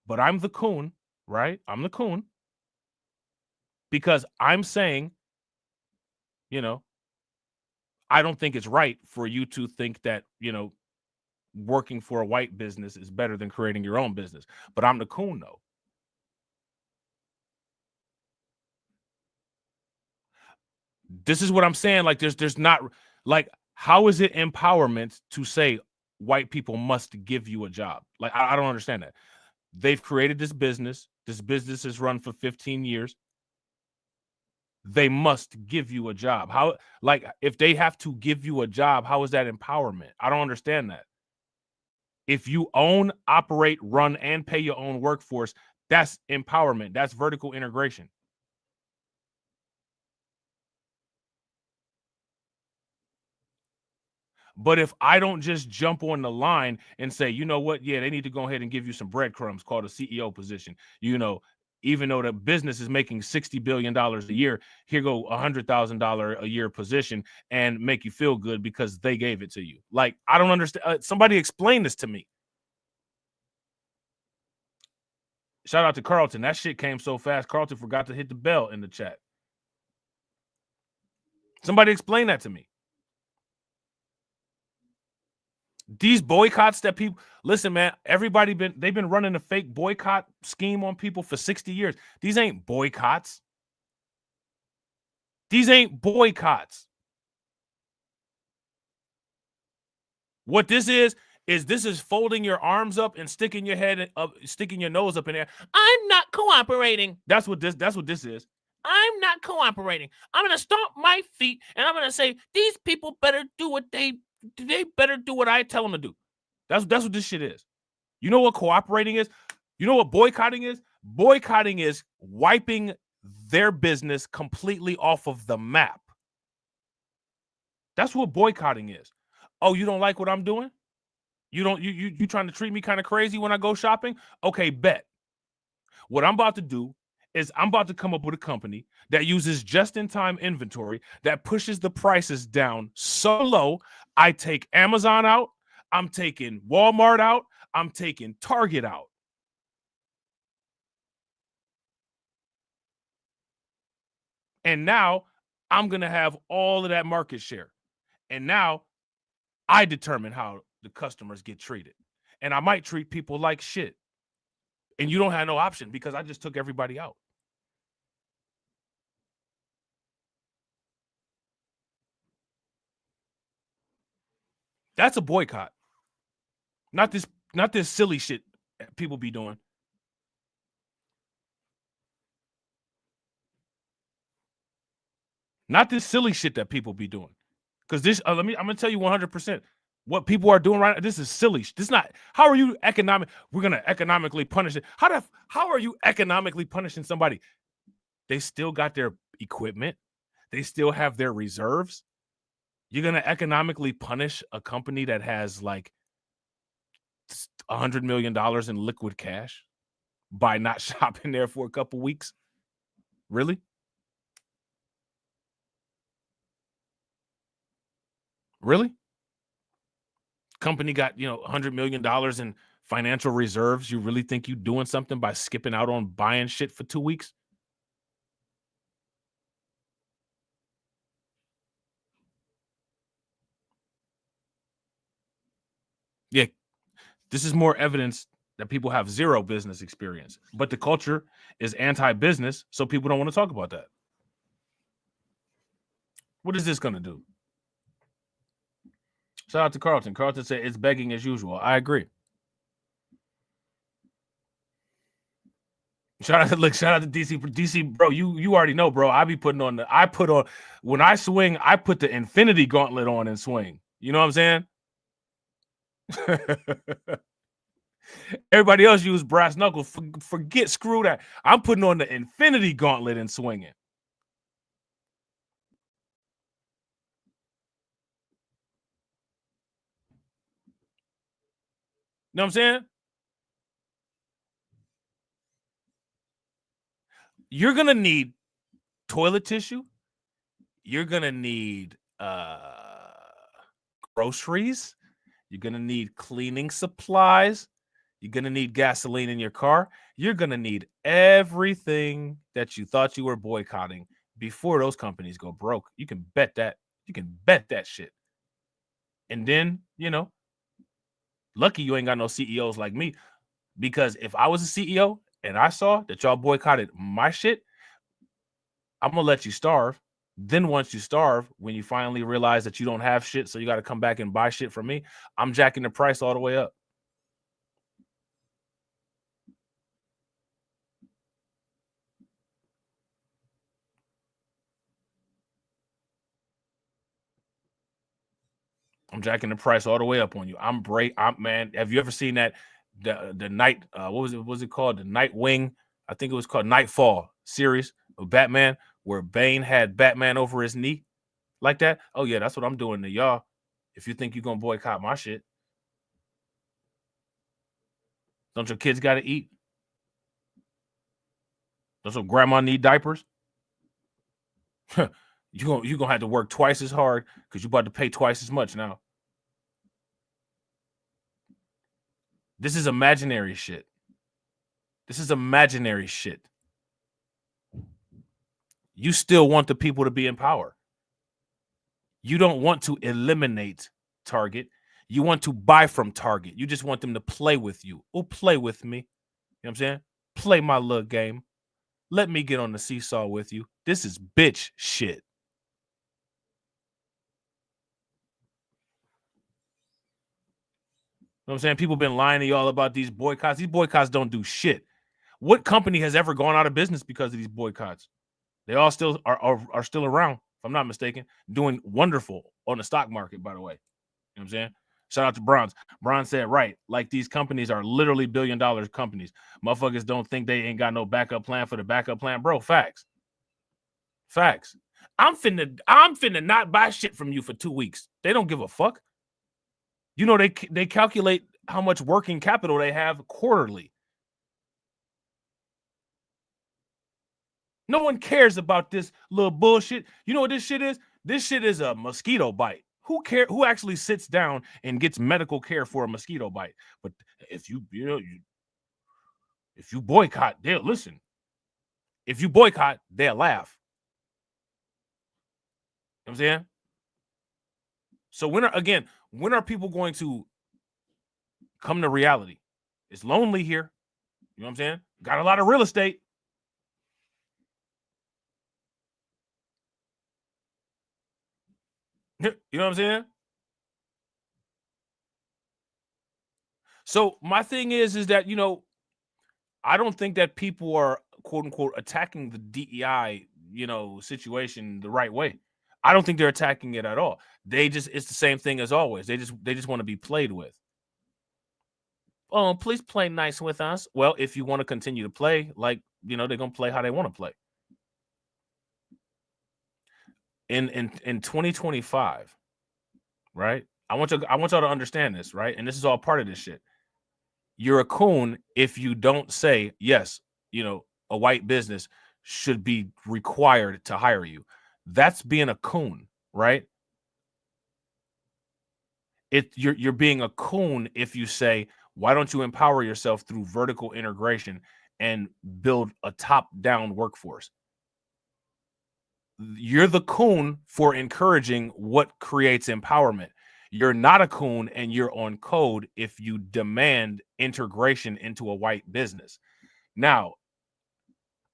But I'm the coon, right? I'm the coon because I'm saying, I don't think it's right for you to think that, working for a white business is better than creating your own business. But I'm the coon, though. This is what I'm saying. Like, there's not, like, how is it empowerment to say white people must give you a job? Like, I don't understand that. They've created this business. This business has run for 15 years. They must give you a job. How, like, if they have to give you a job, how is that empowerment? I don't understand that. If you own, operate, run, and pay your own workforce, that's empowerment. That's vertical integration. But if I don't just jump on the line and say, you know what? Yeah, they need to go ahead and give you some breadcrumbs called a CEO position. Even though the business is making $60 billion a year, here go $100,000 a year position and make you feel good because they gave it to you. Like, I don't understand. Somebody explain this to me. Shout out to Carlton. That shit came so fast. Carlton forgot to hit the bell in the chat. Somebody explain that to me. These boycotts that people listen, man, they've been running a fake boycott scheme on people for 60 years. These ain't boycotts. These ain't boycotts. What this is this is folding your arms up and sticking your head up, sticking your nose up in there. I'm not cooperating. That's what this is. I'm not cooperating. I'm gonna stomp my feet and I'm gonna say these people better do what they better do what I tell them to do. That's what this shit is. You know what cooperating is? You know what boycotting is? Boycotting is wiping their business completely off of the map. That's what boycotting is. Oh, you don't like what I'm doing? You trying to treat me kind of crazy when I go shopping? Okay, bet. What I'm about to do is I'm about to come up with a company that uses just-in-time inventory that pushes the prices down so low, I take Amazon out. I'm taking Walmart out. I'm taking Target out. And now I'm going to have all of that market share. And now I determine how the customers get treated. And I might treat people like shit. And you don't have no option because I just took everybody out. That's a boycott. Not this silly shit people be doing. Not this silly shit that people be doing. Because this, I'm gonna tell you 100%. What people are doing right now, this is silly. This is not. How are you We're gonna economically punish it. How are you economically punishing somebody? They still got their equipment. They still have their reserves. You're gonna economically punish a company that has like $100 million in liquid cash by not shopping there for a couple weeks? Really? Really? Company got, $100 million in financial reserves. You really think you doing something by skipping out on buying shit for 2 weeks? Yeah. This is more evidence that people have zero business experience, but the culture is anti-business, so people don't want to talk about that. What is this going to do? Shout out to Carlton. Carlton said it's begging as usual. I agree. Shout out to DC. DC, bro, you already know, bro. When I swing, I put the infinity gauntlet on and swing. You know what I'm saying? Everybody else use brass knuckles. Forget, screw that. I'm putting on the infinity gauntlet and swinging. You know what I'm saying? You're going to need toilet tissue. You're going to need groceries. You're going to need cleaning supplies. You're going to need gasoline in your car. You're going to need everything that you thought you were boycotting before those companies go broke. You can bet that. You can bet that shit. And then, lucky you ain't got no CEOs like me, because if I was a CEO and I saw that y'all boycotted my shit, I'm going to let you starve. Then once you starve, when you finally realize that you don't have shit, so you got to come back and buy shit from me, I'm jacking the price all the way up. I'm jacking the price all the way up on you. Man, have you ever seen that the night what was it called? The Nightwing, I think it was called Nightfall series of Batman, where Bane had Batman over his knee like that? Oh yeah, that's what I'm doing to y'all. If you think you're gonna boycott my shit. Don't your kids gotta eat? Don't your grandma need diapers? You're gonna have to work twice as hard because you're about to pay twice as much now. This is imaginary shit. This is imaginary shit. You still want the people to be in power. You don't want to eliminate Target. You want to buy from Target. You just want them to play with you. Oh, play with me. You know what I'm saying? Play my little game. Let me get on the seesaw with you. This is bitch shit. You know what I'm saying? People been lying to y'all about these boycotts. These boycotts don't do shit. What company has ever gone out of business because of these boycotts? They all still are still around, if I'm not mistaken, doing wonderful on the stock market, by the way. You know what I'm saying? Shout out to Bronze. Bronze said, right, like these companies are literally billion-dollar companies. Motherfuckers don't think they ain't got no backup plan for the backup plan. Bro, facts. Facts. I'm finna not buy shit from you for 2 weeks. They don't give a fuck. You know, they calculate how much working capital they have quarterly. No one cares about this little bullshit. You know what this shit is? This shit is a mosquito bite Who actually sits down and gets medical care for a mosquito bite? But if you boycott, they'll listen. If you boycott, they'll laugh. You know what I'm saying? So when are people going to come to reality? It's lonely here. You know what I'm saying? Got a lot of real estate. You know what I'm saying? So my thing is that, you know, I don't think that people are quote unquote attacking the DEI, you know, situation the right way. I don't think they're attacking it at all. It's the same thing as always. They just want to be played with. Oh, please play nice with us. Well, if you want to continue to play, like, you know, they're gonna play how they want to play. In 2025, right? I want y'all to understand this, right? And this is all part of this shit. You're a coon if you don't say, yes, you know, a white business should be required to hire you. That's being a coon, right? You're being a coon if you say, why don't you empower yourself through vertical integration and build a top-down workforce? You're the coon for encouraging what creates empowerment. You're not a coon and you're on code if you demand integration into a white business. Now,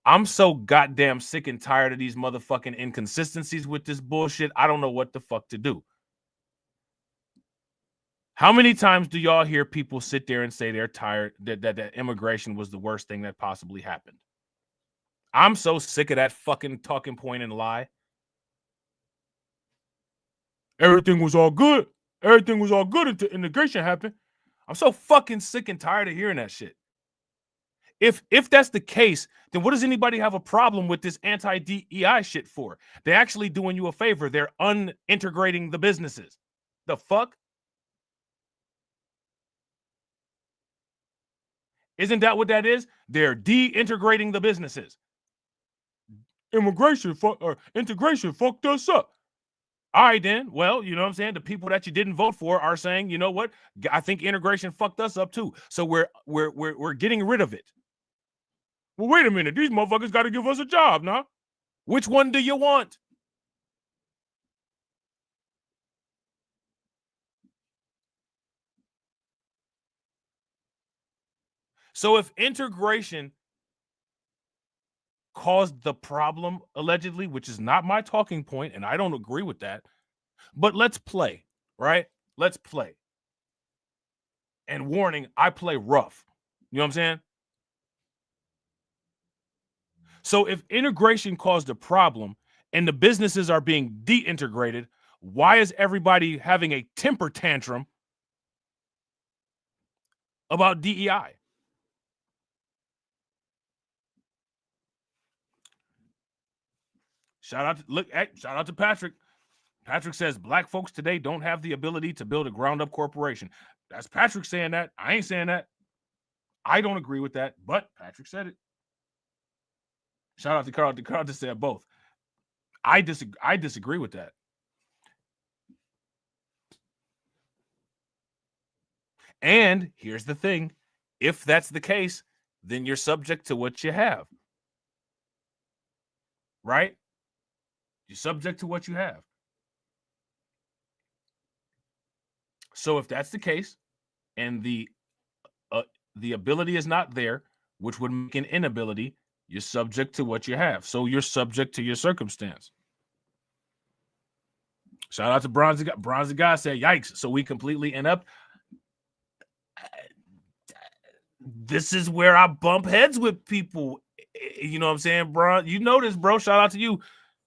I'm so goddamn sick and tired of these motherfucking inconsistencies with this bullshit. I don't know what the fuck to do. How many times do y'all hear people sit there and say they're tired, that immigration was the worst thing that possibly happened? I'm so sick of that fucking talking point and lie. Everything was all good. Everything was all good until integration happened. I'm so fucking sick and tired of hearing that shit. If that's the case, then what does anybody have a problem with this anti-DEI shit for? They're actually doing you a favor. They're unintegrating the businesses. The fuck? Isn't that what that is? They're de-integrating the businesses. Integration fucked us up. All right, then. Well, you know what I'm saying? The people that you didn't vote for are saying, you know what? I think integration fucked us up too. So we're getting rid of it. Well, wait a minute. These motherfuckers got to give us a job now. Which one do you want? So if integration caused the problem, allegedly, which is not my talking point, and I don't agree with that, but let's play, right? Let's play. And warning, I play rough. You know what I'm saying? So if integration caused a problem and the businesses are being de-integrated, why is everybody having a temper tantrum about DEI? Shout out to Patrick. Patrick says black folks today don't have the ability to build a ground-up corporation. That's Patrick saying that. I ain't saying that. I don't agree with that, but Patrick said it. Shout out to Carl. Carl just said both. I disagree with that. And here's the thing. If that's the case, then you're subject to what you have. Right? You're subject to what you have. So if that's the case, and the ability is not there, which would make an inability, you're subject to what you have. So you're subject to your circumstance. Shout out to Bronzy God. Bronzy God said, yikes. So we completely inept. This is where I bump heads with people. You know what I'm saying, bro? You know this, bro. Shout out to you.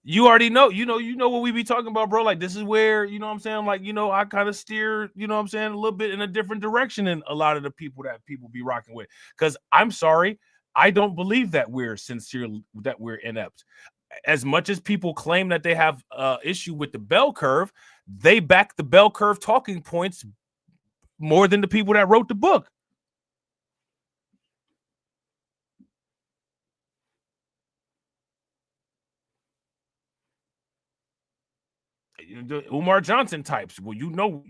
You already know, you know what we be talking about, bro. Like, this is where, you know what I'm saying? Like, you know, I kind of steer, you know what I'm saying, a little bit in a different direction than a lot of the people that people be rocking with. Because I'm sorry, I don't believe that we're sincere, that we're inept. As much as people claim that they have issue with the bell curve, they back the bell curve talking points more than the people that wrote the book. The Umar Johnson types. Well, you know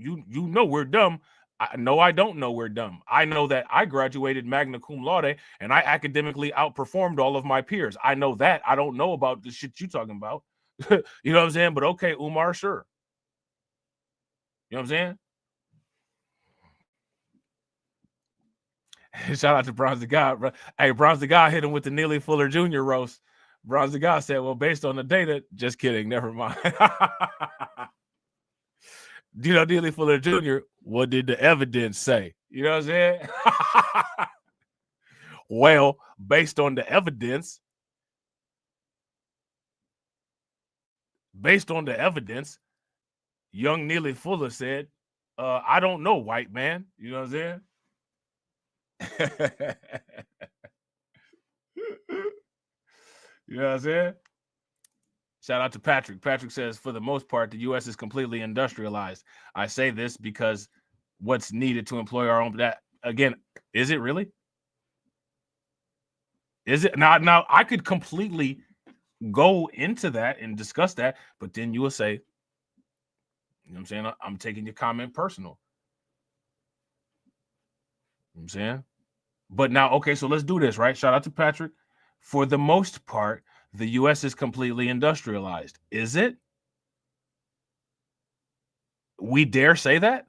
we're dumb. I don't know we're dumb. I know that I graduated magna cum laude and I academically outperformed all of my peers. I know that. I don't know about the shit you talking about. You know what I'm saying? But okay, Umar, sure. You know what I'm saying? Shout out to Bronze the God, bro. Hey, Bronze the God hit him with the Neely Fuller Jr. roast. Bronze the God said, well, based on the data, just kidding, never mind. Do you know Neely Fuller Jr.? What did the evidence say? You know what I'm saying? Well, based on the evidence, young Neely Fuller said, I don't know, white man. You know what I'm saying? You know what I'm saying? Shout out to Patrick. Patrick says, for the most part, the U.S. is completely industrialized. I say this because what's needed to employ our own. That again, is it really? Is it now? I could completely go into that and discuss that, but then you will say, you know what I'm saying? I'm taking your comment personal. You know what I'm saying? But now, okay, so let's do this, right? Shout out to Patrick. For the most part, the U.S. is completely industrialized. Is it? We dare say that?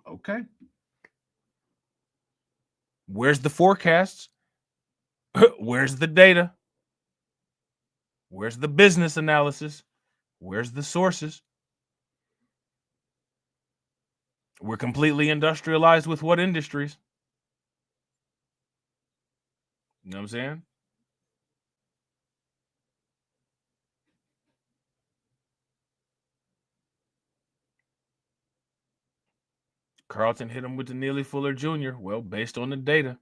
Okay. Where's the forecasts? Where's the data? Where's the business analysis? Where's the sources? We're completely industrialized with what industries? You know what I'm saying? Carlton hit him with the Neely Fuller Jr. Well, based on the data,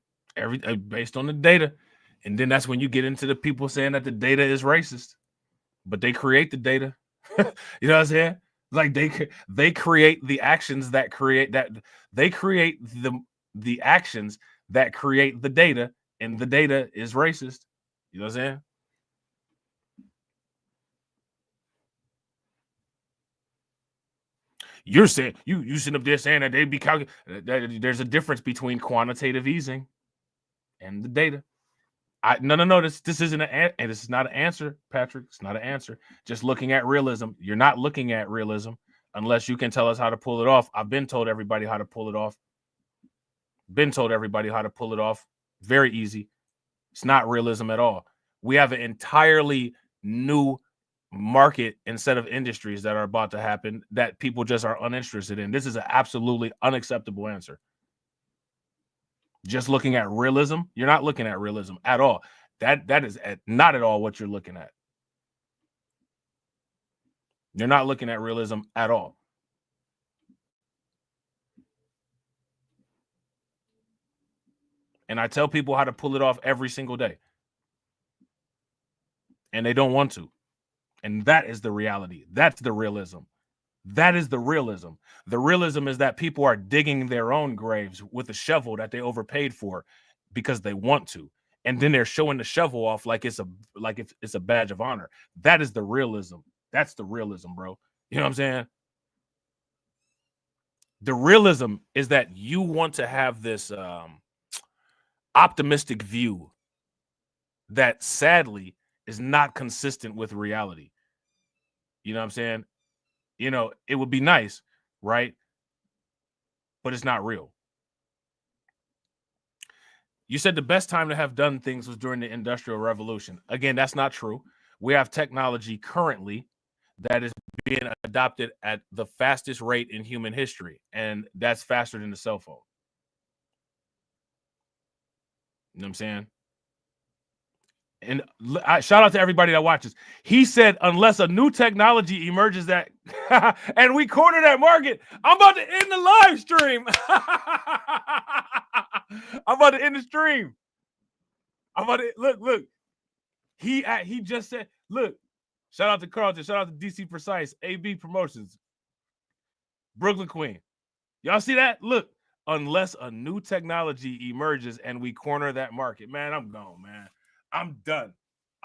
based on the data. And then that's when you get into the people saying that the data is racist, but they create the data. You know what I'm saying? Like they create the actions that create that. They create the actions that create the data, and the data is racist. You know what I'm saying? You're saying you sitting up there saying that they be calculating. There's a difference between quantitative easing and the data. No. This isn't and this is not an answer, Patrick. It's not an answer. Just looking at realism. You're not looking at realism unless you can tell us how to pull it off. I've been told everybody how to pull it off. Very easy. It's not realism at all. We have an entirely new market and set of industries that are about to happen that people just are uninterested in. This is an absolutely unacceptable answer. Just looking at realism, you're not looking at realism at all. That is not at all what you're looking at. You're not looking at realism at all. And I tell people how to pull it off every single day. And they don't want to. And that is the reality. That's the realism. That is the realism. The realism is that people are digging their own graves with a shovel that they overpaid for because they want to. And then they're showing the shovel off like it's a badge of honor. That is the realism. That's the realism, bro. You know what I'm saying? The realism is that you want to have this optimistic view that sadly is not consistent with reality. You know what I'm saying? You know, it would be nice, right? But it's not real. You said the best time to have done things was during the Industrial Revolution. Again, that's not true. We have technology currently that is being adopted at the fastest rate in human history, and that's faster than the cell phone. You know what I'm saying? And shout out to everybody that watches. He said, unless a new technology emerges that, and we corner that market, I'm about to end the live stream. I'm about to end the stream. I'm about to look. He just said, look, shout out to Carlton, shout out to DC Precise, AB Promotions, Brooklyn Queen. Y'all see that? Look, unless a new technology emerges and we corner that market, man, I'm gone, man. I'm done.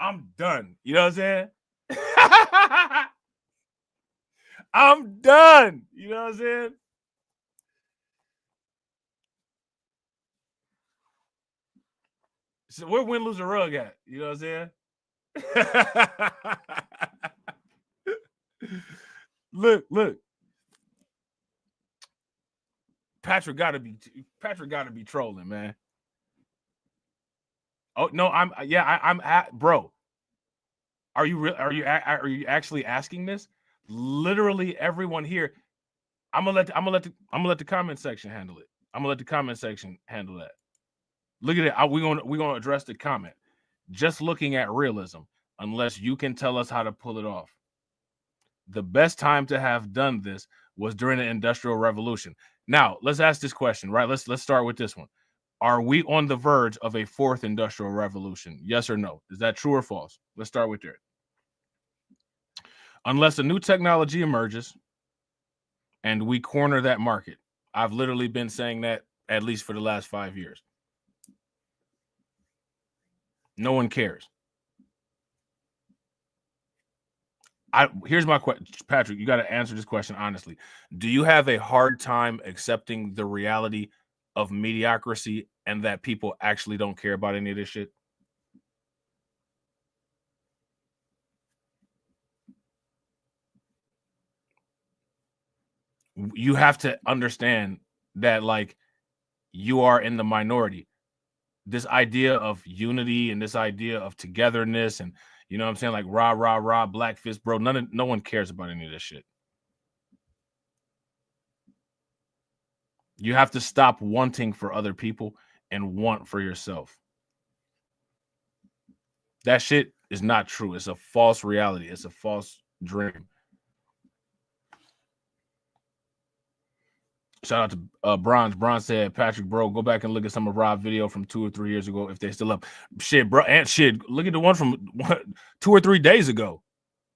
I'm done. You know what I'm saying? I'm done. You know what I'm saying? So where win, lose, or rug at? You know what I'm saying? Look. Patrick gotta be trolling, man. Oh no, I'm at bro. Are you actually asking this? Literally everyone here. I'm gonna let the comment section handle it. I'm gonna let the comment section handle that. Look at it. We're gonna address the comment. Just looking at realism, unless you can tell us how to pull it off. The best time to have done this was during the Industrial Revolution. Now, let's ask this question, right? Let's start with this one. Are we on the verge of a fourth industrial revolution? Yes or no? Is that true or false? Let's start with there. Unless a new technology emerges and we corner that market. I've literally been saying that at least for the last 5 years. No one cares. Here's my question, Patrick. You got to answer this question honestly. Do you have a hard time accepting the reality of mediocrity and that people actually don't care about any of this shit? You have to understand that, like, you are in the minority. This idea of unity and this idea of togetherness and, you know what I'm saying, like rah, rah, rah, black fist, bro. No one cares about any of this shit. You have to stop wanting for other people and want for yourself. That shit is not true. It's a false reality. It's a false dream. Shout out to Bronze. Bronze said, Patrick, bro, go back and look at some of Robb's video from 2 or 3 years ago if they're still up. Shit, bro. And shit, look at the one from 2 or 3 days ago.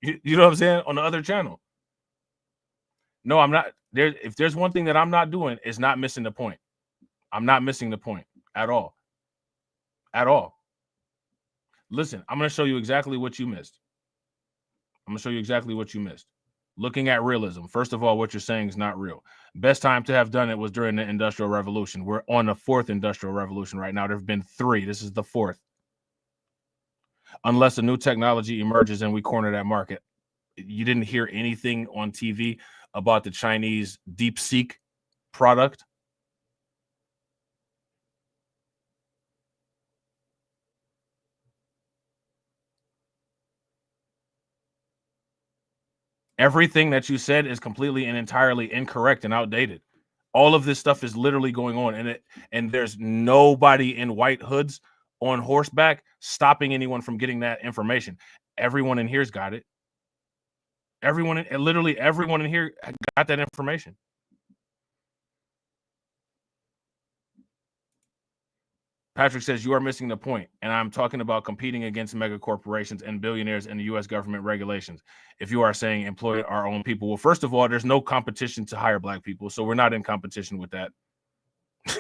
You know what I'm saying? On the other channel. No, I'm not. If there's one thing that I'm not doing, is not missing the point. I'm not missing the point at all. At all. Listen, I'm going to show you exactly what you missed. I'm going to show you exactly what you missed. Looking at realism. First of all, what you're saying is not real. Best time to have done it was during the Industrial Revolution. We're on the fourth Industrial Revolution right now. There have been 3. This is the 4th. Unless a new technology emerges and we corner that market. You didn't hear anything on TV about the Chinese DeepSeek product? Everything that you said is completely and entirely incorrect and outdated. All of this stuff is literally going on, and there's nobody in white hoods on horseback stopping anyone from getting that information. Everyone in here's got it. Literally everyone in here got that information. Patrick says you are missing the point, and I'm talking about competing against mega corporations and billionaires and the U.S. government regulations. If you are saying employ our own people, well, first of all, there's no competition to hire black people, so we're not in competition with that.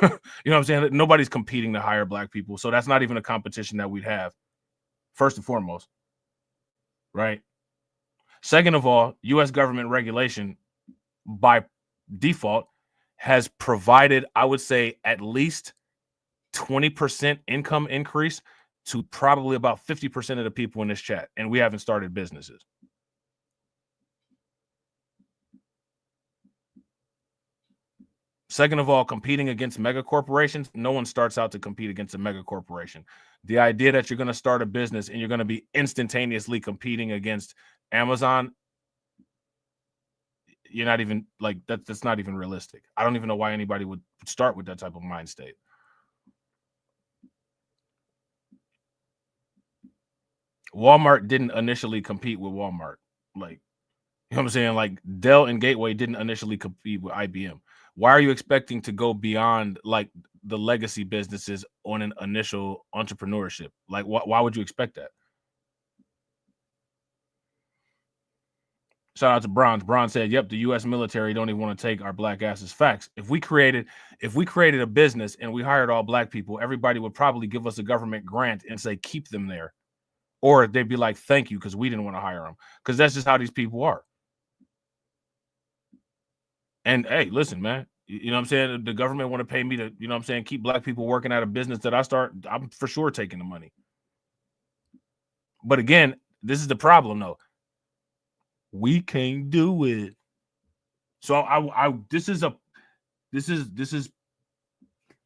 You know what I'm saying? Nobody's competing to hire black people, so that's not even a competition that we'd have. First and foremost, right? Second of all, U.S. government regulation by default has provided, I would say, at least 20% income increase to probably about 50% of the people in this chat, and we haven't started businesses. Second of all, competing against mega corporations, no one starts out to compete against a mega corporation. The idea that you're going to start a business and you're going to be instantaneously competing against Amazon, you're not even like that's not even realistic. I don't even know why anybody would start with that type of mind state. Walmart didn't initially compete with Walmart. Like, you know what I'm saying? Like, Dell and Gateway didn't initially compete with IBM. Why are you expecting to go beyond like the legacy businesses on an initial entrepreneurship? Like, why would you expect that? Shout out to Bronze. Bronze said, yep, the U.S. military don't even want to take our black asses. Facts. If we created a business and we hired all black people, everybody would probably give us a government grant and say, keep them there. Or they'd be like, thank you, because we didn't want to hire them. Because that's just how these people are. And hey, listen, man, you know what I'm saying? The government want to pay me to, you know what I'm saying, keep black people working at a business that I start, I'm for sure taking the money. But again, this is the problem though. We can't do it. So this is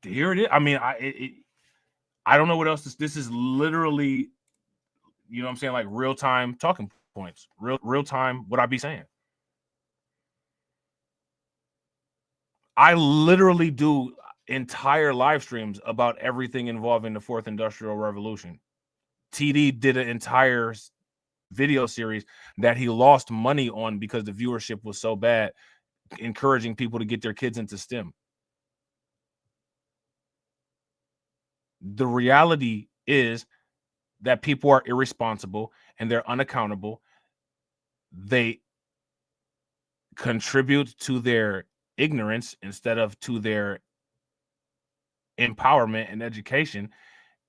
here it is. I mean, I don't know what else this is literally, you know what I'm saying, like real-time talking points, real time what I be saying. I literally do entire live streams about everything involving the fourth industrial revolution. TD did an entire video series that he lost money on because the viewership was so bad, encouraging people to get their kids into STEM. The reality is that people are irresponsible and they're unaccountable. They contribute to their ignorance instead of to their empowerment and education.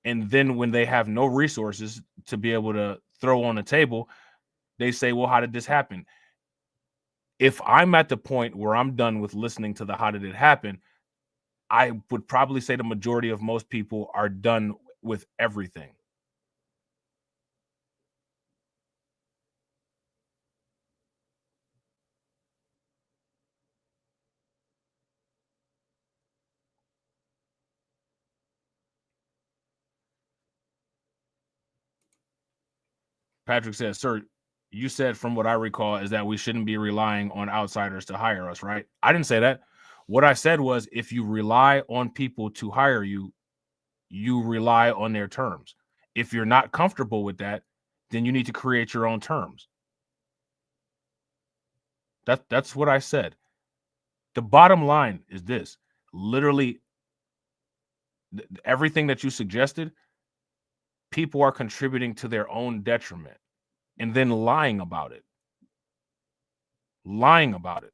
And then when they have no resources to be able to throw on the table, they say, well, how did this happen? If I'm at the point where I'm done with listening to the how did it happen, I would probably say the majority of most people are done with everything. Patrick says, sir, you said from what I recall is that we shouldn't be relying on outsiders to hire us, right? I didn't say that. What I said was if you rely on people to hire you, you rely on their terms. If you're not comfortable with that, then you need to create your own terms. That's what I said. The bottom line is this. Literally, everything that you suggested, people are contributing to their own detriment and then lying about it. Lying about it.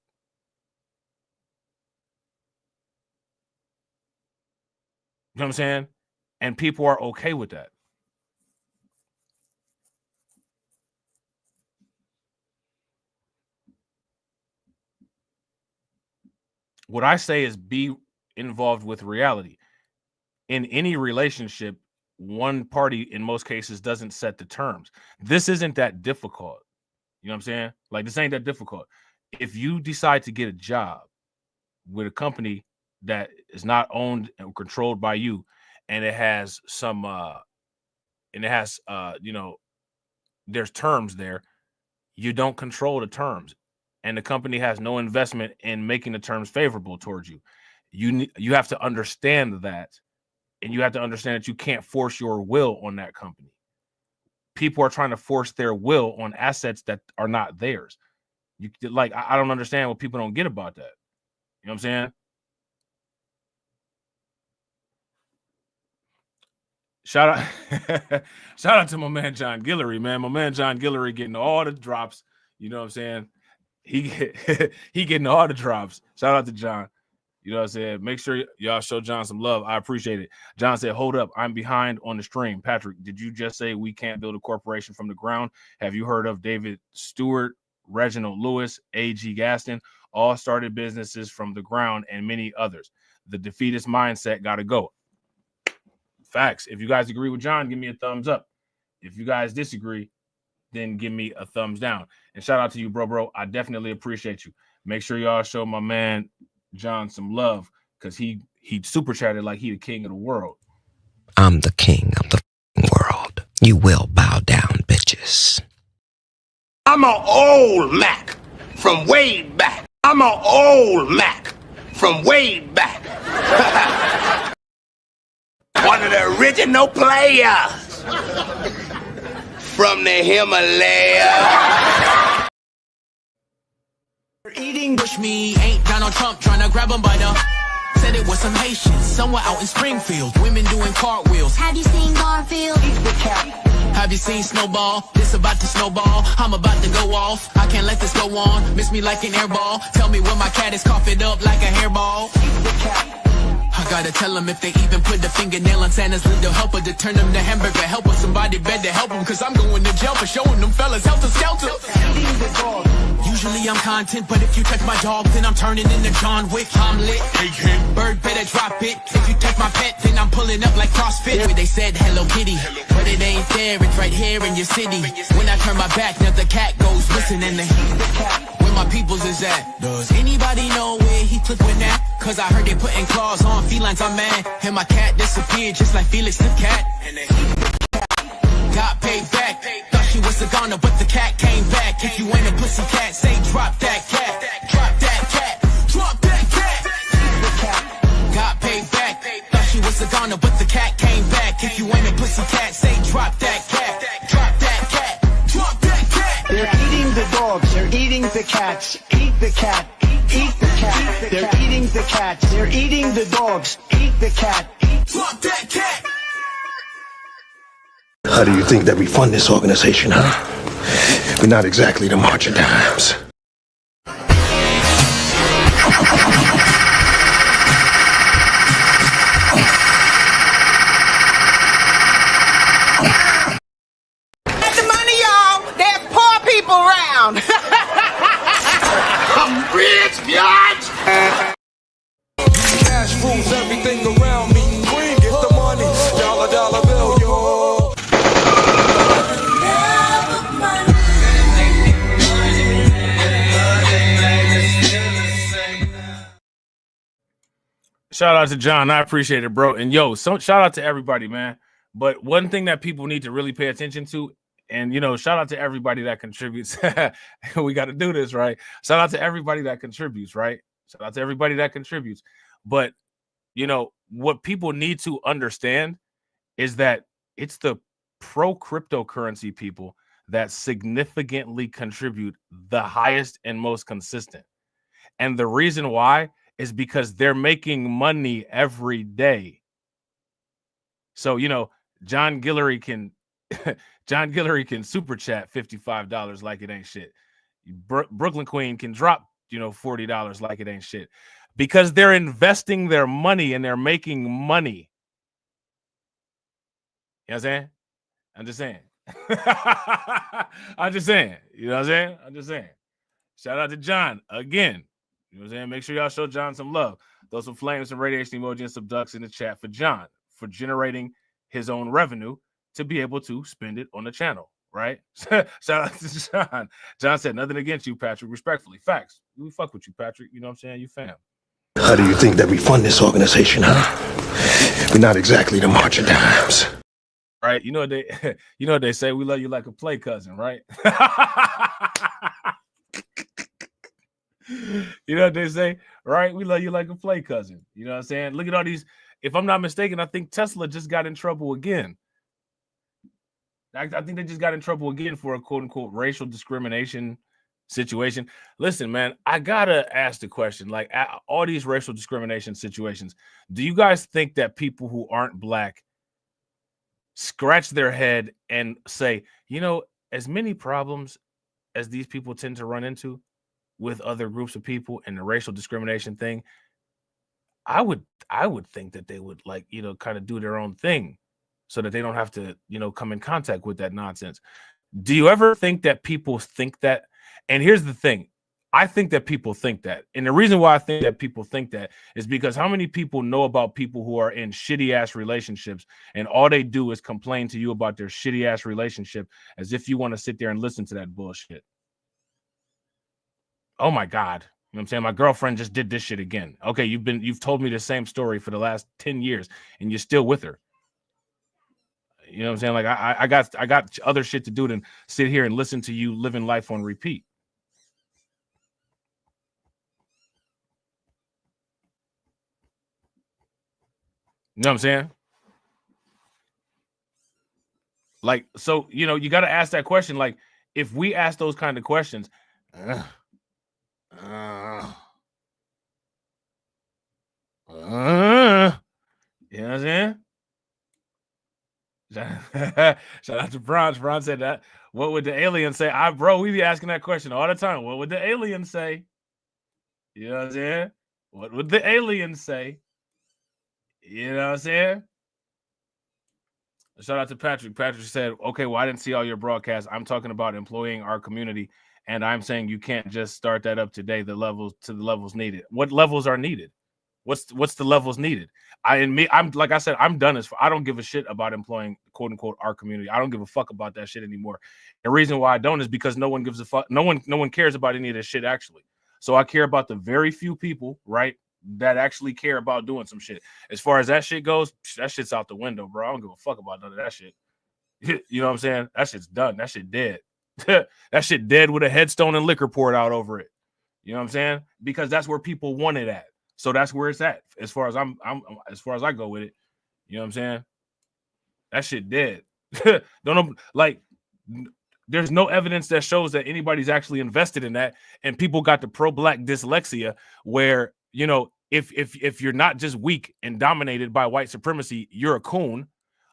You know what I'm saying? And people are okay with that. What I say is be involved with reality. In any relationship, one party in most cases doesn't set the terms. This isn't that difficult. You know what I'm saying? Like, this ain't that difficult. If you decide to get a job with a company that is not owned and controlled by you, and it has some you know, there's terms there, you don't control the terms, and the company has no investment in making the terms favorable towards you. You have to understand that, and you have to understand that you can't force your will on that company. People are trying to force their will on assets that are not theirs. I don't understand what people don't get about that. You know what I'm saying? Shout out to my man John Guillory, man. My man John Guillory getting all the drops. You know what I'm saying? He getting all the drops. Shout out to John. You know what I'm saying? Make sure y'all show John some love. I appreciate it. John said, hold up, I'm behind on the stream. Patrick, did you just say we can't build a corporation from the ground? Have you heard of David Stewart, Reginald Lewis, A.G. Gaston? All started businesses from the ground and many others. The defeatist mindset got to go. Facts. If you guys agree with John, give me a thumbs up. If you guys disagree, then give me a thumbs down. And shout out to you, bro. I definitely appreciate you. Make sure y'all show my man John some love, because he super chatted like he the king of the world. I'm the king of the world. You will bow down, bitches. I'm an old Mac from way back. I'm an old Mac from way back. One of the original players from the Himalaya. Eating bushmeat, ain't Donald Trump trying to grab him by the. Said it was some Haitians somewhere out in Springfield. Women doing cartwheels. Have you seen Garfield? Have you seen Snowball? This about to snowball. I'm about to go off. I can't let this go on. Miss me like an airball. Tell me when my cat is cough it up like a hairball. I gotta tell them if they even put the fingernail on Santa's little helper to turn them to hamburger helper. Somebody better help them, cause I'm going to jail for showing them fellas helter skelter. Usually I'm content, but if you touch my dog, then I'm turning into John Wick. I'm lit. Bird better drop it. If you touch my pet, then I'm pulling up like CrossFit. They said Hello Kitty, but it ain't there. It's right here in your city. When I turn my back, now the cat goes missing and where my peoples is at. Does anybody know where he took with that? Cause I heard they putting claws on felines, I'm mad. And my cat disappeared just like Felix the cat. And got paid back. Thought she was a goner, but the cat came back. If you ain't a pussy cat, say drop that cat. Drop that cat. Drop that cat. Got paid back. Thought she was a goner, but the cat came back. If you ain't a pussy cat, say drop that cat. Drop that cat. Drop that cat. They're eating the dogs. They're eating the cats. Eat the cat. Eat the cat. They're eating the cats. They're eating the dogs. Eat the cat. Drop that cat. How do you think that we fund this organization, huh? We're not exactly the March of Dimes. Get the money, y'all. There's poor people around. I'm rich, biatch. Cash rules everything around me. Queen, get the money. Dollar, dollar bill, yo. Shout out to John. I appreciate it, bro. And yo, so shout out to everybody, man. But one thing that people need to really pay attention to, and shout out to everybody that contributes. We got to do this, right? Shout out to everybody that contributes, right? Shout out to everybody that contributes. But what people need to understand is that it's the pro cryptocurrency people that significantly contribute the highest and most consistent. And the reason why is because they're making money every day. So, John Guillory can super chat $55 like it ain't shit. Brooklyn Queen can drop, $40 like it ain't shit. Because they're investing their money and they're making money. You know what I'm saying? I'm just saying. I'm just saying. You know what I'm saying? I'm just saying. Shout out to John again. You know what I'm saying? Make sure y'all show John some love. Throw some flames, some radiation emoji, and some ducks in the chat for John for generating his own revenue to be able to spend it on the channel, right? Shout out to John. John said, nothing against you, Patrick. Respectfully. Facts. We fuck with you, Patrick. You know what I'm saying? You fam. How do you think that we fund this organization, huh? We're not exactly the March of Dimes. Right? You know what they say? We love you like a play cousin, right? You know what they say, right? We love you like a play cousin. You know what I'm saying? Look at all these. If I'm not mistaken, I think Tesla just got in trouble again. I think they just got in trouble again for a quote unquote racial discrimination situation. Listen, man, I gotta ask the question, like all these racial discrimination situations, do you guys think that people who aren't black scratch their head and say, as many problems as these people tend to run into with other groups of people and the racial discrimination thing, I would think that they would kind of do their own thing so that they don't have to, come in contact with that nonsense. Do you ever think that people think that? And here's the thing. I think that people think that. And the reason why I think that people think that is because how many people know about people who are in shitty ass relationships and all they do is complain to you about their shitty ass relationship as if you want to sit there and listen to that bullshit. Oh my God. You know what I'm saying? My girlfriend just did this shit again. Okay, you've told me the same story for the last 10 years and you're still with her. You know what I'm saying? Like I got other shit to do than sit here and listen to you living life on repeat. You know what I'm saying? Like, so, you got to ask that question. Like, if we ask those kind of questions, you know what I'm saying? Shout out to Bronze. Bronze said that. What would the alien say? Bro, we be asking that question all the time. What would the alien say? You know what I'm saying? What would the alien say? You know what I'm saying? Shout out to Patrick. Patrick said, okay, well, I didn't see all your broadcasts. I'm talking about employing our community, and I'm saying you can't just start that up today, the levels needed. What levels are needed? What's the levels needed? I'm like I said, I'm done I don't give a shit about employing quote unquote our community. I don't give a fuck about that shit anymore. The reason why I don't is because no one gives a fuck. No one cares about any of this shit actually. So I care about the very few people, right, that actually care about doing some shit. As far as that shit goes, that shit's out the window, bro. I don't give a fuck about none of that shit. You know what I'm saying? That shit's done. That shit dead. That shit dead with a headstone and liquor poured out over it. You know what I'm saying? Because that's where people want it at. So that's where it's at. As far as as far as I go with it, you know what I'm saying? That shit dead. Don't know, like there's no evidence that shows that anybody's actually invested in that. And people got the pro-black dyslexia where, you know, if you're not just weak and dominated by white supremacy, you're a coon.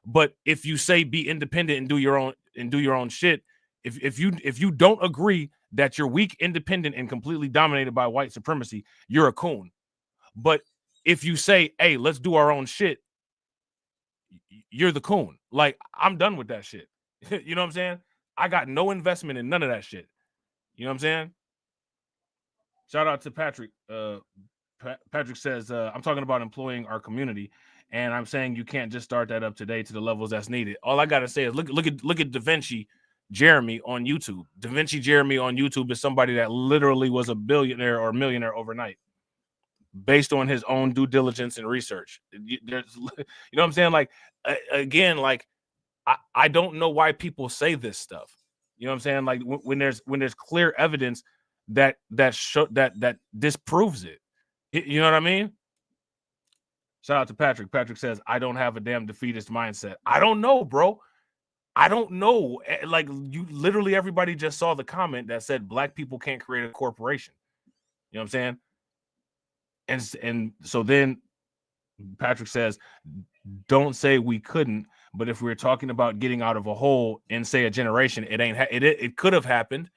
But if you say be independent and do your own shit, if you don't agree that you're weak, independent, and completely dominated by white supremacy, you're a coon. But if you say, hey, let's do our own shit, you're the coon. Like, I'm done with that shit. You know what I'm saying? I got no investment in none of that shit. You know what I'm saying? Shout out to Patrick. Patrick says, I'm talking about employing our community, and I'm saying you can't just start that up today to the levels that's needed. All I gotta say is look at Da Vinci Jeremy on YouTube. Da Vinci Jeremy on YouTube is somebody that literally was a billionaire or millionaire overnight, based on his own due diligence and research. You know what I'm saying? Like, again, like I don't know why people say this stuff. You know what I'm saying? Like when there's clear evidence that disproves it. You know what I mean? Shout out to Patrick. Patrick says, I don't have a damn defeatist mindset. I don't know, bro. I don't know. Like, you literally, everybody just saw the comment that said black people can't create a corporation. You know what I'm saying? And so then Patrick says, don't say we couldn't, but if we're talking about getting out of a hole in, say, a generation, it could have happened.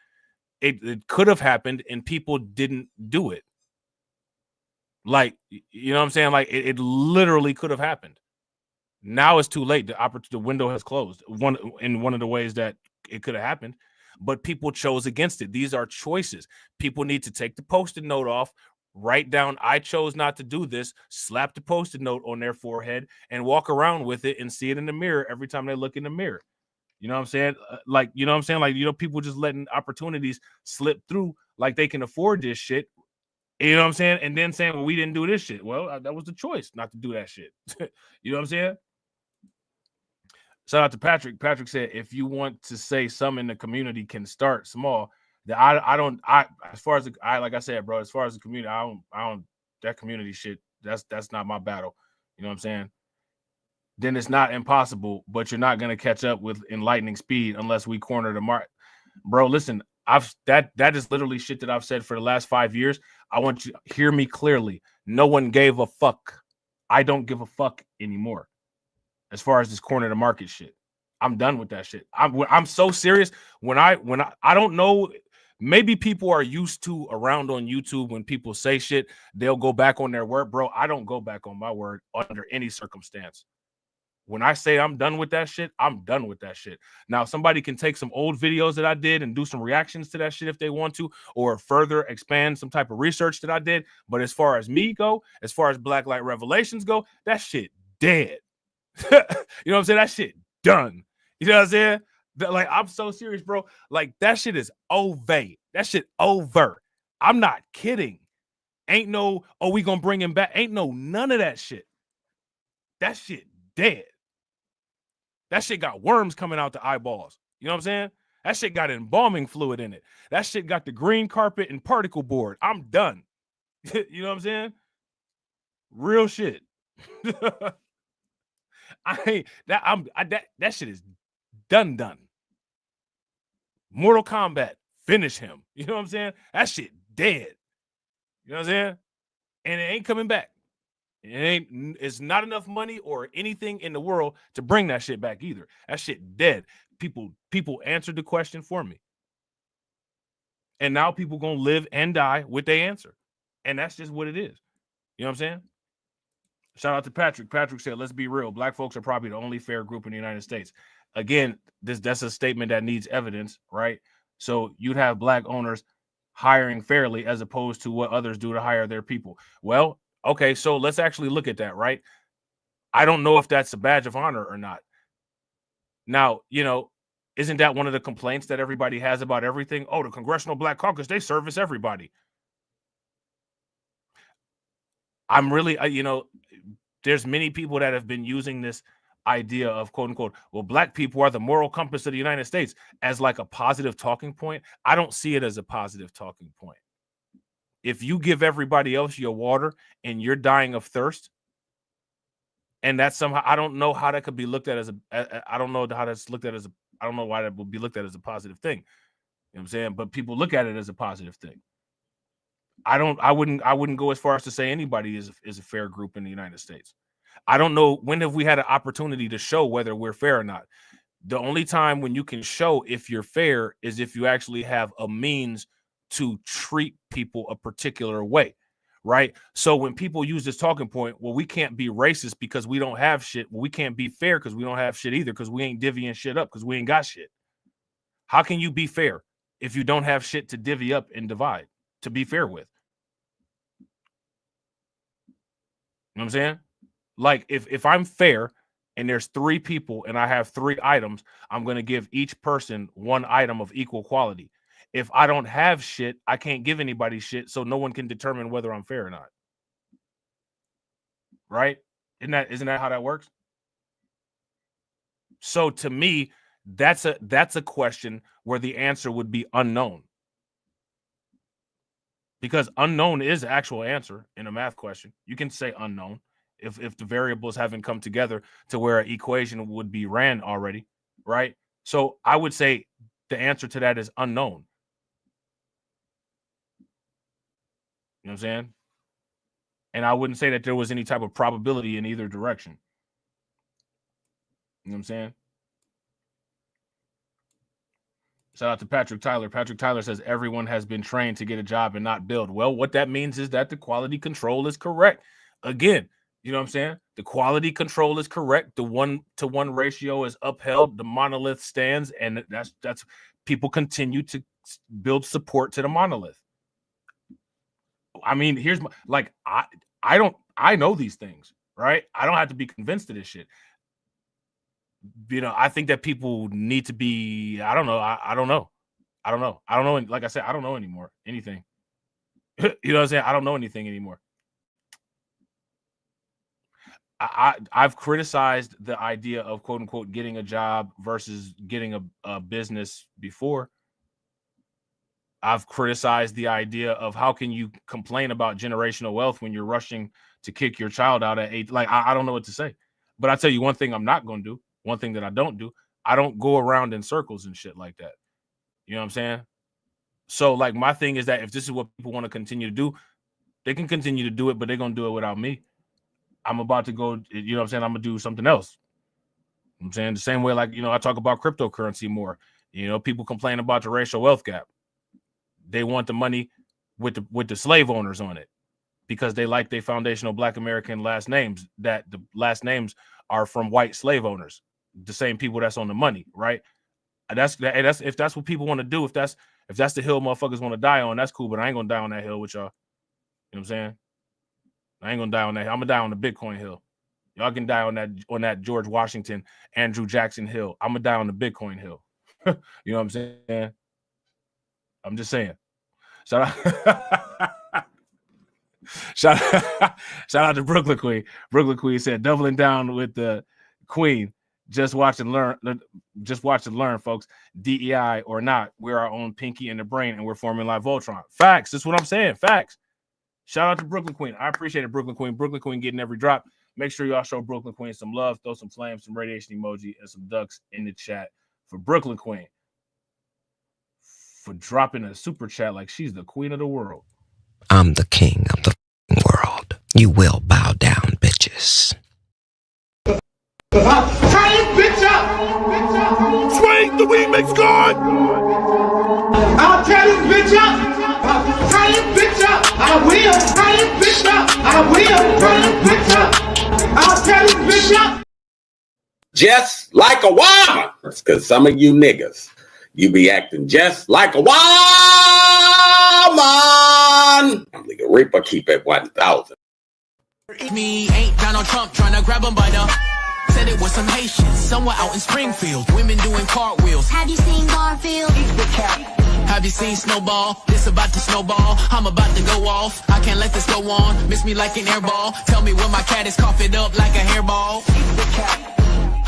It could have happened and people didn't do it. Like, you know what I'm saying? Like, it literally could have happened. Now it's too late. The window has closed. One of the ways that it could have happened, but people chose against it. These are choices. People need to take the Post-it note off, write down, I chose not to do this, slap the Post-it note on their forehead, and walk around with it and see it in the mirror every time they look in the mirror. You know what I'm saying? Like, you know what I'm saying? Like, you know, people just letting opportunities slip through like they can afford this shit. You know what I'm saying? And then saying, well, we didn't do this shit. Well, that was the choice not to do that shit. You know what I'm saying? Shout out to Patrick. Patrick said, if you want to say some in the community can start small, that as far as like I said, bro, as far as the community, I don't that community shit, that's not my battle. You know what I'm saying? Then it's not impossible, but you're not going to catch up with enlightening speed unless we corner the mark. Bro, listen, that is literally shit that I've said for the last 5 years. I want you to hear me clearly. No one gave a fuck. I don't give a fuck anymore. As far as this corner the market shit, I'm done with that shit. I'm so serious. When I don't know, maybe people are used to around on YouTube when people say shit, they'll go back on their word, bro. I don't go back on my word under any circumstance. When I say I'm done with that shit, I'm done with that shit. Now, somebody can take some old videos that I did and do some reactions to that shit if they want to, or further expand some type of research that I did. But as far as me go, as far as Black Light Revelations go, that shit dead. You know what I'm saying? That shit done. You know what I'm saying? Like, I'm so serious, bro. Like, that shit is over. That shit over. I'm not kidding. Ain't no, oh, we gonna bring him back. Ain't no none of that shit. That shit dead. That shit got worms coming out the eyeballs. You know what I'm saying? That shit got embalming fluid in it. That shit got the green carpet and particle board. I'm done. You know what I'm saying? Real shit. That shit is done. Mortal Kombat, finish him. You know what I'm saying? That shit dead. You know what I'm saying? And it ain't coming back. It's not enough money or anything in the world to bring that shit back either. That shit dead. People answered the question for me. And now people gonna live and die with their answer. And that's just what it is. You know what I'm saying? Shout out to Patrick. Patrick said, let's be real. Black folks are probably the only fair group in the United States. Again, that's a statement that needs evidence, right? So you'd have black owners hiring fairly as opposed to what others do to hire their people. Well, okay, so let's actually look at that, right? I don't know if that's a badge of honor or not. Now, you know, isn't that one of the complaints that everybody has about everything? Oh, the Congressional Black Caucus, they service everybody. I'm really, you know, there's many people that have been using this idea of quote unquote, well, black people are the moral compass of the United States as like a positive talking point. I don't see it as a positive talking point. If you give everybody else your water and you're dying of thirst, and that's somehow, I don't know how that could be looked at as I don't know how that's looked at as I don't know why that would be looked at as a positive thing. You know what I'm saying? But people look at it as a positive thing. I wouldn't go as far as to say anybody is a fair group in the United States. I don't know, when have we had an opportunity to show whether we're fair or not? The only time when you can show if you're fair is if you actually have a means to treat people a particular way, right? So when people use this talking point, well, we can't be racist because we don't have shit. Well, we can't be fair because we don't have shit either, because we ain't divvying shit up because we ain't got shit. How can you be fair if you don't have shit to divvy up and divide to be fair with? You know what I'm saying? Like if I'm fair and there's 3 people and I have 3 items, I'm going to give each person 1 item of equal quality. If I don't have shit, I can't give anybody shit, so no one can determine whether I'm fair or not. Right? Isn't that how that works? So to me, that's a question where the answer would be unknown. Because unknown is the actual answer in a math question. You can say unknown if the variables haven't come together to where an equation would be ran already, right? So I would say the answer to that is unknown. You know what I'm saying? And I wouldn't say that there was any type of probability in either direction. You know what I'm saying? Shout out to Patrick Tyler. Patrick Tyler says everyone has been trained to get a job and not build. Well, what that means is that the quality control is correct. Again, you know what I'm saying? The quality control is correct. The 1-to-1 ratio is upheld. The monolith stands, and that's people continue to build support to the monolith. I mean, here's my, like, I know these things, right? I don't have to be convinced of this shit. You know, I think that people need to be, I don't know. I don't know. Like I said, I don't know anymore. Anything. You know what I'm saying? I don't know anything anymore. I've criticized the idea of quote unquote getting a job versus getting a business before. I've criticized the idea of how can you complain about generational wealth when you're rushing to kick your child out at 8. Like, I don't know what to say. But I tell you one thing I'm not going to do. One thing that I don't do. I don't go around in circles and shit like that. You know what I'm saying? So, like, my thing is that if this is what people want to continue to do, they can continue to do it, but they're going to do it without me. I'm about to go, you know what I'm saying? I'm going to do something else. You know what I'm saying? The same way, like, you know, I talk about cryptocurrency more. You know, people complain about the racial wealth gap. They want the money with the slave owners on it because they like their foundational Black American last names, that the last names are from white slave owners, the same people that's on the money, right? That's if that's what people want to do, if that's the hill motherfuckers want to die on, that's cool, but I ain't gonna die on that hill with y'all. You know what I'm saying? I ain't gonna die on that. I'm gonna die on the Bitcoin hill. Y'all can die on that George Washington, Andrew Jackson hill. I'm gonna die on the Bitcoin hill. You know what I'm saying? I'm just saying. Shout out to Brooklyn Queen. Brooklyn Queen said, doubling down with the Queen. Just watch and learn, folks. DEI or not, we're our own pinky in the brain, and we're forming like Voltron. Facts. That's what I'm saying. Facts. Shout out to Brooklyn Queen. I appreciate it, Brooklyn Queen. Brooklyn Queen getting every drop. Make sure y'all show Brooklyn Queen some love. Throw some flames, some radiation emoji, and some ducks in the chat for Brooklyn Queen. For dropping a super chat like she's the queen of the world. I'm the king of the world. You will bow down, bitches. Bitch up! Swing the remix guard! I'll tell you, bitch up! Tie it, bitch up! I will! Tie it, bitch up! I will! Tie it, bitch up! Just like a woman. That's because some of you niggas, you be acting just like a woman. Nigga Reaper keep it 1,000. Me ain't Donald Trump trying to grab him by the. Said it was some Haitians somewhere out in Springfield. Women doing cartwheels. Have you seen Garfield? Have you seen Snowball? This about to snowball. I'm about to go off. I can't let this go on. Miss me like an airball. Tell me when my cat is cough it up like a hairball.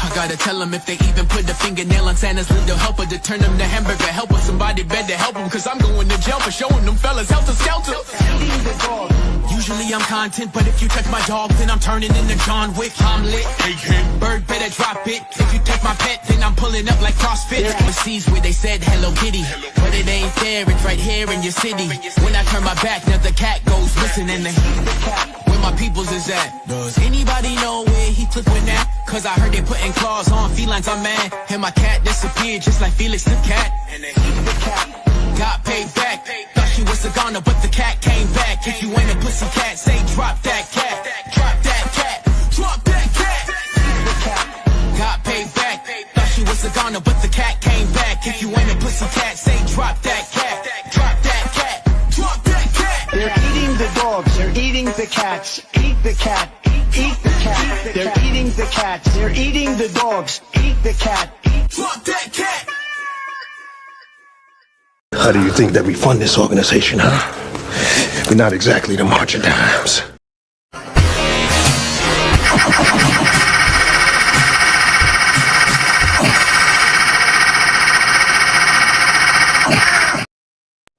I gotta tell them if they even put the fingernail on Santa's little helper to turn them to hamburger helper. Somebody better help them, cause I'm going to jail for showing them fellas helter skelter. Usually I'm content, but if you touch my dog, then I'm turning into John Wick. I'm lit. Bird better drop it. If you touch my pet, then I'm pulling up like CrossFit. Overseas where they said Hello Kitty, but it ain't there, it's right here in your city. When I turn my back, now the cat goes missing and where my peoples is at. Does anybody know where he took with that? Cause I heard they putting claws on felines, I'm mad. And my cat disappeared just like Felix the cat. And they got paid back. Thought she was a goner, but the cat came back. If you ain't a pussy cat, say drop that cat. Drop that cat. Drop that cat. Got paid back. Thought she was a goner, but the cat came back. If you ain't a pussy cat, say drop that cat. Drop that cat. Drop that cat. They're eating the dogs, they're eating the cats. Eat the cat, eat the cat. They're eating the cats, they're eating the dogs. Eat the cat. Drop that cat. How do you think that we fund this organization, huh? We're not exactly the March of Dimes.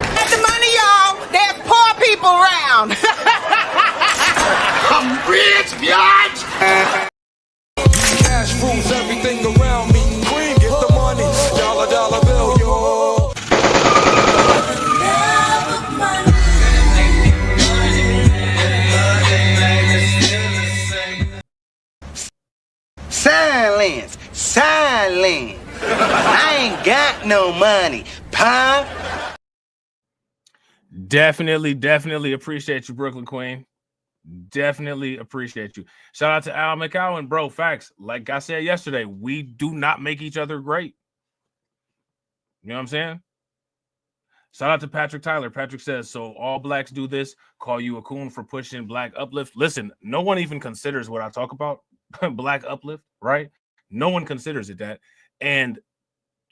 Get the money, y'all. There's poor people around. I'm rich, biatch. Cash rules everything around me. Green, get the money. Dollar bill, yo. Silence, silence. I ain't got no money, pop. Definitely appreciate you, Brooklyn Queen. Definitely appreciate you. Shout out to Al McCowan, bro. Facts. Like I said yesterday, we do not make each other great. You know what I'm saying? Shout out to Patrick Tyler. Patrick says, so all blacks do this, call you a coon for pushing black uplift. Listen, no one even considers what I talk about, black uplift, right? No one considers it that. And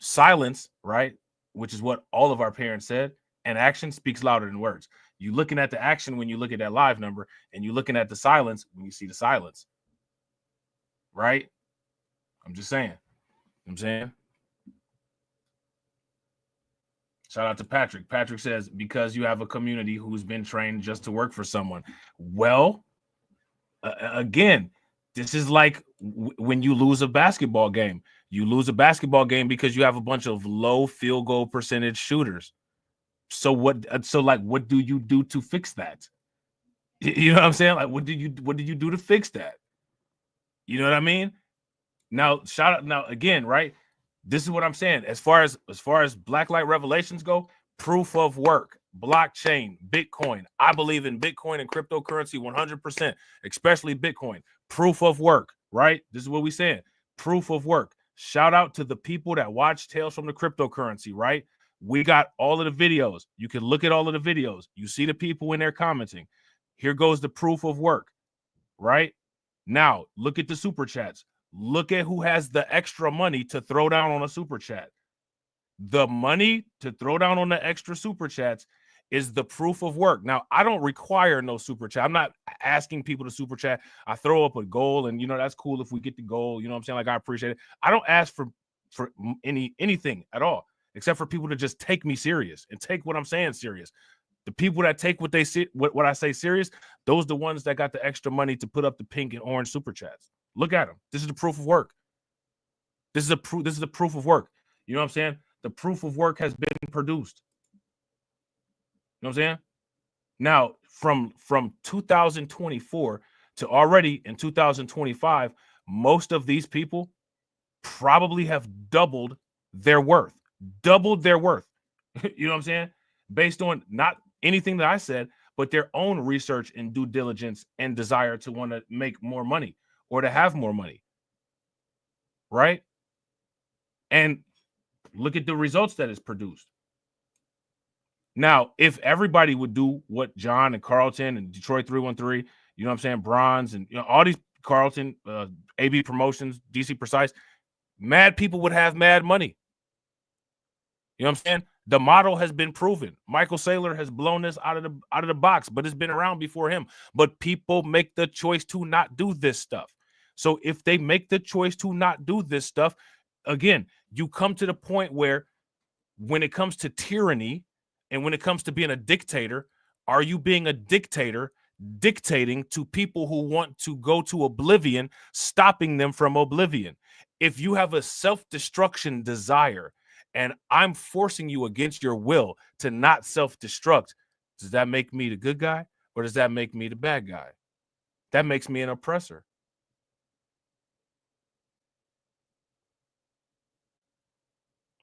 silence, right, which is what all of our parents said, and action speaks louder than words. You're looking at the action when you look at that live number, and you're looking at the silence when you see the silence, right? I'm just saying. You know what I'm saying? Shout out to Patrick. Patrick says, because you have a community who's been trained just to work for someone. Well, again, this is like when you lose a basketball game. You lose a basketball game because you have a bunch of low field goal percentage shooters. So what do you do to fix that? You know what I'm saying? Like, what do you do to fix that? You know what I mean? Now, again, right? This is what I'm saying. As far as Blacklight revelations go, proof of work, blockchain, Bitcoin. I believe in Bitcoin and cryptocurrency 100%, especially Bitcoin. Proof of work, right? This is what we saying. Proof of work. Shout out to the people that watch Tales from the Cryptocurrency, right? We got all of the videos. You can look at all of the videos. You see the people in there commenting. Here goes the proof of work, right? Now, look at the super chats. Look at who has the extra money to throw down on a super chat. The money to throw down on the extra super chats is the proof of work. Now, I don't require no super chat. I'm not asking people to super chat. I throw up a goal, and that's cool if we get the goal. You know what I'm saying? Like, I appreciate it. I don't ask for anything at all, except for people to just take me serious and take what I'm saying serious. The people that take what I say serious, those are the ones that got the extra money to put up the pink and orange super chats. Look at them. This is the proof of work. This is the proof of work. You know what I'm saying? The proof of work has been produced. You know what I'm saying? Now, from 2024 to already in 2025, most of these people probably have doubled their worth. Doubled their worth. You know what I'm saying? Based on not anything that I said, but their own research and due diligence and desire to want to make more money. or to have more money. Right? And look at the results that it's produced. Now, if everybody would do what John and Carlton and Detroit 313, you know what I'm saying, Bronze and all these Carlton, AB Promotions, DC Precise, mad people would have mad money. You know what I'm saying? The model has been proven. Michael Saylor has blown this out of the box, but it's been around before him. But people make the choice to not do this stuff. So if they make the choice to not do this stuff, again, you come to the point where when it comes to tyranny and when it comes to being a dictator, are you being a dictator dictating to people who want to go to oblivion, stopping them from oblivion? If you have a self-destruction desire and I'm forcing you against your will to not self-destruct, does that make me the good guy or does that make me the bad guy? That makes me an oppressor.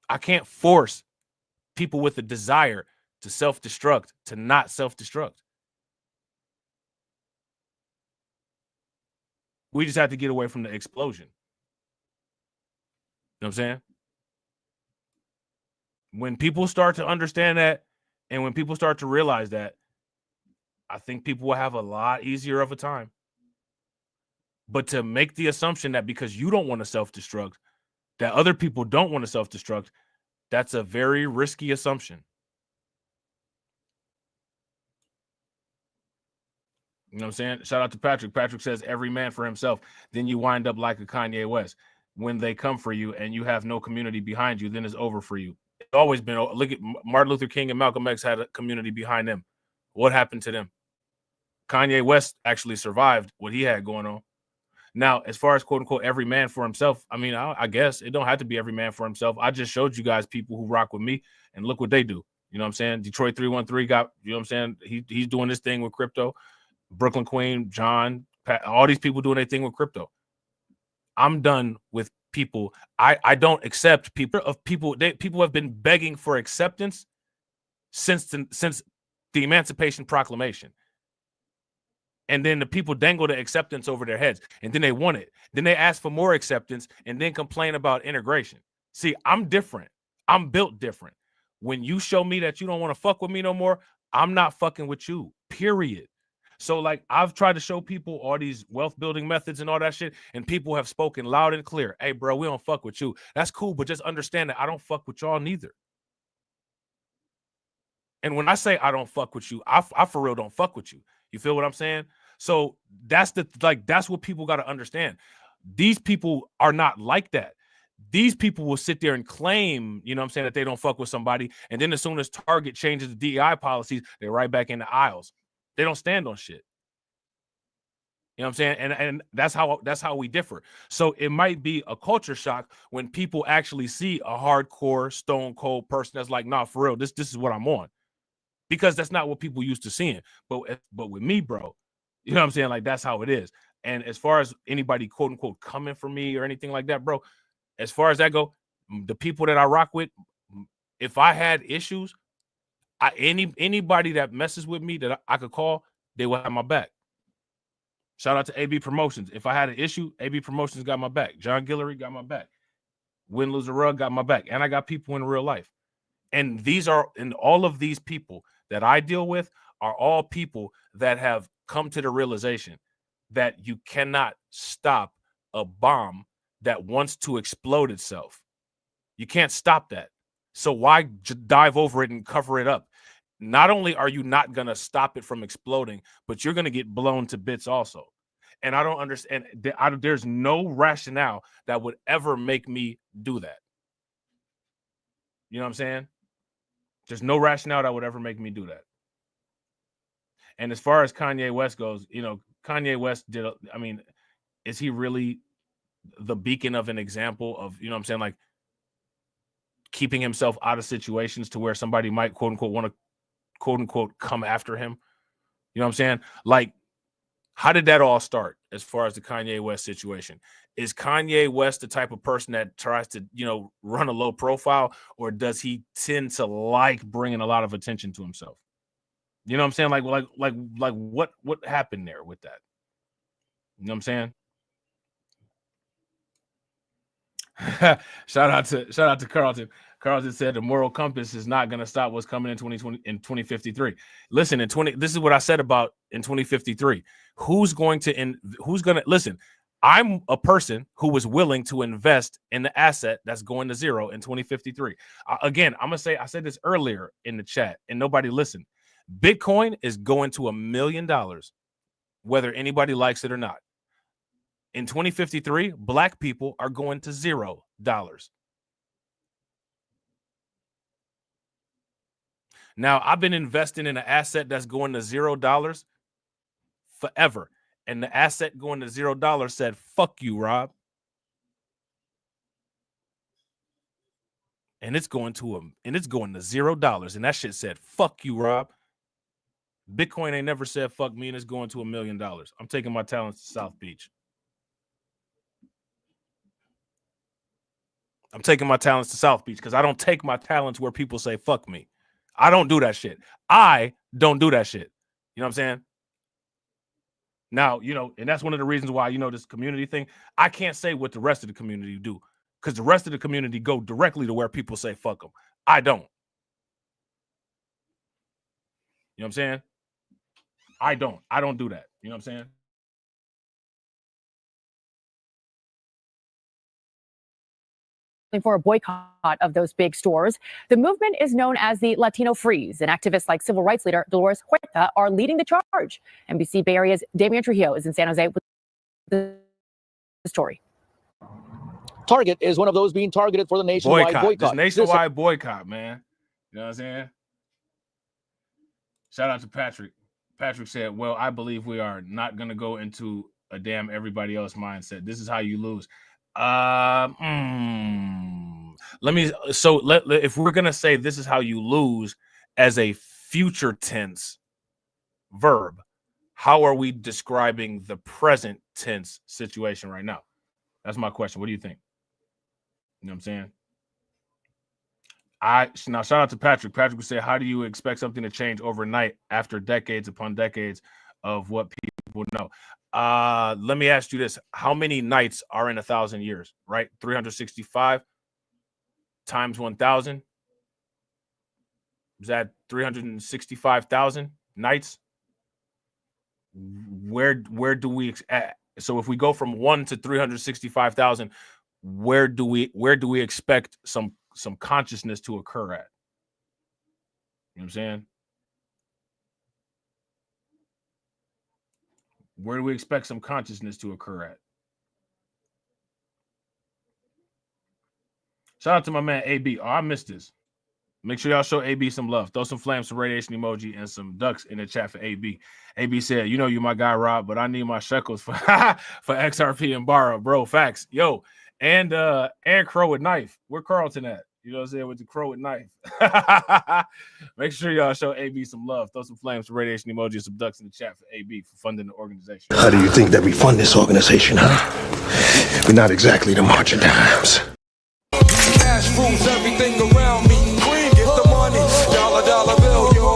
I can't force people with a desire to self-destruct to not self-destruct. We just have to get away from the explosion. You know what I'm saying? When people start to understand that, and when people start to realize that, I think people will have a lot easier of a time. But to make the assumption that because you don't want to self-destruct, that other people don't want to self-destruct, that's a very risky assumption. You know what I'm saying? Shout out to Patrick. Patrick says, every man for himself. Then you wind up like a Kanye West. When they come for you and you have no community behind you, then it's over for you. It's always been. Look at Martin Luther King and Malcolm X had a community behind them. What happened to them? Kanye West actually survived what he had going on. Now, as far as quote unquote every man for himself, I mean, I guess it don't have to be every man for himself. I just showed you guys people who rock with me, and look what they do. You know what I'm saying? Detroit 313 got, you know what I'm saying? He's doing this thing with crypto. Brooklyn Queen, John, Pat, all these people doing their thing with crypto. I'm done with people. I don't accept people of people. People have been begging for acceptance since the Emancipation Proclamation. And then the people dangle the acceptance over their heads, and then they want it. Then they ask for more acceptance and then complain about integration. See, I'm different. I'm built different. When you show me that you don't want to fuck with me no more, I'm not fucking with you, period. So, like, I've tried to show people all these wealth building methods and all that shit, and people have spoken loud and clear. Hey, bro, we don't fuck with you. That's cool, but just understand that I don't fuck with y'all neither. And when I say I don't fuck with you, I for real don't fuck with you. You feel what I'm saying? So that's what people got to understand. These people are not like that. These people will sit there and claim, you know what I'm saying, that they don't fuck with somebody. And then as soon as Target changes the DEI policies, they're right back in the aisles. They don't stand on shit. You know what I'm saying? And that's how we differ. So it might be a culture shock when people actually see a hardcore stone cold person that's like, nah, for real, this is what I'm on. Because that's not what people used to seeing. But with me, bro, you know what I'm saying? Like, that's how it is. And as far as anybody, quote unquote, coming for me or anything like that, bro, as far as that go, the people that I rock with, if I had issues, anybody that messes with me that I could call, they will have my back. Shout out to AB Promotions. If I had an issue, AB Promotions got my back. John Guillory got my back. Win, Lose, or Rug got my back. And I got people in real life. And all of these people that I deal with are all people that have come to the realization that you cannot stop a bomb that wants to explode itself. You can't stop that. So why dive over it and cover it up? Not only are you not going to stop it from exploding, but you're going to get blown to bits also. And I don't understand. There's no rationale that would ever make me do that. You know what I'm saying? There's no rationale that would ever make me do that. And as far as Kanye West goes, you know, Kanye West is he really the beacon of an example of, you know what I'm saying, like keeping himself out of situations to where somebody might, quote unquote, want to, quote unquote, come after him? You know what I'm saying? Like, how did that all start as far as the Kanye West situation? Is Kanye West the type of person that tries to, you know, run a low profile, or does he tend to like bringing a lot of attention to himself? You know what I'm saying? Like what happened there with that? You know what I'm saying? Shout out to Carlton. Carlton said the moral compass is not going to stop what's coming in 2053. Listen, this is what I said about in 2053. Who's going to listen? I'm a person who was willing to invest in the asset that's going to zero in 2053. Again, I'm gonna say I said this earlier in the chat and nobody listened. Bitcoin is going to $1 million, whether anybody likes it or not. In 2053, black people are going to $0. Now, I've been investing in an asset that's going to $0 forever. And the asset going to $0 said, fuck you, Rob. And it's going to $0. And that shit said, fuck you, Rob. Bitcoin ain't never said fuck me, and it's going to $1 million. I'm taking my talents to South Beach. I'm taking my talents to South Beach because I don't take my talents where people say fuck me. I don't do that shit. I don't do that shit. You know what I'm saying? Now, and that's one of the reasons why, this community thing, I can't say what the rest of the community do because the rest of the community go directly to where people say fuck them. I don't. You know what I'm saying? I don't do that. You know what I'm saying? For a boycott of those big stores. The movement is known as the Latino Freeze, and activists like civil rights leader Dolores Huerta are leading the charge. NBC Bay Area's Damian Trujillo is in San Jose with the story. Target is one of those being targeted for the nationwide boycott. This nationwide boycott, man. You know what I'm saying? Shout out to Patrick. Patrick said, well, I believe we are not going to go into a damn everybody else mindset. This is how you lose. If we're gonna say this is how you lose as a future tense verb, how are we describing the present tense situation right now? That's my question. What do you think? You know what I'm saying? Now shout out to Patrick. Patrick would say, how do you expect something to change overnight after decades upon decades of what people know? Let me ask you this. How many nights are in 1,000 years, right? 365 times 1,000. Is that 365,000 nights? Where do we so if we go from 1 to 365,000, where do we expect some consciousness to occur at? You know what I'm saying? Where do we expect some consciousness to occur at? Shout out to my man AB. Oh, I missed this. Make sure y'all show AB some love. Throw some flames, some radiation emoji, and some ducks in the chat for AB. AB said, you my guy, Rob, but I need my shekels for XRP and borrow, bro. Facts. Yo, and Crow with knife. Where Carlton at? You know what I'm saying? With the crow with knife. Make sure y'all show AB some love. Throw some flames, some radiation emojis, some ducks in the chat for AB for funding the organization. How do you think that we fund this organization, huh? We're not exactly the March of Dimes. Cash rules everything around me. Green, get the money. Dollar bill, yo.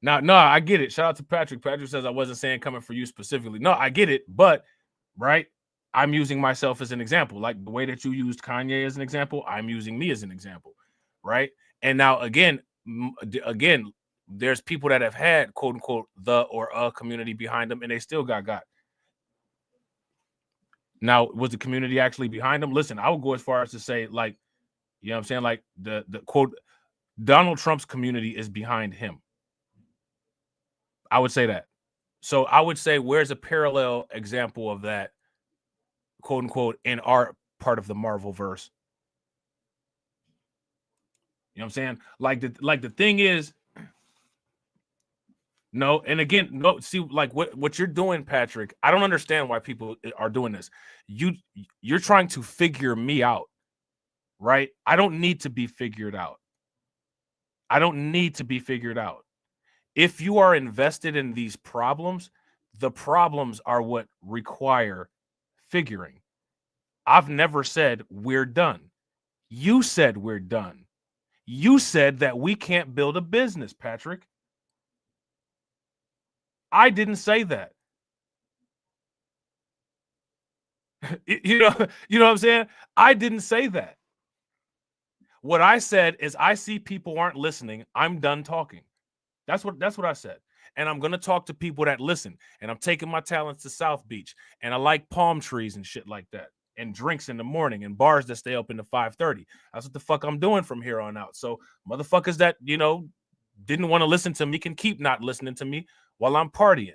Now, no, I get it. Shout out to Patrick. Patrick says I wasn't saying coming for you specifically. No, I get it. But, right, I'm using myself as an example. Like the way that you used Kanye as an example, I'm using me as an example, right? And now, again, there's people that have had, quote unquote, the or a community behind them, and they still got. Now, was the community actually behind them? Listen, I would go as far as to say, like, you know what I'm saying? Like the quote, Donald Trump's community is behind him. I would say that. So I would say, where's a parallel example of that, quote unquote, in our part of the Marvel verse? You know what I'm saying? Like the thing is, no, and again, no, see, like what you're doing, Patrick, I don't understand why people are doing this. You're trying to figure me out, right? I don't need to be figured out. If you are invested in these problems, The problems are what require figuring. I've never said we're done. You said we're done. You said that we can't build a business, Patrick. I didn't say that. You know what I'm saying? I didn't say that. What I said is I see people aren't listening. I'm done talking. That's what I said. And I'm going to talk to people that listen. And I'm taking my talents to South Beach. And I like palm trees and shit like that. And drinks in the morning and bars that stay open to 5:30. That's what the fuck I'm doing from here on out. So motherfuckers that, didn't want to listen to me can keep not listening to me while I'm partying.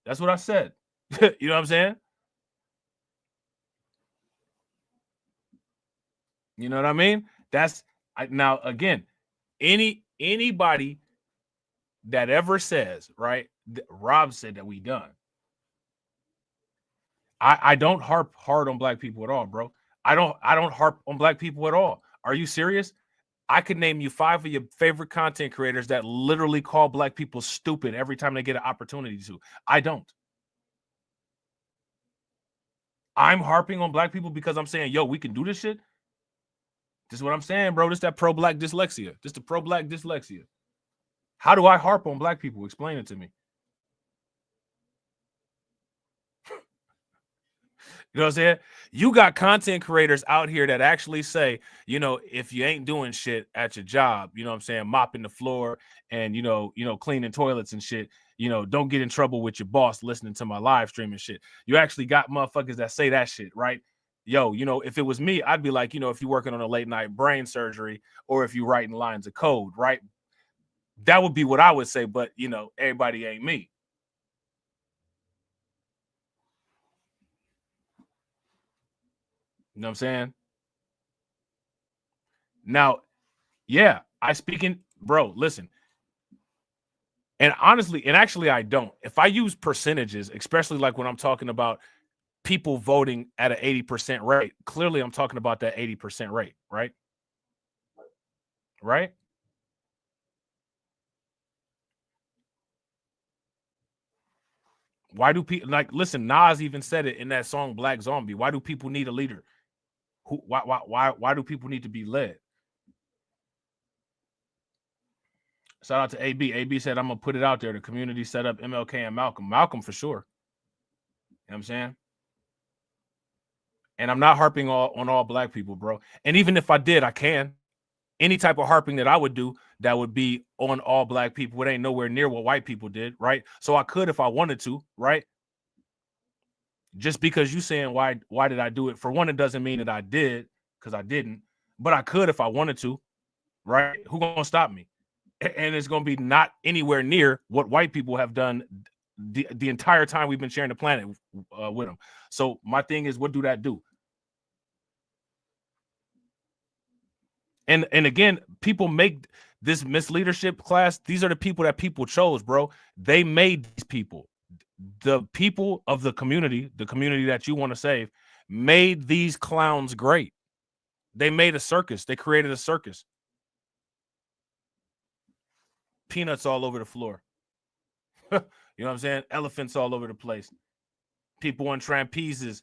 That's what I said. You know what I'm saying? You know what I mean? Now again, anybody that ever says, right? Robb said that we done. I don't harp hard on black people at all, bro. I don't harp on black people at all. Are you serious? I could name you 5 of your favorite content creators that literally call black people stupid every time they get an opportunity to. I don't. I'm harping on black people because I'm saying, yo, we can do this shit. This is what I'm saying, bro. This that pro-black dyslexia. This the pro-black dyslexia. How do I harp on black people? Explain it to me. You know what I'm saying? You got content creators out here that actually say, if you ain't doing shit at your job, you know what I'm saying, mopping the floor and, cleaning toilets and shit, don't get in trouble with your boss listening to my live stream and shit. You actually got motherfuckers that say that shit, right? Yo, if it was me, I'd be like, if you're working on a late night brain surgery or if you're writing lines of code, right? That would be what I would say, but, everybody ain't me. You know what I'm saying? Now, yeah, bro, listen. And honestly, and actually I don't. If I use percentages, especially like when I'm talking about people voting at an 80% rate, clearly I'm talking about that 80% rate, right? Right? Why do people listen, Nas even said it in that song Black Zombie. Why do people need a leader? Why do people need to be led? Shout out to AB. AB said, I'm gonna put it out there. The community set up MLK and Malcolm. Malcolm for sure. You know what I'm saying? And I'm not harping on all black people, bro. And even if I did, I can. Any type of harping that I would do that would be on all black people, it ain't nowhere near what white people did, right? So I could if I wanted to, right? Just because you saying why did I do it? For one, it doesn't mean that I did, because I didn't. But I could if I wanted to, right? Who gonna stop me? And it's gonna be not anywhere near what white people have done the entire time we've been sharing the planet with them. So my thing is, what do that do? And again, people make this misleadership class. These are the people that people chose, bro. They made these people. The people of the community that you want to save, made these clowns great. They made a circus. They created a circus. Peanuts all over the floor. You know what I'm saying? Elephants all over the place. People on trapezes.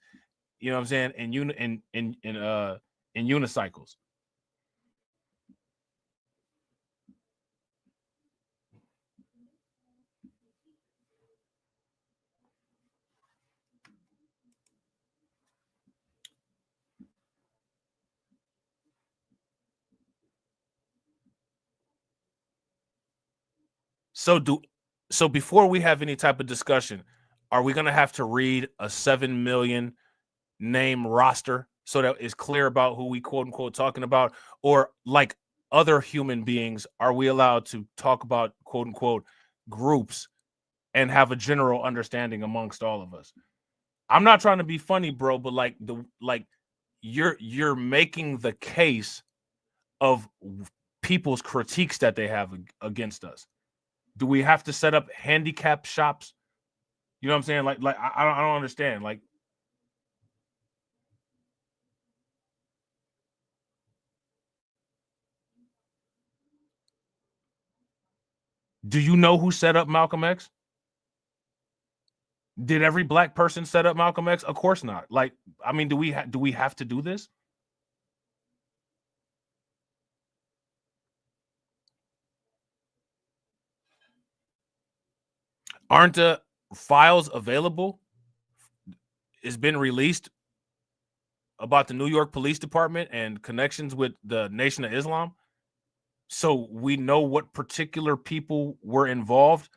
You know what I'm saying? In unicycles. So before we have any type of discussion, are we going to have to read a 7 million name roster so that it's clear about who we quote unquote talking about? Or like other human beings, are we allowed to talk about quote unquote groups and have a general understanding amongst all of us? I'm not trying to be funny, bro, but you're making the case of people's critiques that they have against us. Do we have to set up handicap shops? You know what I'm saying? Like I don't understand. Like, do you know who set up Malcolm X? Did every black person set up Malcolm X? Of course not. Like, I mean, do we have to do this? Aren't the files available? It's been released about the New York Police Department and connections with the Nation of Islam. So we know what particular people were involved,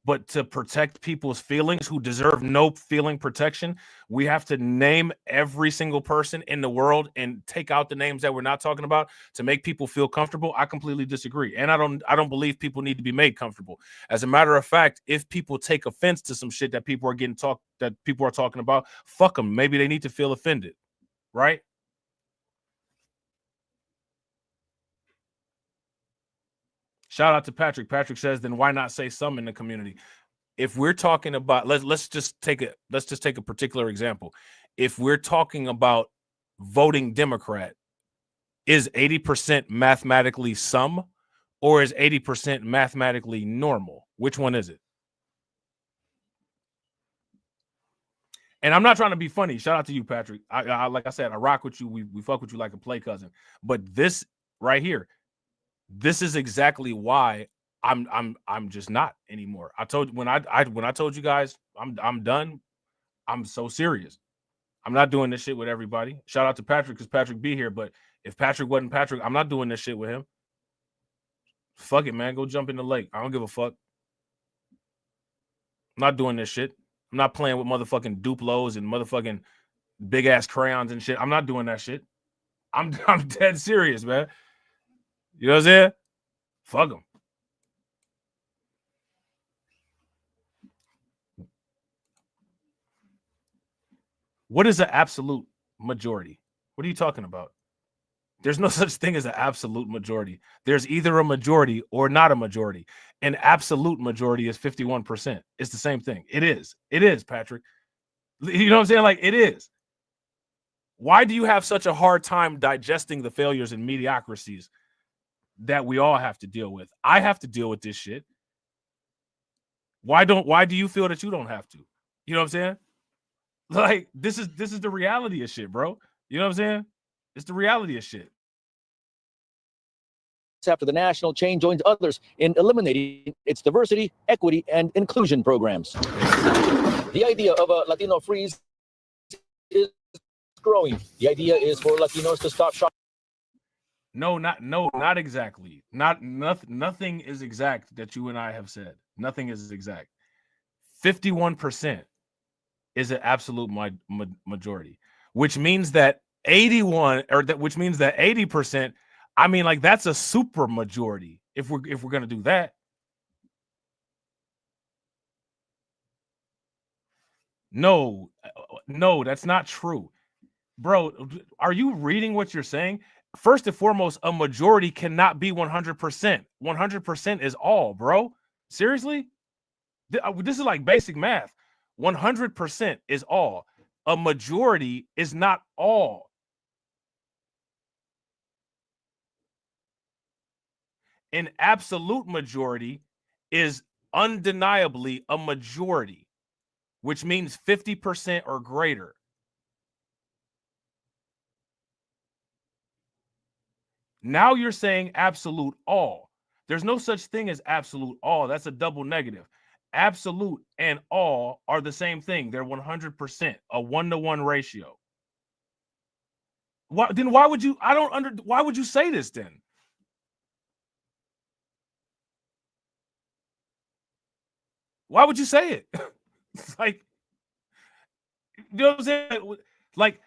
but to protect people's feelings who deserve no feeling protection, we have to name every single person in the world and take out the names that we're not talking about to make people feel comfortable. I completely disagree. And I don't believe people need to be made comfortable. As a matter of fact, if people take offense to some shit that people are talking about, fuck them. Maybe they need to feel offended, right? Shout out to Patrick. Patrick says, then why not say some in the community? If we're talking about, let's just take a particular example. If we're talking about voting Democrat, is 80% mathematically some, or is 80% mathematically normal? Which one is it? And I'm not trying to be funny. Shout out to you, Patrick. I like I said, I rock with you. We fuck with you like a play cousin. But this right here, this is exactly why I'm just not anymore. I told when I told you guys I'm done. I'm so serious. I'm not doing this shit with everybody. Shout out to Patrick because Patrick be here. But if Patrick wasn't Patrick, I'm not doing this shit with him. Fuck it, man. Go jump in the lake. I don't give a fuck. I'm not doing this shit. I'm not playing with motherfucking Duplos and motherfucking big ass crayons and shit. I'm not doing that shit. I'm dead serious, man. You know what I'm saying? Fuck them. What is an absolute majority? What are you talking about? There's no such thing as an absolute majority. There's either a majority or not a majority. An absolute majority is 51%. It's the same thing. It is. It is, Patrick. You know what I'm saying? Like, it is. Why do you have such a hard time digesting the failures and mediocrities that we all have to deal with? I have to deal with this shit. Why do you feel that you don't have to? You know what I'm saying? Like, this is the reality of shit, bro. You know what I'm saying? It's the reality of shit. After the national chain joins others in eliminating its diversity, equity, and inclusion programs. The idea of a Latino freeze is growing. The idea is for Latinos to stop shopping. No, not exactly. Nothing is exact that you and I have said. Nothing is exact. 51% is an absolute majority, which means that 80%. I mean, like, that's a super majority if we're gonna do that. No, that's not true, bro. Are you reading what you're saying? First and foremost, a majority cannot be 100%. 100% is all, bro. Seriously? This is like basic math. 100% is all. A majority is not all. An absolute majority is undeniably a majority, which means 50% or greater. Now you're saying absolute all. There's no such thing as absolute all. That's a double negative. Absolute and all are the same thing. They're 100%, a 1-to-1 ratio. Why would you say this then? Why would you say it? Like, you know what I'm saying? Like,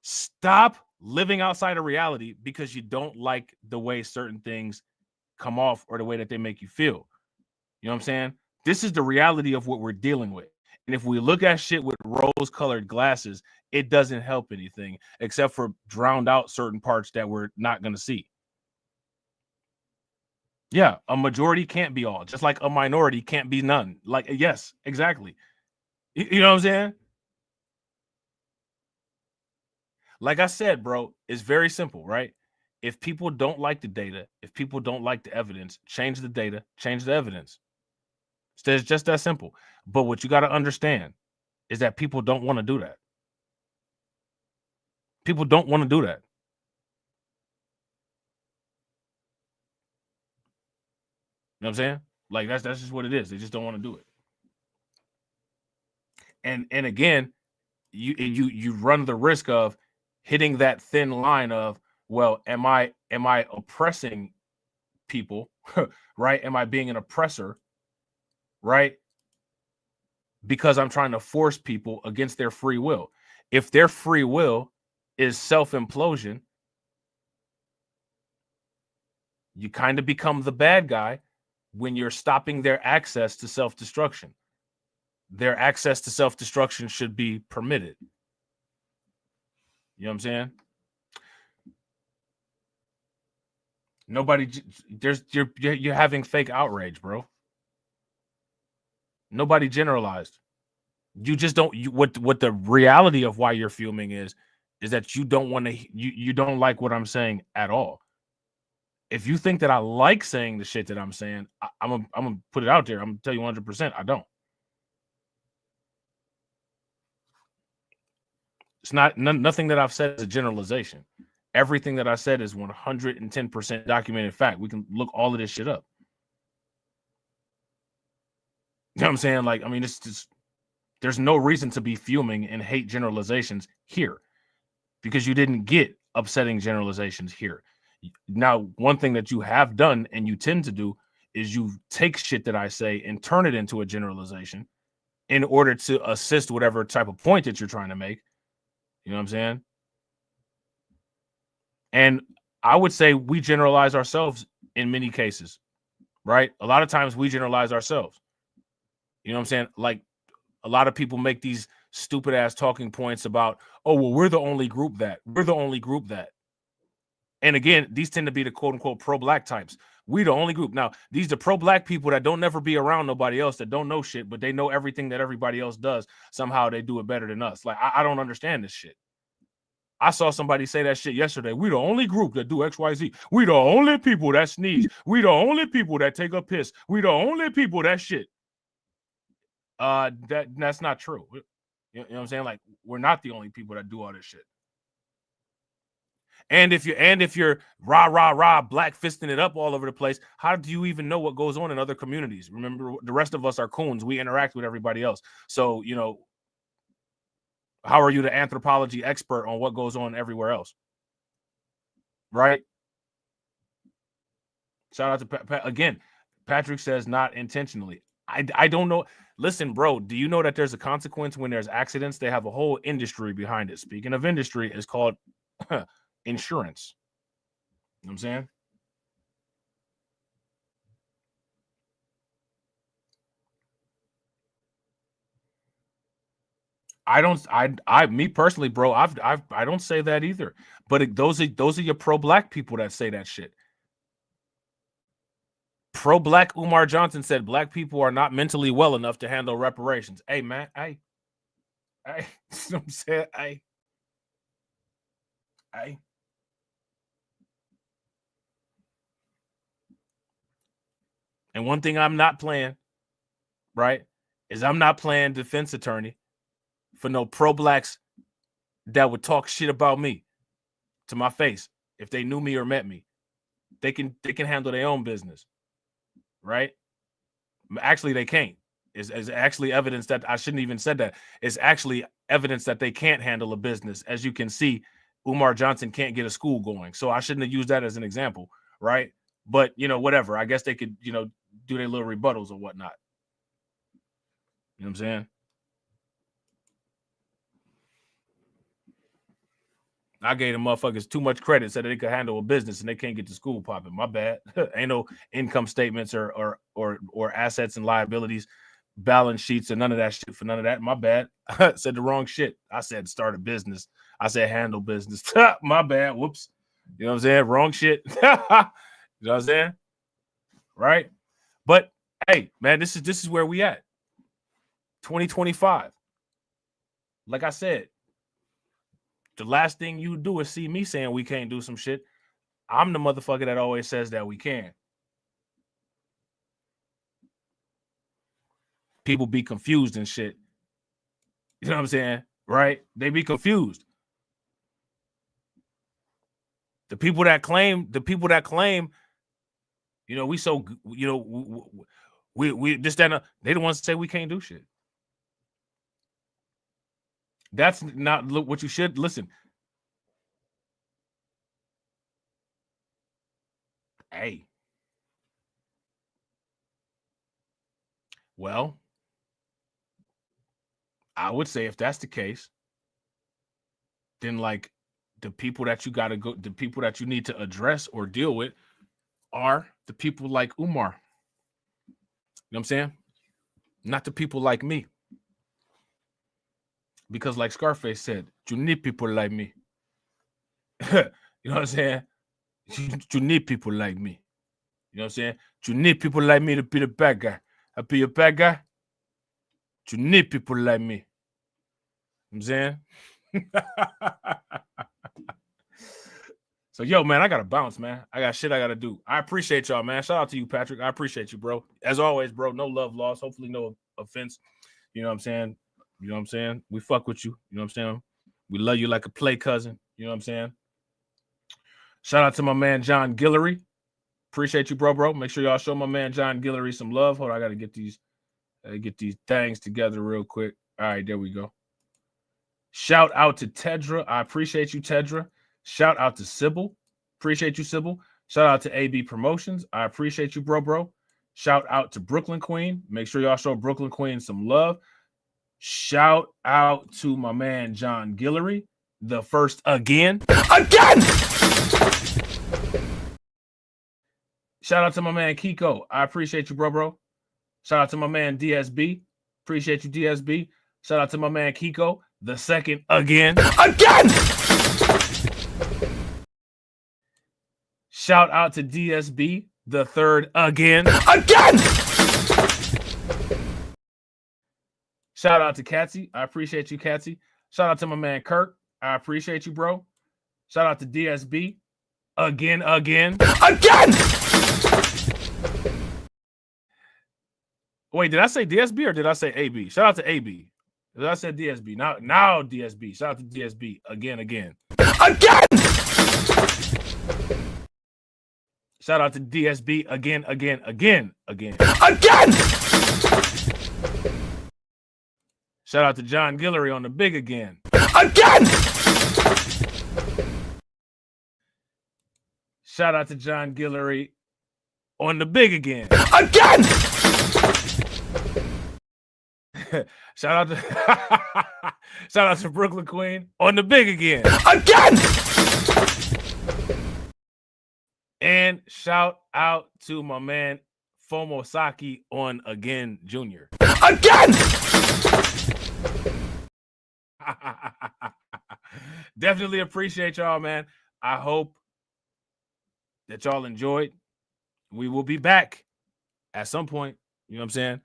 stop living outside of reality because you don't like the way certain things come off or the way that they make you feel. You know what I'm saying? This is the reality of what we're dealing with. And if we look at shit with rose-colored glasses, it doesn't help anything except for drowned out certain parts that we're not going to see. Yeah, a majority can't be all, just like a minority can't be none. Like, yes, exactly. You know what I'm saying? Like I said, bro, it's very simple, right? If people don't like the data, if people don't like the evidence, change the data, change the evidence. It's just that simple. But what you got to understand is that people don't want to do that. People don't want to do that. You know what I'm saying? Like that's just what it is. They just don't want to do it. And again, you run the risk of hitting that thin line of, well, am I oppressing people, right? Am I being an oppressor, right? Because I'm trying to force people against their free will. If their free will is self-implosion, you kind of become the bad guy when you're stopping their access to self-destruction. Their access to self-destruction should be permitted. You know what I'm saying? Nobody, you're having fake outrage, bro. Nobody generalized. You just don't. What the reality of why you're fuming is that you don't want to. You don't like what I'm saying at all. If you think that I like saying the shit that I'm saying, I'm gonna put it out there. I'm gonna tell you 100%. I don't. It's not nothing that I've said is a generalization. Everything that I said is 110% documented fact. We can look all of this shit up. You know what I'm saying? Like, I mean, it's just, there's no reason to be fuming and hate generalizations here because you didn't get upsetting generalizations here. Now, one thing that you have done and you tend to do is you take shit that I say and turn it into a generalization in order to assist whatever type of point that you're trying to make. You know what I'm saying? And I would say we generalize ourselves in many cases, right? A lot of times we generalize ourselves. You know what I'm saying? Like a lot of people make these stupid ass talking points about, oh, well, we're the only group that. We're the only group that. And again, these tend to be the quote unquote pro-black types. We the only group. Now, these are pro-black people that don't never be around nobody else, that don't know shit, but they know everything that everybody else does. Somehow they do it better than us. Like, I don't understand this shit. I saw somebody say that shit yesterday. We the only group that do XYZ. We the only people that sneeze. We the only people that take a piss. We the only people that shit. That's not true. You know what I'm saying? Like, we're not the only people that do all this shit. And if you're rah black fisting it up all over the place, how do you even know what goes on in other communities? Remember, the rest of us are coons. We interact with everybody else. So, you know, how are you the anthropology expert on what goes on everywhere else? Right? Shout out to again, Patrick says not intentionally. I don't know. Listen, bro, do you know that there's a consequence when there's accidents? They have a whole industry behind it. Speaking of industry, it's called insurance. You know what I'm saying? Me personally, bro, I don't say that either. But those are your pro-black people that say that shit. Pro-black Umar Johnson said black people are not mentally well enough to handle reparations. Hey, man, hey, you know what I'm saying? Hey. And one thing I'm not playing, right, is I'm not playing defense attorney for no pro-blacks that would talk shit about me to my face if they knew me or met me. They can handle their own business, right? Actually, they can't. Is actually evidence that I shouldn't even said that. It's actually evidence that they can't handle a business. As you can see, Umar Johnson can't get a school going. So I shouldn't have used that as an example, right? But, you know, whatever. I guess they could, you know, do their little rebuttals or whatnot. You know what I'm saying? I gave the motherfuckers too much credit, said that they could handle a business and they can't get the school popping. My bad. Ain't no income statements or assets and liabilities, balance sheets, and none of that shit for none of that. My bad. Said the wrong shit. I said start a business. I said handle business. My bad. Whoops. You know what I'm saying? Wrong shit. You know what I'm saying? Right? But hey, man, this is where we at. 2025. Like I said, the last thing you do is see me saying we can't do some shit. I'm the motherfucker that always says that we can. People be confused and shit. You know what I'm saying? Right? They be confused. The people that claim, you know, we so, you know, we this, that, they the ones that say we can't do shit. That's not what you should listen. Hey. Well, I would say if that's the case, then like the people that you got to go, the people that you need to address or deal with are the people like Umar. You know what I'm saying? Not the people like me. Because like Scarface said, you need people like me. You know what I'm saying? You need people like me. You know what I'm saying? You need people like me to be the bad guy. I be a bad guy. You need people like me. You know what I'm saying? So, yo, man, I got to bounce, man. I got shit I got to do. I appreciate y'all, man. Shout out to you, Patrick. I appreciate you, bro. As always, bro, no love lost. Hopefully no offense. You know what I'm saying? You know what I'm saying? We fuck with you. You know what I'm saying? We love you like a play cousin. You know what I'm saying? Shout out to my man, John Guillory. Appreciate you, bro. Make sure y'all show my man, John Guillory, some love. Hold on, I got to get these things together real quick. All right, there we go. Shout out to Tedra. I appreciate you, Tedra. Shout out to Sybil. Appreciate you, Sybil. Shout out to AB Promotions. I appreciate you, bro. Shout out to Brooklyn Queen. Make sure y'all show Brooklyn Queen some love. Shout out to my man, John Guillory. The first again. Shout out to my man, Kiko. I appreciate you, bro. Shout out to my man, DSB. Appreciate you, DSB. Shout out to my man, Kiko. The second again. Shout out to DSB, the third again. Shout out to Katsy. I appreciate you, Katsy. Shout out to my man, Kirk. I appreciate you, bro. Shout out to DSB. Again. Wait, did I say DSB or did I say AB? Shout out to AB. I said DSB. Now DSB. Shout out to DSB. Again. Shout out to DSB again. Shout out to John Guillory on the big again. Shout out to John Guillory on the big again. Shout out to Brooklyn Queen on the big again. And shout out to my man Fomosaki on again Junior. Definitely appreciate y'all, man. I hope that y'all enjoyed. We will be back at some point. You know what I'm saying?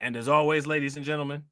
And as always, ladies and gentlemen,